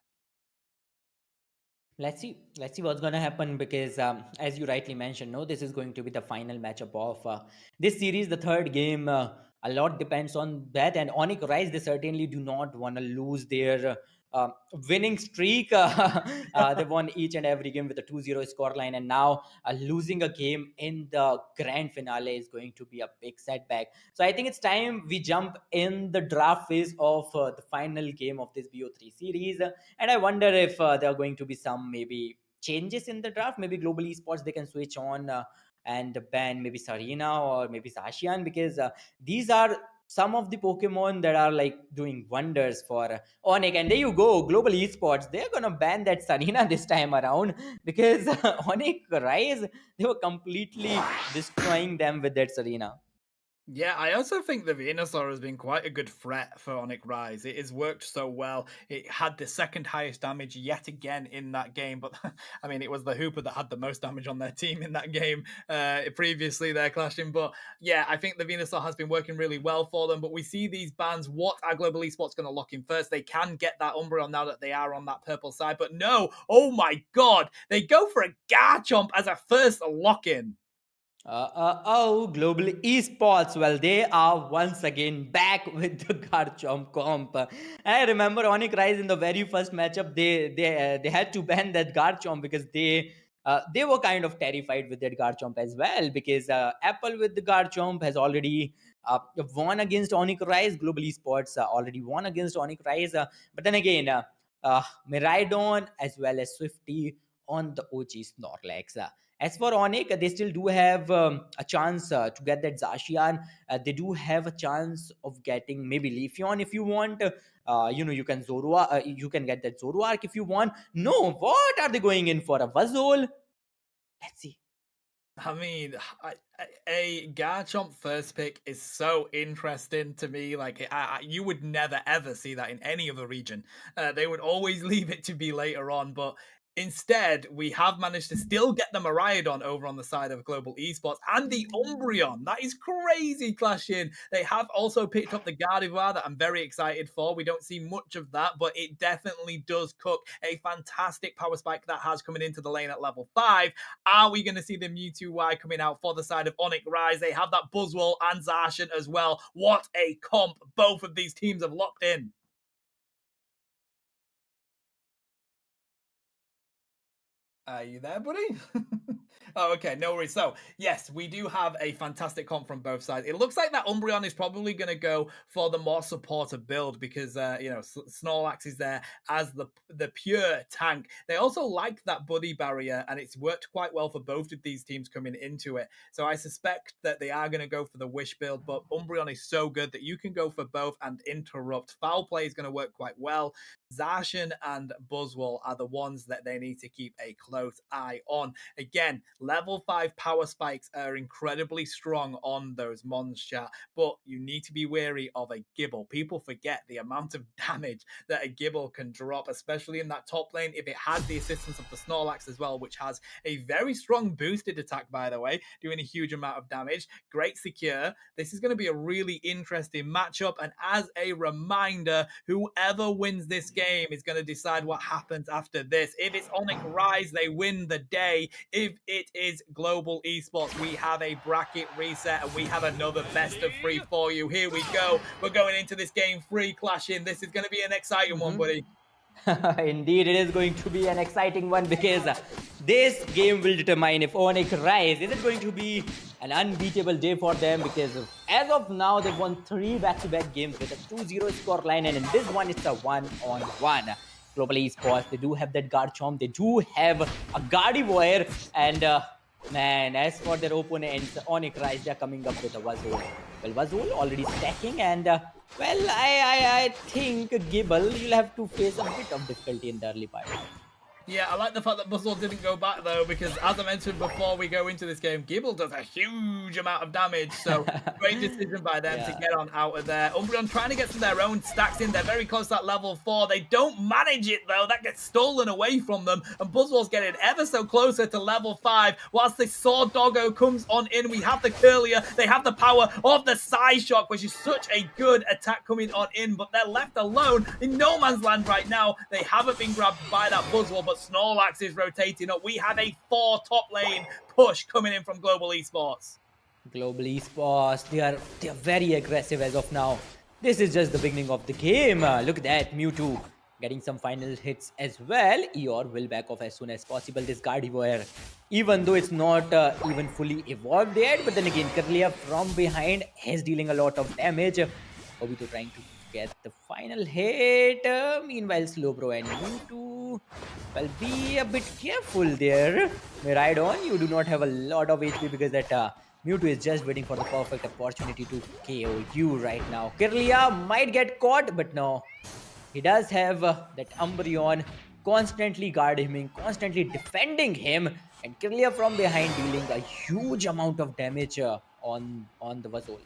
S3: Let's see what's gonna happen, because as you rightly mentioned, no, this is going to be the final matchup of this series, the third game. A lot depends on that, and Onyx Rise, they certainly do not want to lose their winning streak. They won each and every game with a 2-0 scoreline, and now losing a game in the grand finale is going to be a big setback. So I think it's time we jump in the draft phase of the final game of this BO3 series. And I wonder if there are going to be some maybe changes in the draft. Maybe Global Esports, they can switch on and ban maybe Sarina or maybe Zacian, because these are some of the Pokemon that are like doing wonders for Onyx. And there you go, Global Esports, they're gonna ban that Sarina this time around, because Onyx Rise, they were completely destroying them with that Sarina.
S2: Yeah, I also think the Venusaur has been quite a good threat for Onyx Rise. It has worked so well. It had the second highest damage yet again in that game, but I mean, it was the Hooper that had the most damage on their team in that game previously there clashing. But yeah, I think the Venusaur has been working really well for them. But we see these bans. What are Global Esports going to lock in first? They can get that Umbreon now that they are on that purple side. But no, oh my god, they go for a Garchomp as a first lock-in.
S3: Global Esports. Well, they are once again back with the Garchomp comp. I remember Onyx Rise in the very first matchup, they had to ban that Garchomp, because they were kind of terrified with that Garchomp as well, because Apple with the Garchomp has already won against Onyx Rise. Global Esports already won against Onyx Rise. But then again, Miraidon as well as Swifty on the OG Snorlax. As for Onyx, they still do have a chance to get that Zacian. They do have a chance of getting maybe Leafeon if you want. You can you can get that Zoroark if you want. No, what are they going in for? A Buzzole? Let's see.
S2: I mean, a Garchomp first pick is so interesting to me. Like, you would never ever see that in any other region. They would always leave it to be later on, but instead, we have managed to still get the Miraidon over on the side of Global Esports and the Umbreon. That is crazy clashing. They have also picked up the Gardevoir that I'm very excited for. We don't see much of that, but it definitely does cook. A fantastic power spike that has coming into the lane at level 5. Are we going to see the Mewtwo Y coming out for the side of Onyx Rise? They have that Buzzwole and Zacian as well. What a comp both of these teams have locked in. Are you there, buddy? Oh, okay, no worries. So, yes, we do have a fantastic comp from both sides. It looks like that Umbreon is probably going to go for the more supporter build because, Snorlax is there as the pure tank. They also like that Buddy barrier, and it's worked quite well for both of these teams coming into it. So I suspect that they are going to go for the Wish build, but Umbreon is so good that you can go for both and interrupt. Foul play is going to work quite well. Zacian and Buzzwole are the ones that they need to keep a close eye on. Again, level 5 power spikes are incredibly strong on those mons, chat, but you need to be wary of a Gibble. People forget the amount of damage that a Gibble can drop, especially in that top lane if it has the assistance of the Snorlax as well, which has a very strong boosted attack, by the way, doing a huge amount of damage. Great secure. This is going to be a really interesting matchup, and as a reminder, whoever wins this game is going to decide what happens after this. If it's Onyx Rise, they win the day. If it is Global Esports, we have a bracket reset and we have another best of 3 for you. Here we go. We're going into this game 3 clashing. This is going to be an exciting one, buddy.
S3: Indeed, it is going to be an exciting one, because this game will determine if Onyx Rise, is it going to be an unbeatable day for them, because as of now, they've won 3 back-to-back games with a 2-0 scoreline, and in this one, it's a 1-on-1. Global Esports, they do have that Garchomp, they do have a Gardevoir, and man, as for their opponents, Onyx Rise, they're coming up with a Buzzwole. Well, Buzzwole already stacking, and well, I think Gibble, you'll have to face a bit of difficulty in the early part.
S2: Yeah, I like the fact that Buzzwell didn't go back though, because as I mentioned before we go into this game, Gibble does a huge amount of damage, so great decision by them to get on out of there. Umbreon trying to get some of their own stacks in. They're very close to that level 4. They don't manage it though. That gets stolen away from them, and Buzzwell's getting ever so closer to level 5. Whilst the Sword Doggo comes on in, we have the Curlier. They have the power of the Psy Shock, which is such a good attack coming on in, but they're left alone in no man's land right now. They haven't been grabbed by that Buzzwell, but Snorlax is rotating up. We have a 4 top lane push coming in from Global Esports.
S3: Global Esports, they are very aggressive as of now. This is just the beginning of the game. Look at that, Mewtwo getting some final hits as well. Eeyore will back off as soon as possible. This Gardevoir, even though it's not even fully evolved yet, but then again, Kirlia from behind is dealing a lot of damage. Obito trying to get the final hit. Meanwhile, Slowbro and Mewtwo, well, be a bit careful there. Miraidon, you do not have a lot of HP because that Mewtwo is just waiting for the perfect opportunity to KO you right now. Kirlia might get caught, but no. He does have that Umbreon constantly guarding him, constantly defending him, and Kirlia from behind dealing a huge amount of damage on the Vazol.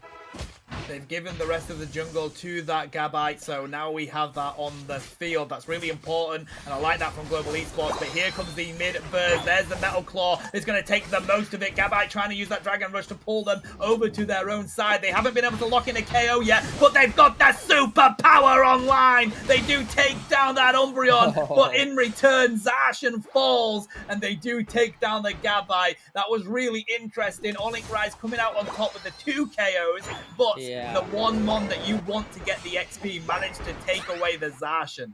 S2: They've given the rest of the jungle to that Gabite, so now we have that on the field. That's really important, and I like that from Global Esports. But here comes the mid-burst. There's the Metal Claw. It's going to take the most of it. Gabite trying to use that Dragon Rush to pull them over to their own side. They haven't been able to lock in a KO yet, but they've got that super power online. They do take down that Umbreon, but in return, Zacian falls, and they do take down the Gabite. That was really interesting. Onyx Rise coming out on top with the 2 KOs, but the one Mon that you want to get the XP managed to take away the Zacian.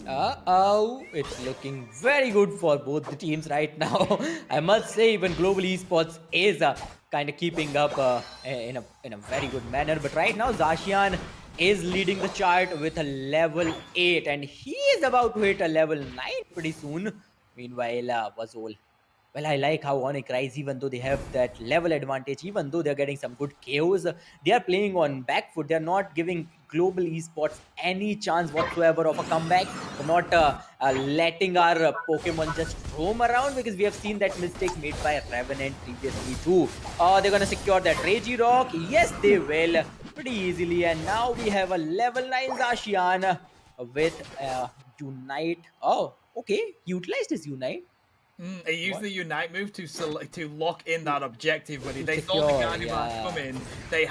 S3: Uh-oh, it's looking very good for both the teams right now. I must say, even Global Esports is kind of keeping up in a very good manner. But right now, Zacian is leading the chart with a level 8, and he is about to hit a level 9 pretty soon. Meanwhile, Vazol, well, I like how Onyx Rise, even though they have that level advantage, even though they're getting some good KOs, they are playing on back foot. They're not giving Global Esports any chance whatsoever of a comeback. They're not letting our Pokemon just roam around, because we have seen that mistake made by Revenant previously too. They're going to secure that Reggie Rock. Yes, they will. Pretty easily. And now we have a level 9 Zacian with Unite. Oh, okay. He utilized his Unite.
S2: He used the Unite move to lock in that objective, buddy. They saw the Gardevoir coming. They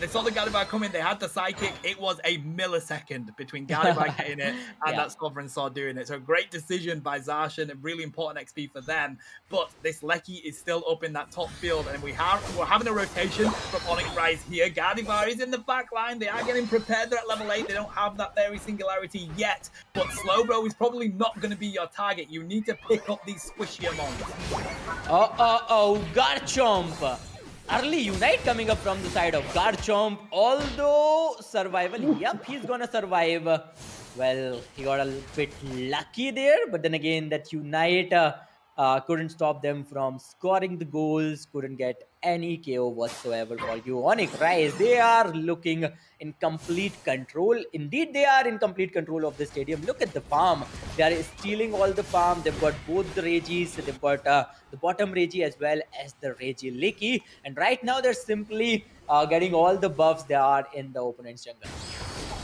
S2: saw the Gardevoir coming. They had the Psychic. It was a millisecond between Gardevoir getting it and that Sovereign Sword doing it. So great decision by Zacian. Really important XP for them. But this Lecky is still up in that top field, and we're having a rotation from Onyx Rise here. Gardevoir is in the back line. They are getting prepared. They're at level 8. They don't have that Fairy Singularity yet. But Slowbro is probably not going to be your target. You need to pick up these squishy amounts.
S3: Garchomp. Early Unite coming up from the side of Garchomp. Although survival, yep, he's gonna survive. Well, he got a bit lucky there, but then again, that Unite couldn't stop them from scoring the goals, couldn't get any KO whatsoever for you. Onyx Rise, they are looking in complete control. Indeed, they are in complete control of the stadium. Look at the farm. They are stealing all the farm. They've got both the Regis. They've got the bottom Regi as well as the Regi Leaky. And right now, they're simply getting all the buffs they are in the opponent's jungle.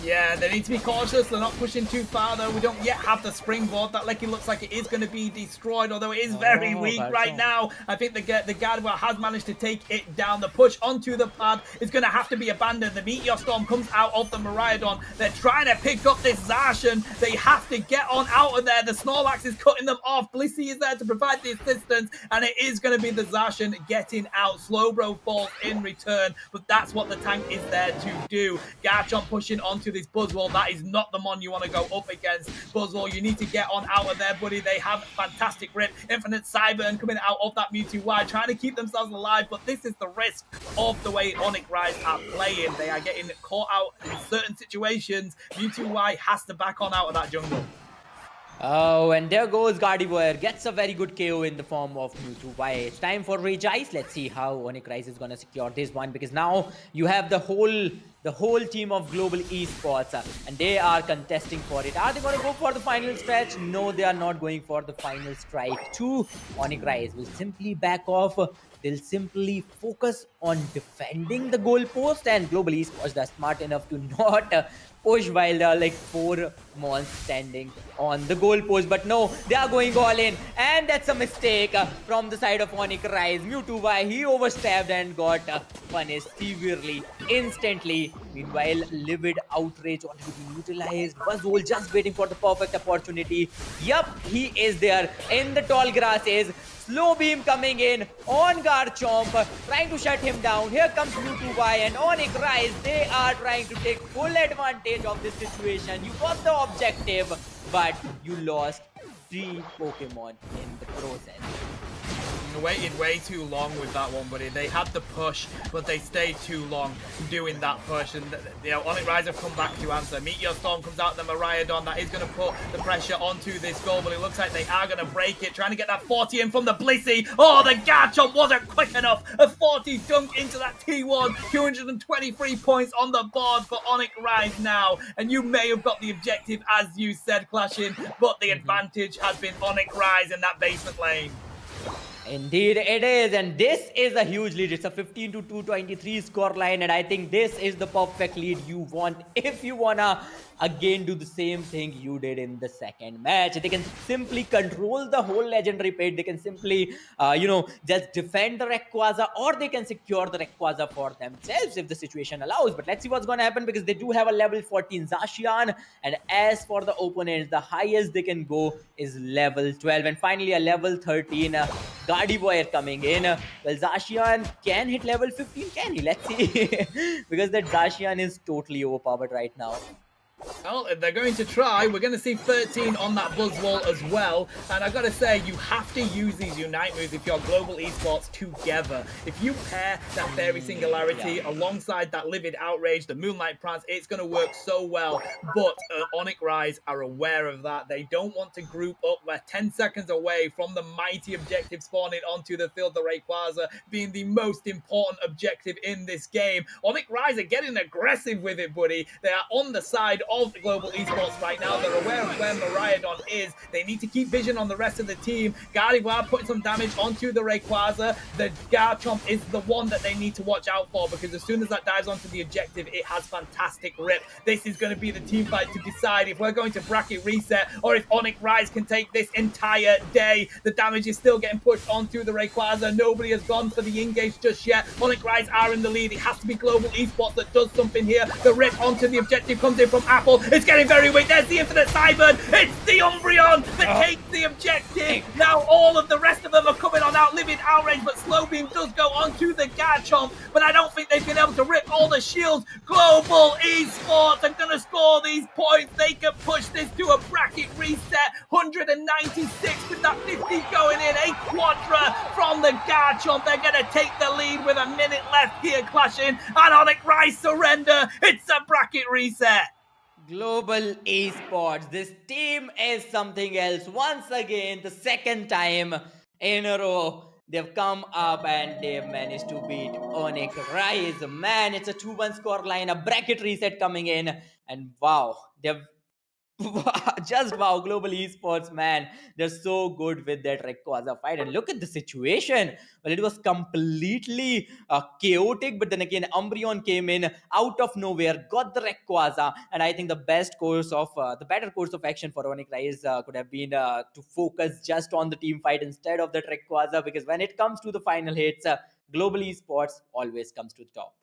S2: Yeah, they need to be cautious. They're not pushing too far, though. We don't yet have the springboard. That Lecky looks like it is going to be destroyed, although it is very weak right now. I think the Gardevoir has managed to take it down. The push onto the pad is going to have to be abandoned. The Meteor Storm comes out of the Miraidon. They're trying to pick up this Zacian. They have to get on out of there. The Snorlax is cutting them off. Blissey is there to provide the assistance, and it is going to be the Zacian getting out. Slowbro falls in return, but that's what the tank is there to do. Garchomp pushing onto this Buzzwole. That is not the Mon you want to go up against. Buzzwole, you need to get on out of there, buddy. They have fantastic grip. Infinite Cyburn coming out of that Mewtwo Y, trying to keep themselves alive, but this is the risk of the way Onyx Rise are playing. They are getting caught out in certain situations. Mewtwo Y has to back on out of that jungle.
S3: Oh, and there goes Gardevoir. Gets a very good KO in the form of Mewtwo. Why? It's time for Rage Ice. Let's see how Onyx Rise is gonna secure this one, because now you have the whole team of global esports, and they are contesting for it. Are they gonna go for the final stretch? No, they are not going for the final strike. Two, Onyx Rise will simply back off. They'll simply focus on defending the goalpost, and global esports are smart enough to not push while there are like four mons standing on the goalpost. But no, they are going all in, and that's a mistake from the side of Onyx Rise. Mewtwo, why he overstepped and got punished severely, instantly. Meanwhile, Livid Outrage already been utilized. Buzzwole just waiting for the perfect opportunity. Yup, he is there in the tall grasses. Slow beam coming in on Garchomp, trying to shut him down. Here comes Mewtwo and Onyx Rise. They are trying to take full advantage of this situation. You got the objective, but you lost 3 Pokemon in the process.
S2: Waited way too long with that one, buddy. They had the push, but they stayed too long doing that push. And Onyx Rise have come back to answer. Meteor Storm comes out the Miraidon. That is going to put the pressure onto this goal, but it looks like they are going to break it. Trying to get that 40 in from the Blissey. Oh, the Garchomp wasn't quick enough. A 40 dunk into that T1. 223 points on the board for Onyx Rise now. And you may have got the objective, as you said, Clashing, but the advantage has been Onyx Rise in that basement lane.
S3: Indeed it is, and this is a huge lead. It's a 15 to 223 score line, and I think this is the perfect lead you want if you wanna again do the same thing you did in the second match. They can simply control the whole legendary pit. They can simply just defend the Rayquaza, or they can secure the Rayquaza for themselves if the situation allows. But let's see what's gonna happen, because they do have a level 14 Zacian, and as for the opponents, the highest they can go is level 12, and finally a level 13 Gardevoir coming in. Well, Zacian can hit level 15, can he? Let's see. Because that Zacian is totally overpowered right now.
S2: Well, if they're going to try, we're going to see 13 on that Buzzwole as well. And I've got to say, you have to use these Unite moves if you're global esports together. If you pair that Fairy Singularity alongside that Livid Outrage, the Moonlight Prance, it's going to work so well. But Onyx Rise are aware of that. They don't want to group up. We're 10 seconds away from the mighty objective spawning onto the field, the Rayquaza being the most important objective in this game. Onyx Rise are getting aggressive with it, buddy. They are on the side of the global esports right now. They're aware of where Miraidon is. They need to keep vision on the rest of the team. Gardevoir putting some damage onto the Rayquaza. The Garchomp is the one that they need to watch out for, because as soon as that dives onto the objective, it has fantastic rip. This is going to be the team fight to decide if we're going to bracket reset or if Onyx Rise can take this entire day. The damage is still getting pushed onto the Rayquaza. Nobody has gone for the engage just yet. Onyx Rise are in the lead. It has to be global esports that does something here. The rip onto the objective comes in from Apple. It's getting very weak. There's the Infinite Cyburn. It's the Umbreon that takes the objective. Now all of the rest of them are coming on out. Livid Outrage, but Slow Beam does go onto the Garchomp, but I don't think they've been able to rip all the shields. Global Esports are going to score these points. They can push this to a bracket reset. 196 with that 50 going in. A Quadra from the Garchomp. They're going to take the lead with a minute left here, Clashing. And Onyx Rise surrender. It's a bracket reset.
S3: Global esports. This team is something else. Once again, the second time in a row, they've come up and they've managed to beat Onyx Rise. Man, it's a 2-1 score line, a bracket reset coming in, and wow, they've just wow, global esports, man, they're so good with that Rayquaza fight. And look at the situation. Well, it was completely chaotic, but then again, Umbreon came in out of nowhere, got the Rayquaza, and I think the better course of action for Onyx Rise could have been to focus just on the team fight instead of that Rayquaza, because when it comes to the final hits, global esports always comes to the top.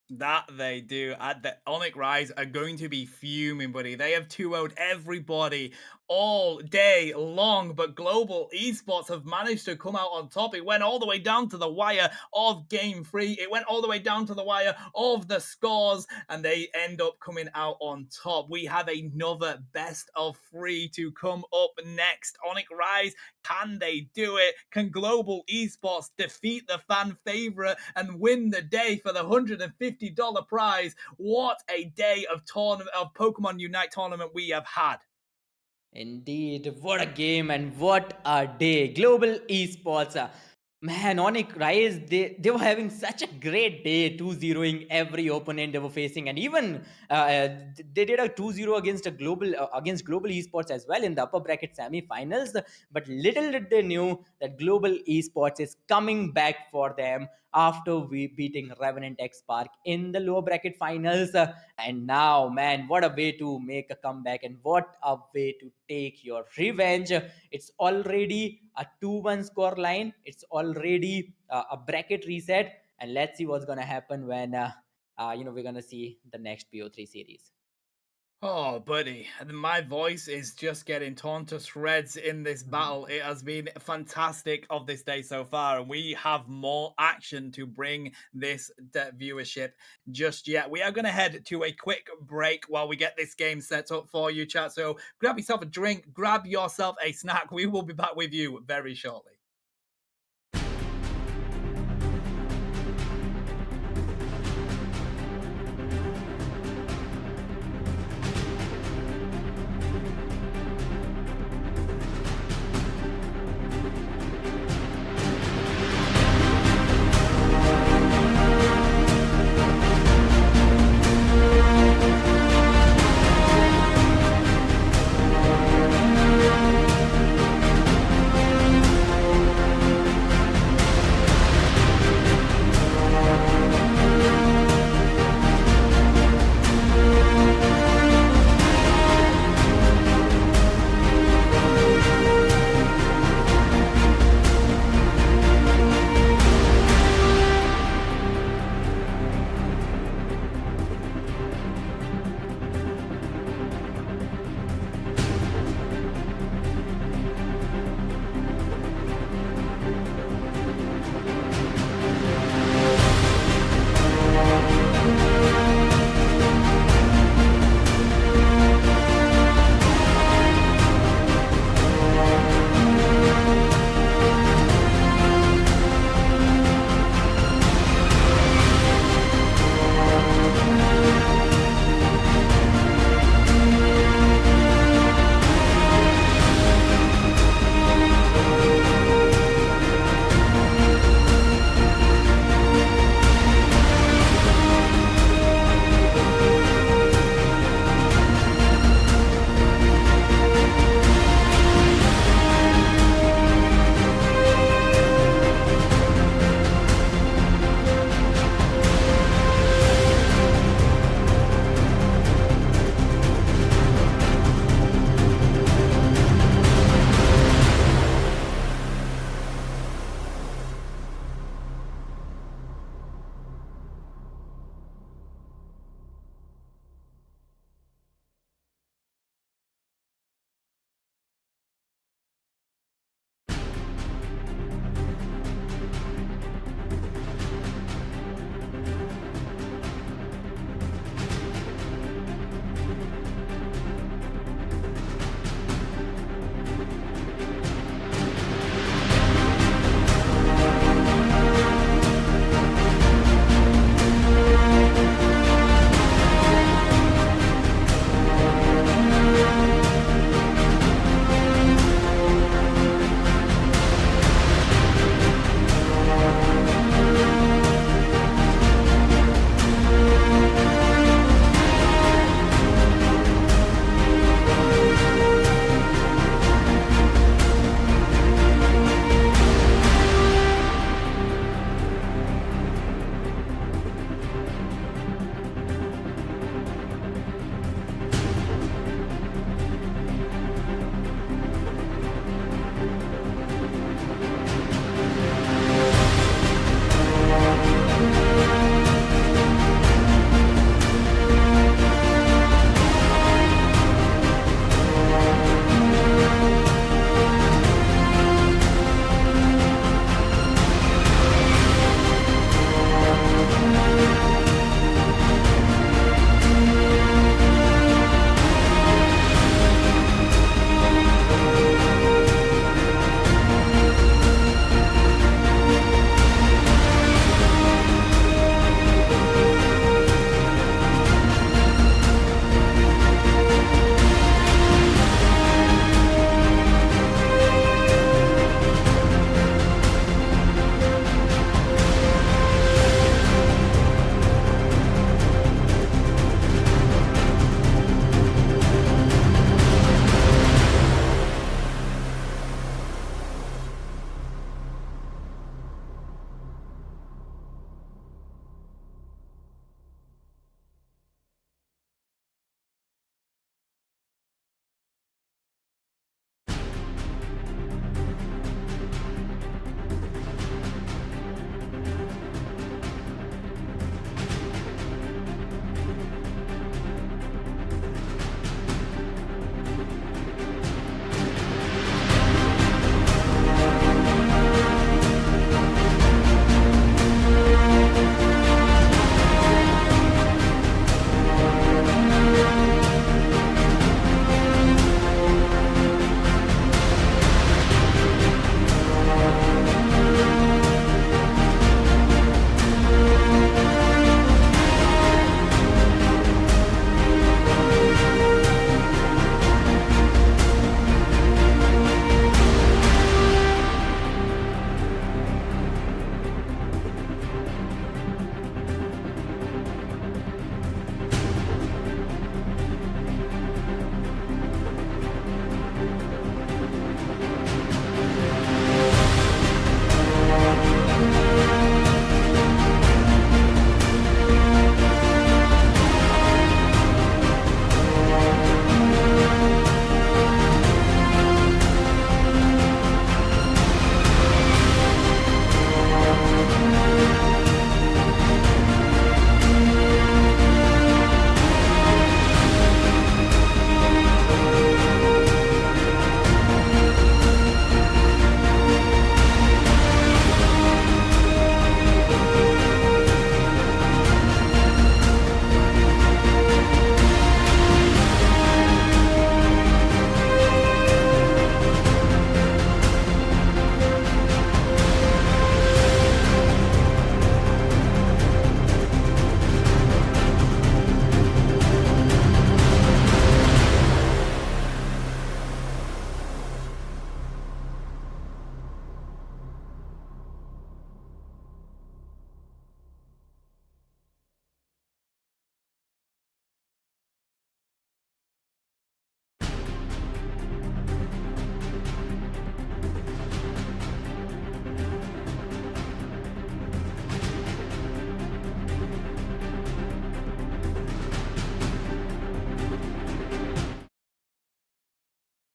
S2: That they do. The Onyx Rise are going to be fuming, buddy. They have 2-0'd everybody all day long, but global esports have managed to come out on top. It went all the way down to the wire of game 3. It went all the way down to the wire of the scores, and they end up coming out on top. We have another best of 3 to come up next. Onyx Rise, can they do it? Can global esports defeat the fan favorite and win the day for the $150 prize? What a day of Pokemon Unite tournament we have had.
S3: Indeed, what a game and what a day. Global esports. Man, Onyx Rise, they were having such a great day, 2-0ing every opponent they were facing, and even they did a 2-0 against global esports as well in the upper bracket semi-finals. But little did they knew that global esports is coming back for them after we beating Revenant X Spark in the lower bracket finals. And now, man, what a way to make a comeback and what a way to take your revenge. It's already a 2-1 score line. It's already a bracket reset. And let's see what's going to happen when, we're going to see the next BO3 series.
S2: Oh, buddy, my voice is just getting torn to shreds in this battle. It has been fantastic of this day so far, and we have more action to bring this viewership just yet. We are going to head to a quick break while we get this game set up for you, chat. So grab yourself a drink, grab yourself a snack. We will be back with you very shortly.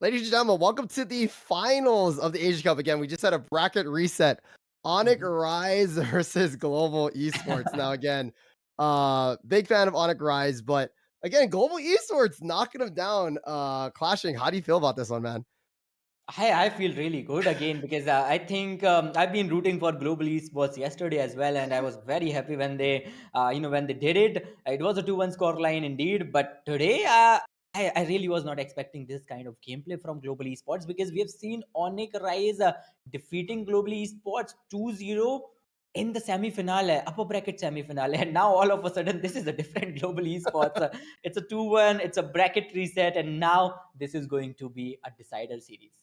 S4: Ladies and gentlemen, welcome to the finals of the Asia Cup. Again, we just had a bracket reset. Onyx
S2: Mhm.
S4: Rise versus Global Esports. Now, again, big fan of Onyx Rise, but again, Global Esports knocking them down, clashing. How do you feel about this one, man?
S3: I feel really good again because I think I've been rooting for global esports yesterday as well, and I was very happy when when they did it. It was a 2-1 score line indeed, but today I really was not expecting this kind of gameplay from global esports because we have seen Onyx Rise defeating global esports 2-0 in the semi-finale, upper bracket semi-finale, and now all of a sudden this is a different global esports. It's a 2-1, it's a bracket reset, and now this is going to be a decider series.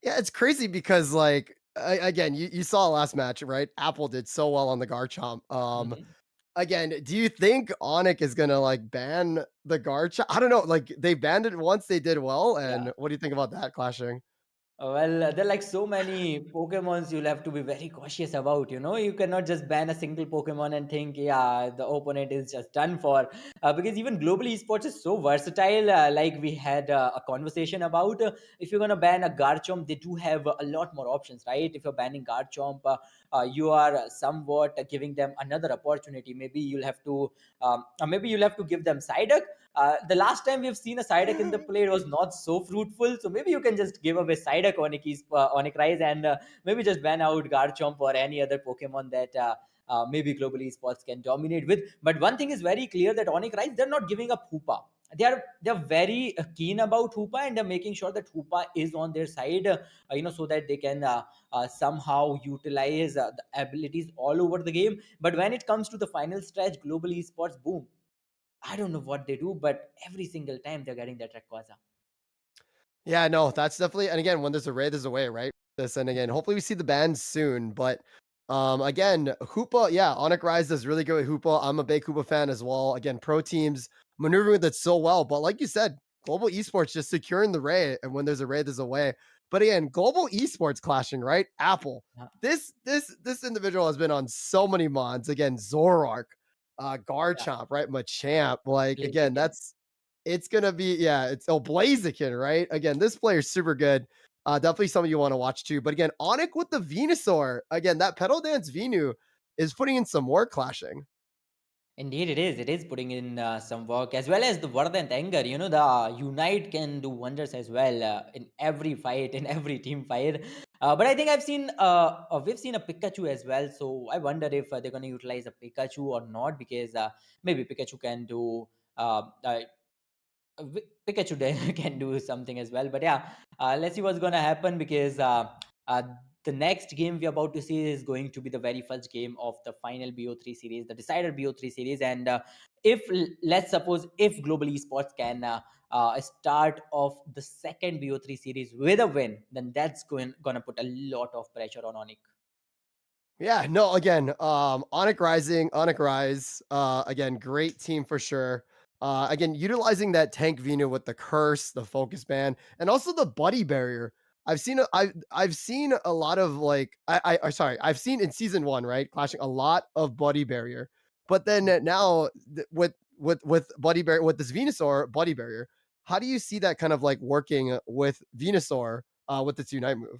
S4: Yeah, it's crazy because like again, you saw last match, right? Apple did so well on the Garchomp.
S3: Mhm.
S4: Again, do you think Onyx is gonna like ban the Garchomp? I don't know. Like they banned it once, they did well,
S3: Yeah.
S4: and what do you think about that clashing?
S3: Well, there are like so many Pokemons you'll have to be very cautious about. You cannot just ban a single Pokemon and think, yeah, the opponent is just done for. Because even global esports is so versatile. Like we had a conversation about, if you're gonna ban a Garchomp, they do have a lot more options, right? If you're banning Garchomp, you are somewhat giving them another opportunity. Maybe you'll have to give them Psyduck. The last time we've seen a Psyduck in the play, it was not so fruitful. So maybe you can just give away Psyduck on Rise and maybe just ban out Garchomp or any other Pokemon that maybe global esports can dominate with. But one thing is very clear that Onyx Rise, they're not giving up Hoopa. They're very keen about Hoopa and they're making sure that Hoopa is on their side, so that they can somehow utilize the abilities all over the game. But when it comes to the final stretch, global esports, boom, I don't know what they do, but every single time they're getting that Rayquaza.
S4: Yeah, no, that's definitely, and again, when there's a raid, there's a way, right? This and again, hopefully we see the band soon. But again, Hoopa, yeah, Onyx Rise does really good with Hoopa. I'm a big Hoopa fan as well. Again, pro teams maneuvering with it so well. But like you said, global esports just securing the raid, and when there's a raid, there's a way. But again, global esports clashing, right? Apple.
S3: Uh,
S4: This individual has been on so many mods. Again, Zoroark,
S3: yeah,
S4: Garchomp, right? Machamp. Like again,
S3: Blaziken.
S4: that's it's gonna be, yeah, it's Blaziken, right? Again, this player's super good. Definitely something you want to watch too. But again, Onyx with the Venusaur. Again, that pedal dance Venu is putting in some more clashing.
S3: Indeed, it is. It is putting in some work as well as the Vardha and Anger. The Unite can do wonders as well in every fight, in every team fight. But I think we've seen a Pikachu as well. So I wonder if they're going to utilize a Pikachu or not because maybe Pikachu can do Pikachu can do something as well. But yeah, let's see what's gonna happen because the next game we're about to see is going to be the very first game of the final BO3 series, the decider BO3 series. And if let's suppose if Global Esports can start off the second BO3 series with a win, then that's gonna put a lot of pressure on Onyx.
S4: Yeah, no, again, Onyx Rising, Onyx Rise, again, great team for sure. Again, utilizing that tank Venu with the curse, the focus band, and also the buddy barrier. I've seen a lot of like sorry, I've seen in season one, right, clashing a lot of buddy barrier, but then now with buddy barrier with this Venusaur buddy barrier, how do you see that kind of like working with Venusaur with its unite move?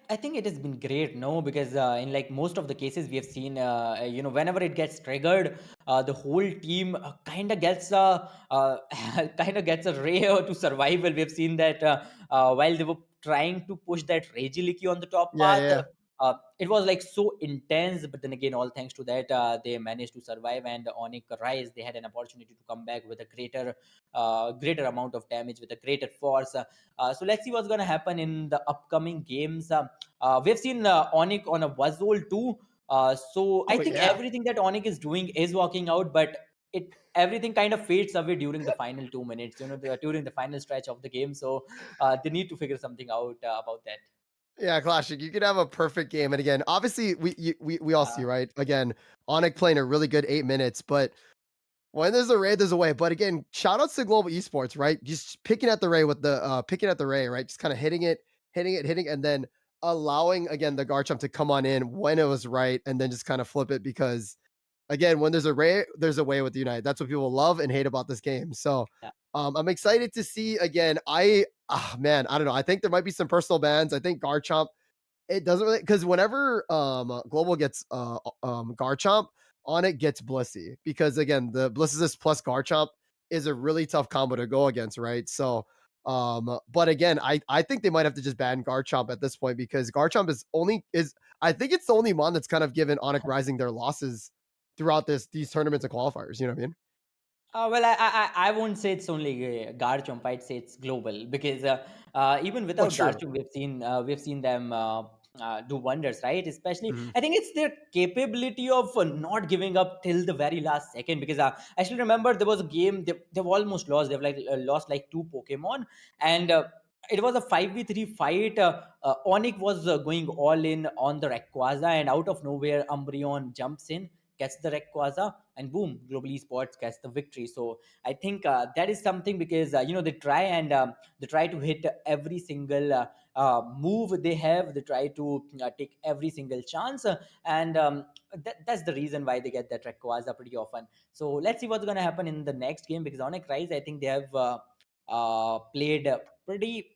S3: I think it has been great, no, because in like most of the cases we have seen, whenever it gets triggered, the whole team kind of gets a kind of gets a ray to survival. We've seen that while they were trying to push that Regiliki on the top
S4: Yeah,
S3: path,
S4: yeah.
S3: it was like so intense. But then again, all thanks to that, they managed to survive. And Onyx Rise, they had an opportunity to come back with a greater amount of damage, with a greater force. So let's see what's going to happen in the upcoming games. We've seen Onyx on a Buzzwole too. So I
S4: Oh
S3: think
S4: yeah.
S3: everything that Onyx is doing is working out, but everything kind of fades away during the final 2 minutes, during the final stretch of the game. So they need to figure something out about that.
S4: Yeah, classic. You could have a perfect game, and again, obviously, we all
S3: Uh,
S4: see, right? Again, Onyx playing a really good 8 minutes, but when there's a raid, there's a way. But again, shout outs to Global Esports, right? Just picking at the ray with the picking at the ray, right? Just kind of hitting, and then allowing again the Garchomp to come on in when it was right, and then just kind of flip it because again, when there's a ray, there's a way with the Unite. That's what people love and hate about this game. So
S3: yeah.
S4: I'm excited to see again. Man, I don't know. I think there might be some personal bans. I think Garchomp, it doesn't really, because whenever Global gets Garchomp, on it gets Blissey, because again the Blissey plus Garchomp is a really tough combo to go against, right? So but again, I think they might have to just ban Garchomp at this point, because Garchomp is I think it's the only mon that's kind of given Onyx Rising their losses throughout these tournaments and qualifiers. You know what I mean?
S3: Well, I won't say it's only Garchomp. I'd say it's global, because even
S4: Well,
S3: without
S4: true.
S3: Garchomp, we've seen them do wonders, right? Especially,
S4: Mhm.
S3: I think it's their capability of not giving up till the very last second. Because I still remember there was a game they've almost lost. They've like lost like two Pokemon, and it was a 5v3 fight. Onyx was going all in on the Rayquaza, and out of nowhere, Umbreon jumps in, gets the Rayquaza, and boom, Global Esports gets the victory. So I think that is something, because they try to hit every single move they have. They try to take every single chance, and that's the reason why they get that Rayquaza pretty often. So let's see what's gonna happen in the next game, because Onyx Rise, I think they have played pretty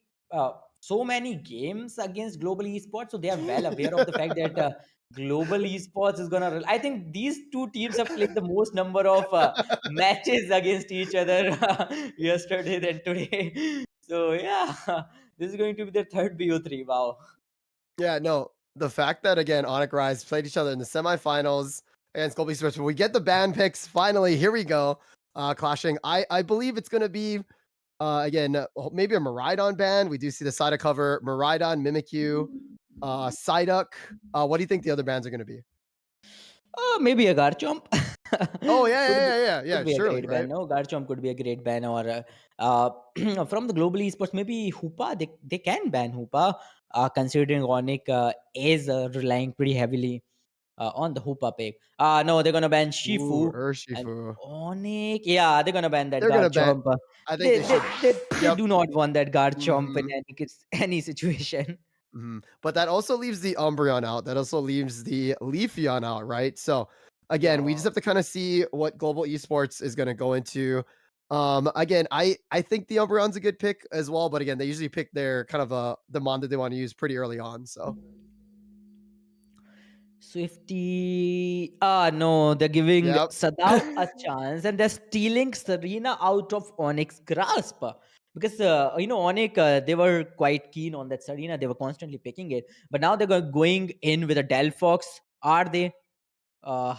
S3: so many games against Global Esports, so they are well aware of the fact that Global Esports is gonna. I think these two teams have played the most number of matches against each other yesterday than today. So yeah, this is going to be their third BO3. Wow.
S4: Yeah, no. The fact that again Onyx Rise played each other in the semifinals against Global Esports, we get the ban picks finally. Here we go, clashing. I believe it's gonna be again maybe a Miraidon ban. We do see the side of cover Miraidon, Mimikyu, Psyduck. What do you think the other bans are gonna be?
S3: Maybe a Garchomp.
S4: Oh yeah,
S3: could be
S4: yeah, yeah, yeah,
S3: could
S4: yeah.
S3: be a
S4: Surely,
S3: great ban.
S4: right?
S3: No, Garchomp could be a great ban, or from the Global Esports, maybe Hoopa. They can ban Hoopa, considering Onyx is relying pretty heavily on the Hoopa pick. No, they're gonna ban
S4: Ooh,
S3: Shifu and
S4: Urshifu.
S3: Onyx. Yeah, they're gonna ban that
S4: They're gonna ban.
S3: Garchomp.
S4: I think
S3: They,
S4: they
S3: they
S4: should.
S3: they
S4: Yep.
S3: do not want that Garchomp in
S4: Mhm.
S3: any situation.
S4: But that also leaves the Umbreon out. That also leaves the Leafeon out, right? So again, we
S3: Yeah.
S4: just have to kind of see what Global Esports is going to go into. Again, I think the Umbreon's a good pick as well, but again, they usually pick their kind of the mon that they want to use pretty early on. So
S3: Swifty. No, they're giving
S4: yep.
S3: Sadao a chance, and they're stealing Serena out of Onyx grasp. Because Onyx, they were quite keen on that Serena. They were constantly picking it, but now they're going in with a Delphox. Are they? Uh,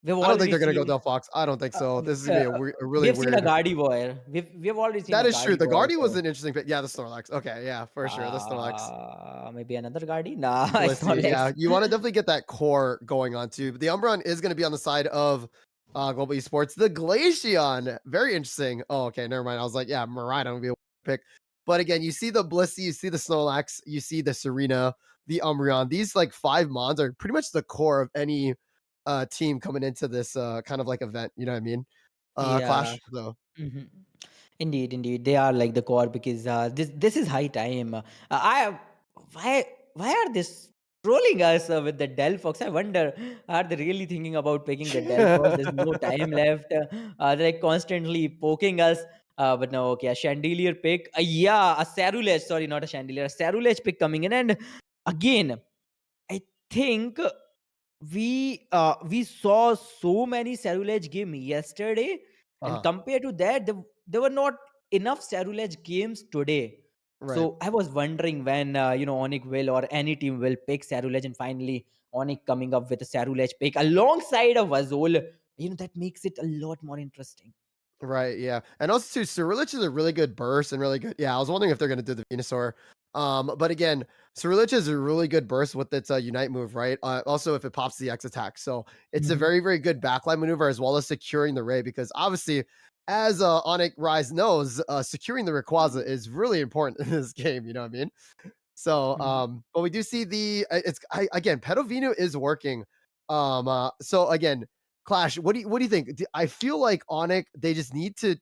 S3: we've
S4: I don't think
S3: already
S4: they're gonna go
S3: seen.
S4: Del Fox. I don't think
S3: Uh,
S4: so. This is gonna be a really
S3: we've seen a
S4: weird.
S3: Gardevoir. We've already seen
S4: That
S3: a
S4: is true. The
S3: Gardevoir.
S4: Guardy was
S3: So
S4: an interesting pick. Yeah, the Snorlax. Okay, yeah, for sure. The Snorlax.
S3: maybe another Guardi. Nah, it's not
S4: Blissey,
S3: Lex.
S4: yeah, you want to definitely get that core going on too. But the Umbreon is going to be on the side of Global Esports. The Glaceon, very interesting. Oh, okay, never mind. I was like, yeah, Miraidon would be a pick. But again, you see the Blissey, you see the Snorlax, you see the Serena, the Umbreon. These like 5 mons are pretty much the core of any team coming into this kind of like event. You know what I mean?
S3: Yeah.
S4: Clash. So
S3: Mhm. Indeed, indeed, they are like the core, because this is high time. I why are they trolling us with the Delphox? I wonder, are they really thinking about picking the Delphox? There's no time left. They're like constantly poking us. But no, okay, a Chandelier pick. Yeah, a Cerulege. Sorry, not a Chandelier. A Cerulege pick coming in, and again, I think we saw so many Cerulege game yesterday, and
S4: uh
S3: compared to that, there were not enough Cerulege games today.
S4: right.
S3: So I was wondering when Onyx will, or any team will pick Cerulege, and finally Onyx coming up with a Cerulege pick alongside of Azul. That makes it a lot more interesting.
S4: Right, yeah. And also too, Cyrillich is a really good burst and really good. Yeah, I was wondering if they're gonna do the Venusaur. But again, Cyrillich is a really good burst with its unite move, right? Also if it pops the X attack. So it's a
S3: Mhm.
S4: very, very good backline maneuver as well as securing the Ray, because obviously, as Onyx Rise knows, securing the Rayquaza is really important in this game, you know what I mean? So,
S3: Mhm.
S4: but we do see again, Pedovino is working. So again, Clash, what do you think? I feel like Onyx, they just need to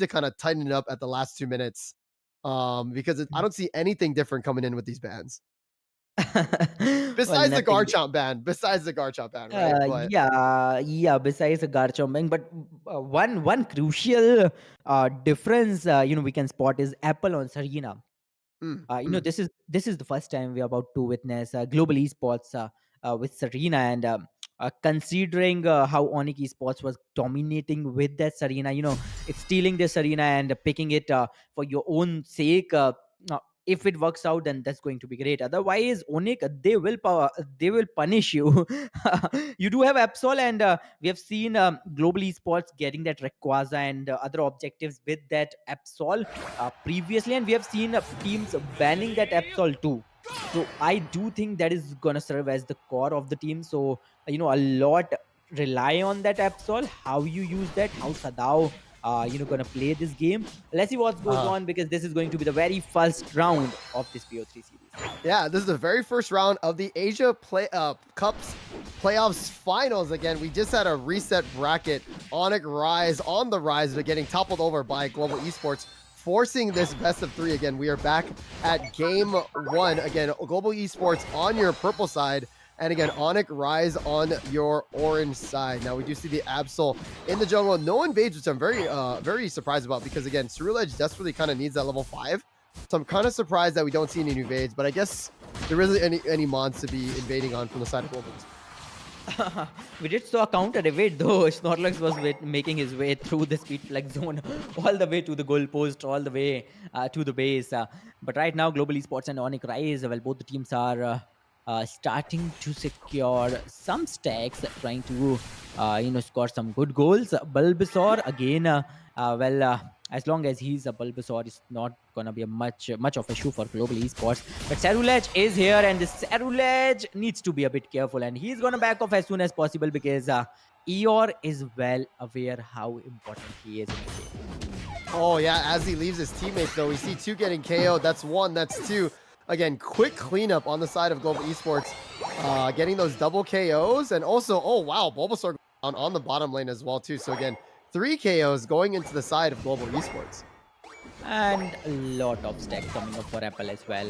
S4: kind of tighten it up at the last 2 minutes. Because I don't see anything different coming in with these bands.
S3: Well,
S4: Besides the
S3: nothing.
S4: Garchomp ban. Besides the Garchomp ban, right? But
S3: Yeah. Besides the Garchomping, but one crucial difference we can spot is Apple on Serena.
S4: mm,
S3: You know, this is the first time we are about to witness global esports with Serena, and considering how Onyx esports was dominating with that Serena, it's stealing the Serena and picking it for your own sake. If it works out, then that's going to be great. Otherwise, Onyx, they will punish you. You do have Absol, and we have seen global esports getting that Rayquaza and other objectives with that Absol previously, and we have seen teams banning that Absol too. So I do think that is gonna serve as the core of the team. So a lot rely on that Absol, how you use that, how Sadao gonna play this game. Let's see what goes
S4: uh,
S3: on, because this is going to be the very first round of this PO3 series.
S4: yeah, this is the very first round of the Asia Cups playoffs finals. Again, we just had a reset bracket. Onyx Rise on the rise, but getting toppled over by Global Esports, forcing this best of 3. Again, we are back at game 1. Again, Global Esports on your purple side, and again, Onyx Rise on your orange side. Now we do see the Absol in the jungle. No invades, which I'm very surprised about, because again, Cerule Edge desperately kind of needs that level 5. So I'm kind of surprised that we don't see any invades, but I guess there isn't any mons to be invading on from the side of Global.
S3: We did saw a counter evade though. Snorlax was making his way through the speed flex zone all the way to the goal post, all the way to the base. But right now, Global Esports and Onyx Rise, well, both the teams are starting to secure some stacks, trying to score some good goals. Bulbasaur again, as long as he's a Bulbasaur, it's not gonna be a much of a issue for Global Esports. But Cerulege is here, and this Cerulege needs to be a bit careful, and he's gonna back off as soon as possible, because Eeyore is well aware how important he is in the game.
S4: Oh yeah, as he leaves his teammates though, we see 2 getting KO'd. That's 1, that's 2. Again, quick cleanup on the side of Global Esports, getting those double KOs, and also, oh wow, Bulbasaur on the bottom lane as well too. So again, 3 KOs going into the side of Global Esports.
S3: And a lot of stacks coming up for Apple as well.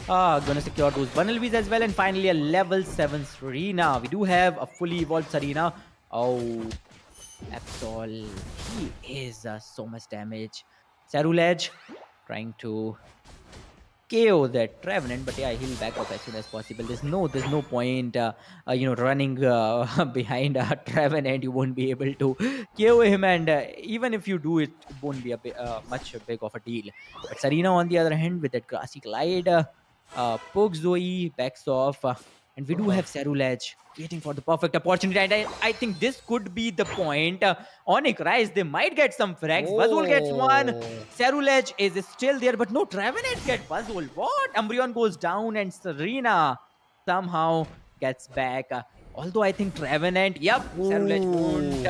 S3: Gonna secure those Bunnelbees as well. And finally, a level 7 Serena. We do have a fully evolved Serena. Oh, Absol. He is so much damage. Cerulege trying to KO that Trevenant, but yeah, he'll back up as soon as possible. There's no point, running behind Trevenant. You won't be able to KO him, and even if you do, it won't be much big of a deal. But Serena, on the other hand, with that grassy glide, pokes Zoe, backs off, and we do have Cerulege waiting for the perfect opportunity. And I think this could be the point. Onyx Rise, they might get some frags. Buzzwole gets one. Cerulege is still there, but no, Trevenant get Buzzwole. What? Umbreon goes down, and Serena somehow gets back. Although I think Trevenant, Cerulege won't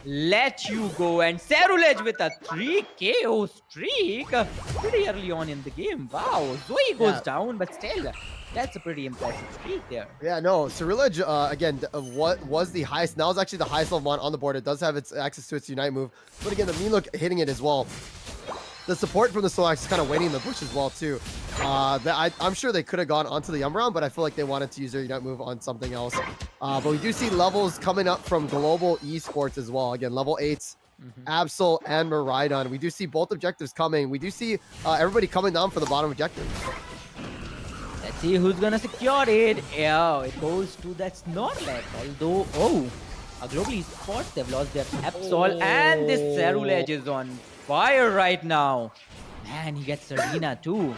S3: let you go. And Cerulege with a 3 KO streak pretty early on in the game. Wow, Zoe goes down, but still, that's a pretty impressive streak there.
S4: Yeah, no, Cerulege, again, what was the highest, now it's actually the highest level 1 on the board. It does have its access to its Unite move, but again, the mean look hitting it as well. The support from the Solax is kind of waiting in the bush as well, too. I'm sure they could have gone onto the Umbreon, but I feel like they wanted to use their Unite move on something else. But we do see levels coming up from Global Esports as well. Again, level 8s, Absol and Miraidon. We do see both objectives coming. We do see everybody coming down for the bottom objective.
S3: Let's see who's gonna secure it. Yeah, it goes to that Snorlax. Although, Global Esports, they've lost their Absol, and this Cerulege is on fire right now. Man, he gets Serena too.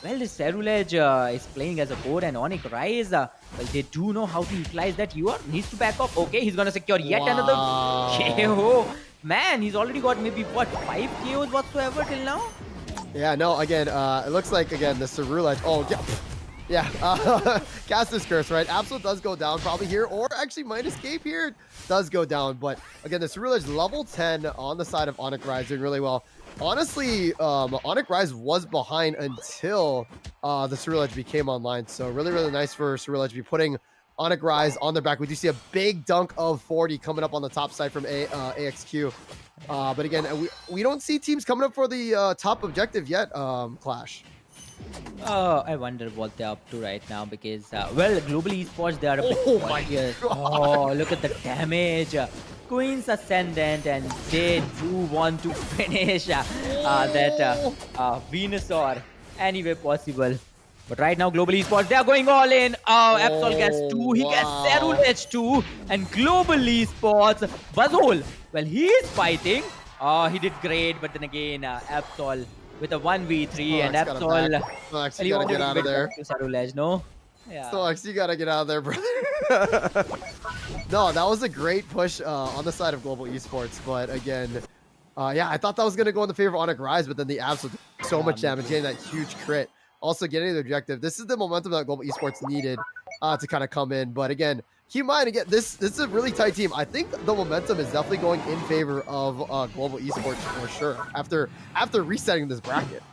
S3: Well, this Cerulege is playing as a core, and Onyx Rise, well, they do know how to utilize that. Needs to back off. Okay, he's gonna secure yet another KO. Man, he's already got maybe, 5 KOs whatsoever till now?
S4: Yeah, no, again, it looks like, again, the Cerulege, Caster's Curse, right? Absol does go down probably here, or actually might escape here. Does go down, but again, the Cerulege level 10 on the side of Onyx Rise doing really well. Honestly, Onyx Rise was behind until the Cerulege became online, so really, really nice for Cerulege to be putting Onyx Rise on their back. We do see a big dunk of 40 coming up on the top side from AXQ. But again, we don't see teams coming up for the top objective yet, Clash.
S3: I wonder what they're up to right now because, well, global esports, they are a bit
S4: Oh my
S3: cautious.
S4: God.
S3: Oh, look at the damage. Queen's Ascendant, and they do want to finish that
S4: Oh.
S3: Venusaur any way possible. But right now, global esports, they are going all in. Absol gets
S4: Oh,
S3: 2. He gets
S4: wow.
S3: Cerulege 2. And global esports, Buzzhole, well, he is fighting. He did great, but then again, Absol with a 1v3, and
S4: Snorlax got him back.
S3: Absol,
S4: Snorlax,
S3: well,
S4: you
S3: he
S4: gotta
S3: wanted
S4: get
S3: to
S4: out
S3: give
S4: of
S3: it back
S4: there.
S3: to Cerulege, no? Yeah.
S4: Snorlax, you gotta get out of there, brother. No, that was a great push on the side of global esports, but again, yeah, I thought that was gonna go in the favor of Onyx Rise, but then the Abs with so
S3: Yeah,
S4: much
S3: me
S4: damage,
S3: too.
S4: getting that huge crit, also getting the objective. This is the momentum that global esports needed to kind of come in. But again, keep in mind, again, this is a really tight team. I think the momentum is definitely going in favor of global esports for sure. After resetting this bracket.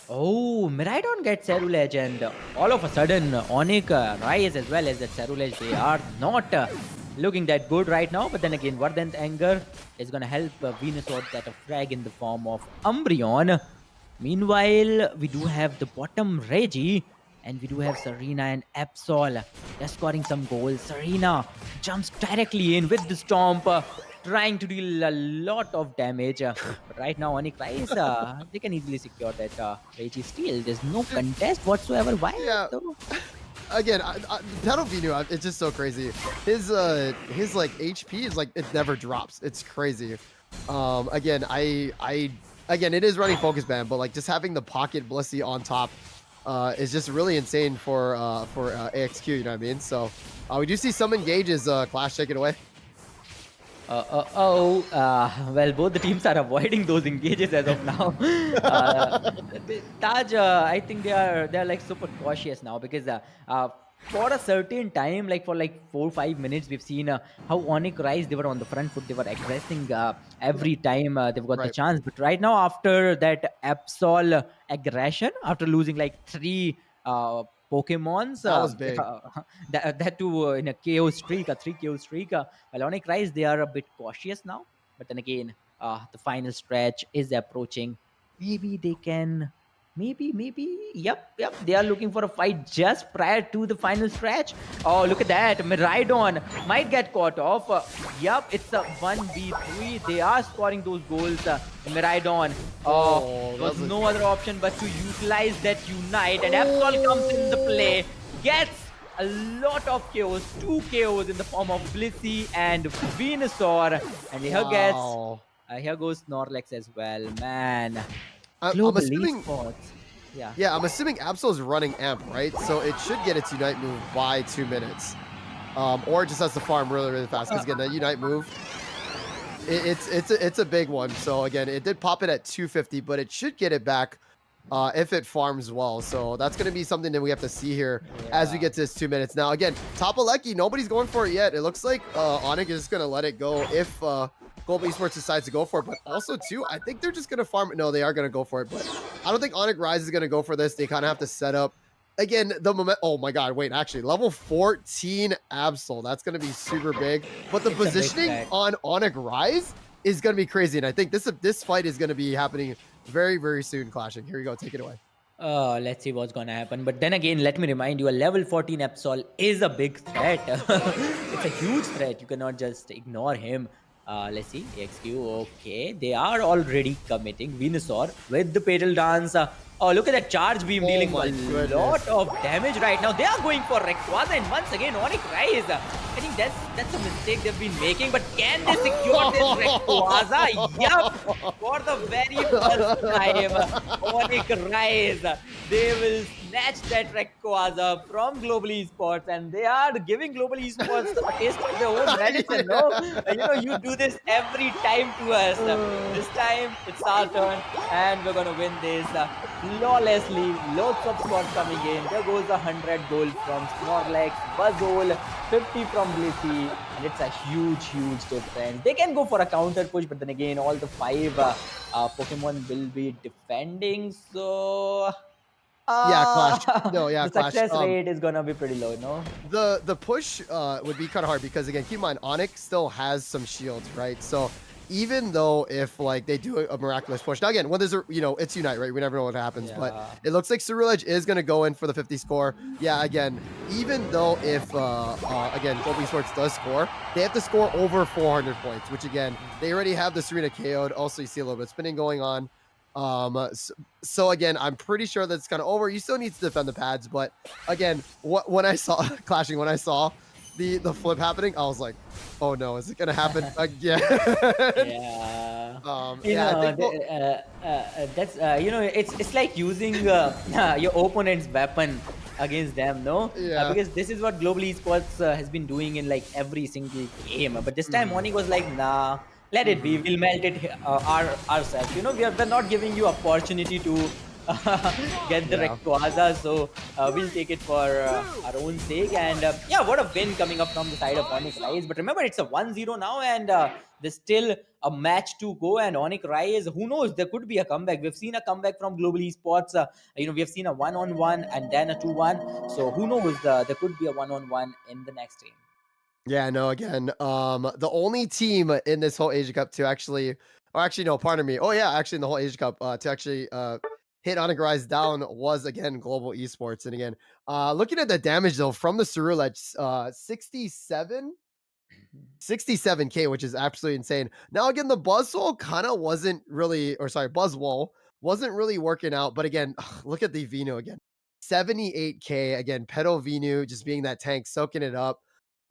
S3: Oh, Miraidon gets Cerulege, and all of a sudden, Onyx Rise as well as that Cerulege, they are not looking that good right now. But then again, Vardant Anger is going to help Venusaur get a frag in the form of Umbreon. Meanwhile, we do have the bottom Reggie, and we do have Serena and Absol. They're scoring some goals. Serena jumps directly in with the Stomp, trying to deal a lot of damage. But right now, Onyx Rise, they can easily secure that Reggie steal. There's no contest whatsoever. Why
S4: Yeah.
S3: though?
S4: Again, Pedal Vinu, it's just so crazy. His like HP is like it never drops. It's crazy. Again, again, it is running focus band, but like just having the pocket Blissey on top is just really insane for AXQ. You know what I mean? So we do see some engages. Clash, take it away.
S3: Well, both the teams are avoiding those engages as of now. Taj, I think they're like super cautious now because for a certain time, like for like 4 or 5 minutes, we've seen how Onyx Rise, they were on the front foot, they were aggressing every time they've got the
S4: Right.
S3: chance. But right now, after that Absol aggression, after losing like 3 Pokemons,
S4: That was big.
S3: that too in a KO streak, a 3 KO streak. Well, Onyx Rise, they are a bit cautious now. But then again, the final stretch is approaching. Maybe they can. Maybe. Yep. They are looking for a fight just prior to the final stretch. Oh, look at that. Miraidon might get caught off. Yep, it's a 1v3. They are scoring those goals. Miraidon.
S4: Oh,
S3: There was
S4: that was
S3: no other option but to utilize that Unite. And Absol comes in the play. Gets a lot of KOs, 2 KOs in the form of Blissey and Venusaur. And
S4: wow.
S3: here goes Snorlax as well, man.
S4: I'm
S3: Global
S4: assuming.
S3: esports. Yeah.
S4: Yeah, I'm assuming Absol is running Amp, right? So it should get its Unite move by 2 minutes. Or it just has to farm really, really fast. Because again, that Unite move, it's a big one. So again, it did pop it at 250, but it should get it back if it farms well. So that's going to be something that we have to see here as we get to this 2 minutes. Now, again, Topaleki, nobody's going for it yet. It looks like Onyx is just going to let it go if Global Esports decides to go for it. But also, too, I think they're just going to farm it. No, they are going to go for it. But I don't think Onyx Rise is going to go for this. They kind of have to set up. Again, the moment. Oh my God! Wait, actually, level 14 Absol. That's going to be super big. But the
S3: It's a big
S4: positioning
S3: threat.
S4: on Onyx Rise is going to be crazy, and I think this fight is going to be happening very, very soon. Clashing. Here you go. Take it away.
S3: Let's see what's gonna happen. But then again, let me remind you, a level 14 Absol is a big threat. It's a huge threat. You cannot just ignore him. Let's see, AXQ, okay. They are already committing. Venusaur with the Petal Dance. Oh, look at that charge beam
S4: Oh
S3: dealing
S4: my
S3: a
S4: goodness.
S3: lot of damage right now. They are going for Rayquaza, and once again, Onyx Rise. I think that's a mistake they've been making. But can they secure this Rayquaza? Yup! For the very first time, Onyx Rise. They will snatch that Rayquaza from Global Esports, and they are giving Global Esports a taste of their own medicine. No, you do this every time to us. This time it's our turn, and we're gonna win this flawlessly. Lots of scores coming in. There goes 100 gold from Snorlax, Buzzhole, 50 from Blissey, and it's a huge difference. They can go for a counter push, but then again, all the 5 Pokemon will be defending. So
S4: Yeah, Clash. No, yeah,
S3: the
S4: Clash.
S3: success rate is gonna be pretty low, no?
S4: The push would be kind of hard because again, keep in mind Onyx still has some shields, right? So even though if like they do a miraculous push. Now again, when there's a it's Unite, right? We never know what happens, but
S3: Yeah.
S4: it looks like Ceruledge is gonna go in for the 50 score. Yeah, again, even though if again Global Esports does score, they have to score over 400 points, which again, they already have the Serena KO'd. Also, you see a little bit of spinning going on. So again, I'm pretty sure that's kind of over. You still need to defend the pads, but again, when I saw clashing, when I saw the flip happening, I was like, oh no, is it gonna happen again?
S3: Yeah.
S4: Yeah, I think
S3: That's it's like using your opponent's weapon against them, no?
S4: yeah.
S3: Because this is what Global Esports has been doing in like every single game. But this time, Onyx was like, nah, let it be. We'll melt it ourselves. We're not giving you opportunity to get the
S4: Yeah.
S3: Rayquaza, so we'll take it for our own sake. And yeah, what a win coming up from the side of Onyx Rise. But remember, it's a 1-0 now, and there's still a match to go. And Onyx Rise, who knows, there could be a comeback. We've seen a comeback from Global Esports. We have seen a 1-on-1 and then a 2-1. So who knows, there could be a 1-on-1 in the next game.
S4: Yeah, no, again, the only team in this whole Asia Cup to actually, or actually, no, pardon me. Oh, yeah, actually, in the whole Asia Cup to actually hit Onyx Rise down was, again, Global Esports. And again, looking at the damage, though, from the Ceruledge, 67K, which is absolutely insane. Now, again, the Buzzwole kind of wasn't really, or sorry, Buzzwole wasn't really working out. But again, look at the Vino again. 78K, again, Pedo Vinu just being that tank, soaking it up.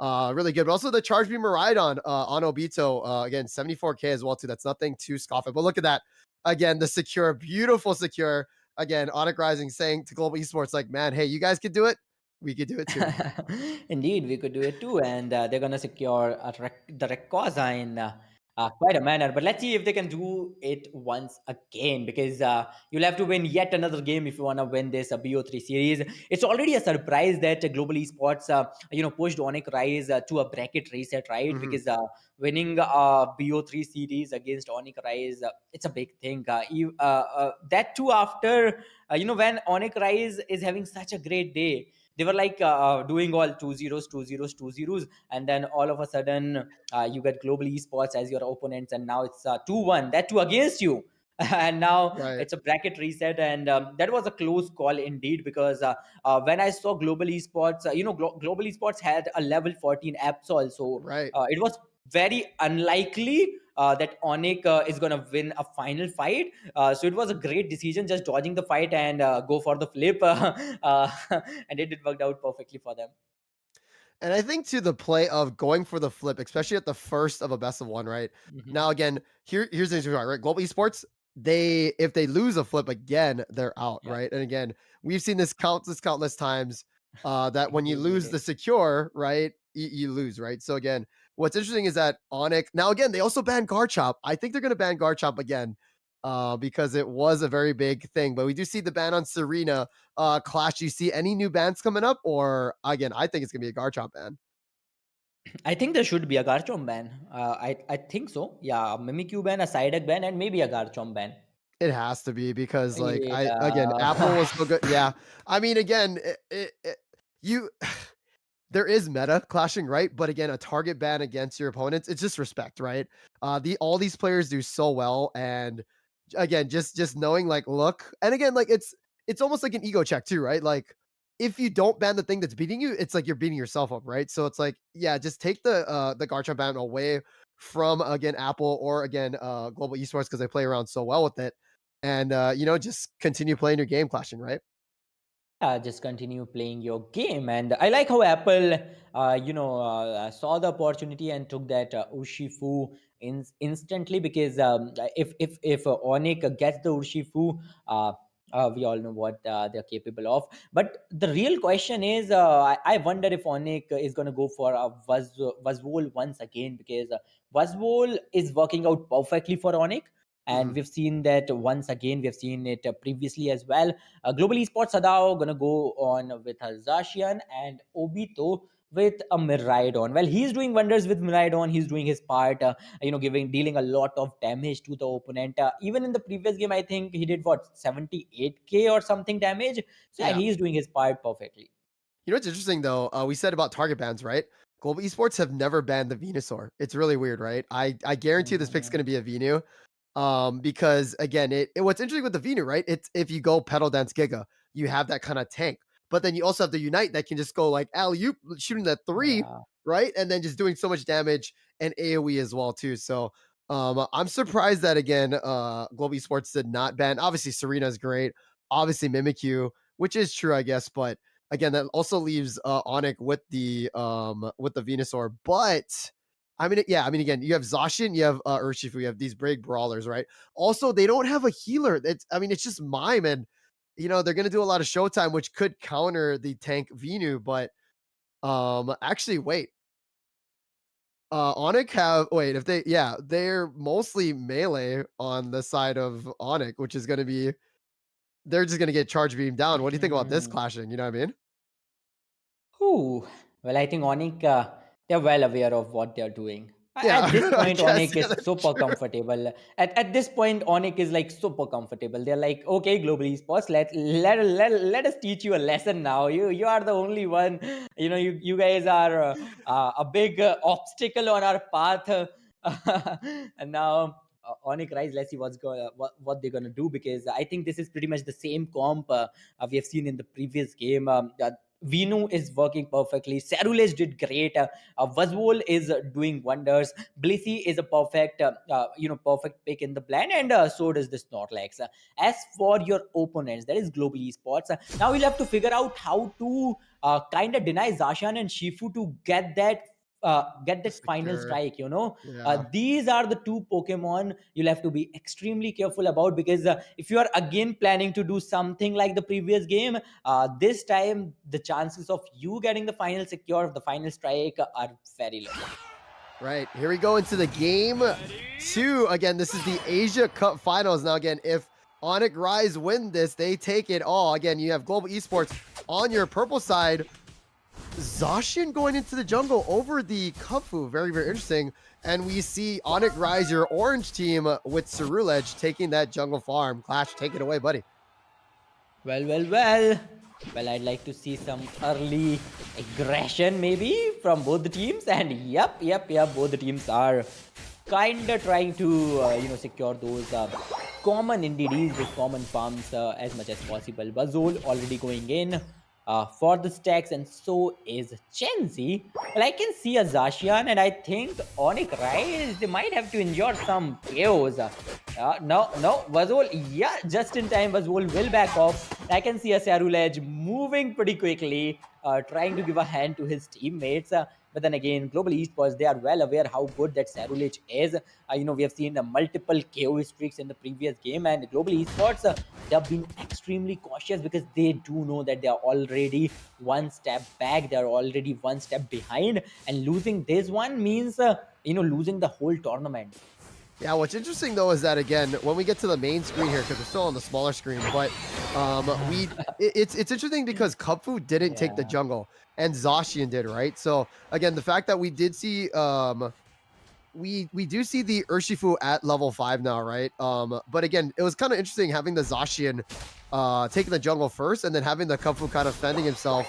S4: Really good. But also the Charge Beam Miraidon on Obito, again, 74K as well, too. That's nothing to scoff at. But look at that. Again, the secure, beautiful secure. Again, Onyx Rising saying to Global Esports, like, man, hey, you guys could do it. We could do it too.
S3: Indeed, we could do it too, and they're gonna secure the Rayquaza in quite a manner. But let's see if they can do it once again, because you'll have to win yet another game if you wanna win this BO3 series. It's already a surprise that Global Esports, pushed Onyx Rise to a bracket reset, right?
S4: Mhm.
S3: Because winning BO3 series against Onyx Rise, it's a big thing. That too after when Onyx Rise is having such a great day. They were like doing all 2-0s, 2-0s, 2-0s, and then all of a sudden you get Global Esports as your opponents, and now it's 2-1, that too against you. And now
S4: Right.
S3: it's a bracket reset, and that was a close call indeed, because when I saw Global Esports, Global Esports had a level 14 Absol, so
S4: Right.
S3: it was very unlikely that Onyx is going to win a final fight. So it was a great decision, just dodging the fight and go for the flip. And it worked out perfectly for them.
S4: And I think to the play of going for the flip, especially at the first of a best of one, right?
S3: Mhm.
S4: Now, again, here's the interesting part, right? Global Esports, if they lose a flip again, they're out,
S3: Yeah.
S4: right? And again, we've seen this countless times that when you
S3: Indeed,
S4: lose
S3: indeed.
S4: the secure, right, you lose, right? So again, what's interesting is that Onyx, now again, they also banned Garchomp. I think they're going to ban Garchomp again because it was a very big thing. But we do see the ban on Serena. Clash, do you see any new bans coming up? Or again, I think it's gonna be a Garchomp ban.
S3: I think there should be a Garchomp ban. I think so. Yeah, a Mimikyu ban, a Psyduck ban, and maybe a Garchomp ban.
S4: It has to be because like I again,
S3: Yeah.
S4: Apple was so good. Yeah. I mean, again, you there is meta clashing, right? But again, a target ban against your opponents, it's just respect, right? All these players do so well, and again, just knowing like, look, and again, like it's almost like an ego check too, right? Like if you don't ban the thing that's beating you, it's like you're beating yourself up, right? So it's like, yeah, just take the Garchomp ban away from again Apple or again Global Esports because they play around so well with it, and just continue playing your game clashing, right?
S3: Just continue playing your game. And I like how Apple saw the opportunity and took that Urshifu instantly, because if Onyx gets the Urshifu, we all know what they're capable of. But the real question is, I wonder if Onyx is going to go for a Buzzwole once again, because Buzzwole is working out perfectly for Onyx. And
S4: Mhm.
S3: we've seen that once again. We've seen it previously as well. Global Esports are now going to go on with Zacian and Obito with a Miraidon. Well, he's doing wonders with Miraidon. He's doing his part, dealing a lot of damage to the opponent. Even in the previous game, I think he did what, 78k or something damage. So yeah,
S4: Yeah.
S3: he's doing his part perfectly.
S4: You know what's interesting though? We said about target bans, right? Global Esports have never banned the Venusaur. It's really weird, right? I guarantee this pick's going to be a Venu. Because again, what's interesting with the Venu, right? It's if you go Pedal Dance Giga, you have that kind of tank. But then you also have the Unite that can just go like alley-oop, shooting that 3,
S3: Yeah.
S4: right? And then just doing so much damage and AoE as well, too. So I'm surprised that again, Global Esports did not ban. Obviously, Serena's great. Obviously, Mimikyu, which is true, I guess, but again, that also leaves Onyx with the Venusaur. But I mean, yeah, I mean, again, you have Zacian, you have Urshifu, you have these big brawlers, right? Also, they don't have a healer. It's just Mime, and they're gonna do a lot of showtime, which could counter the tank Venu. But actually, wait, Onyx if they're mostly melee on the side of Onyx, which is gonna be they're just gonna get charge beam down. What do you think about this
S3: Hmm.
S4: clashing? You know what I mean?
S3: Ooh. Well, I think Onyx, they're well aware of what they're doing.
S4: Yeah,
S3: At this
S4: I
S3: point,
S4: guess.
S3: Onyx
S4: Yeah,
S3: is
S4: that's
S3: super
S4: true.
S3: comfortable. At this point, Onyx is like super comfortable. They're like, okay, Global Esports, let us teach you a lesson now. You are the only one. You guys are a big obstacle on our path. And now Onyx Rise, let's see what they're gonna do, because I think this is pretty much the same comp we have seen in the previous game. Venu is working perfectly. Cerulege did great. Vazwol is doing wonders. Blissey is a perfect pick in the plan, and so does the Snorlax. As for your opponents, that is Global Esports. Now we'll have to figure out how to kind of deny Zashan and Shifu to get that final
S4: Secure.
S3: strike.
S4: Yeah.
S3: These are the two Pokemon you'll have to be extremely careful about, because if you are again planning to do something like the previous game, this time the chances of you getting the final secure of the final strike are very low.
S4: Right. Here we go into the game 2. Again, this is the Asia Cup Finals. Now, again, if Onyx Rise win this, they take it all. Again, you have Global Esports on your purple side. Zacian going into the jungle over the Kung Very, very interesting. And we see Onyx Rise, your orange team, with Cerulege taking that jungle farm. Clash, take it away, buddy.
S3: Well. Well, I'd like to see some early aggression maybe from both the teams. And yep. Both the teams are kind of trying to, secure those common NDDs, those common farms as much as possible. Bazol already going in for the stacks, and so is Chenzi. Well, I can see a Zacian, and I think Onyx Rise, they might have to endure some chaos. No, Vazol, yeah, just in time, Vazol will back off. I can see a Cerulege moving pretty quickly, trying to give a hand to his teammates. But then again, Global Esports, they are well aware how good that Cerulege is. We have seen multiple KO streaks in the previous game, and Global Esports, they have been extremely cautious, because they do know that they are already one step back, they are already one step behind, and losing this one means, losing the whole tournament.
S4: Yeah, what's interesting though is that again, when we get to the main screen here, because we're still on the smaller screen, but it's interesting because Kupfu didn't take the
S3: Yeah.
S4: jungle and Zacian did, right? So again, the fact that we did see we do see the Urshifu at level 5 now, right? But again, it was kind of interesting having the Zacian taking the jungle first and then having the Kupfu kind of fending himself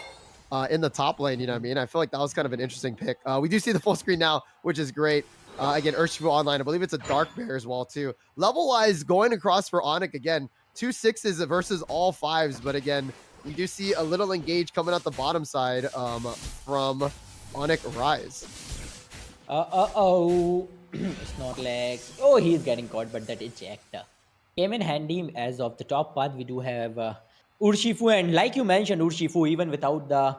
S4: in the top lane, you know what I mean? I feel like that was kind of an interesting pick. We do see the full screen now, which is great. Again, Urshifu online. I believe it's a Dark Bear as well, too. Level-wise, going across for Onyx again. 2 6s versus all 5s. But again, we do see a little engage coming out the bottom side from Onyx Rise.
S3: Snorlax. Oh, he's getting caught, but that ejector came in handy. As of the top path, we do have Urshifu, and like you mentioned, Urshifu, even without the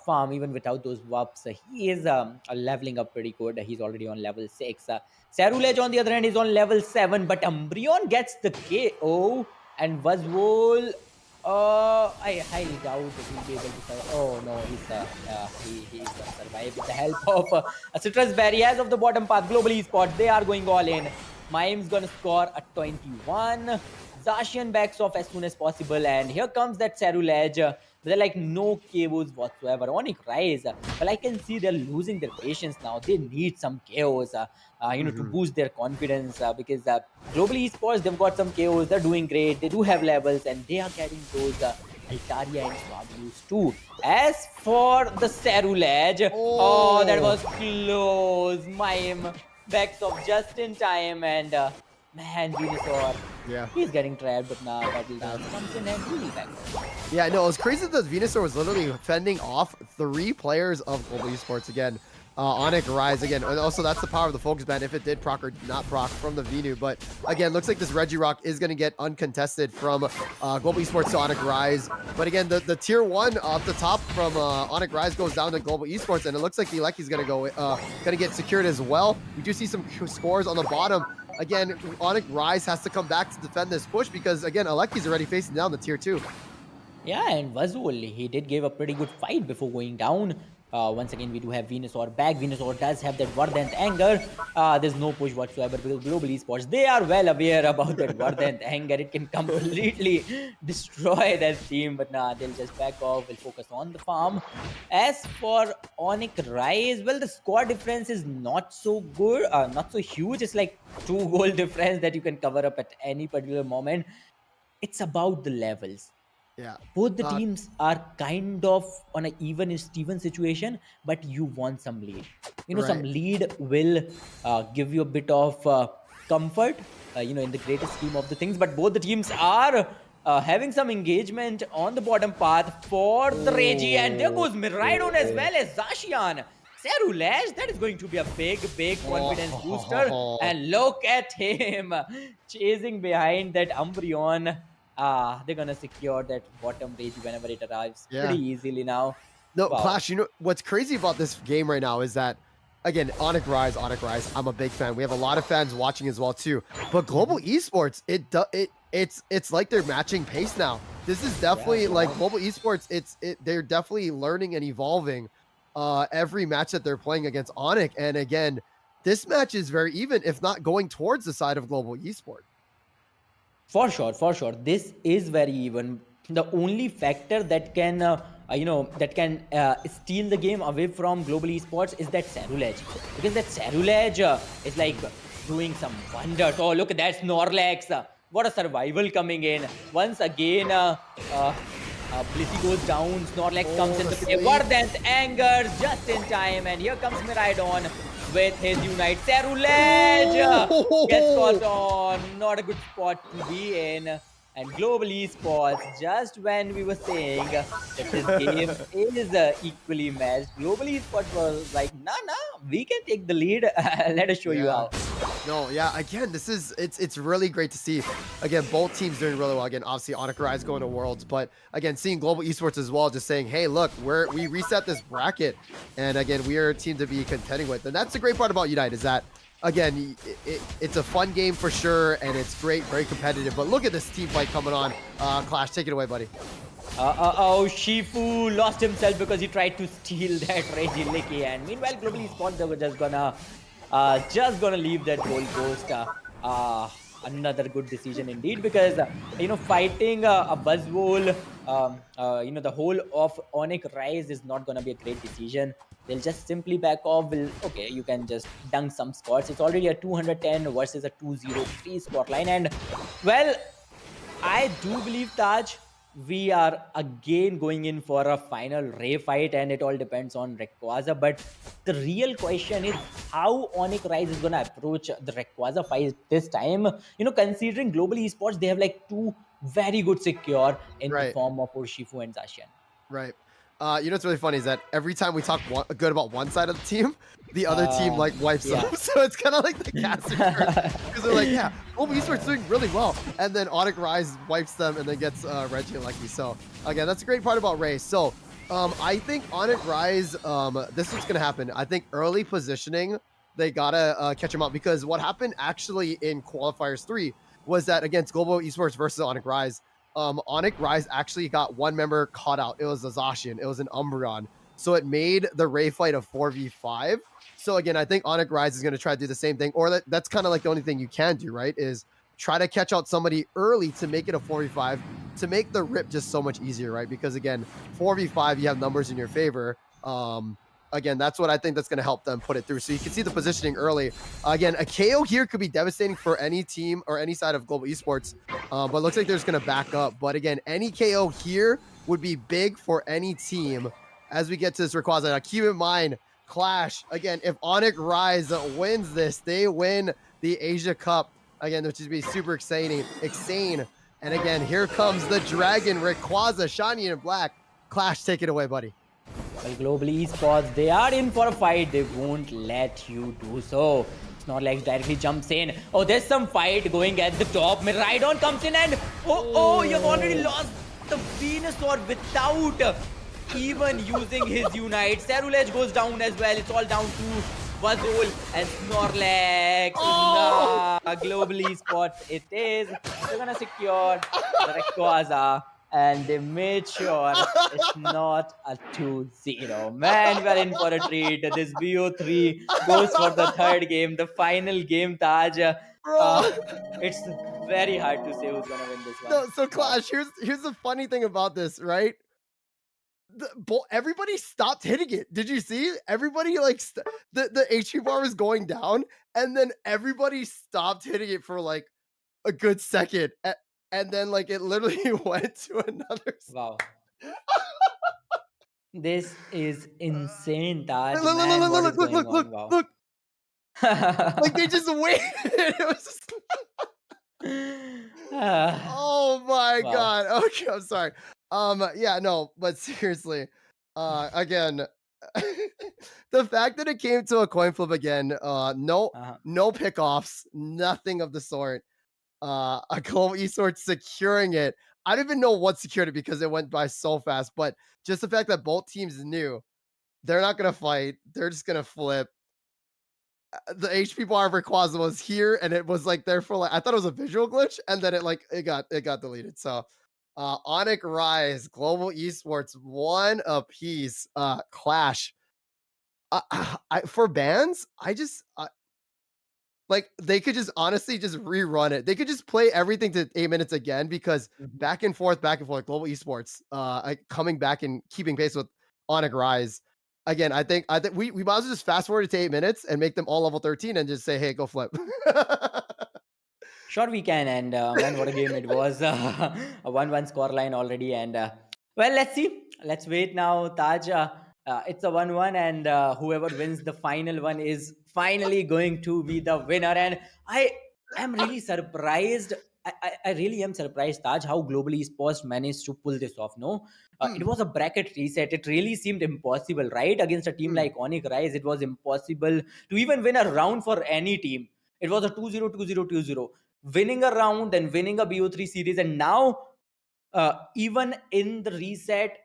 S3: farm, even without those whops, he is leveling up pretty good. He's already on level 6. Cerulege, on the other hand, is on level 7, but Umbreon gets the KO, and Vazwol, I highly doubt that he'll be able to survive. Oh no, he's gonna survive with the help of a Citrus Berry. As of the bottom path, Global Esports, they are going all in. Mime's gonna score a 21. Zacian backs off as soon as possible, and here comes that Cerulege. They're like no KOs whatsoever. Onyx Rise, well, I can see they're losing their patience now. They need some KOs, to boost their confidence, because Global Esports, they've got some KOs. They're doing great. They do have levels, and they are getting those Altaria and Swablues too. As for the Cerulege, oh, that was close. Mime backs off just in time, and man, Venusaur.
S4: Yeah.
S3: He's getting trapped, but now Battle Dance comes in and really backs off.
S4: Yeah, no, it was crazy that Venusaur was literally fending off 3 players of Global Esports again. Onyx Rise again, and also that's the power of the Focus Band if it did proc or not proc from the Venu. But again, looks like this Regirock is going to get uncontested from Global Esports to Onyx Rise. But again, the tier 1 off the top from Onyx Rise goes down to Global Esports, and it looks like the Leki's going to get secured as well. We do see some scores on the bottom. Again, Onyx Rise has to come back to defend this push because again, Aleki's already facing down the tier 2.
S3: Yeah, and Vazul, he did give a pretty good fight before going down. Once again, we do have Venusaur back. Venusaur does have that Verdant Anger. There's no push whatsoever because Global Esports, they are well aware about that Verdant Anger. It can completely destroy their team, but nah, they'll just back off. We'll focus on the farm. As for Onyx Rise, well, the score difference is not so good, not so huge. It's like 2 goal difference that you can cover up at any particular moment. It's about the levels.
S4: Yeah.
S3: Both the teams are kind of on an even-Steven situation, but you want some lead. Some lead will give you a bit of comfort, in the greatest scheme of the things. But both the teams are having some engagement on the bottom path for the Regi, and there goes Miraidon as well as Zacian. Cerulege, that is going to be a big confidence booster. And look at him chasing behind that Umbreon. They're gonna secure that bottom Regi whenever it arrives pretty easily now.
S4: No, wow. Clash, what's crazy about this game right now is that, again, Onyx Rise, I'm a big fan. We have a lot of fans watching as well too. But Global Esports, it's like they're matching pace now. This is definitely like Global Esports, they're definitely learning and evolving every match that they're playing against Onyx. And again, this match is very even, if not going towards the side of Global Esports.
S3: For sure. This is very even. The only factor that can, steal the game away from Global Esports is that Cerulege. Because that Cerulege is like doing some wonders. Oh, look at that Snorlax. What a survival coming in. Once again, Blissey goes down. Snorlax comes into play. Verdant Anger just in time. And here comes Miraidon with his Unite. Cerulege gets caught on. Not a good spot to be in. And Global Esports, just when we were saying that this game is equally matched, Global Esports was like, nah, we can take the lead. Let us show you how.
S4: No, yeah, again, it's really great to see. Again, both teams doing really well. Again, obviously, Onyx Rise going to Worlds, but again, seeing Global Esports as well, just saying, hey, look, we reset this bracket, and again, we are a team to be contending with. And that's the great part about Unite is that, again, it's a fun game for sure, and it's great, very competitive. But look at this team fight coming on. Clash, take it away, buddy.
S3: Shifu lost himself because he tried to steal that Regieleki, and meanwhile, Global Esports, they were just gonna leave that Gold Ghost. Another good decision indeed, because fighting a Buzzwole, the whole of Onyx Rise is not gonna be a great decision. They'll just simply back off. Okay, you can just dunk some scores. It's already a 210 versus a 203 scoreline, and well, I do believe, Taj, we are again going in for a final Ray fight, and it all depends on Rayquaza. But the real question is how Onyx Rise is gonna approach the Rayquaza fight this time. Considering Global Esports, they have like 2 very good secure in the form of Urshifu and Zacian.
S4: Right. What's really funny is that every time we talk good about one side of the team, the other team like wipes them. So it's kind of like the caster because they're like, yeah, Global Esports doing really well, and then Onyx Rise wipes them and then gets Regieleki. So again, that's a great part about Ray. So I think Onyx Rise, this is what's gonna happen. I think early positioning, they gotta catch him up, because what happened actually in qualifiers 3 was that against Global Esports versus Onyx Rise, Onyx Rise actually got one member caught out. It was a Zacian. It was an Umbreon. So it made the Ray fight a 4v5. So again, I think Onyx Rise is going to try to do the same thing. Or that's kind of like the only thing you can do, right? Is try to catch out somebody early to make it a 4v5, to make the rip just so much easier, right? Because again, 4v5, you have numbers in your favor. Again, that's what I think that's going to help them put it through. So you can see the positioning early. Again, a KO here could be devastating for any team or any side of Global Esports, but looks like they're just going to back up. But again, any KO here would be big for any team as we get to this Rayquaza. Now, keep in mind, Clash, again, if Onyx Rise wins this, they win the Asia Cup, again, which is be super exciting. And again, here comes the Dragon, Rayquaza, shiny and black. Clash, take it away, buddy.
S3: Well, Global Esports, they are in for a fight. They won't let you do so. Snorlax directly jumps in. Oh, there's some fight going at the top. Miraidon comes in and you've already lost the Venusaur without even using his Unite. Cerulege goes down as well. It's all down to Vazul and Snorlax. Nah, Global Esports it is. They're gonna secure the Rayquaza. And they made sure it's not a 2-0. Man, we're in for a treat. This BO3 goes for the third game, the final game, Taj. It's very hard to say who's gonna win this one.
S4: No, so Clash, here's the funny thing about this, right? Everybody stopped hitting it. Did you see? Everybody like the HP bar was going down, and then everybody stopped hitting it for like a good second. And then, like, it literally went to another.
S3: Wow. This is insane, Taj.
S4: Look. Like, they just waited. It was just... oh my God. Okay, I'm sorry. Yeah, no, but seriously, again, the fact that it came to a coin flip again, no pickoffs, nothing of the sort. A Global Esports securing it. I don't even know what secured it because it went by so fast, but just the fact that both teams knew they're not going to fight, they're just going to flip. The HP bar of Rayquaza was here, and it was like there for like, I thought it was a visual glitch, and then it got deleted. So Onyx Rise, Global Esports, one apiece. Clash. For bans, like they could just honestly just rerun it. They could just play everything to 8 minutes again because back and forth. Global Esports, coming back and keeping pace with Onyx Rise. Again, I think we might as well just fast forward to 8 minutes and make them all level 13 and just say, hey, go flip.
S3: Sure, we can. And man, what a game it was. A 1-1 scoreline already. And well, let's see. Let's wait now, Taj. It's a 1-1, and whoever wins the final one is finally going to be the winner. And I am really surprised. I really am surprised, Taj, how Global Esports managed to pull this off. No, it was a bracket reset. It really seemed impossible, right? Against a team like Onyx Rise, it was impossible to even win a round for any team. It was a 2-0, 2-0, 2-0. Winning a round, then winning a BO3 series, and now even in the reset,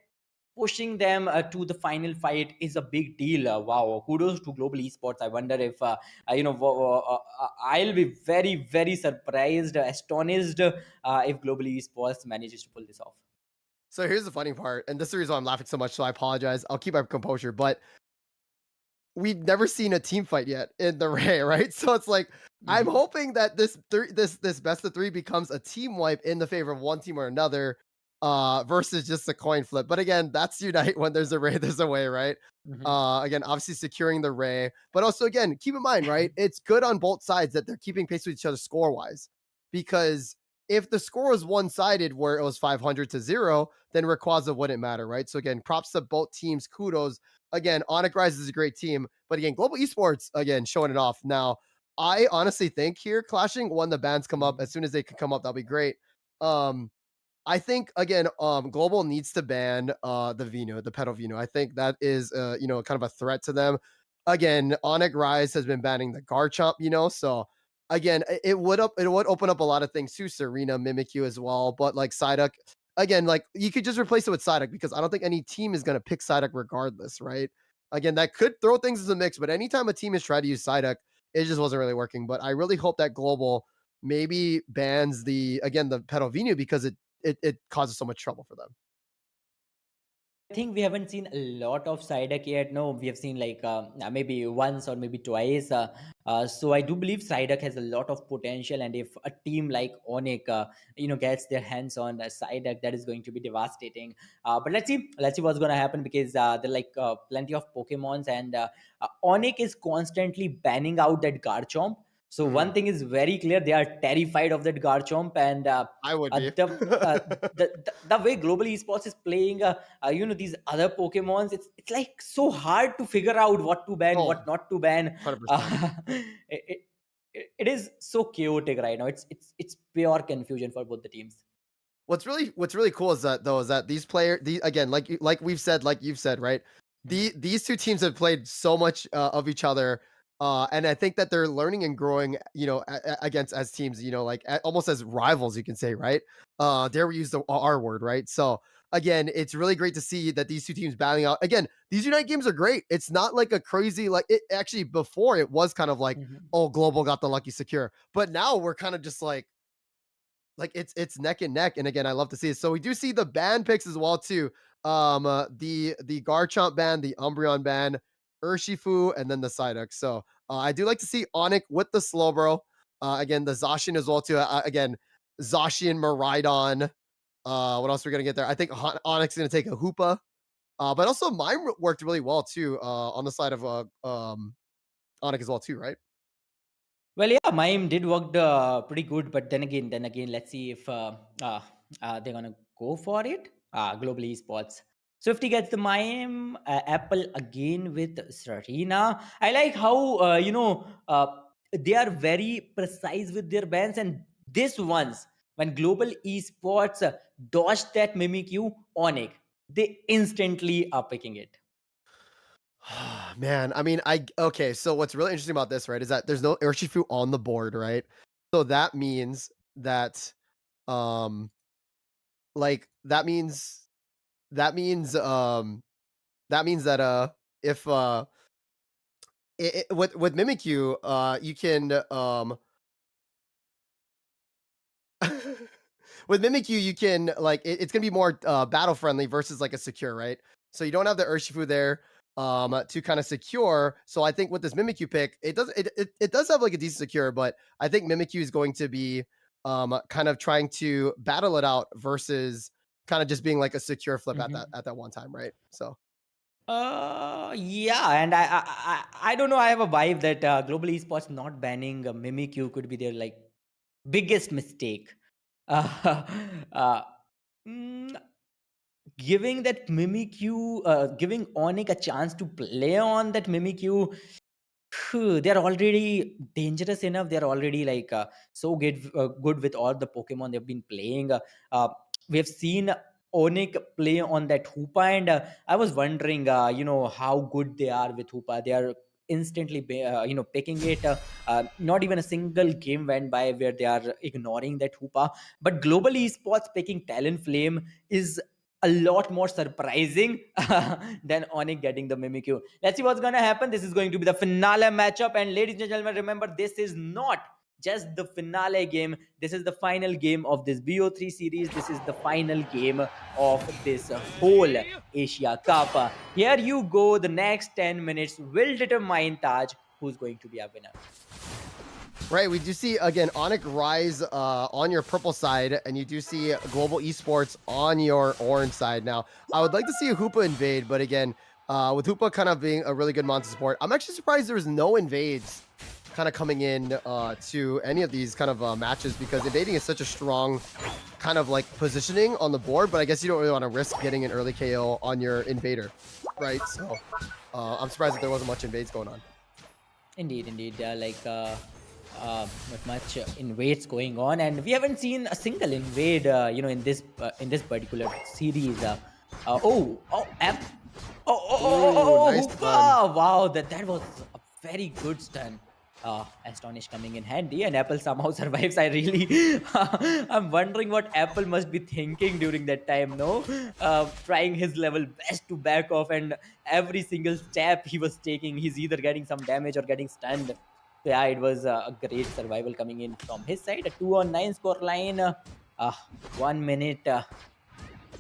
S3: pushing them to the final fight is a big deal. Wow, kudos to Global Esports. I wonder if I'll be very, very surprised, astonished if Global Esports manages to pull this off.
S4: So here's the funny part, and this is the reason why I'm laughing so much, so I apologize. I'll keep my composure, but we've never seen a team fight yet in the Ray, right? So it's like I'm hoping that this best of 3 becomes a team wipe in the favor of one team or another. Versus just a coin flip. But again, that's Unite. When there's a Ray, there's a way, right? Again, obviously securing the Ray, but also again, keep in mind, right? It's good on both sides that they're keeping pace with each other score-wise, because if the score was one-sided where it was 500-0, then Rayquaza wouldn't matter, right? So again, props to both teams. Kudos. Again, Onyx Rise is a great team, but again, Global Esports, again, showing it off. Now, I honestly think here, clashing when the bans come up, as soon as they can come up, that'll be great. I think again, Global needs to ban the Venu, the Petal Venu. I think that is kind of a threat to them. Again, Onyx Rise has been banning the Garchomp, so again, it would open up a lot of things too. Serena, Mimikyu as well, but like Psyduck, again, like you could just replace it with Psyduck because I don't think any team is gonna pick Psyduck regardless, right? Again, that could throw things in the mix, but anytime a team has tried to use Psyduck, it just wasn't really working. But I really hope that Global maybe bans the Petal Venu because it causes so much trouble for them.
S3: I think we haven't seen a lot of Psyduck yet. No, we have seen like maybe once or maybe twice. So I do believe Psyduck has a lot of potential, and if a team like Onyx, gets their hands on Psyduck, that is going to be devastating. But let's see what's going to happen because there are like plenty of Pokemons, and Onyx is constantly banning out that Garchomp. So one thing is very clear: they are terrified of that Garchomp, and
S4: I would be.
S3: uh, the way global esports is playing, these other Pokemons, it's like so hard to figure out what to ban,
S4: Oh,
S3: what not to ban.
S4: 100%.
S3: It is so chaotic right now. It's pure confusion for both the teams.
S4: What's really cool is that these players, again, like we've said, like you've said, right? These two teams have played so much of each other, and I think that they're learning and growing, against as teams, like almost as rivals, you can say, right? Dare we use the R word, right? So again, it's really great to see that these two teams battling out. Again, these Unite games are great. It's not like a crazy like it actually before it was kind of like,
S3: Mhm.
S4: oh, global got the lucky secure, but now we're kind of just like it's neck and neck, and again, I love to see it. So we do see the ban picks as well too. The Garchomp ban, the Umbreon ban, Urshifu, and then the Psyduck. So I do like to see Onyx with the Slowbro. Again, the Zacian as well too. Again, Zacian, Miraidon. What else are we gonna get there? I think Onyx is gonna take a Hoopa. But also mine worked really well too. On the side of Onyx as well too, right?
S3: Well, yeah, mime did work pretty good, but then again, let's see if they're gonna go for it. Global esports. Swifty gets the mime. Apple again with Serena. I like how they are very precise with their bans, and this once when global esports dodged that Mimikyu Onyx, they instantly are picking it.
S4: Man, I mean, okay. So what's really interesting about this, right, is that there's no Urshifu on the board, right? So that means that, um, like that means that means that if with Mimikyu, you can with Mimikyu, you can like it's gonna be more battle friendly versus like a secure, right? So you don't have the Urshifu there to kind of secure. So I think with this Mimikyu pick, it does have like a decent secure, but I think Mimikyu is going to be kind of trying to battle it out versus kind of just being like a secure flip
S3: Mhm.
S4: at that one time, right? So
S3: Yeah, and I don't know. I have a vibe that global esports not banning Mimikyu could be their like biggest mistake. Uh, uh, mm, Giving that Mimikyu, giving Onyx a chance to play on that Mimikyu, they're already dangerous enough. They're already like good with all the Pokemon they've been playing. Uh, we have seen Onyx play on that Hoopa, and I was wondering, how good they are with Hoopa. They are instantly, picking it. Not even a single game went by where they are ignoring that Hoopa. But global esports picking Talonflame is a lot more surprising than Onyx getting the Mimikyu. Let's see what's gonna happen. This is going to be the finale matchup. And ladies and gentlemen, remember, this is not just the finale game. This is the final game of this BO3 series. This is the final game of this whole Asia Cup. Here you go. The next 10 minutes will determine Taj who's going to be a winner.
S4: right, we do see again Onyx Rise on your purple side, and you do see Global Esports on your orange side. Now, I would like to see a Hoopa invade, but again, with Hoopa kind of being a really good monster support, I'm actually surprised there was no invades kind of coming in to any of these kind of matches, because invading is such a strong kind of like positioning on the board, but I guess you don't really want to risk getting an early KO on your invader, right? So I'm surprised that there wasn't much invades going on.
S3: Indeed. Not much invades going on, and we haven't seen a single invade, in this particular series. App.
S4: Ooh, nice stun.
S3: Hoopa! Wow, that was a very good stun. Astonish coming in handy, and Apple somehow survives. I really, I'm wondering what Apple must be thinking during that time. No, trying his level best to back off, and every single step he was taking, he's either getting some damage or getting stunned. So yeah, it was a great survival coming in from his side. A 2-on-9 score line. 1 minute.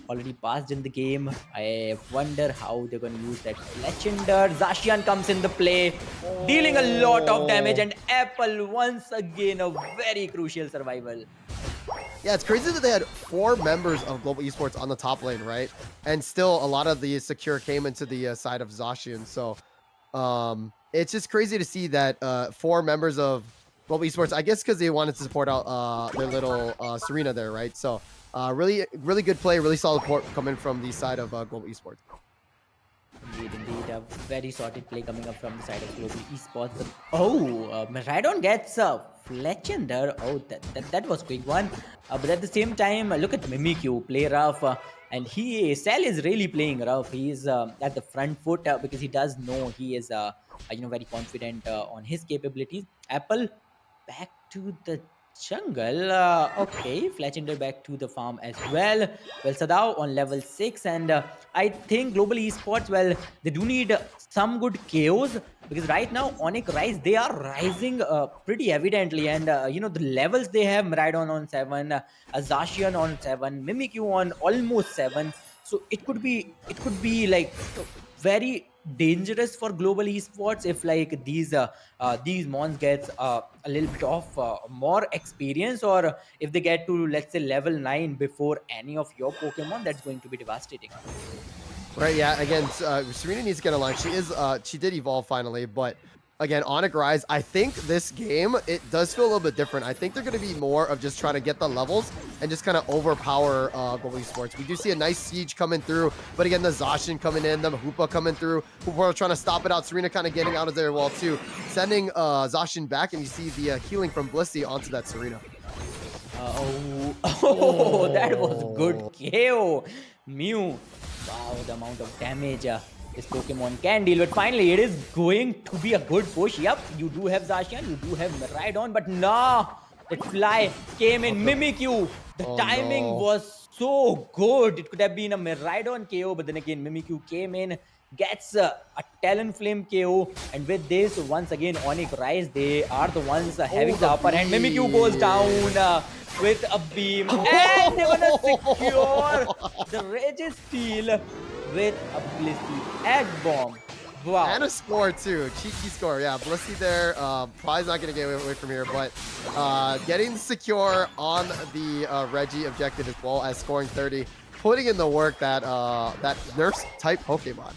S3: Already passed in the game. I wonder how they're going to use that Legender. Zacian comes in the play, dealing a lot of damage, and Apple once again a very crucial survival.
S4: Yeah, it's crazy that they had 4 members of Global Esports on the top lane, right? And still a lot of the secure came into the side of Zacian. So it's just crazy to see that 4 members of Global Esports, I guess because they wanted to support out their little Serena there, right? So really good play, really solid port coming from the side of Global Esports.
S3: Indeed, a very sorted play coming up from the side of Global Esports. But, oh, Maradon gets Fletchender. Oh, that was quick one. But at the same time, look at Mimikyu play rough. And Cell is really playing rough. He is at the front foot because he does know he is, very confident on his capabilities. Apple back to the jungle. Okay, Fletchender back to the farm as well. Well, Sadao on level 6, and I think Global Esports, well, they do need some good KOs because right now Onyx Rise, they are rising pretty evidently, and the levels they have: Maridon on 7, Zacian on 7, Mimikyu on almost 7. So it could be like very dangerous for Global Esports if like these mons gets a little bit of more experience, or if they get to, let's say, level 9 before any of your Pokemon. That's going to be devastating.
S4: Right, yeah, again, Serena needs to get a line. She did evolve finally, but again, Onyx Rise, I think this game, it does feel a little bit different. I think they're going to be more of just trying to get the levels and just kind of overpower Global Esports. We do see a nice siege coming through, but again, the Zacian coming in, the Hoopa coming through. Hoopa trying to stop it out. Serena kind of getting out of there well too. Sending Zacian back, and you see the healing from Blissey onto that Serena.
S3: That was good KO. Mew. Wow, the amount of damage this Pokemon can deal. But finally, it is going to be a good push. Yep, you do have Zacian, you do have Maridon, but nah, that fly came in. Mimikyu. The timing was so good. It could have been a Maridon KO, but then again, Mimikyu came in, gets a Talonflame KO, and with this, once again, Onyx Rise, they are the ones having the upper hand. Mimikyu goes down with a beam, and they're gonna secure the Registeel with a Blissey Egg Bomb. Wow.
S4: And a score too. Cheeky score. Yeah, Blissey there. Probably not going to get away from here, but getting secure on the Reggie objective as well as scoring 30. Putting in the work that that nurse type Pokemon.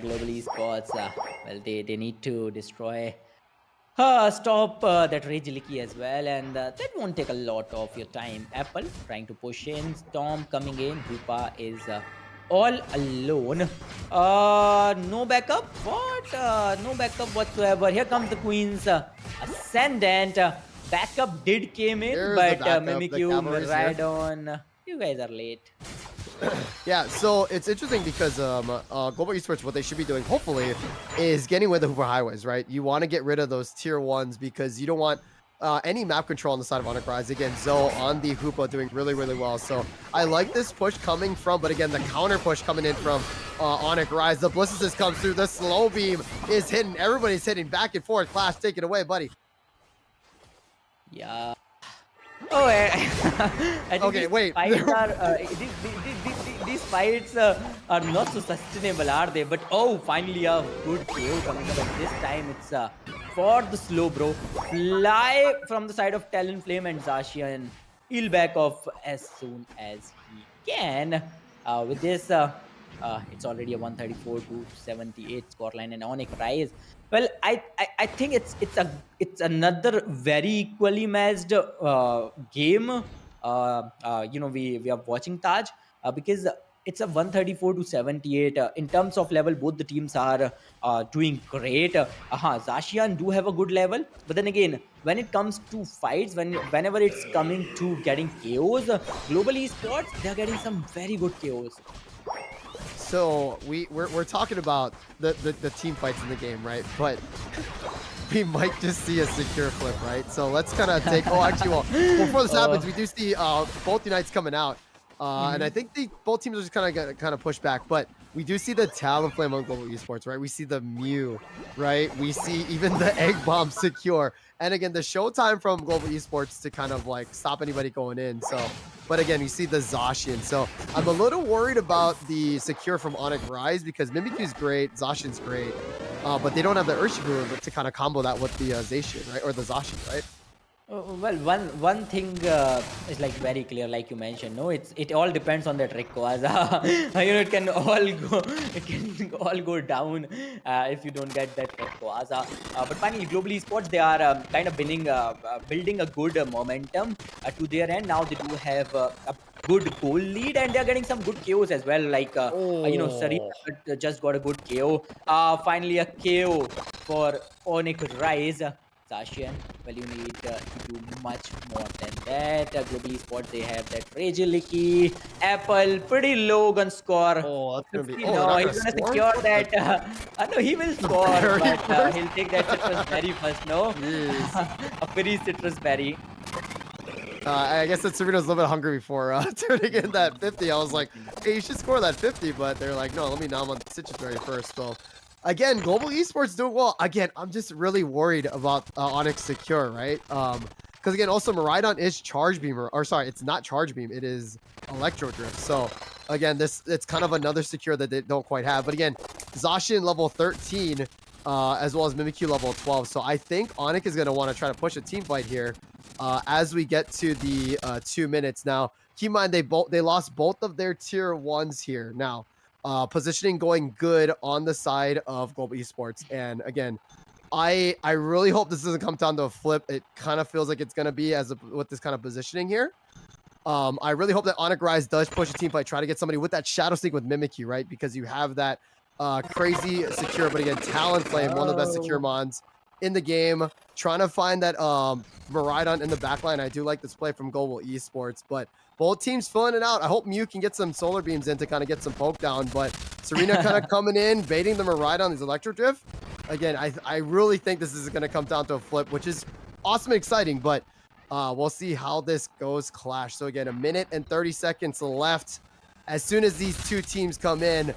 S3: Global Esports, well, they need to destroy stop that Regilicky as well, and that won't take a lot of your time. Apple trying to push in, Storm coming in, Hoopa is all alone. No backup. What? No backup whatsoever. Here comes the Queen's Ascendant. Backup did came in,
S4: There's
S3: but
S4: the backup,
S3: Mimikyu,
S4: the cavalry's here.
S3: Maridon, you guys are late.
S4: Yeah, so it's interesting because Global Esports, what they should be doing, hopefully, is getting rid of the Hooper Highways, right? You want to get rid of those tier 1s because you don't want any map control on the side of Onyx Rise. Again, Zoe on the Hoopa doing really, really well. So I like this push coming from, but again, the counter push coming in from Onyx Rise. The Blisses comes through. The slow beam is hitting. Everybody's hitting back and forth. Clash, take it away, buddy.
S3: Yeah. Oh, I think
S4: Okay, wait.
S3: These fights are not so sustainable, are they? But oh, finally a good KO coming up. But this time it's for the slow bro. Fly from the side of Talonflame, and Zacian heal back off as soon as he can. With this, it's already a 134-78 scoreline, and Onyx Rise. Well, I think it's another very equally matched game. We are watching Taj because it's a 134-78 in terms of level. Both the teams are doing great. Zacian do have a good level, but then again, when it comes to fights, whenever it's coming to getting KOs, Global Esports, they're getting some very good KOs.
S4: So we're talking about the team fights in the game, right? But we might just see a secure flip, right? So let's kind of take. Oh, actually, well, before this happens, we do see both Unites coming out, and I think both teams are just kind of push back. But we do see the Talonflame on Global Esports, right? We see the Mew, right? We see even the Egg Bomb secure, and again the Showtime from Global Esports to kind of like stop anybody going in. So. But again, you see the Zacian. So I'm a little worried about the secure from Onyx Rise because Mimikyu's great, Zacian's great, but they don't have the Urshifu to kind of combo that with the Zacian, right? Or the Zacian, right?
S3: Well, one thing is like very clear, like you mentioned. No, it all depends on that Rayquaza. It can all go, it can all go down if you don't get that Rayquaza. But finally, global esports, they are kind of building a good momentum to their end. Now they do have a good goal lead, and they're getting some good KOs as well. Like
S4: Oh,
S3: Sarita just got a good KO. Finally, a KO for Onyx Rise. Sashian, well, you need to do much more than that. Globally Sports, they have that Fragility, Apple, pretty low gun score.
S4: oh, that's gonna be.
S3: 50,
S4: Oh, they're
S3: no,
S4: not
S3: he's
S4: gonna
S3: gonna
S4: score.
S3: secure
S4: What
S3: that. No, he will
S4: the
S3: score,
S4: berry
S3: but
S4: first?
S3: he'll take that citrus berry first, no?
S4: Jeez.
S3: A free citrus berry.
S4: I guess that Serena's a little bit hungry before turning in that 50. I was like, hey, you should score that 50, but they're like, no, let me nom on Citrus Berry first. So, again, Global Esports doing well. Again, I'm just really worried about Onyx Secure, right? Because again, also Miraidon is Charge Beam, or sorry, it's not Charge Beam, it is Electro Drift. So, again, it's kind of another Secure that they don't quite have. But again, Zacian level 13, as well as Mimikyu level 12. So, I think Onyx is going to want to try to push a team fight here. As we get to the 2 minutes now, keep in mind they lost both of their tier ones here. Now, positioning going good on the side of Global Esports, and again, I really hope this doesn't come down to a flip. It kind of feels like it's gonna be with this kind of positioning here. I really hope that Onyx Rise does push a team fight, try to get somebody with that Shadow Sneak with Mimikyu, right? Because you have that crazy secure, but again, Talonflame, one of the best secure
S3: Oh.
S4: mons in the game. Trying to find that Miraidon in the backline. I do like this play from Global Esports, but both teams filling it out. I hope Mew can get some solar beams in to kind of get some poke down, but Serena kind of coming in, baiting the Miraidon, these Electro Drift. Again, I really think this is going to come down to a flip, which is awesome and exciting, but we'll see how this goes, Clash. So again, 1 minute and 30 seconds left. As soon as these two teams come in,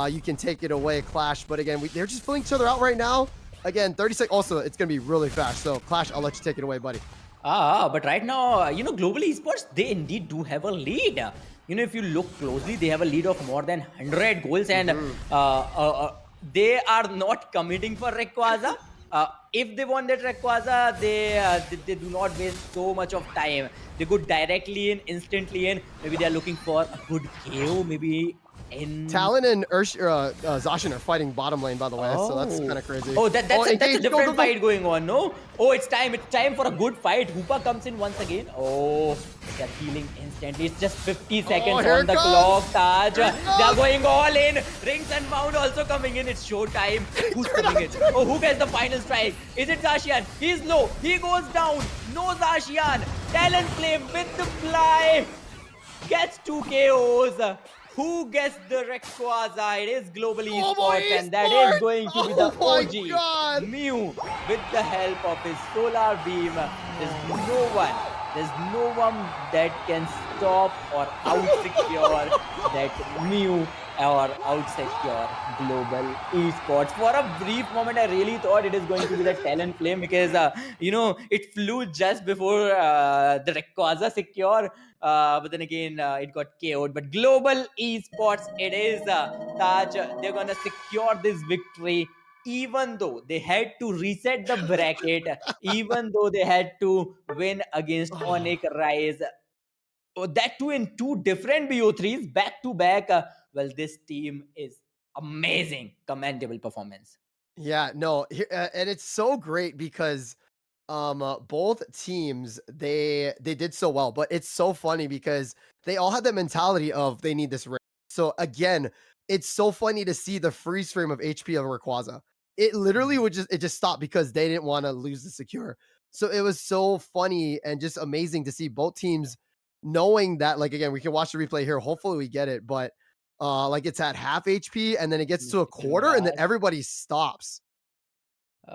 S4: you can take it away, Clash. But again, they're just filling each other out right now. Again, 30 seconds. Also, it's going to be really fast. So, Clash, I'll let you take it away, buddy.
S3: But right now, Global Esports, they indeed do have a lead. If you look closely, they have a lead of more than 100 goals, and they are not committing for Rayquaza. If they want that Rayquaza, they do not waste so much of time. They go directly in, instantly in. Maybe they are looking for a good KO, maybe in.
S4: Talon and Zacian are fighting bottom lane, by the way, so that's kind of crazy.
S3: Oh, that's a
S4: Engage,
S3: different
S4: go.
S3: fight going on, no? Oh, it's time. It's time for a good fight. Hoopa comes in once again. Oh, they're healing instantly. It's just 50 seconds
S4: here
S3: on
S4: it
S3: the
S4: comes.
S3: clock, Taj.
S4: Here it
S3: They're
S4: comes.
S3: going all in. Rings and Mound also coming in. It's show time. Who's coming in? Oh, who gets the final strike? Is it Zacian? He's low. He goes down. No Zacian. Talonflame with the fly. Gets 2 KOs. Who gets the Rayquaza? It is Global Esports, and that is going to be the
S4: Oh my
S3: OG
S4: God.
S3: Mew with the help of his solar beam. There's no one that can stop or out-secure that Mew or out-secure Global Esports. For a brief moment, I really thought it is going to be the Talonflame because, it flew just before the Rayquaza secure. But then again, it got KO'd. But Global Esports, it is Taj. They're gonna secure this victory, even though they had to reset the bracket, even though they had to win against Onyx Rise. Oh, that too in 2 different BO3s back to back. Well, this team is amazing, commendable performance.
S4: Yeah, no, and it's so great because both teams they did so well, but it's so funny because they all had the mentality of they need this ring. So again, it's so funny to see the freeze frame of HP of Rayquaza. It literally would just stop because they didn't want to lose the secure. So it was so funny and just amazing to see both teams knowing that, like, again, we can watch the replay here. Hopefully we get it, but like it's at half HP and then it gets to a quarter and then everybody stops.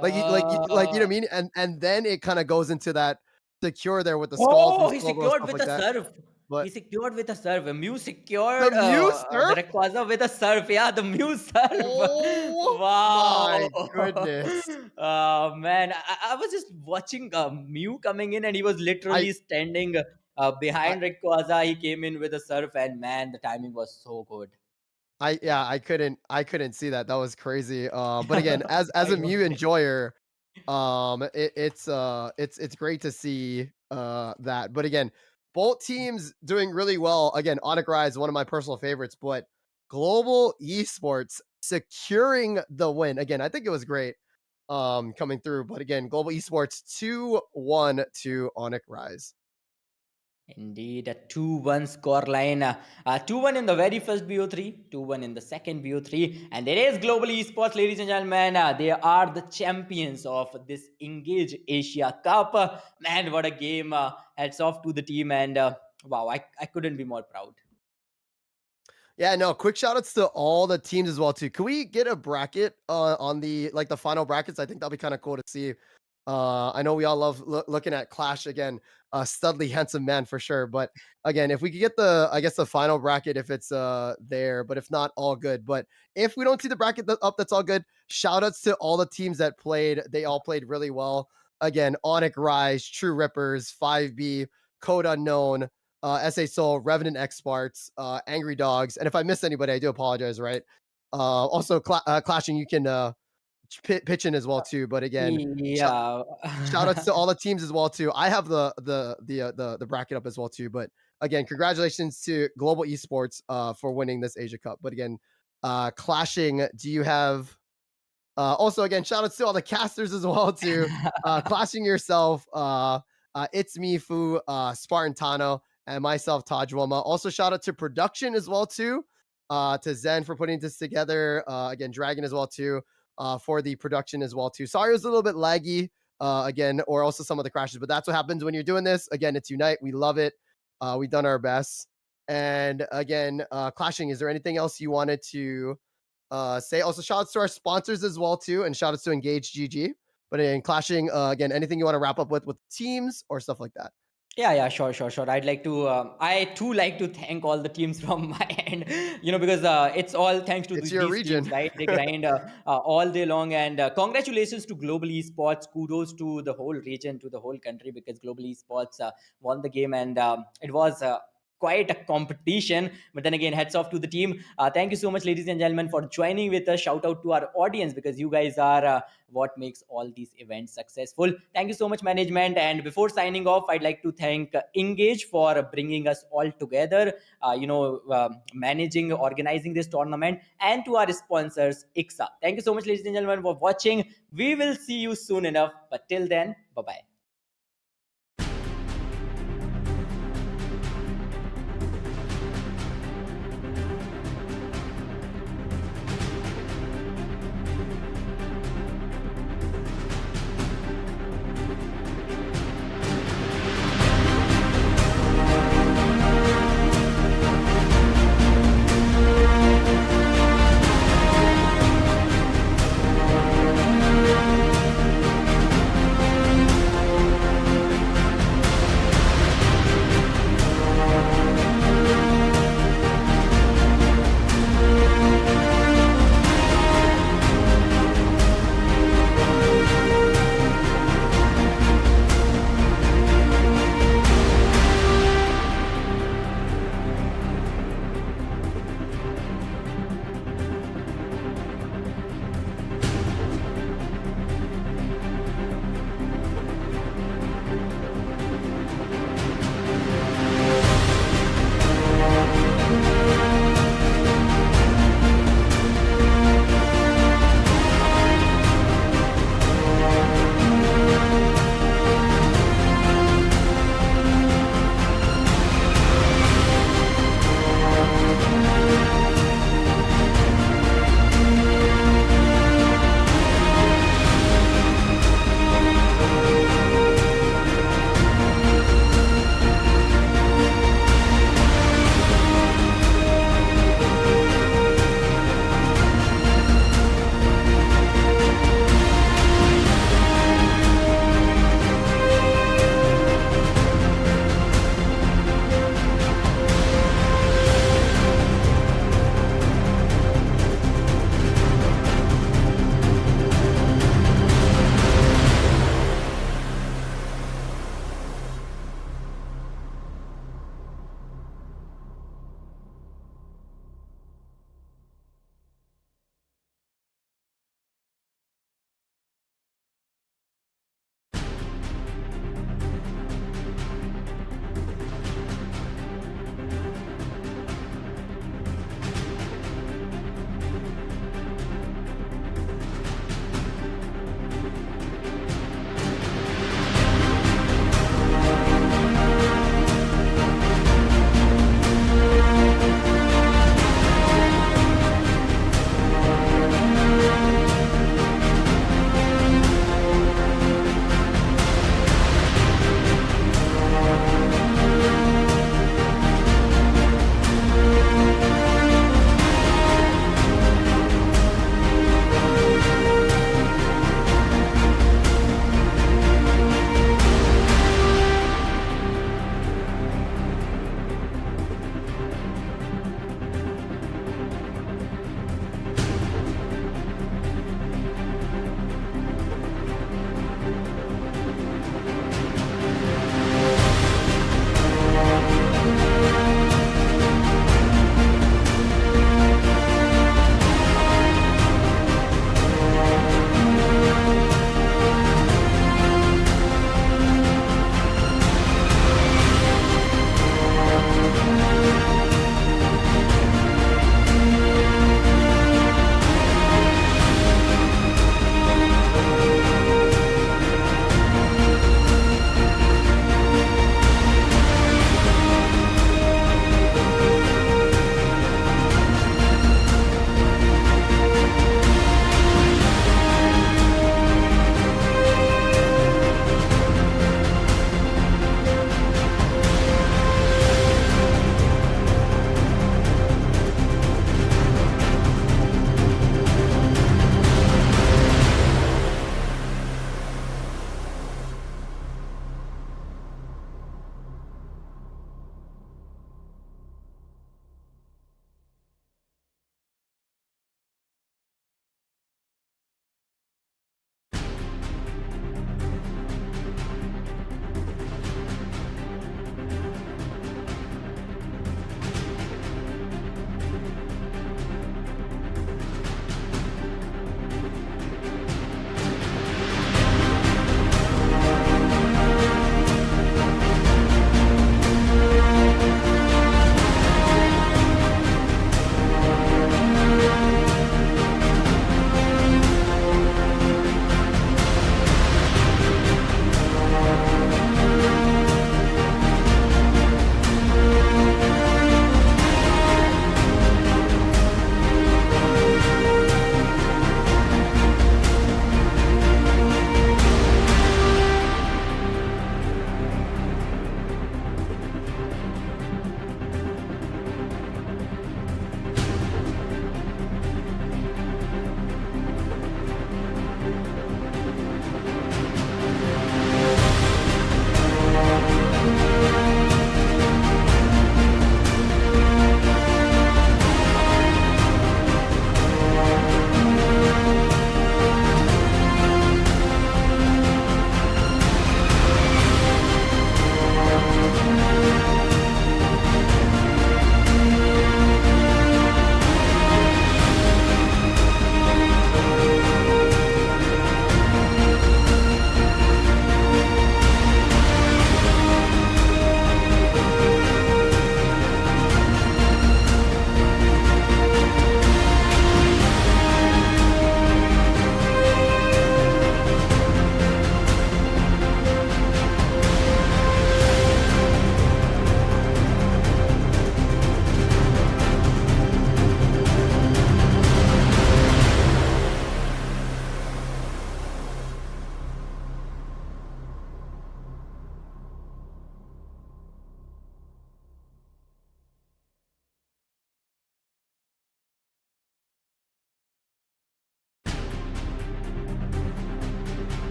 S4: Like you know what I mean? And then it kind of goes into that secure there with the skulls
S3: Oh,
S4: from
S3: he
S4: Slowbro,
S3: secured
S4: stuff
S3: with
S4: like
S3: a
S4: that.
S3: serve. He
S4: But
S3: secured with a serve. Mew
S4: the
S3: secured
S4: Muse
S3: the
S4: Surf?
S3: Rayquaza with a serve. Yeah, the Mew serve.
S4: Oh
S3: Wow.
S4: my goodness.
S3: Man, I was just watching Mew coming in, and he was
S4: I
S3: literally standing
S4: I
S3: behind Rayquaza. He came in with a serve, and man, the timing was so good.
S4: I couldn't see that. That was crazy. But again, as a
S3: I
S4: Mew
S3: watched it.
S4: enjoyer, It's great to see that. But again, both teams doing really well. Again, Onyx Rise, one of my personal favorites, but Global Esports securing the win. Again, I think it was great coming through. But again, Global Esports 2-1 to Onyx Rise.
S3: Indeed, a 2-1 score line. 2-1 in the very first BO3, 2-1 in the second BO3. And there is Global Esports, ladies and gentlemen. They are the champions of this Engage Asia Cup. Man, what a game. Hats off to the team. And wow, I couldn't be more proud.
S4: Yeah, no, quick shout outs to all the teams as well too. Can we get a bracket on the final brackets? I think that'll be kind of cool to see. I know we all love looking at Clash again. Studley, handsome man for sure. But again, if we could get the final bracket if it's there, but if not, all good. But if we don't see the bracket up, that's all good. Shout outs to all the teams that played. They all played really well. Again, Onyx Rise, True Rippers, 5B, Code Unknown, SA Soul, Revenant Exparts, Angry Dogs, and if I missed anybody, I do apologize. Right. Also, Clashing, you can pitch in as well too. But again,
S3: Yeah.
S4: shout outs to all the teams as well too. I have the bracket up as well too. But again, congratulations to Global Esports for winning this Asia Cup. But again, Clashing, do you have? Also, again, shout outs to all the casters as well too. Clashing yourself. It's me, Fu, Spartantano, and myself, Taj Wilma. Also, shout out to production as well too. To Zen for putting this together. Again, Dragon as well too. For the production as well too. Sorry, it was a little bit laggy. Again, or also some of the crashes, but that's what happens when you're doing this. Again, it's Unite. We love it. We've done our best. And again, Clashing, is there anything else you wanted to say? Also, shout outs to our sponsors as well too, and shout outs to Engage GG. But in Clashing, again, anything you want to wrap up with teams or stuff like that?
S3: Yeah, sure. I'd like to, I too like to thank all the teams from my end, because it's all thanks to
S4: It's
S3: these
S4: your
S3: teams,
S4: region.
S3: right? They grind all day long. And congratulations to Global Esports. Kudos to the whole region, to the whole country, because Global Esports won the game, and it was quite a competition. But then again, hats off to the team. Thank you so much, ladies and gentlemen, for joining with us. Shout out to our audience, because you guys are what makes all these events successful. Thank you so much, management. And before signing off, I'd like to thank INGAGE for bringing us all together, managing, organizing this tournament, and to our sponsors, IXA. Thank you so much, ladies and gentlemen, for watching. We will see you soon enough. But till then, bye-bye.